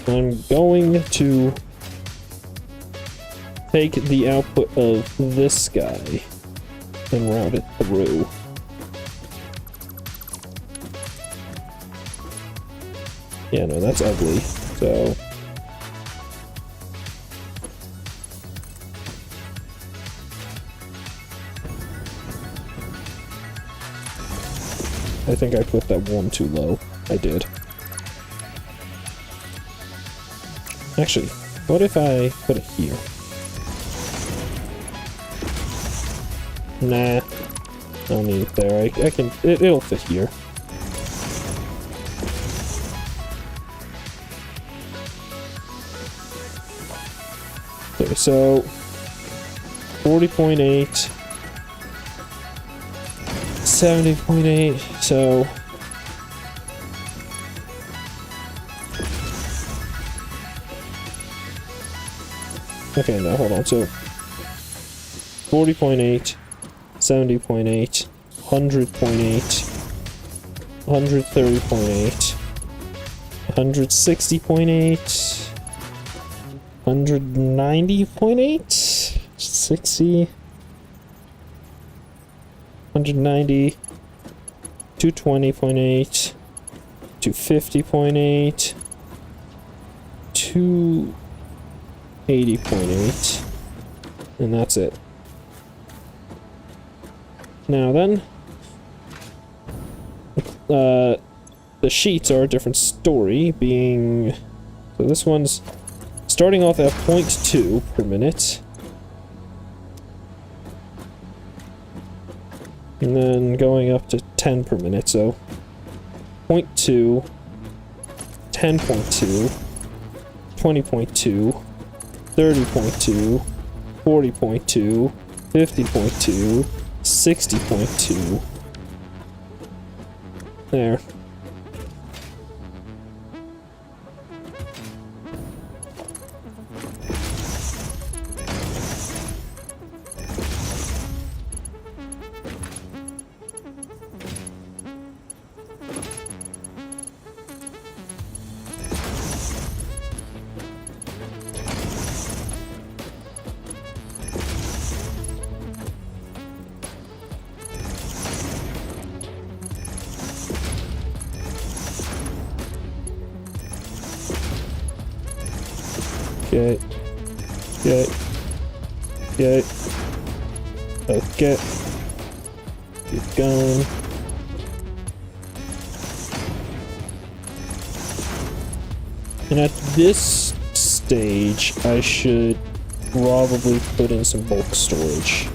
I'm going to take the output of this guy and route it through. Yeah, no, that's ugly, so... I think I put that one too low. I did. Actually, what if I put it here? Nah. I don't need it there. I can... It'll fit here. Okay, so... 40.8... 70.8, so... Okay, now hold on, so... 40.8, 70.8, 100.8, 130.8, 160.8, 190.8, 60... 190, 220.8, 250.8, 280.8, and that's it. Now then, the sheets are a different story, being... So this one's starting off at 0.2 per minute. And then going up to 10 per minute, so 0.2, 10.2, 20.2, 30.2, 40.2, 50.2, 60.2. There. Okay. Okay. Keep going. And at this stage, I should probably put in some bulk storage.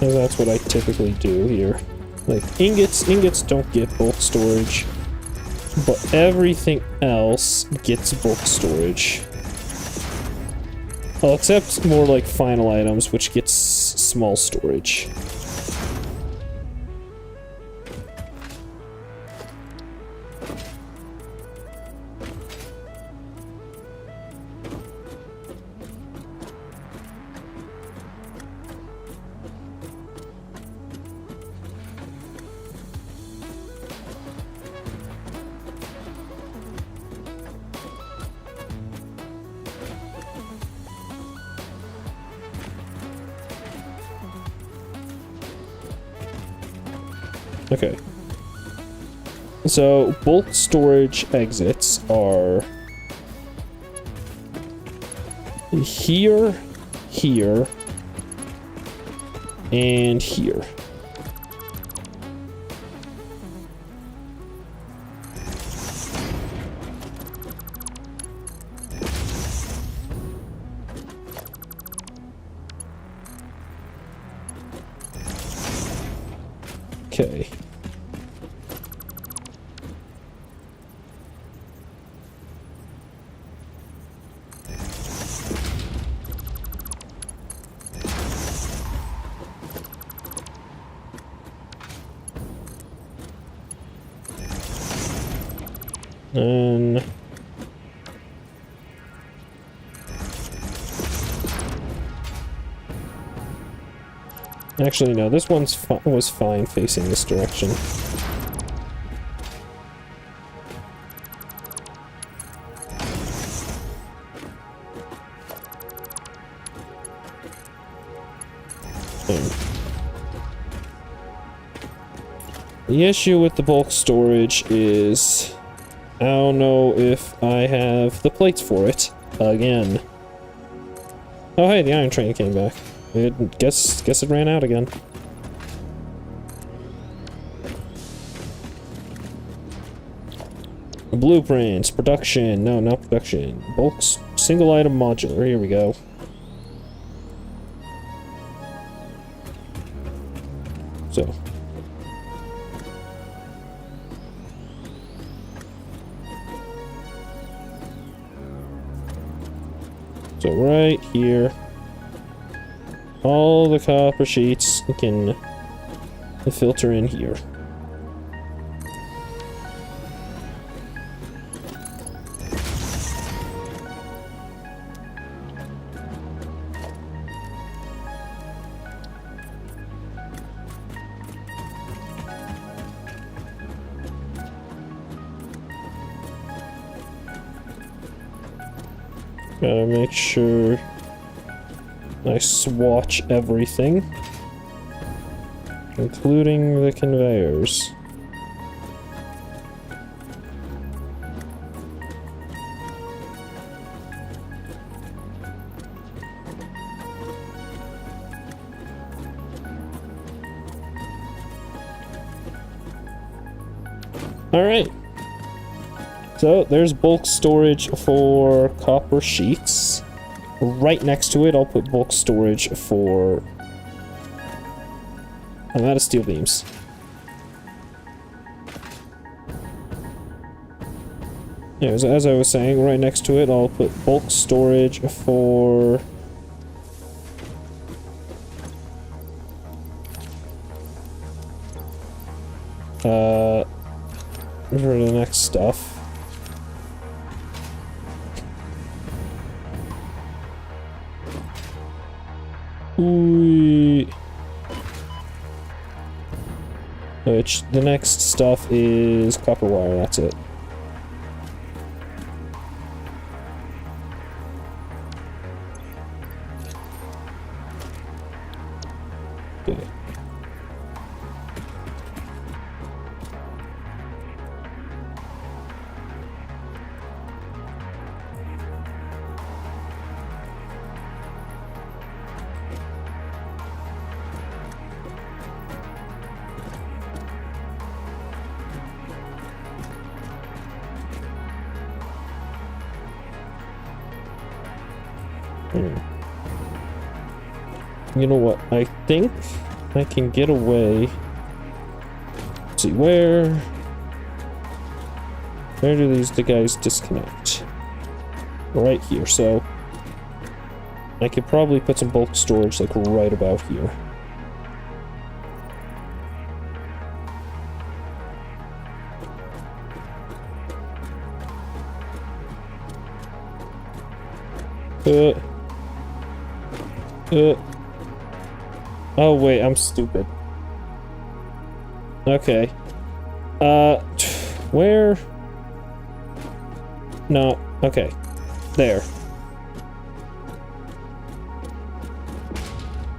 'cause that's what I typically do here. Like, ingots don't get bulk storage, but everything else gets bulk storage. Well, except more like final items, which gets small storage. Okay. So, bulk storage exits are here, here, and here. Okay. And actually, no, this one's was fine facing this direction. The issue with the bulk storage is I don't know if I have the plates for it again. Oh hey, the iron train came back. Guess it ran out again. Blueprints, production, no, not production. Bulk single item modular, here we go. So. So right here, all the copper sheets can filter in here. Gotta make sure I swatch everything, including the conveyors. All right. So there's bulk storage for copper sheets. Right next to it, I'll put bulk storage for... I'm out of steel beams. Yeah, as I was saying, right next to it, I'll put bulk storage for... for the next stuff. Which, the next stuff is copper wire, that's it. Okay. You know what? I think I can get away. Let's see, where do these guys disconnect? Right here, so I could probably put some bulk storage like right about here. Oh wait, I'm stupid. Okay. Where? No, okay. There.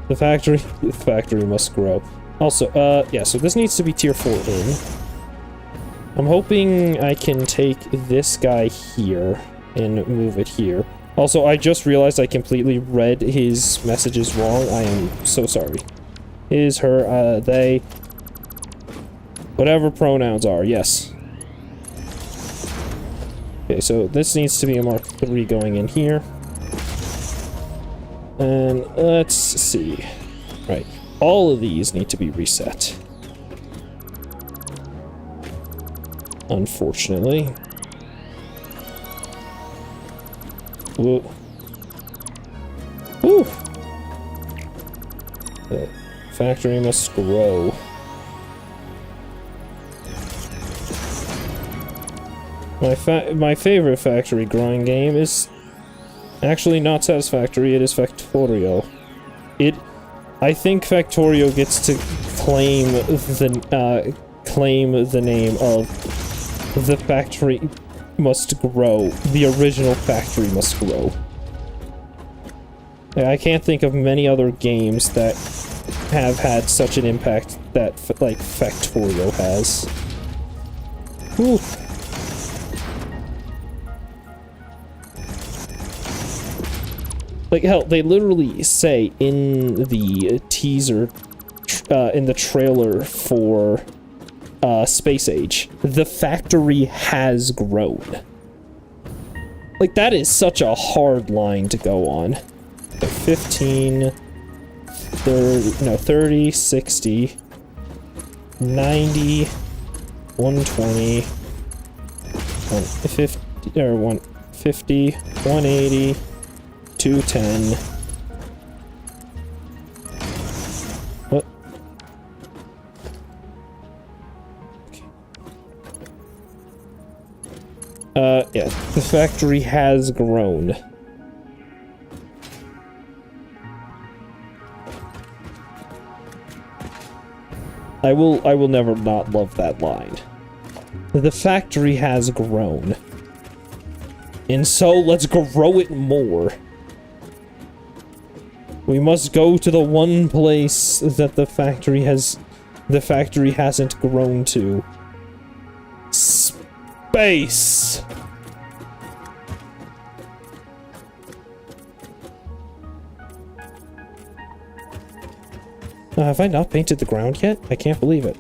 The factory must grow. Also, yeah, so this needs to be tier 4 in. I'm hoping I can take this guy here and move it here. Also, I just realized I completely read his messages wrong. I am so sorry. His, her, they. Whatever pronouns are, yes. Okay, so this needs to be a Mark III going in here. And let's see. Right. All of these need to be reset. Unfortunately. Whoa. Woo! The factory must grow. My favorite factory growing game is actually not Satisfactory, it is Factorio. I think Factorio gets to claim the name of the factory must grow. The original factory must grow. I can't think of many other games that have had such an impact that like Factorio has. Whew. Like, hell, they literally say in the teaser, in the trailer for Space Age, the factory has grown. Like, that is such a hard line to go on. 15, 30, no, 30, 60, 90, 120, 150, or 150, 180, 210. What? Okay. Yeah, the factory has grown. I will never not love that line. The factory has grown. And so let's grow it more. We must go to the one place that the factory hasn't grown to. Space! Have I not painted the ground yet? I can't believe it.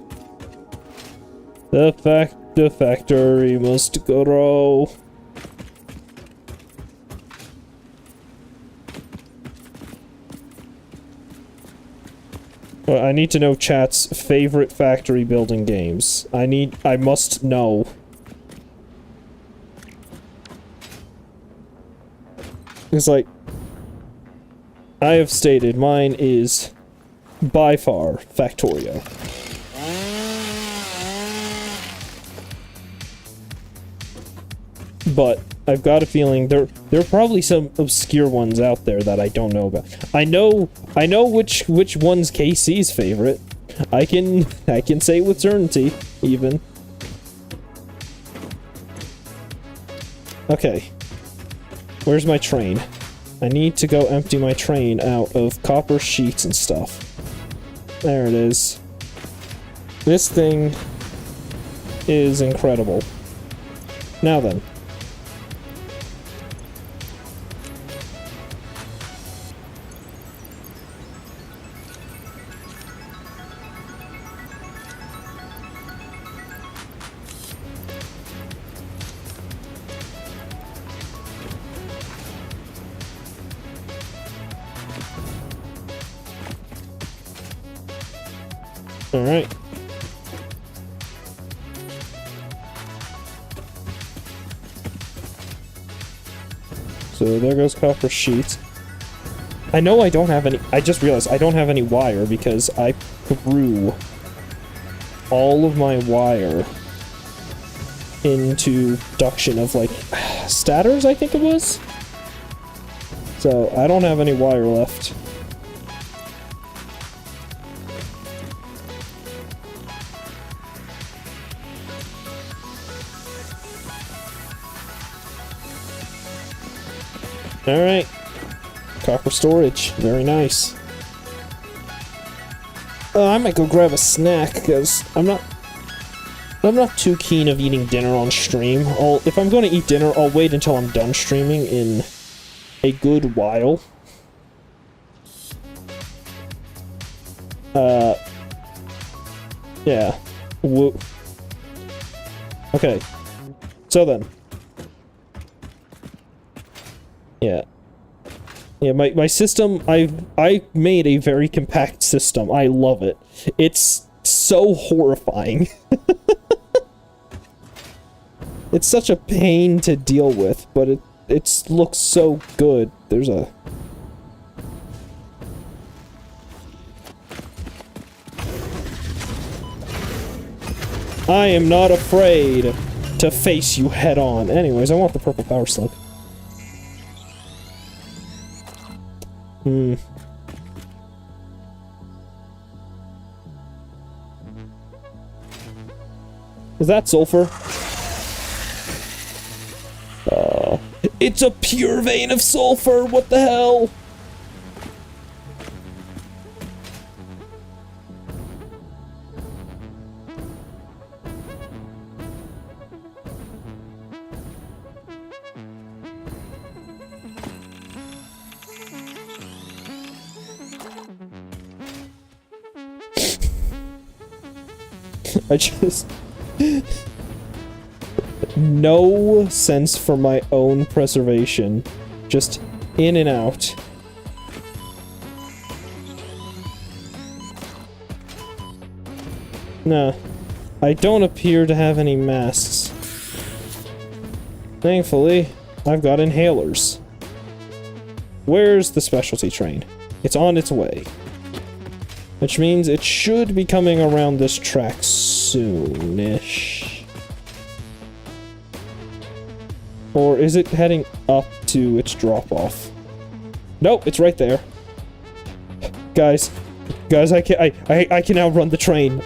The factory must grow. Well, I need to know chat's favorite factory building games. I must know. It's like, I have stated mine is by far Factorio. But I've got a feeling there are probably some obscure ones out there that I don't know about. I know which one's KC's favorite. I can say with certainty, even. Okay. Where's my train? I need to go empty my train out of copper sheets and stuff. There it is. This thing is incredible. Now then. Alright. So there goes copper sheets. I know I don't have any. I just realized I don't have any wire because I threw all of my wire into production of like statters, I think it was. So I don't have any wire left. Alright. Copper storage. Very nice. I might go grab a snack, because I'm not too keen of eating dinner on stream. If I'm going to eat dinner, I'll wait until I'm done streaming in a good while. Yeah. Okay. So then. Yeah. Yeah, my system, I made a very compact system. I love it. It's so horrifying. It's such a pain to deal with, but it looks so good. There's a... I am not afraid to face you head on. Anyways, I want the purple power slug. Is that sulfur? It's a pure vein of sulfur! What the hell? I just... no sense for my own preservation. Just in and out. Nah. I don't appear to have any masks. Thankfully, I've got inhalers. Where's the specialty train? It's on its way. Which means it should be coming around this track soon-ish. Or is it heading up to its drop-off? Nope, it's right there. Guys, I can outrun the train.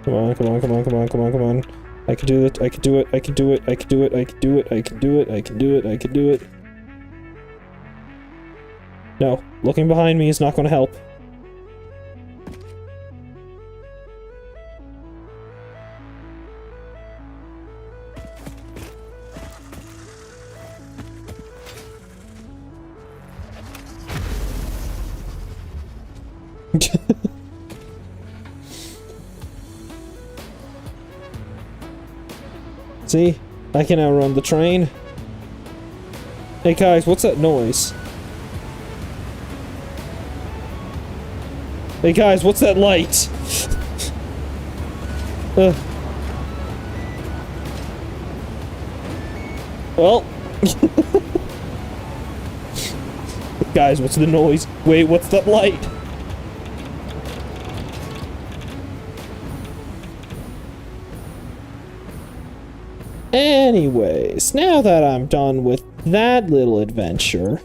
Come on, come on, come on, come on, come on, come on. I can do it, I can do it, I can do it, I can do it, I can do it, I can do it, I can do it, I can do it. No, looking behind me is not going to help. See? I can outrun the train. Hey guys, what's that noise? Hey guys, what's that light? Well. Guys, what's the noise? Wait, what's that light? Anyways, now that I'm done with that little adventure...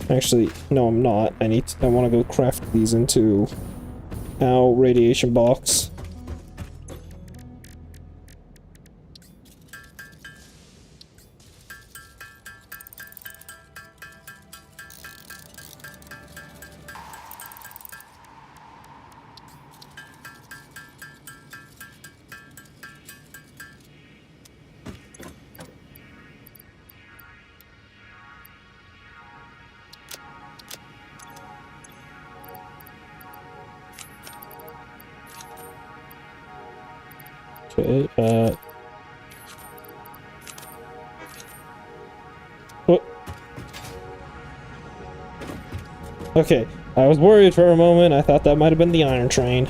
Actually, no, I'm not. I want to go craft these into our radiation box. Okay, what? Okay, I was worried for a moment. I thought that might have been the iron train.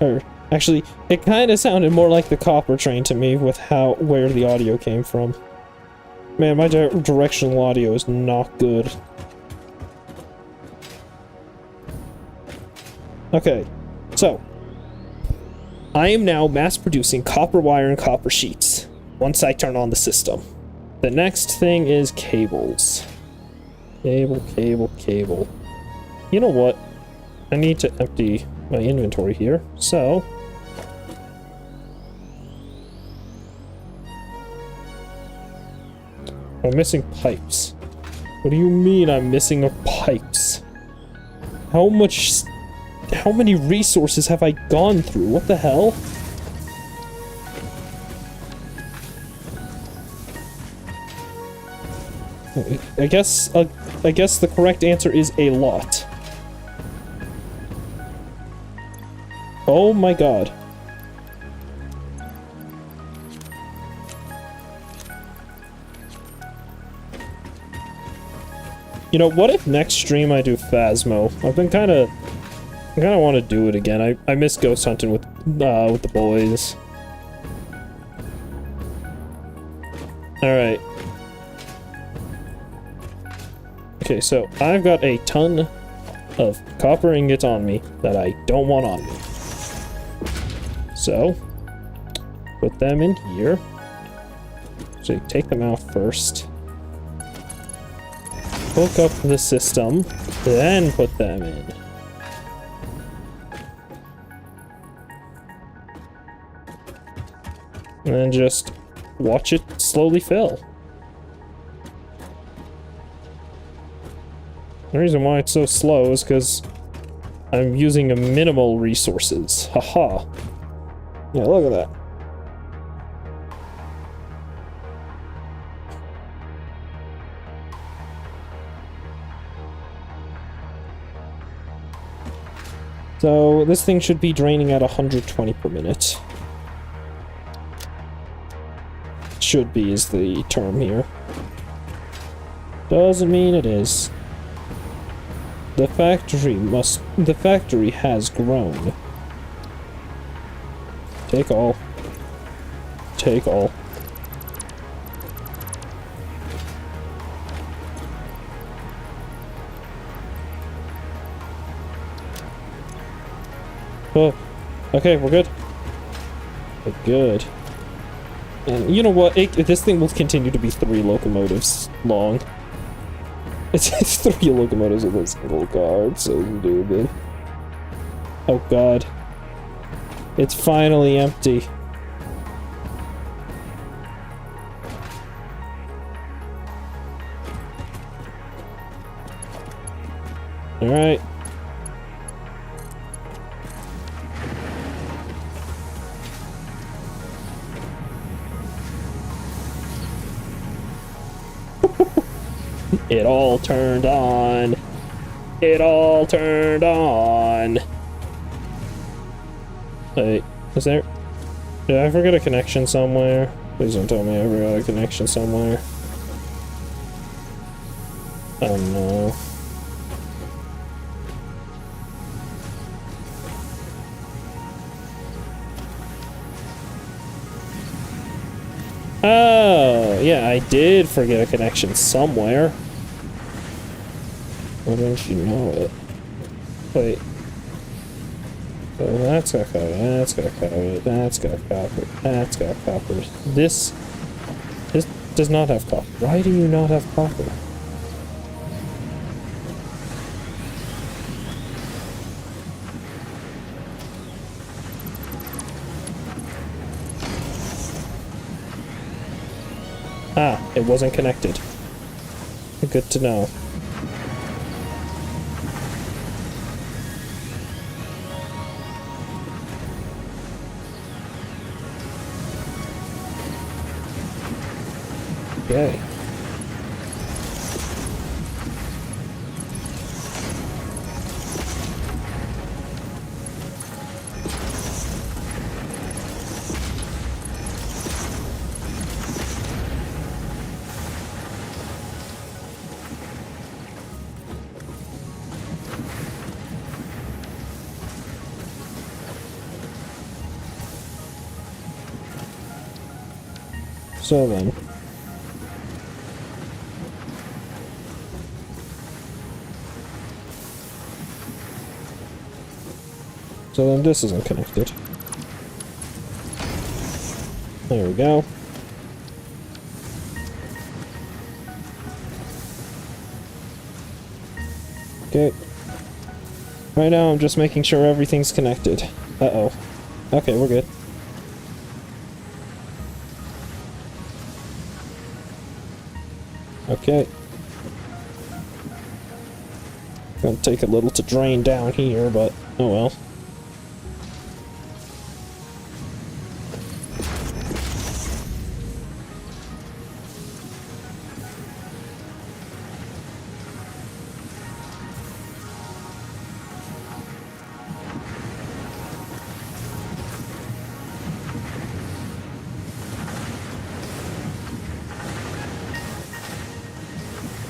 Or, actually, it kind of sounded more like the copper train to me with where the audio came from. Man, my directional audio is not good. Okay, so I am now mass producing copper wire and copper sheets once I turn on the system. The next thing is cables. Cable. You know what? I need to empty my inventory here, so... I'm missing pipes. What do you mean I'm missing pipes? How many resources have I gone through? What the hell? I guess the correct answer is a lot. Oh my god. You know, what if next stream I do Phasmo? I kinda want to do it again. I miss ghost hunting with the boys. Alright. Okay, so I've got a ton of copper ingots on me that I don't want on me. So, put them in here. So take them out first. Hook up the system, then put them in. And then just watch it slowly fill. The reason why it's so slow is because I'm using a minimal resources. Haha. Yeah, look at that. So this thing should be draining at 120 per minute. Should be is the term here. Doesn't mean it is. The factory has grown. Take all. Take all. Oh, okay, we're good. We're good. And you know what? This thing will continue to be 3 locomotives long. It's 3 locomotives with a single car. It's so stupid. Oh god. It's finally empty. Alright. It all turned on. It all turned on. Wait, is there... Did I forget a connection somewhere? Please don't tell me I forgot a connection somewhere. Oh no. Oh, yeah, I did forget a connection somewhere. Why don't you know it? Wait. So that's got copper, that's got copper, that's got copper, that's got copper. This does not have copper. Why do you not have copper? Ah, it wasn't connected. Good to know. Okay. So then. So then this isn't connected. There we go. Okay. Right now I'm just making sure everything's connected. Uh-oh. Okay, we're good. Okay. Gonna take a little to drain down here, but oh well.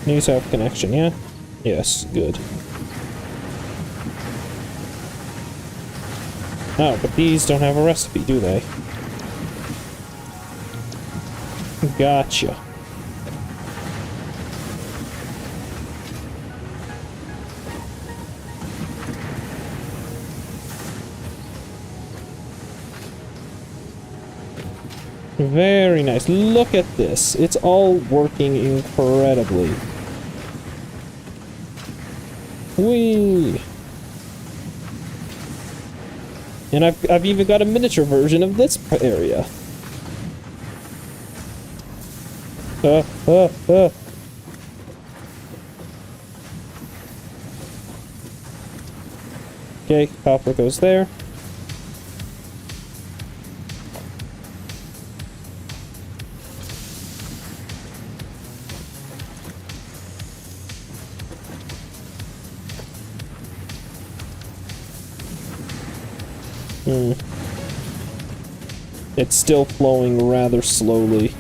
Needs to have connection, yeah? Yes, good. Oh, but these don't have a recipe, do they? Gotcha. Very nice. Look at this. It's all working incredibly. Whee! And I've even got a miniature version of this area. Okay, copper goes there. It's still flowing rather slowly.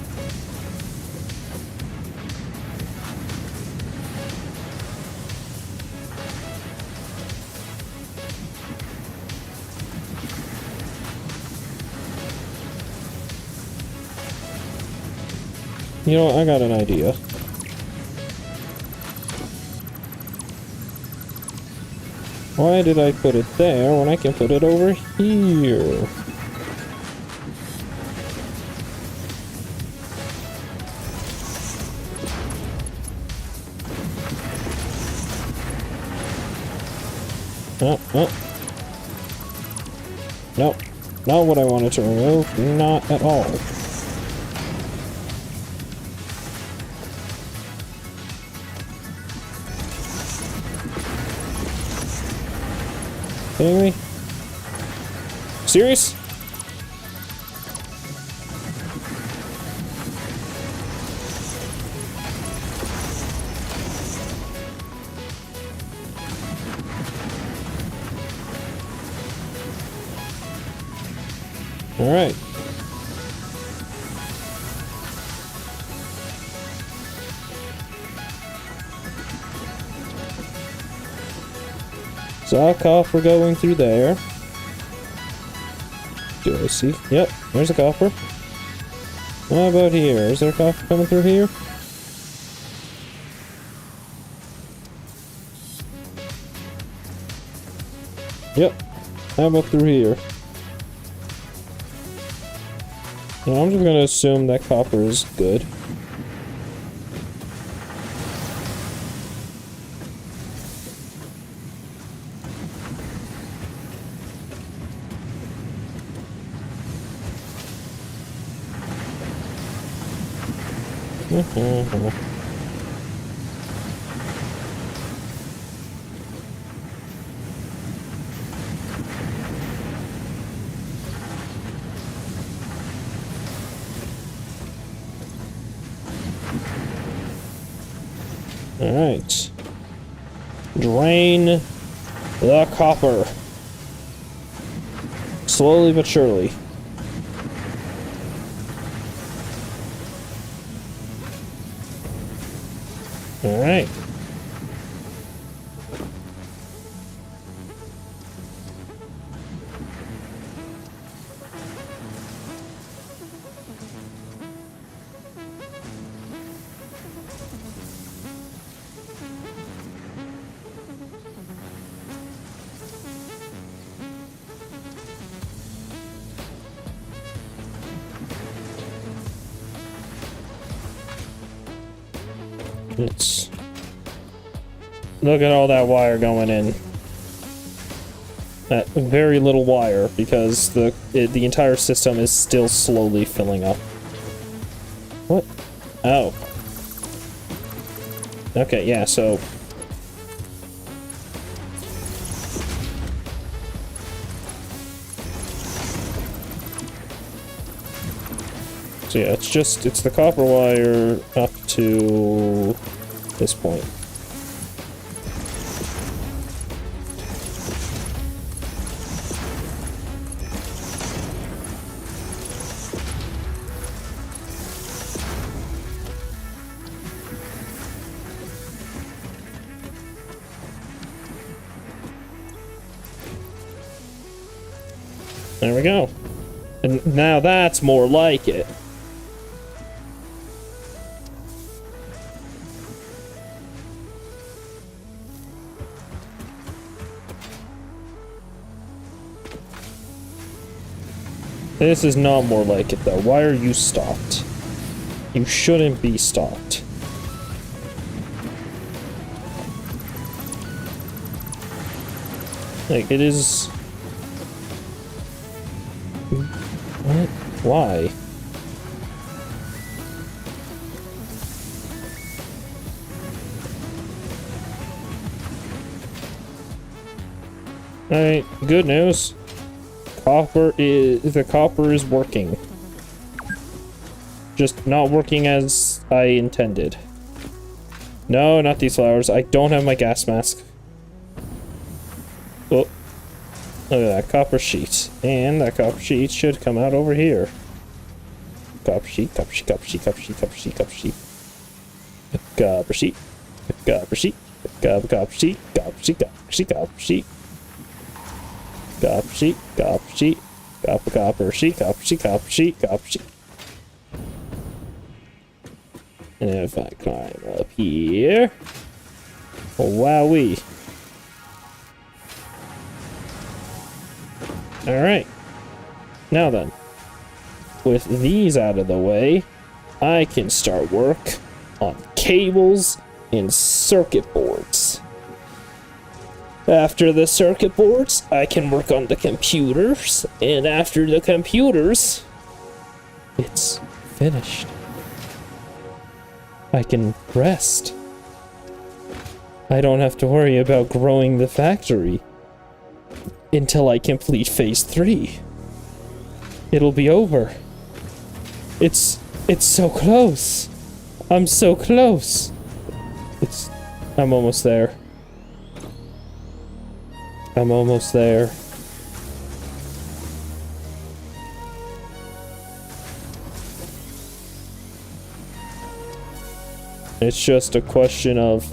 You know what, I got an idea. Why did I put it there when I can put it over here? Oh, oh. No, not what I wanted to remove. Not at all. Kidding me? Serious? All right. Saw copper going through there. Do I see? Yep, there's a copper. How about here? Is there a copper coming through here? Yep. How about through here? Yeah, I'm just gonna assume that copper is good. Alright. Drain the copper. Slowly but surely. Alright. It's... Look at all that wire going in. That very little wire, because the entire system is still slowly filling up. What? Oh. Okay, yeah, so... So yeah, it's the copper wire up to this point. There we go. And now that's more like it. This is not more like it though. Why are you stopped? You shouldn't be stopped. Like, it is... What? Why? Alright, good news. The copper is working. Just not working as I intended. No, not these flowers. I don't have my gas mask. Oh. Look at that copper sheet. And that copper sheet should come out over here. Copper sheet, copper sheet, copper sheet, copper sheet, copper sheet, copper sheet. Copper sheet. Copper sheet. Copper sheet. Copper sheet, copper sheet, copper sheet. Copper sheet, copper sheet. Copper sheet, copper sheet, copper sheet, copper sheet. And if I climb up here. Oh, wowee. Alright. Now then. With these out of the way, I can start work on cables and circuit boards. After the circuit boards, I can work on the computers, and after the computers, it's finished. I can rest. I don't have to worry about growing the factory until I complete phase 3. It'll be over. It's so close. I'm so close. I'm almost there. I'm almost there. It's just a question of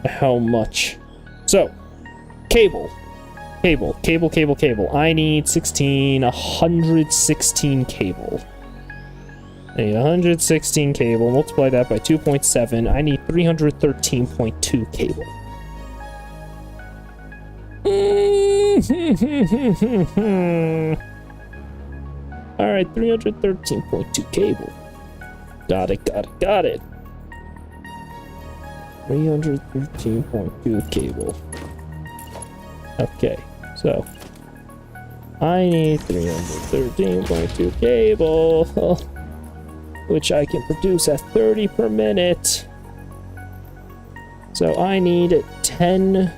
how much. So, cable. I need 116 cable. I need 116 cable. Multiply that by 2.7. I need 313.2 cable. Alright, 313.2 cable. Got it. 313.2 cable. Okay, so I need 313.2 cable, which I can produce at 30 per minute. So I need 10.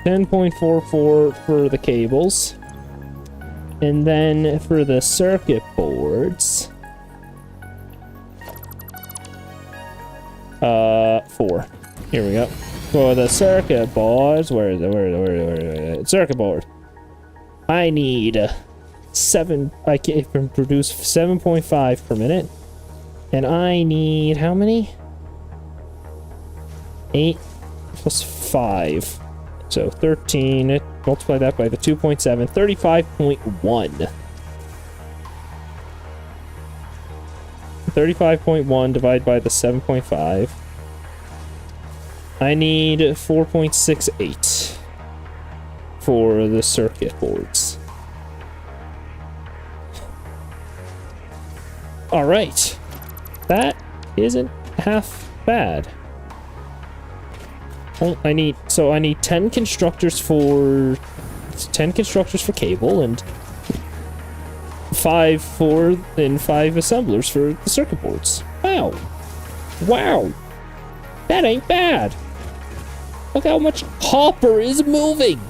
10.44 for the cables. And then for the circuit boards, 4. Here we go. For the circuit boards, where is it? Circuit board. I need 7. I can produce 7.5 per minute, and I need how many? 8 plus 5. So 13, multiply that by the 2.7, 35.1. 35.1 divided by the 7.5. I need 4.68 for the circuit boards. Alright. That isn't half bad. Oh, I need 10 constructors for cable and 5 assemblers for the circuit boards. Wow. Wow. That ain't bad. Look how much copper is moving.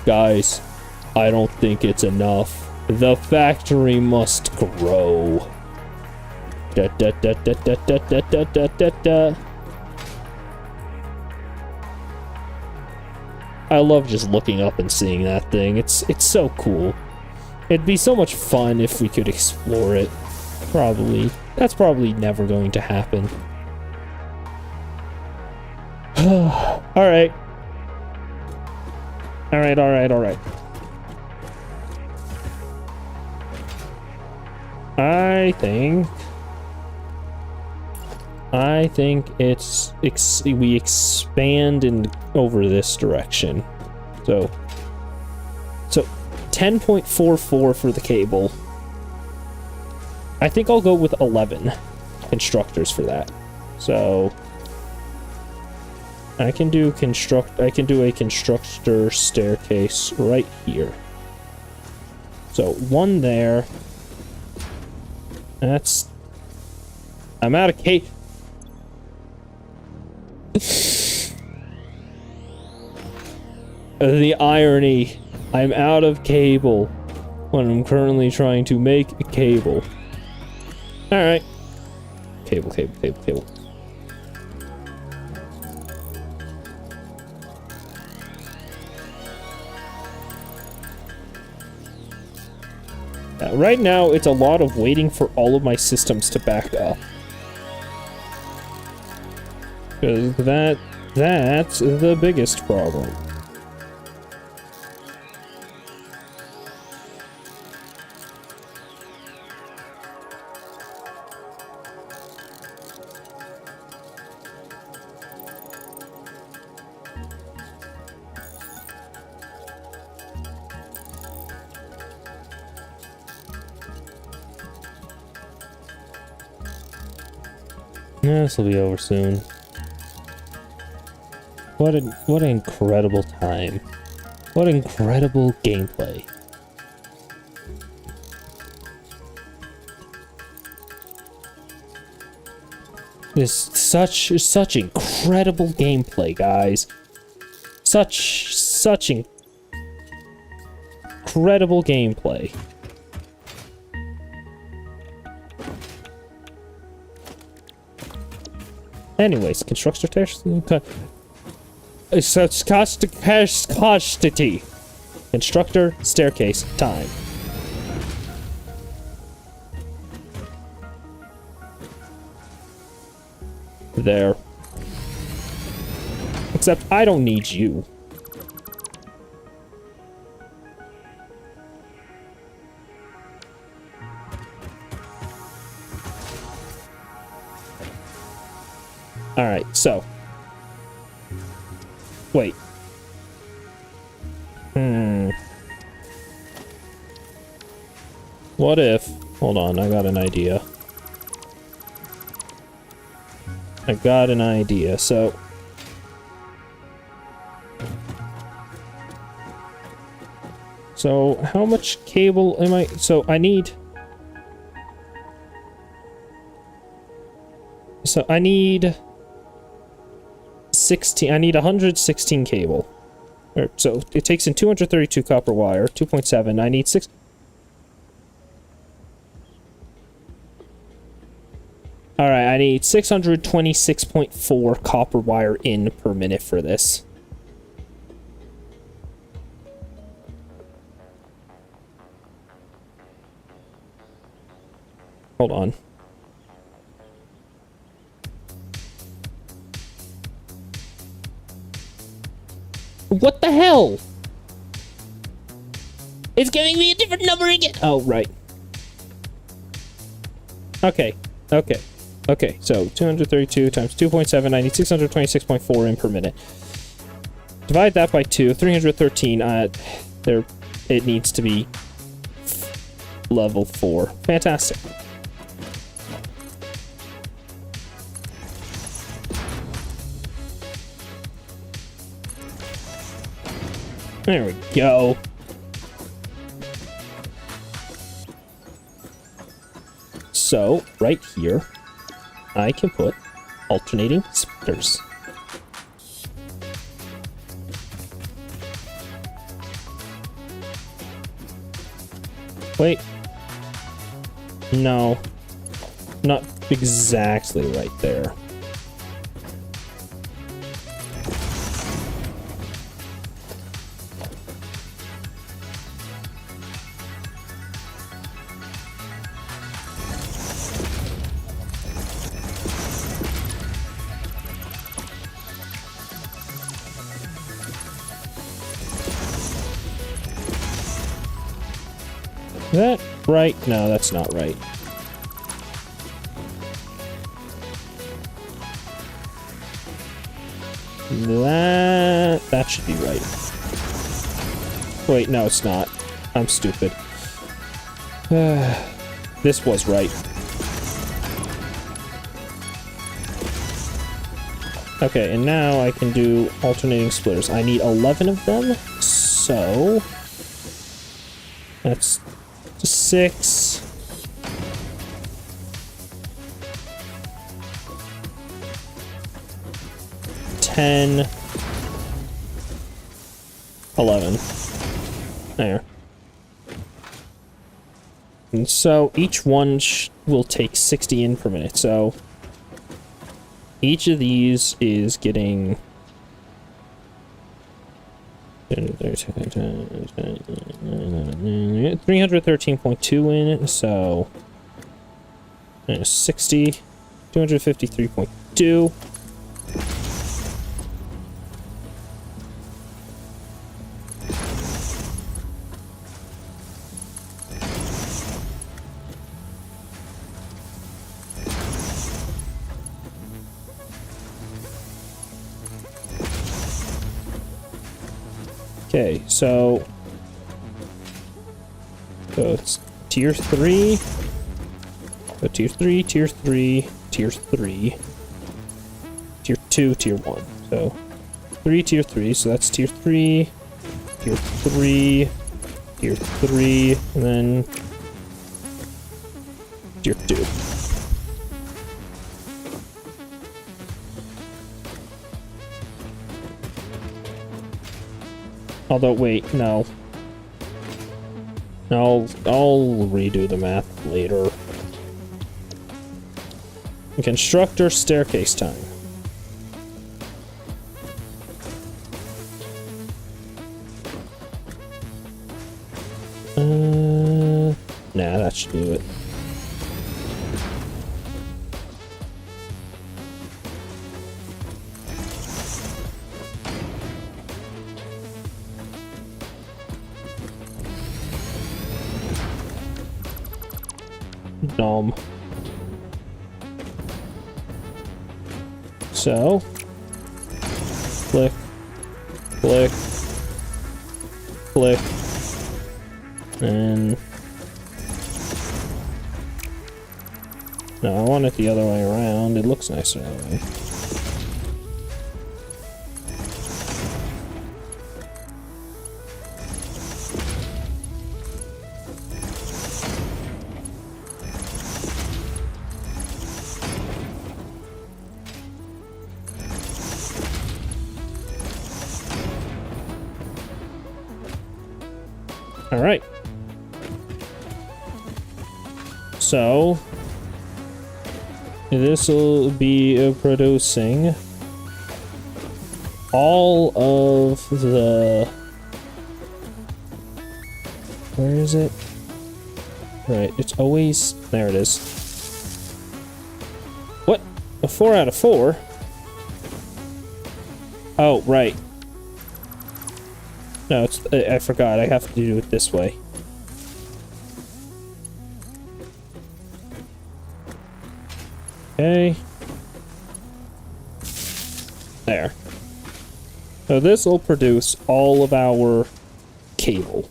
Guys, I don't think it's enough. The factory must grow. Da da da da da da da da da da da. I love just looking up and seeing that thing. It's so cool. It'd be so much fun if we could explore it. Probably. That's probably never going to happen. Alright. Alright. I think we expand in over this direction. So 10.44 for the cable. I think I'll go with 11 constructors for that. So I can do a constructor staircase right here. So 1 there. I'm out of cable. The irony. I'm out of cable when I'm currently trying to make a cable. Alright. Cable. Right now, it's a lot of waiting for all of my systems to back up. Because that's the biggest problem. Yeah, this will be over soon. What an incredible time. What incredible gameplay. This such incredible gameplay, guys. Such incredible gameplay. Anyways, constructor test. Scarcity. Constructor staircase time. There. Except I don't need you. Alright, so. Wait. What if... Hold on, I got an idea. So... So, how much cable am I... So, I need... So, I need 116 cable. So, it takes in 232 copper wire, 2.7. I need 6... Alright, I need 626.4 copper wire in per minute for this. Hold on. What the hell? It's giving me a different number again. Oh, right. Okay, so 232 times 2.7, I need 626.4 in per minute. Divide that by 2, 313. It needs to be level 4. Fantastic. There we go. So, right here, I can put alternating splitters. Wait. No. Not exactly right there. Is that right? No, that's not right. That should be right. Wait, no, it's not. I'm stupid. This was right. Okay, and now I can do alternating splitters. I need 11 of them, so that's 6. $10, 11. There. And so each one will take 60 in per minute. So each of these is getting 313.2 in, so 60, 253.2. Okay, so it's tier 3. So tier 3, tier 3, tier 3, tier 2, tier 1. So 3, tier 3, so that's tier 3, tier 3, tier 3, and then tier 2. Although, wait, no. I'll redo the math later. Constructor staircase time. Nah, that should do it. Dumb. So, click, click, click, and no, I want it the other way around. It looks nicer that way. All right. So this will be producing all of the. Where is it? Right, it's always there. It is. What? A 4 out of 4? Oh, right. No, it's, I forgot. I have to do it this way. Okay. There. So this will produce all of our cable.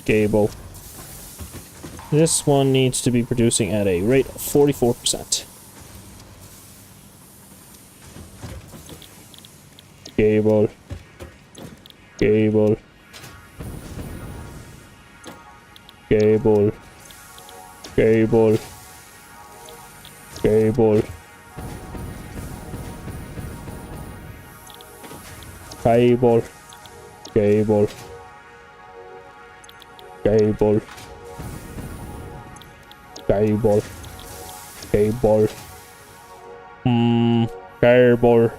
Gable. This one needs to be producing at a rate of 44%. Gable. Gable. Gable. Gable. Gable. Cable. Cable. Cable. Cable. Cable. Cable.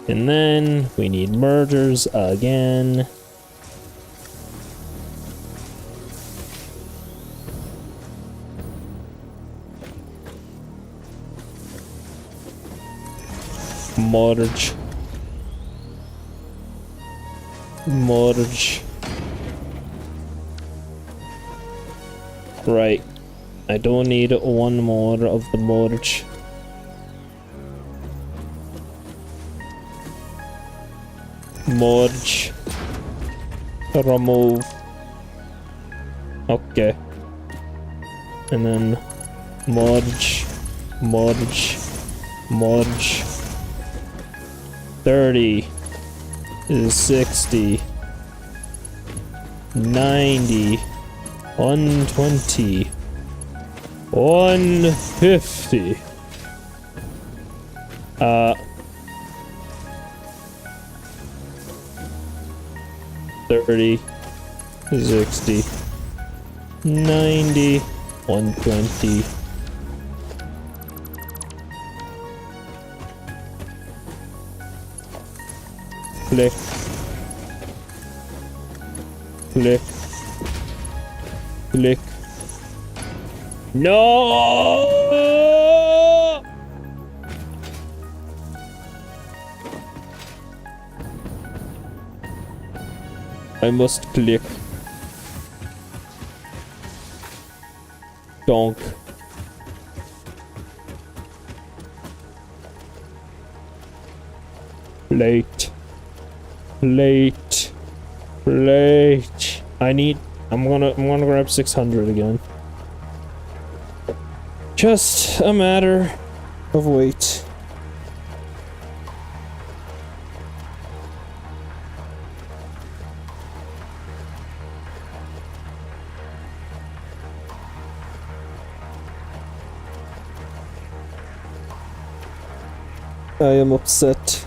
And then we need mergers again. Merge. Merge. Right. I don't need one more of the merge. Merge. Remove. Okay. And then merge. Merge. Merge. 30 is 60. 90. 120. 150. 30, 60, 90, 120. Click. Click. Click. No! I must click. Donk. Plate. Plate. Plate. I'm gonna grab 600 again. Just a matter of wait. I am upset.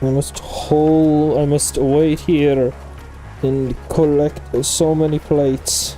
I must wait here and collect so many plates.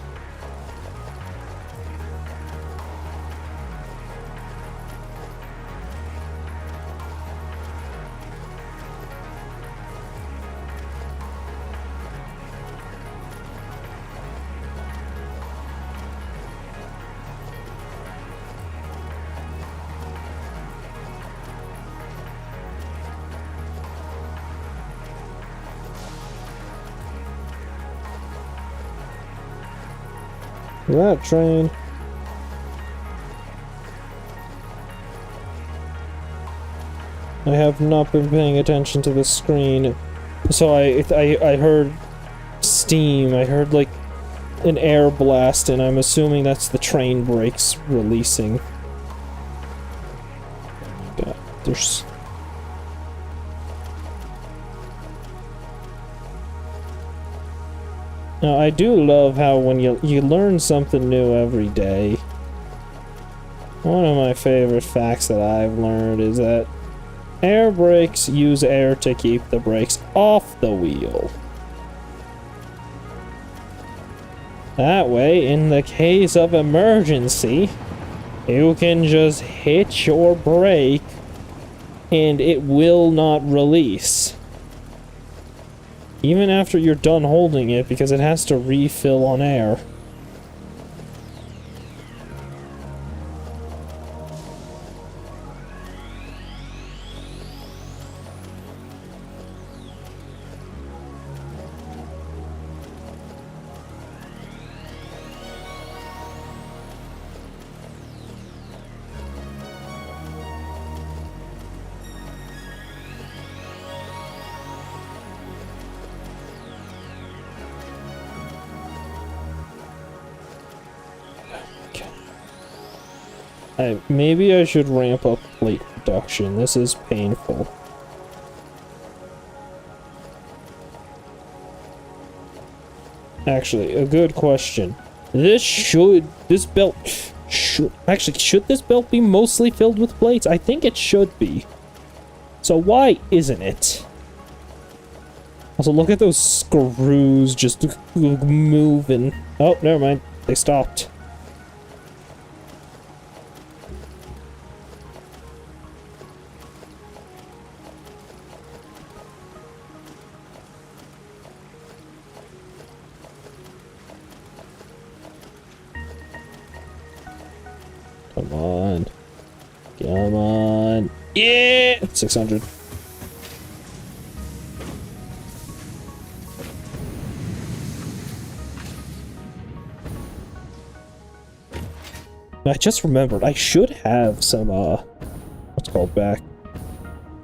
That train. I have not been paying attention to the screen, so I heard steam. I heard like an air blast, and I'm assuming that's the train brakes releasing. God, there's. Now, I do love how when you learn something new every day. One of my favorite facts that I've learned is that air brakes use air to keep the brakes off the wheel. That way, in the case of emergency, you can just hit your brake and it will not release. Even after you're done holding it, because it has to refill on air. think. Maybe I should ramp up plate production. This is painful. Actually, a good question. This belt should this belt be mostly filled with plates? I think it should be. So why isn't it? Also, look at those screws just moving. Oh, never mind. They stopped. Come on. Come on. Yeah! 600. I just remembered, I should have some, what's it called back?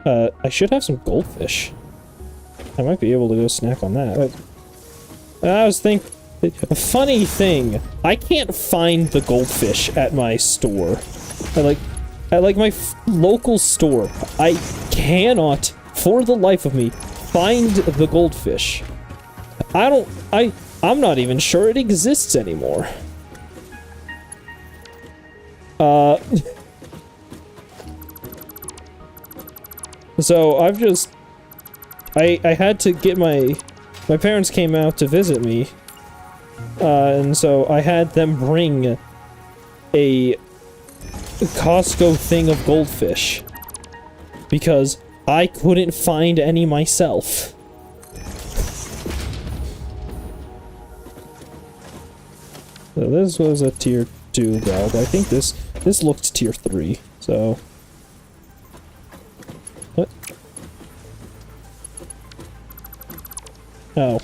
I should have some goldfish. I might be able to go snack on that. I was thinking, a funny thing, I can't find the goldfish at my store. At like my local store, I cannot, for the life of me, find the goldfish. I'm not even sure it exists anymore. So I've just, I had to get my parents came out to visit me, and so I had them bring a Costco thing of goldfish, because I couldn't find any myself. So this was a tier 2 belt. I think this looked tier 3, so... What? Oh. I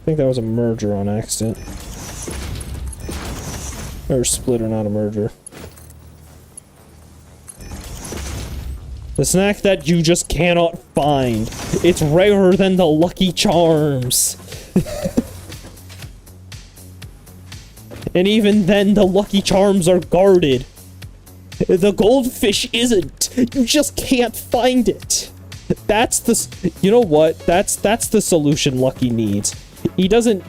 think that was a merger on accident. Or a splitter, not a merger. The snack that you just cannot find. It's rarer than the Lucky Charms. And even then, the Lucky Charms are guarded. The goldfish isn't. You just can't find it. That's the... You know what? That's the solution Lucky needs. He doesn't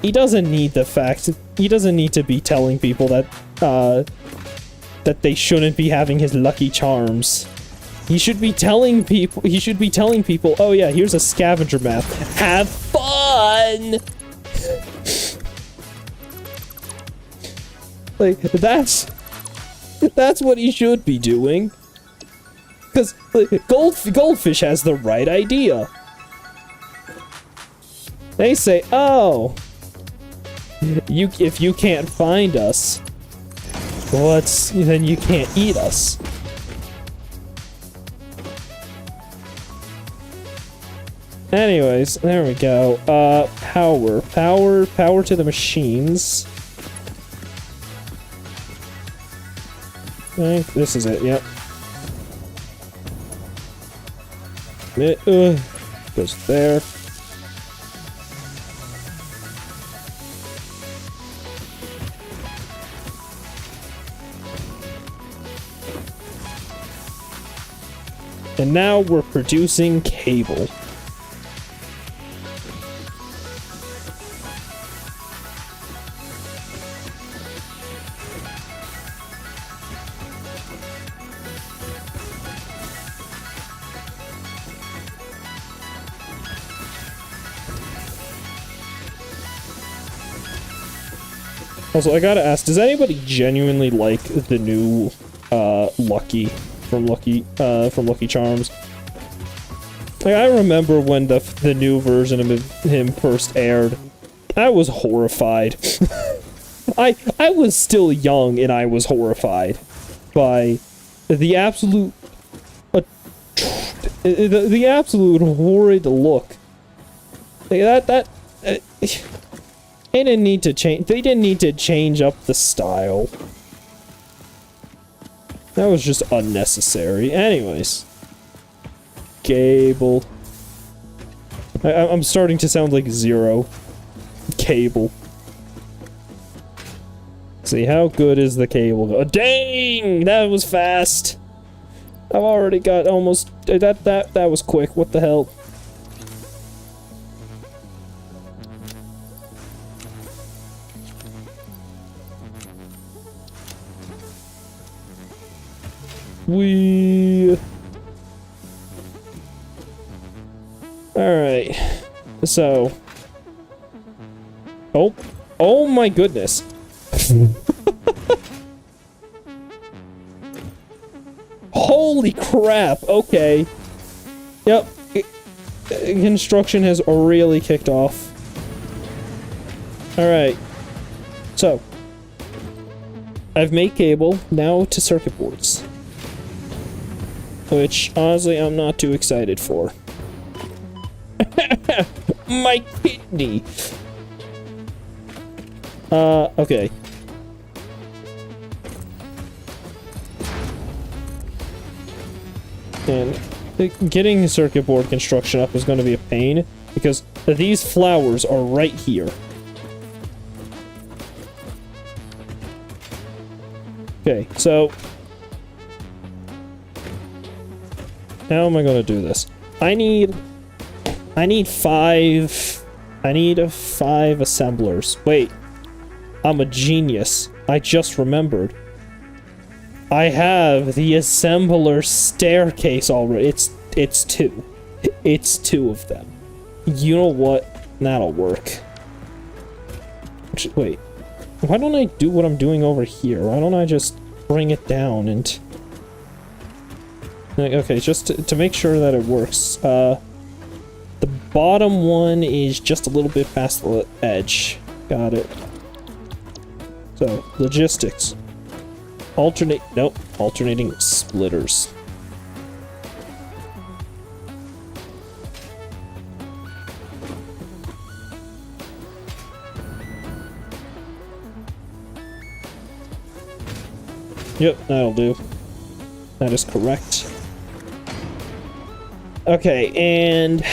need the fact... He doesn't need to be telling people that, that they shouldn't be having his Lucky Charms. He should be telling people... oh yeah, here's a scavenger map. Have fun! Like, that's what he should be doing. Because like, Goldfish has the right idea. They say, oh, if you can't find us, then you can't eat us. Anyways, there we go. Power to the machines. I think this is it, yep. It goes there. And now we're producing cable. Also, I gotta ask, does anybody genuinely like the new, Lucky from Lucky Charms? Like, I remember when the new version of him first aired, I was horrified. I was still young and I was horrified by the absolute, the absolute horrid look. Like, they didn't need to change. They didn't need to change up the style. That was just unnecessary. Anyways, cable. I'm starting to sound like Zero. Cable. See, how good is the cable? Oh, dang! That was fast! I've already got almost... That was quick. What the hell? Alright. So... Oh. Oh my goodness. Holy crap. Okay. Yep. Construction has really kicked off. Alright. So. I've made cable. Now to circuit boards. Which, honestly, I'm not too excited for. My kidney! Okay. And getting circuit board construction up is going to be a pain, because these flowers are right here. Okay, so... how am I going to do this? I need 5 assemblers. Wait. I'm a genius. I just remembered. I have the assembler staircase already. It's 2. It's 2 of them. You know what? That'll work. Wait. Why don't I do what I'm doing over here? Why don't I just bring it down and... okay, just to make sure that it works. The bottom one is just a little bit past the edge. Got it. So, logistics. Alternating splitters. Yep, that'll do. That is correct. Okay, and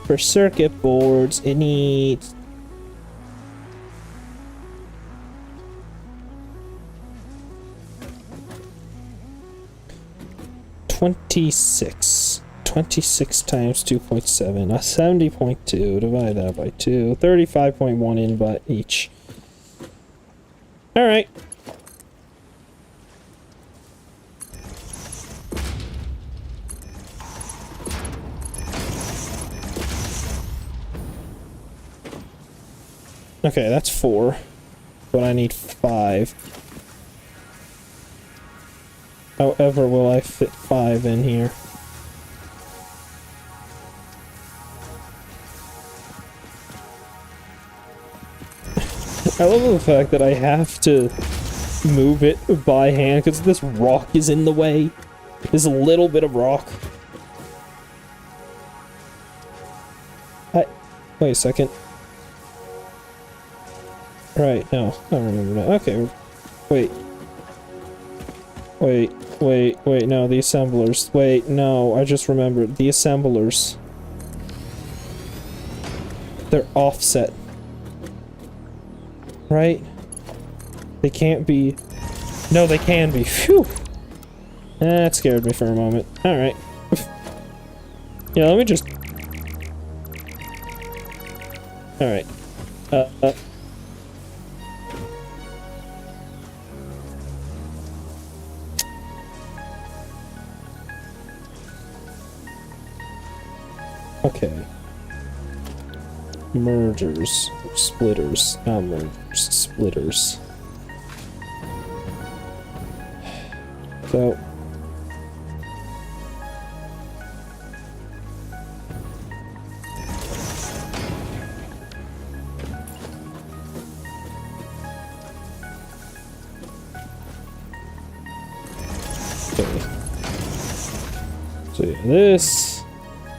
for circuit boards, it needs... 26. 26 times 2.7. 70.2. Divide that by 2. 35.1 in by each. Alright. Okay, that's 4. But I need 5. However, will I fit 5 in here? I love the fact that I have to move it by hand because this rock is in the way. This little bit of rock. Wait a second. Right, no, I don't remember that. Okay, wait. Wait, no, the assemblers. Wait, no, I just remembered. The assemblers. They're offset. Right? They can't be... no, they can be. Phew! That scared me for a moment. Alright. Yeah, let me just... alright. Okay. Mergers. Splitters. Not mergers. Splitters. So... okay. So yeah, this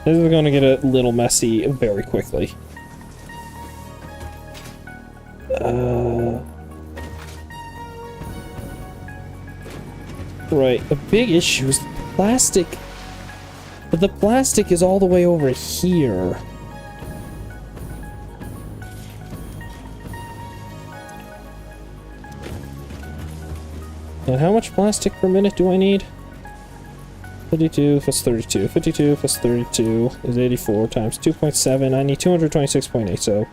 is gonna get a little messy very quickly. Right, the big issue is the plastic. But the plastic is all the way over here. And how much plastic per minute do I need? 52 plus 32. 52 plus 32 is 84 times 2.7. I need 226.8, so...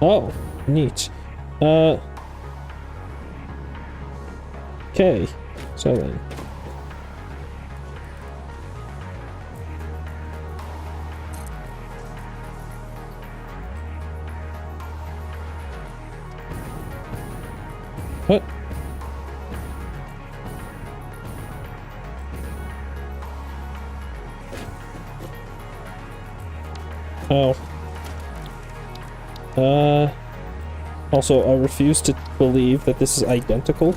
Oh, neat. Okay, so then. What? Oh. Also, I refuse to believe that this is identical.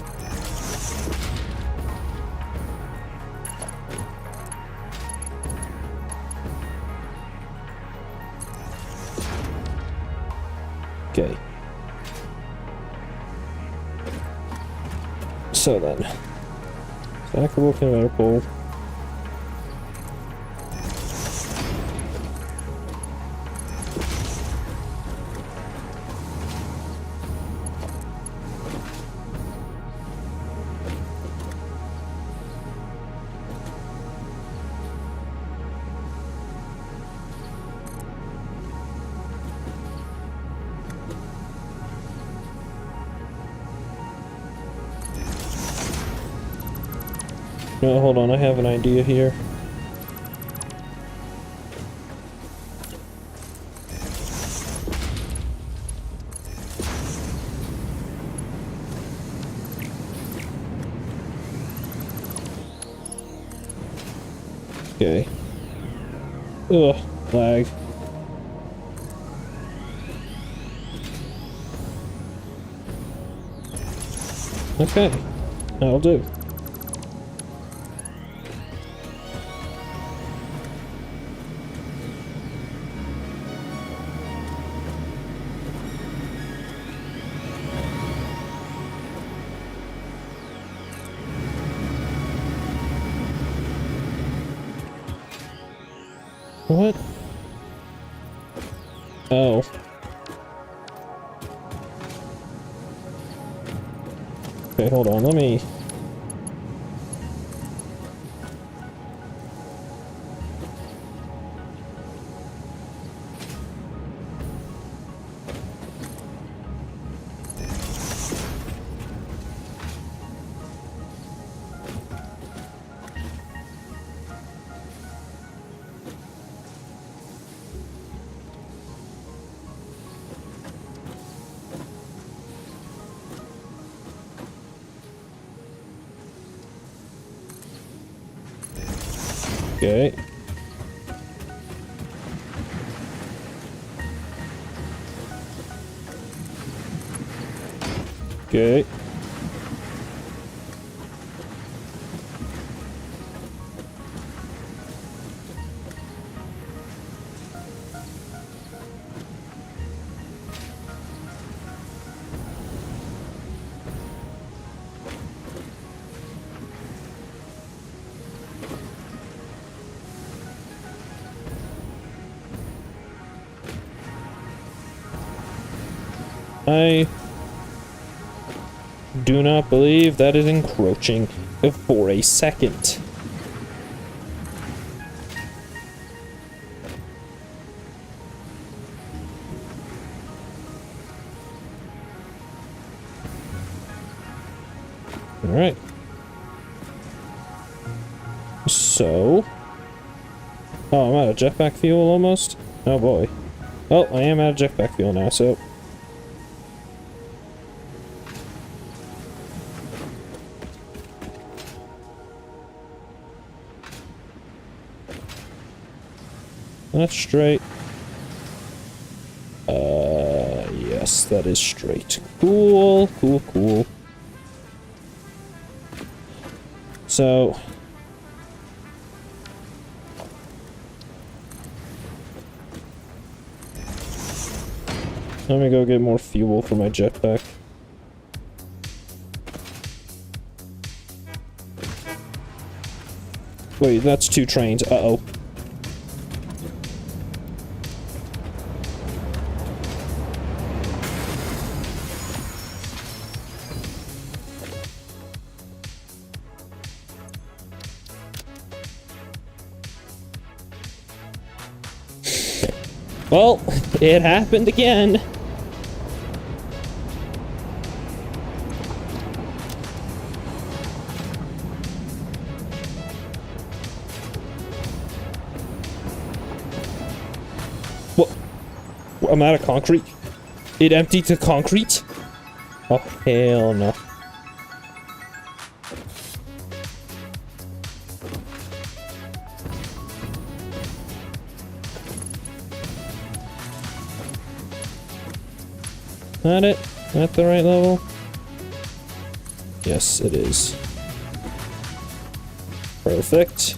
Okay. So then. Stackable conveyor pole. No, hold on, I have an idea here. Okay. Ugh, lag. Okay, that'll do. What? Oh. Okay, hold on, let me... Okay. Okay. I do not believe that is encroaching for a second. All right. So, oh, I'm out of jetpack fuel almost. Oh boy. Oh, I am out of jetpack fuel now, so. That's straight. Yes, that is straight. Cool, cool, cool. So... let me go get more fuel for my jetpack. Wait, that's 2 trains. Uh-oh. Well, it happened again. What? I'm out of concrete. It emptied to concrete? Oh, hell no. That it? At the right level? Yes, it is. Perfect.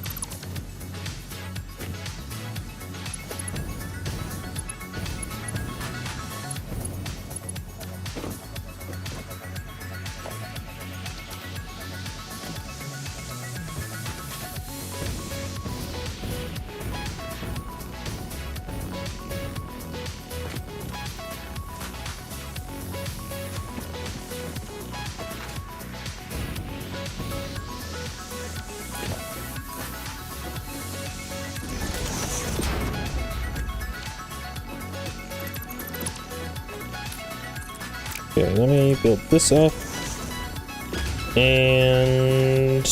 Okay, let me build this up. And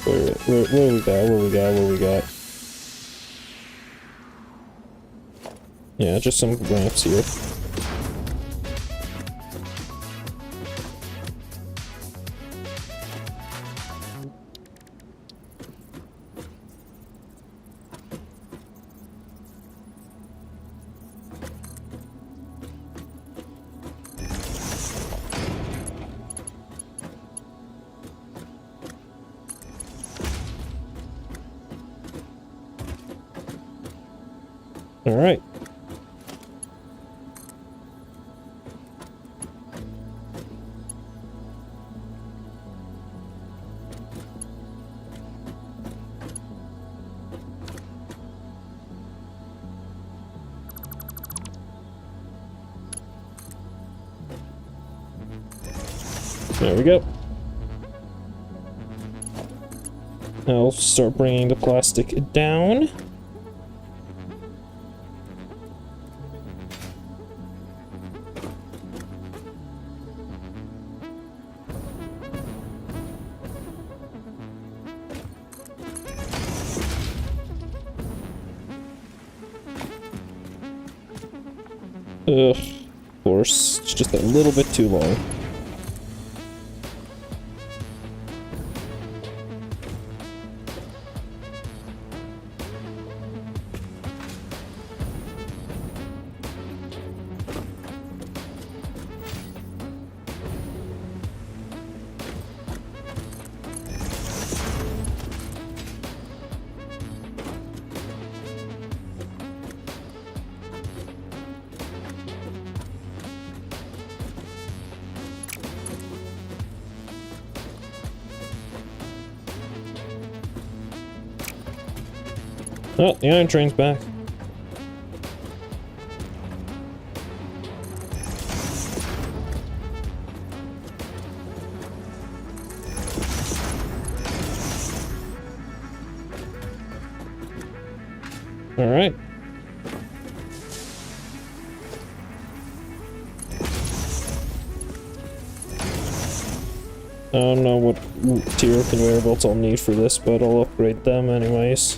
where we got? Yeah, just some ramps here. All right. There we go. I'll start bringing the plastic down. Ugh, of course, it's just a little bit too long. Oh, the iron train's back. All right. I don't know what tier conveyor belts I'll need for this, but I'll upgrade them anyways.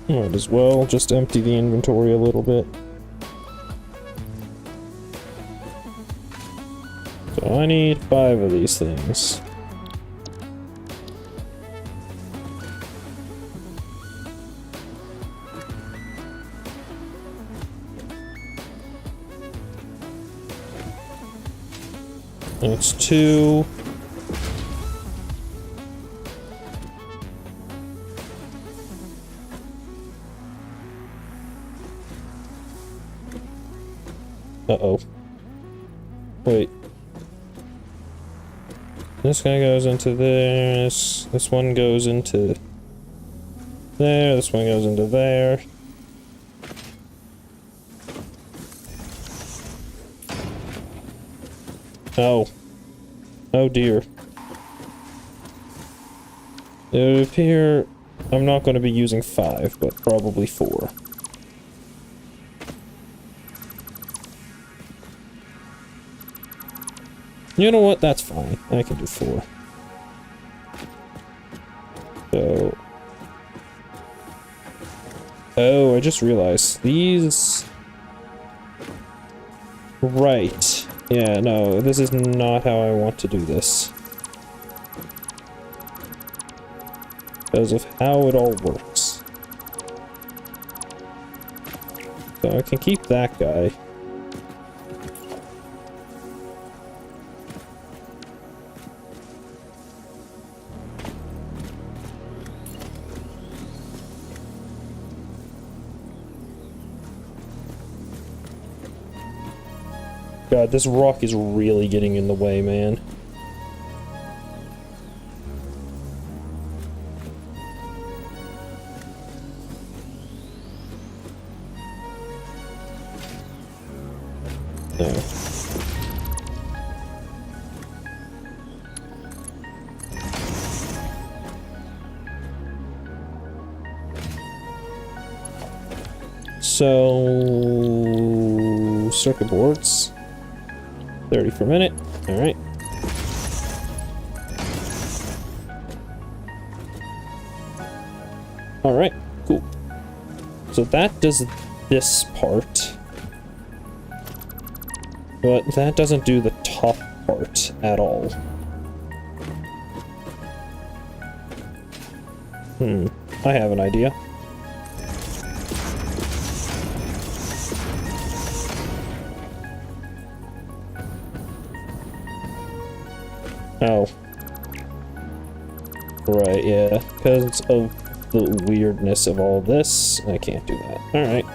Might as well just empty the inventory a little bit. So I need 5 of these things. That's 2. Uh-oh. Wait. This guy goes into this. This one goes into there. This one goes into there. Oh. Oh dear. It would appear I'm not going to be using 5, but probably 4. You know what? That's fine. I can do 4. So... Oh, I just realized. These... Right. Yeah, no, this is not how I want to do this. Because of how it all works. So I can keep that guy. God, this rock is really getting in the way, man. No. So... circuit boards. 30 per minute. Alright. Alright, cool. So that does this part. But that doesn't do the top part at all. I have an idea. Oh. Right, yeah. Because of the weirdness of all this, I can't do that. Alright.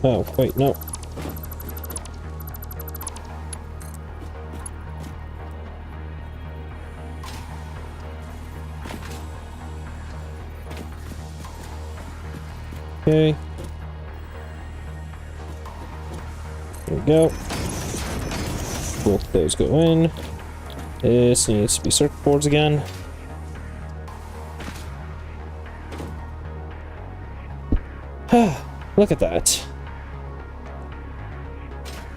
Oh, wait, no. Okay. There we go. Both those go in. This needs to be circuit boards again. Look at that.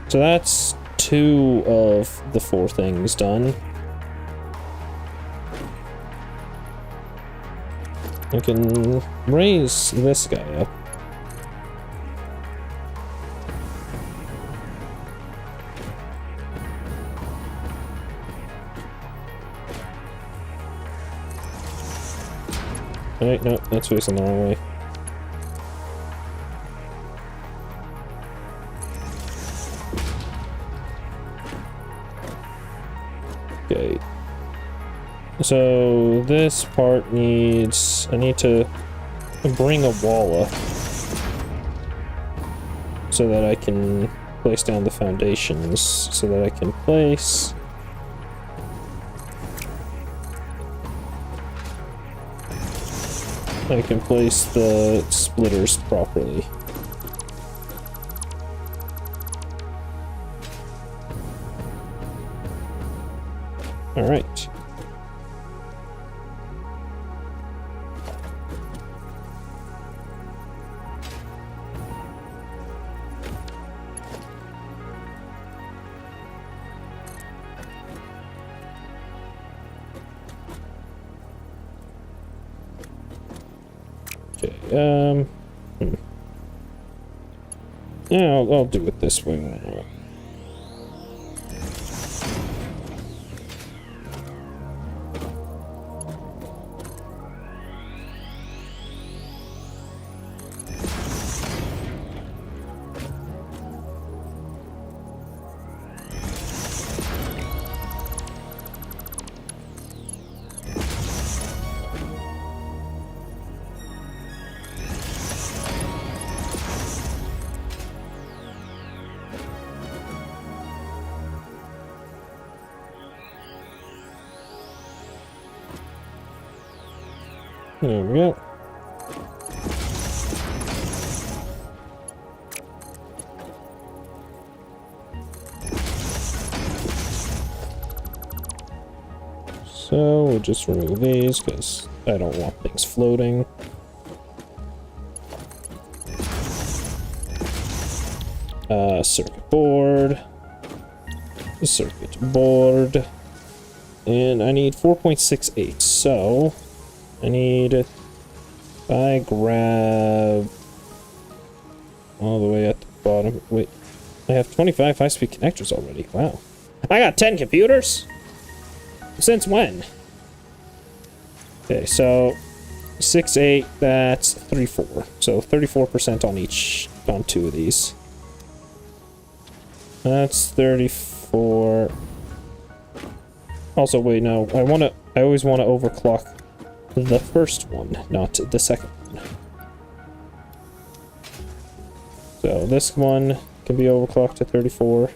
So that's 2 of the 4 things done. I can raise this guy up. Wait, no, that's facing the wrong way. Okay. So this part needs... I need to bring a wall up so that I can place down the foundations, so that I can place... I can place the splitters properly. Alright. Yeah, I'll do it this way. There we go. So we'll just remove these because I don't want things floating. Circuit board. Circuit board. And I need 4.68, so I need, if I grab all the way at the bottom, wait, I have 25 high-speed connectors already, wow. I got 10 computers? Since when? Okay, so 6.8, that's 34. So 34% on each, on 2 of these. That's 34. Also, wait, no, I always want to overclock the first one, not the second one. So this one can be overclocked to 34.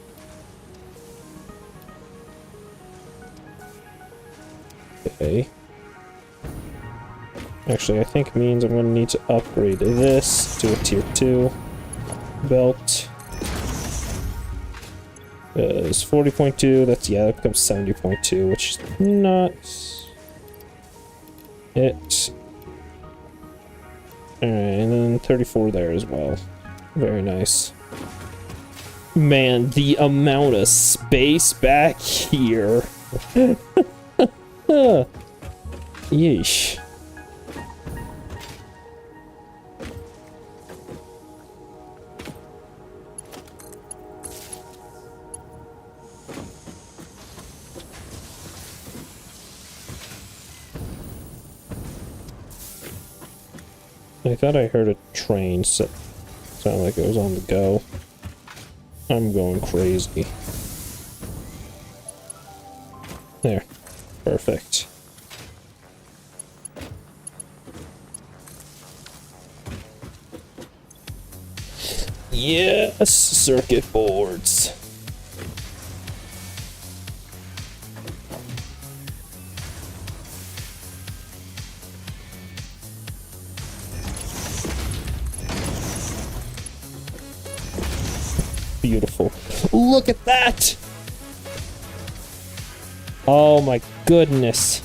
Okay. Actually, I think it means I'm going to need to upgrade this to a tier 2 belt. Because 40.2, that's, yeah, that becomes 70.2, which is not it. Alright, and then 34 there as well. Very nice. Man, the amount of space back here. Yeesh. I thought I heard a train sound like it was on the go. I'm going crazy. There. Perfect. Yes, circuit boards. Beautiful. Look at that! Oh my goodness.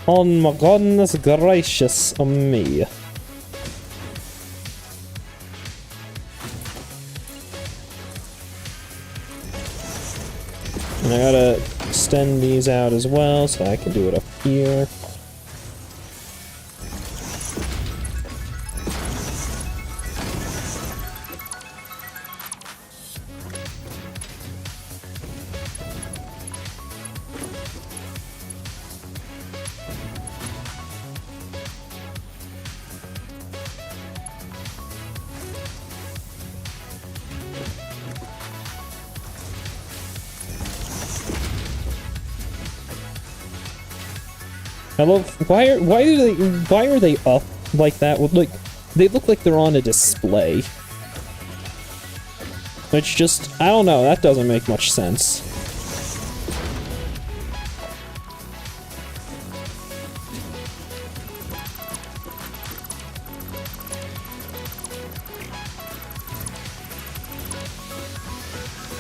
Oh my goodness gracious of me. And I gotta extend these out as well so I can do it up here. I love, why are they up like that? Like, they look like they're on a display. Which just, I don't know, that doesn't make much sense.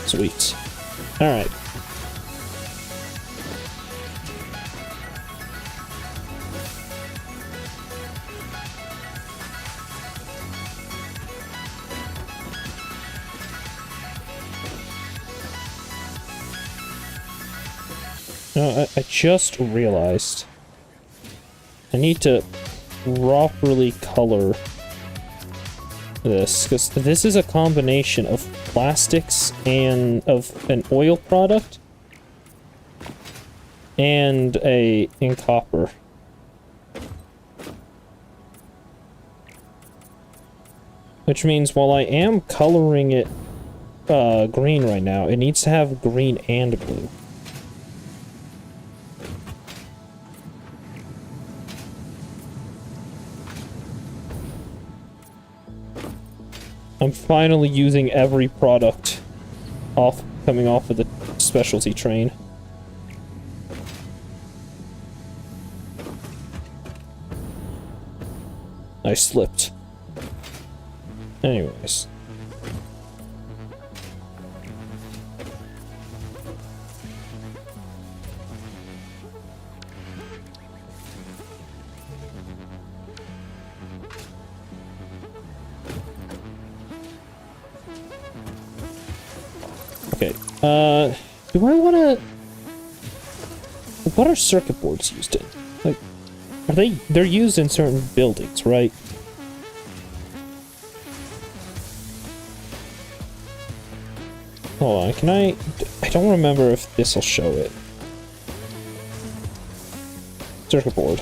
Sweet. Alright. I just realized I need to properly color this, because this is a combination of plastics and of an oil product and in copper. Which means while I am coloring it green right now, it needs to have green and blue. I'm finally using every product coming off of the specialty train. I slipped. Anyways. Okay, do I wanna... What are circuit boards used in? Like, they're used in certain buildings, right? Hold on, I don't remember if this'll show it. Circuit board.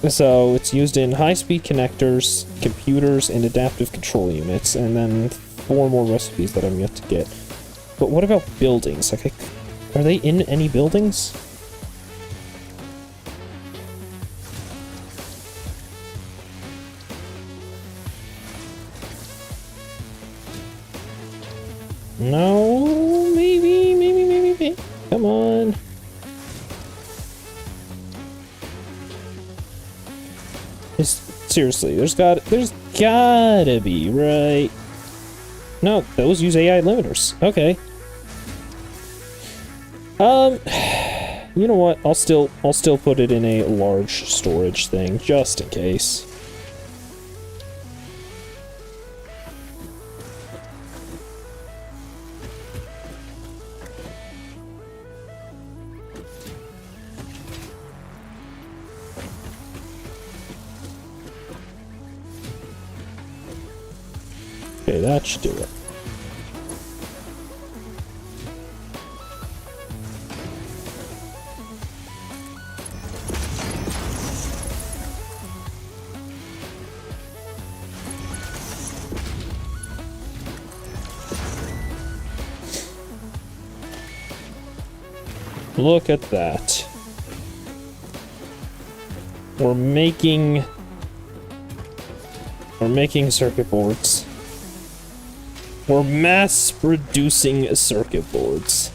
So, it's used in high-speed connectors, computers, and adaptive control units, and then 4 more recipes that I'm yet to get. But what about buildings? Like, are they in any buildings? No, maybe. Come on. Seriously, there's gotta be, right? No, those use AI limiters. Okay. You know what? I'll still put it in a large storage thing, just in case. Okay, that should do it. Look at that. We're making circuit boards. We're mass producing circuit boards.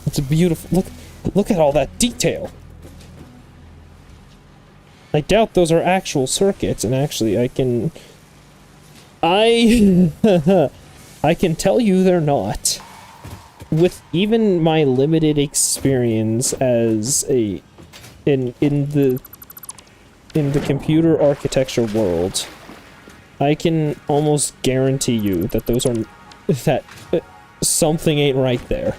It's a beautiful look at all that detail. I doubt those are actual circuits, and actually I can tell you they're not. With even my limited experience as in the computer architecture world, I can almost guarantee you that something ain't right there.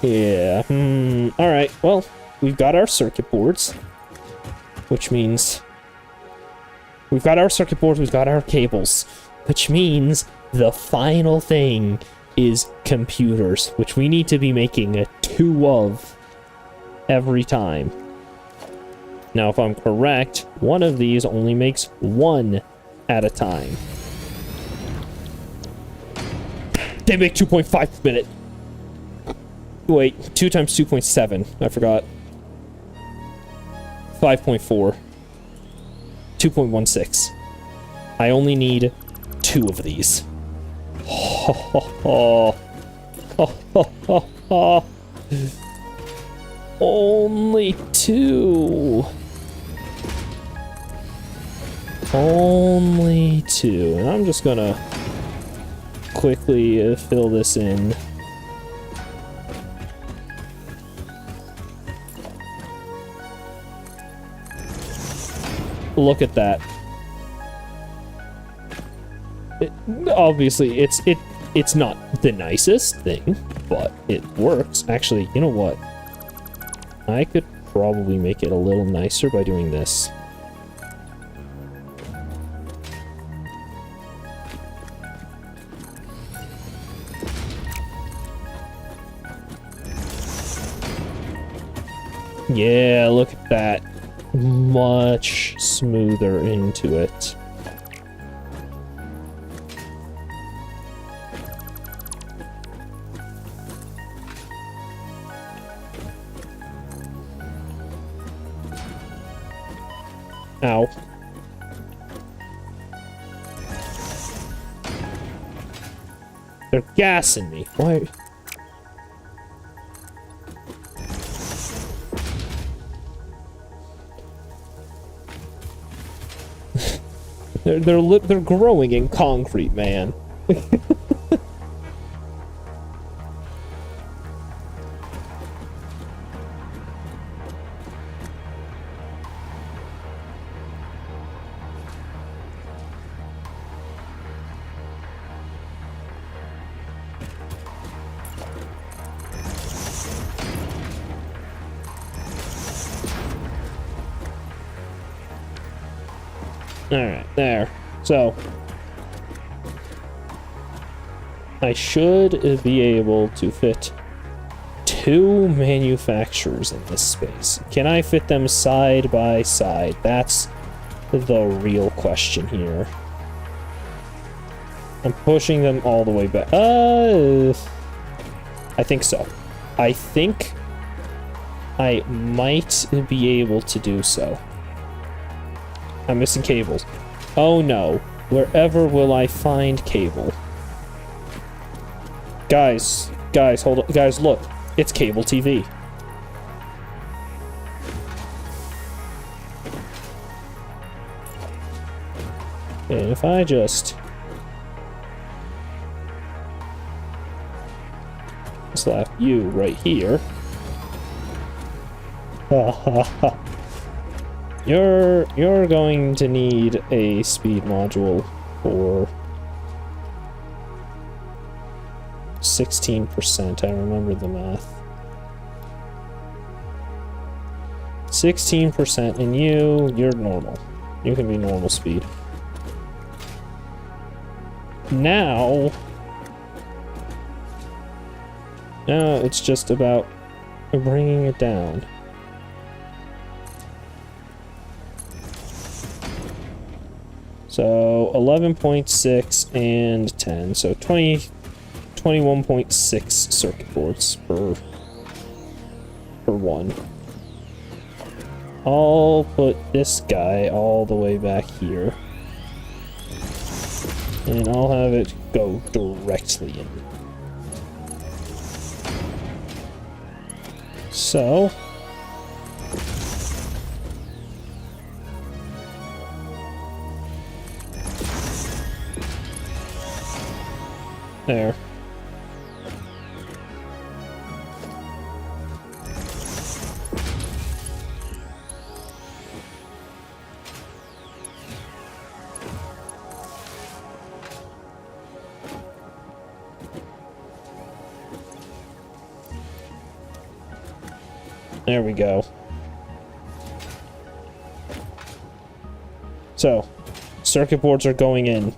Yeah. Alright, well, we've got our circuit boards, which means we've got our cables, which means the final thing is computers, which we need to be making 2 of every time. Now, if I'm correct, one of these only makes 1 at a time. They make 2.5 per minute. Wait, 2 times 2.7. I forgot. 5.4. 2.16. I only need 2 of these. Only 2. Only 2. And I'm just gonna quickly fill this in. Look at that. Obviously, it's not the nicest thing, but it works. Actually, you know what? I could probably make it a little nicer by doing this. Yeah, look at that. Much smoother into it. Ow. They're gassing me. Why? They're growing in concrete, man. Alright, there. So, I should be able to fit 2 manufacturers in this space. Can I fit them side by side? That's the real question here. I'm pushing them all the way back. I think so. I think I might be able to do so. I'm missing cables. Oh no. Wherever will I find cable? Guys, hold on. Guys, look. It's cable TV. And if I just slap you right here. Ha ha ha. You're going to need a speed module for 16%. I remember the math. 16%, and you're normal. You can be normal speed. Now it's just about bringing it down. So 11.6 and 10, so 21.6 circuit boards per one. I'll put this guy all the way back here, and I'll have it go directly in. So there. There we go. So, circuit boards are going in.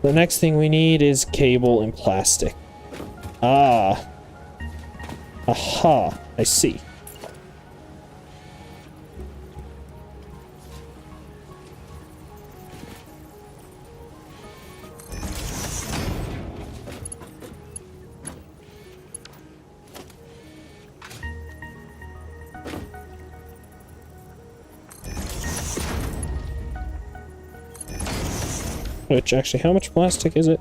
The next thing we need is cable and plastic. Ah. Aha. I see. Which, actually, how much plastic is it?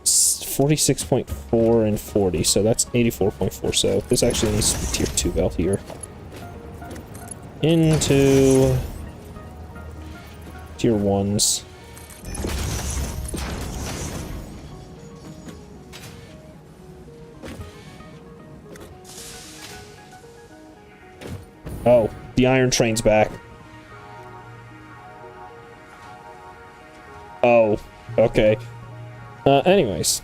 46.4 and 40, so that's 84.4, so this actually needs to be tier 2 belt here. Into tier 1s. Oh, The iron train's back. Oh, okay. Anyways.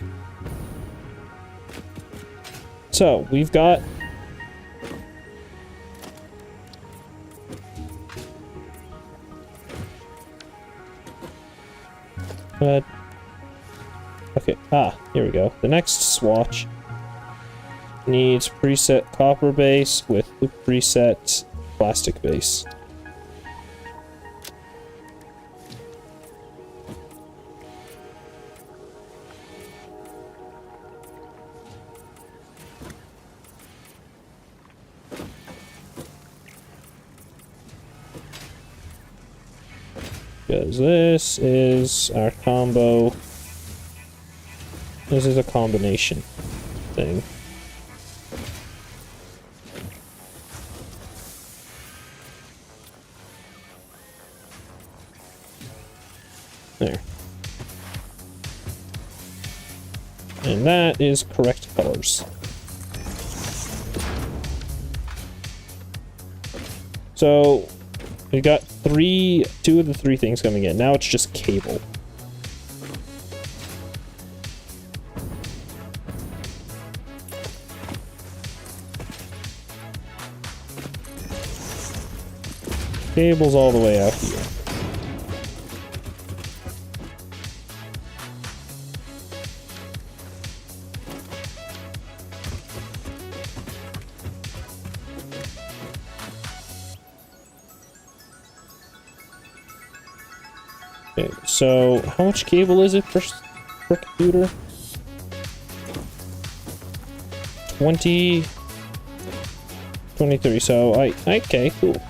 So, we've got... okay, here we go. The next swatch needs preset copper base with the preset plastic base. Because this is our combo. This is a combination thing. There. And that is correct colors. So we got two of the three things coming in. Now it's just cable. Cable's all the way out here. Okay, so how much cable is it per computer? 20, 23. So okay, cool.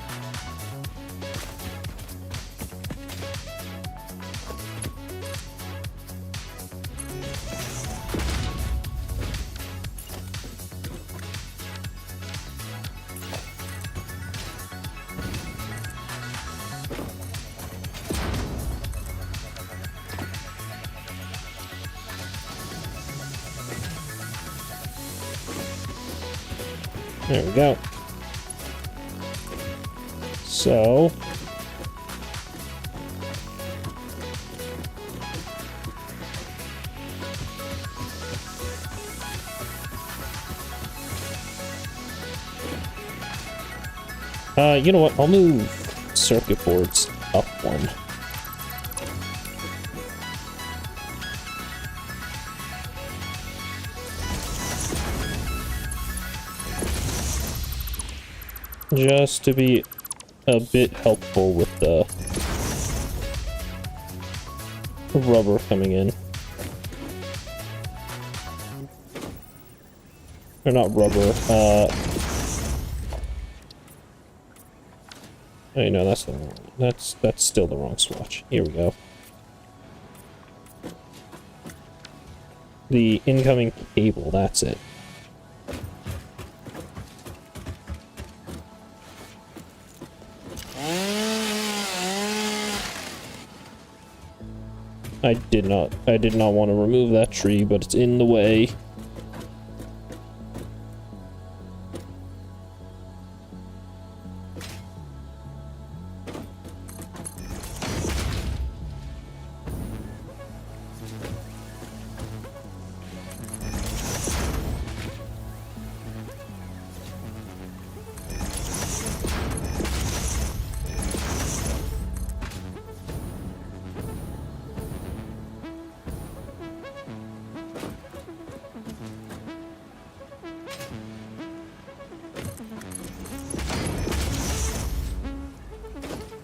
There we go. So you know what? I'll move circuit boards up one. Just to be a bit helpful with the rubber coming in. Or not rubber, oh, no, that's the wrong, that's still the wrong swatch. Here we go. The incoming cable, that's it. I did not want to remove that tree, but it's in the way.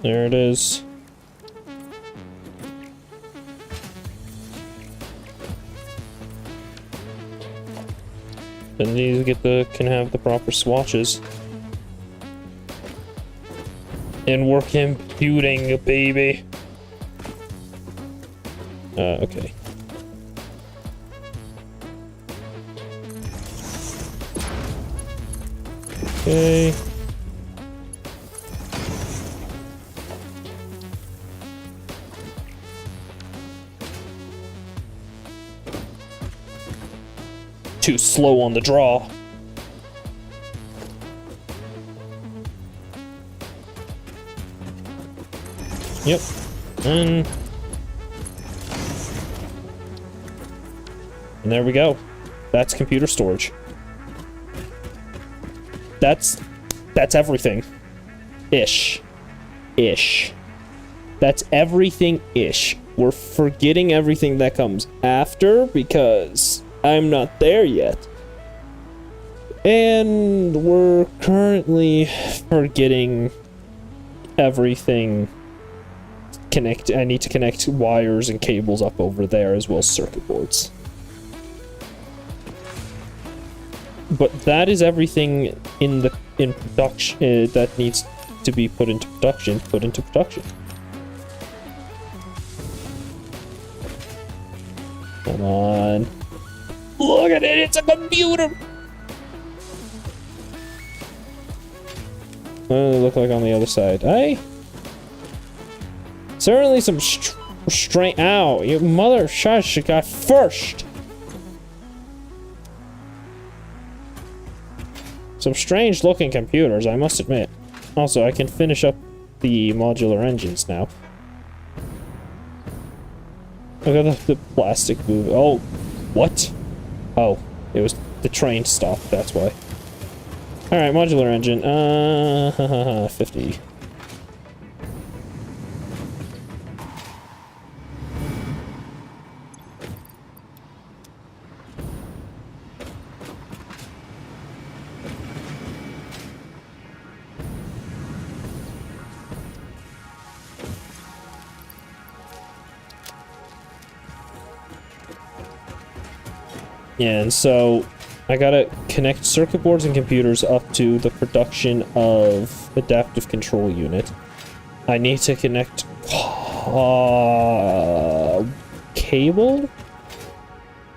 There it is. Then these can have the proper swatches. And we're computing, baby. Okay. Okay. Too slow on the draw. Yep. And there we go. That's computer storage. That's everything. Ish. That's everything-ish. We're forgetting everything that comes after because I'm not there yet. And we're currently forgetting everything. I need to connect wires and cables up over there as well as circuit boards. But that is everything in production that needs to be put into production. Come on. Look at it, it's a computer! What does it look like on the other side? Certainly some strain. Ow, you mother shush, got first! Some strange looking computers, I must admit. Also, I can finish up the modular engines now. Look at the plastic move. Oh, what? Oh, it was the train stopped, that's why. Alright, modular engine. 50. Yeah, and so I gotta connect circuit boards and computers up to the production of adaptive control unit. I need to connect cable?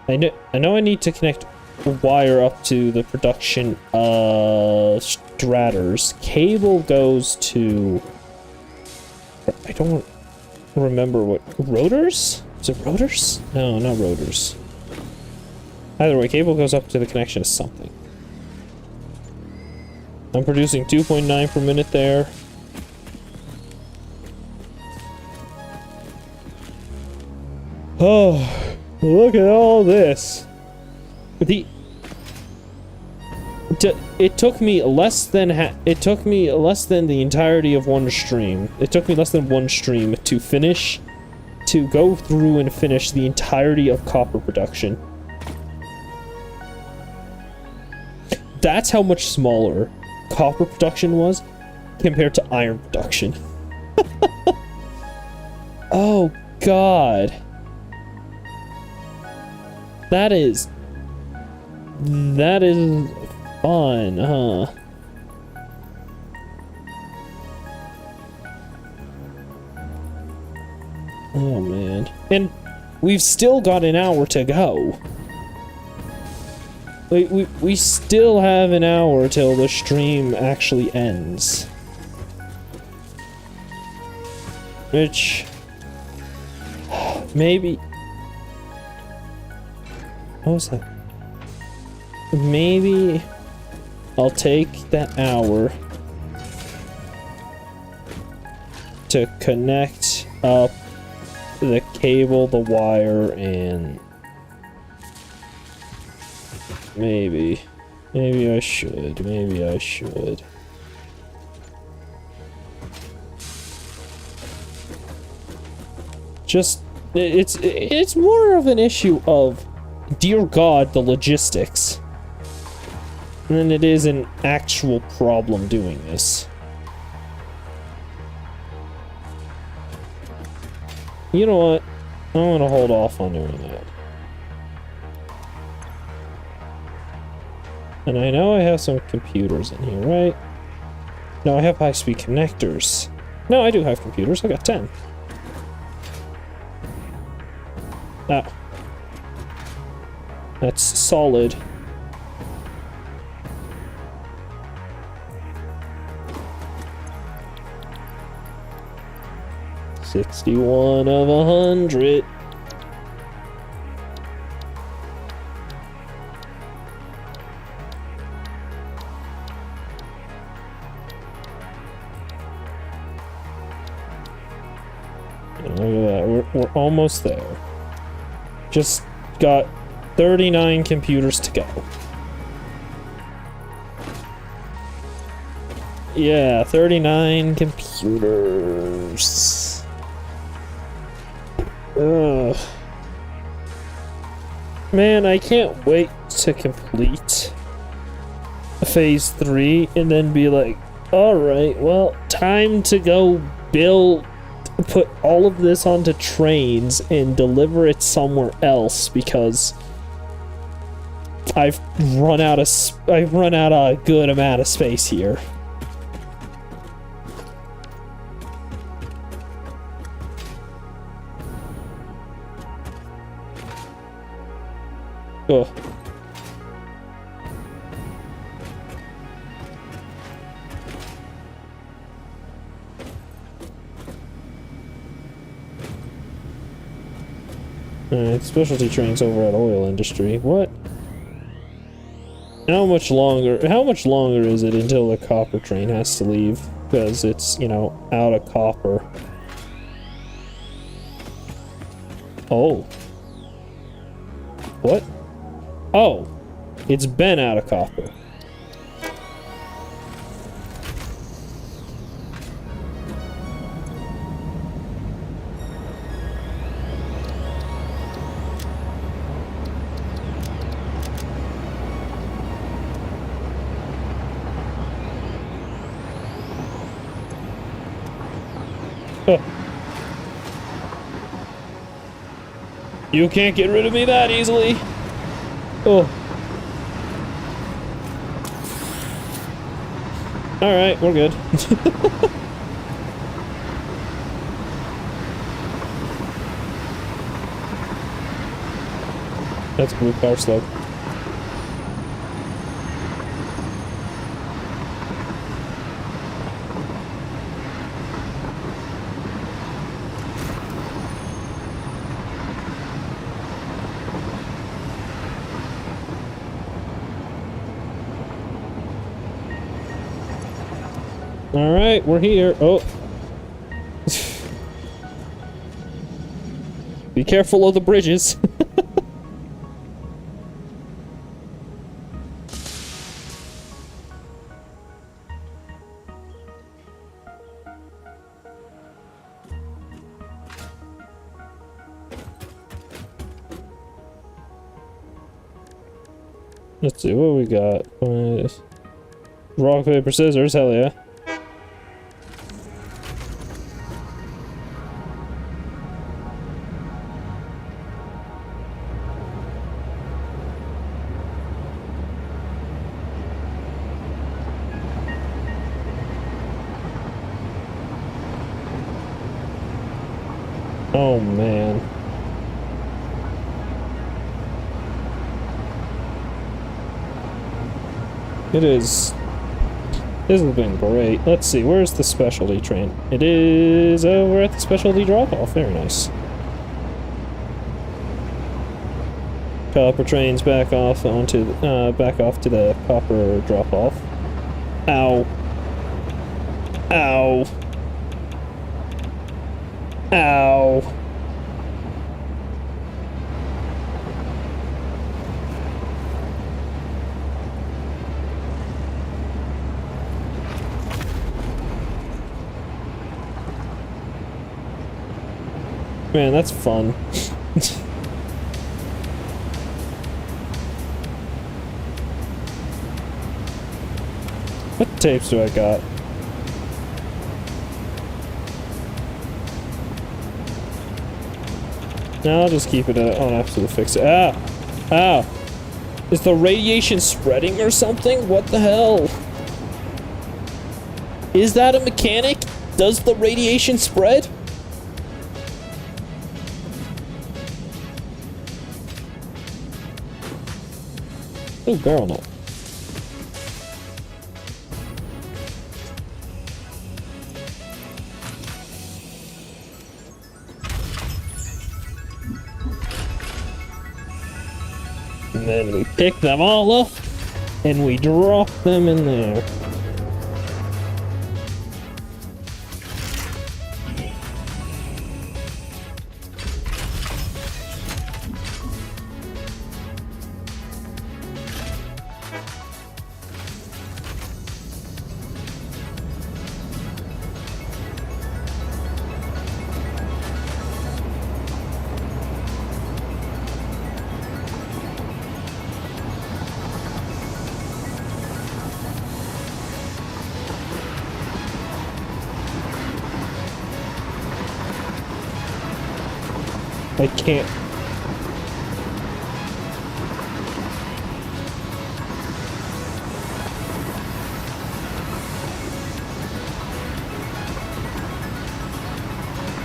I know I need to connect a wire up to the production of strators. Cable goes to... I don't remember what... Rotors? Is it rotors? No, not rotors. Either way, cable goes up to the connection of something. I'm producing 2.9 per minute there. Oh, look at all this. It took me less than the entirety of one stream. It took me less than one stream to go through and finish the entirety of copper production. That's how much smaller copper production was compared to iron production. Oh, God. That is fun, huh? Oh, man. And we've still got an hour to go. We still have an hour till the stream actually ends. Which... maybe... what was that? Maybe... I'll take that hour to connect up the cable, the wire, and... Maybe I should. Just, it's more of an issue of, dear God, the logistics, than it is an actual problem doing this. You know what? I'm gonna hold off on doing that. And I know I have some computers in here, right? No, I have high-speed connectors. No, I do have computers. I got 10. Ah. That's solid. $61 of 100. Look at that. We're almost there. Just got 39 computers to go. Yeah, 39 computers. Ugh. Man, I can't wait to complete phase 3 and then be like, alright, well, time to go put all of this onto trains and deliver it somewhere else because I've run out a good amount of space here. Oh. Alright, specialty trains over at oil industry. What? How much longer is it until the copper train has to leave? Because it's, you know, out of copper. Oh. What? Oh. It's been out of copper. You can't get rid of me that easily. Oh. Alright, we're good. That's blue power slug. Alright, we're here. Oh. Be careful of the bridges. Let's see what we got. Rock, paper, scissors, hell yeah. Oh man. This has been great. Let's see, where's the specialty train? It is over at the specialty drop-off. Very nice. Copper trains back off to the copper drop-off. Ow. Ow. Ow. Man, that's fun. What tapes do I got? No, I'll just keep it on absolute fix. Ah! Ah! Is the radiation spreading or something? What the hell? Is that a mechanic? Does the radiation spread? Ooh, barrel nut. And then we pick them all up and we drop them in there. I can't.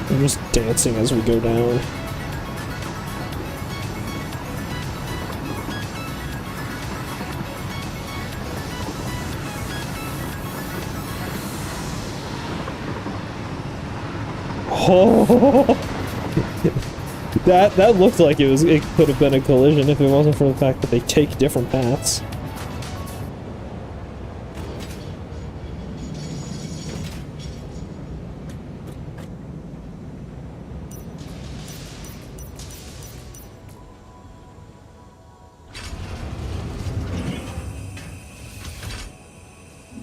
I'm just dancing as we go down. Oh, that looked like it could have been a collision if it wasn't for the fact that they take different paths.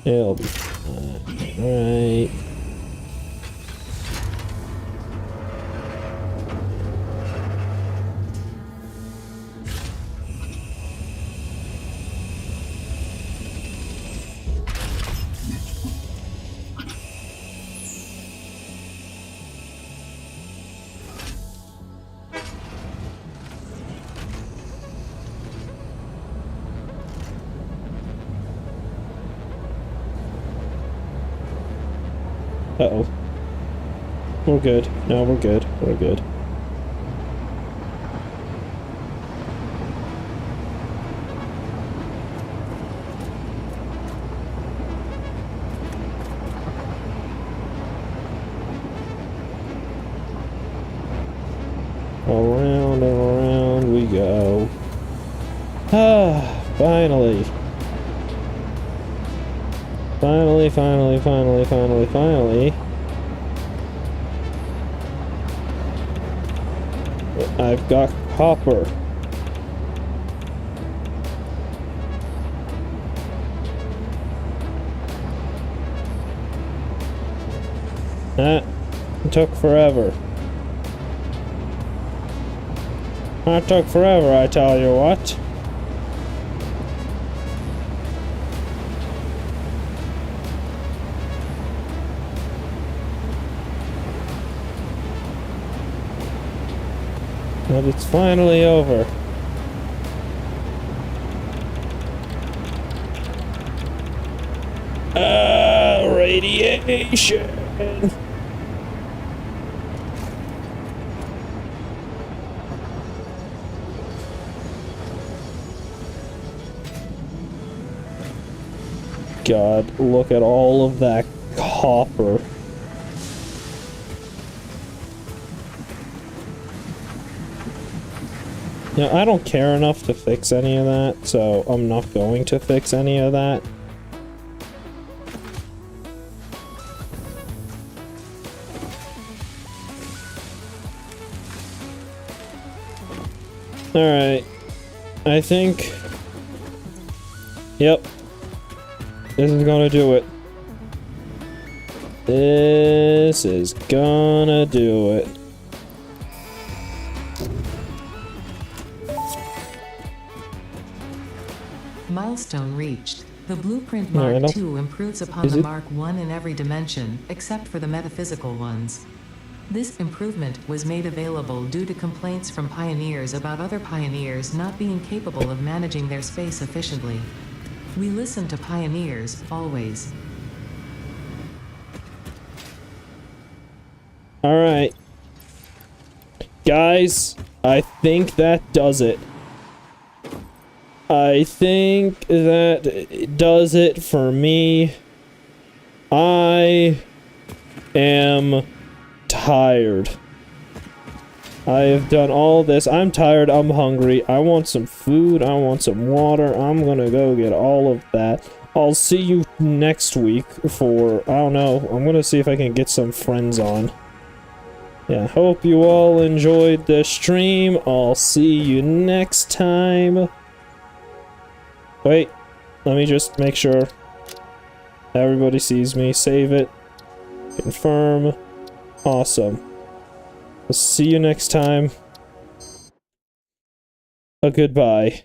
It'll be fine. Alright. Uh-oh. We're good. No, we're good. We're good. Around and around we go. Ah, finally. Finally, finally, finally, finally, finally. I've got copper. That took forever. That took forever, I tell you what. But it's finally over. Radiation! God, look at all of that copper. You know, I don't care enough to fix any of that, so I'm not going to fix any of that. Alright. I think... Yep. This is gonna do it. This is gonna do it. Milestone reached. The Blueprint Mark II improves upon the Mark I in every dimension, except for the metaphysical ones. This improvement was made available due to complaints from pioneers about other pioneers not being capable of managing their space efficiently. We listen to pioneers, always. Alright. Guys, I think that does it. I think that does it for me. I am tired. I have done all this. I'm tired. I'm hungry. I want some food. I want some water. I'm gonna go get all of that. I'll see you next week for, I don't know, I'm gonna see if I can get some friends on. Yeah, hope you all enjoyed the stream. I'll see you next time. Wait, let me just make sure everybody sees me. Save it. Confirm. Awesome. I'll see you next time. A goodbye.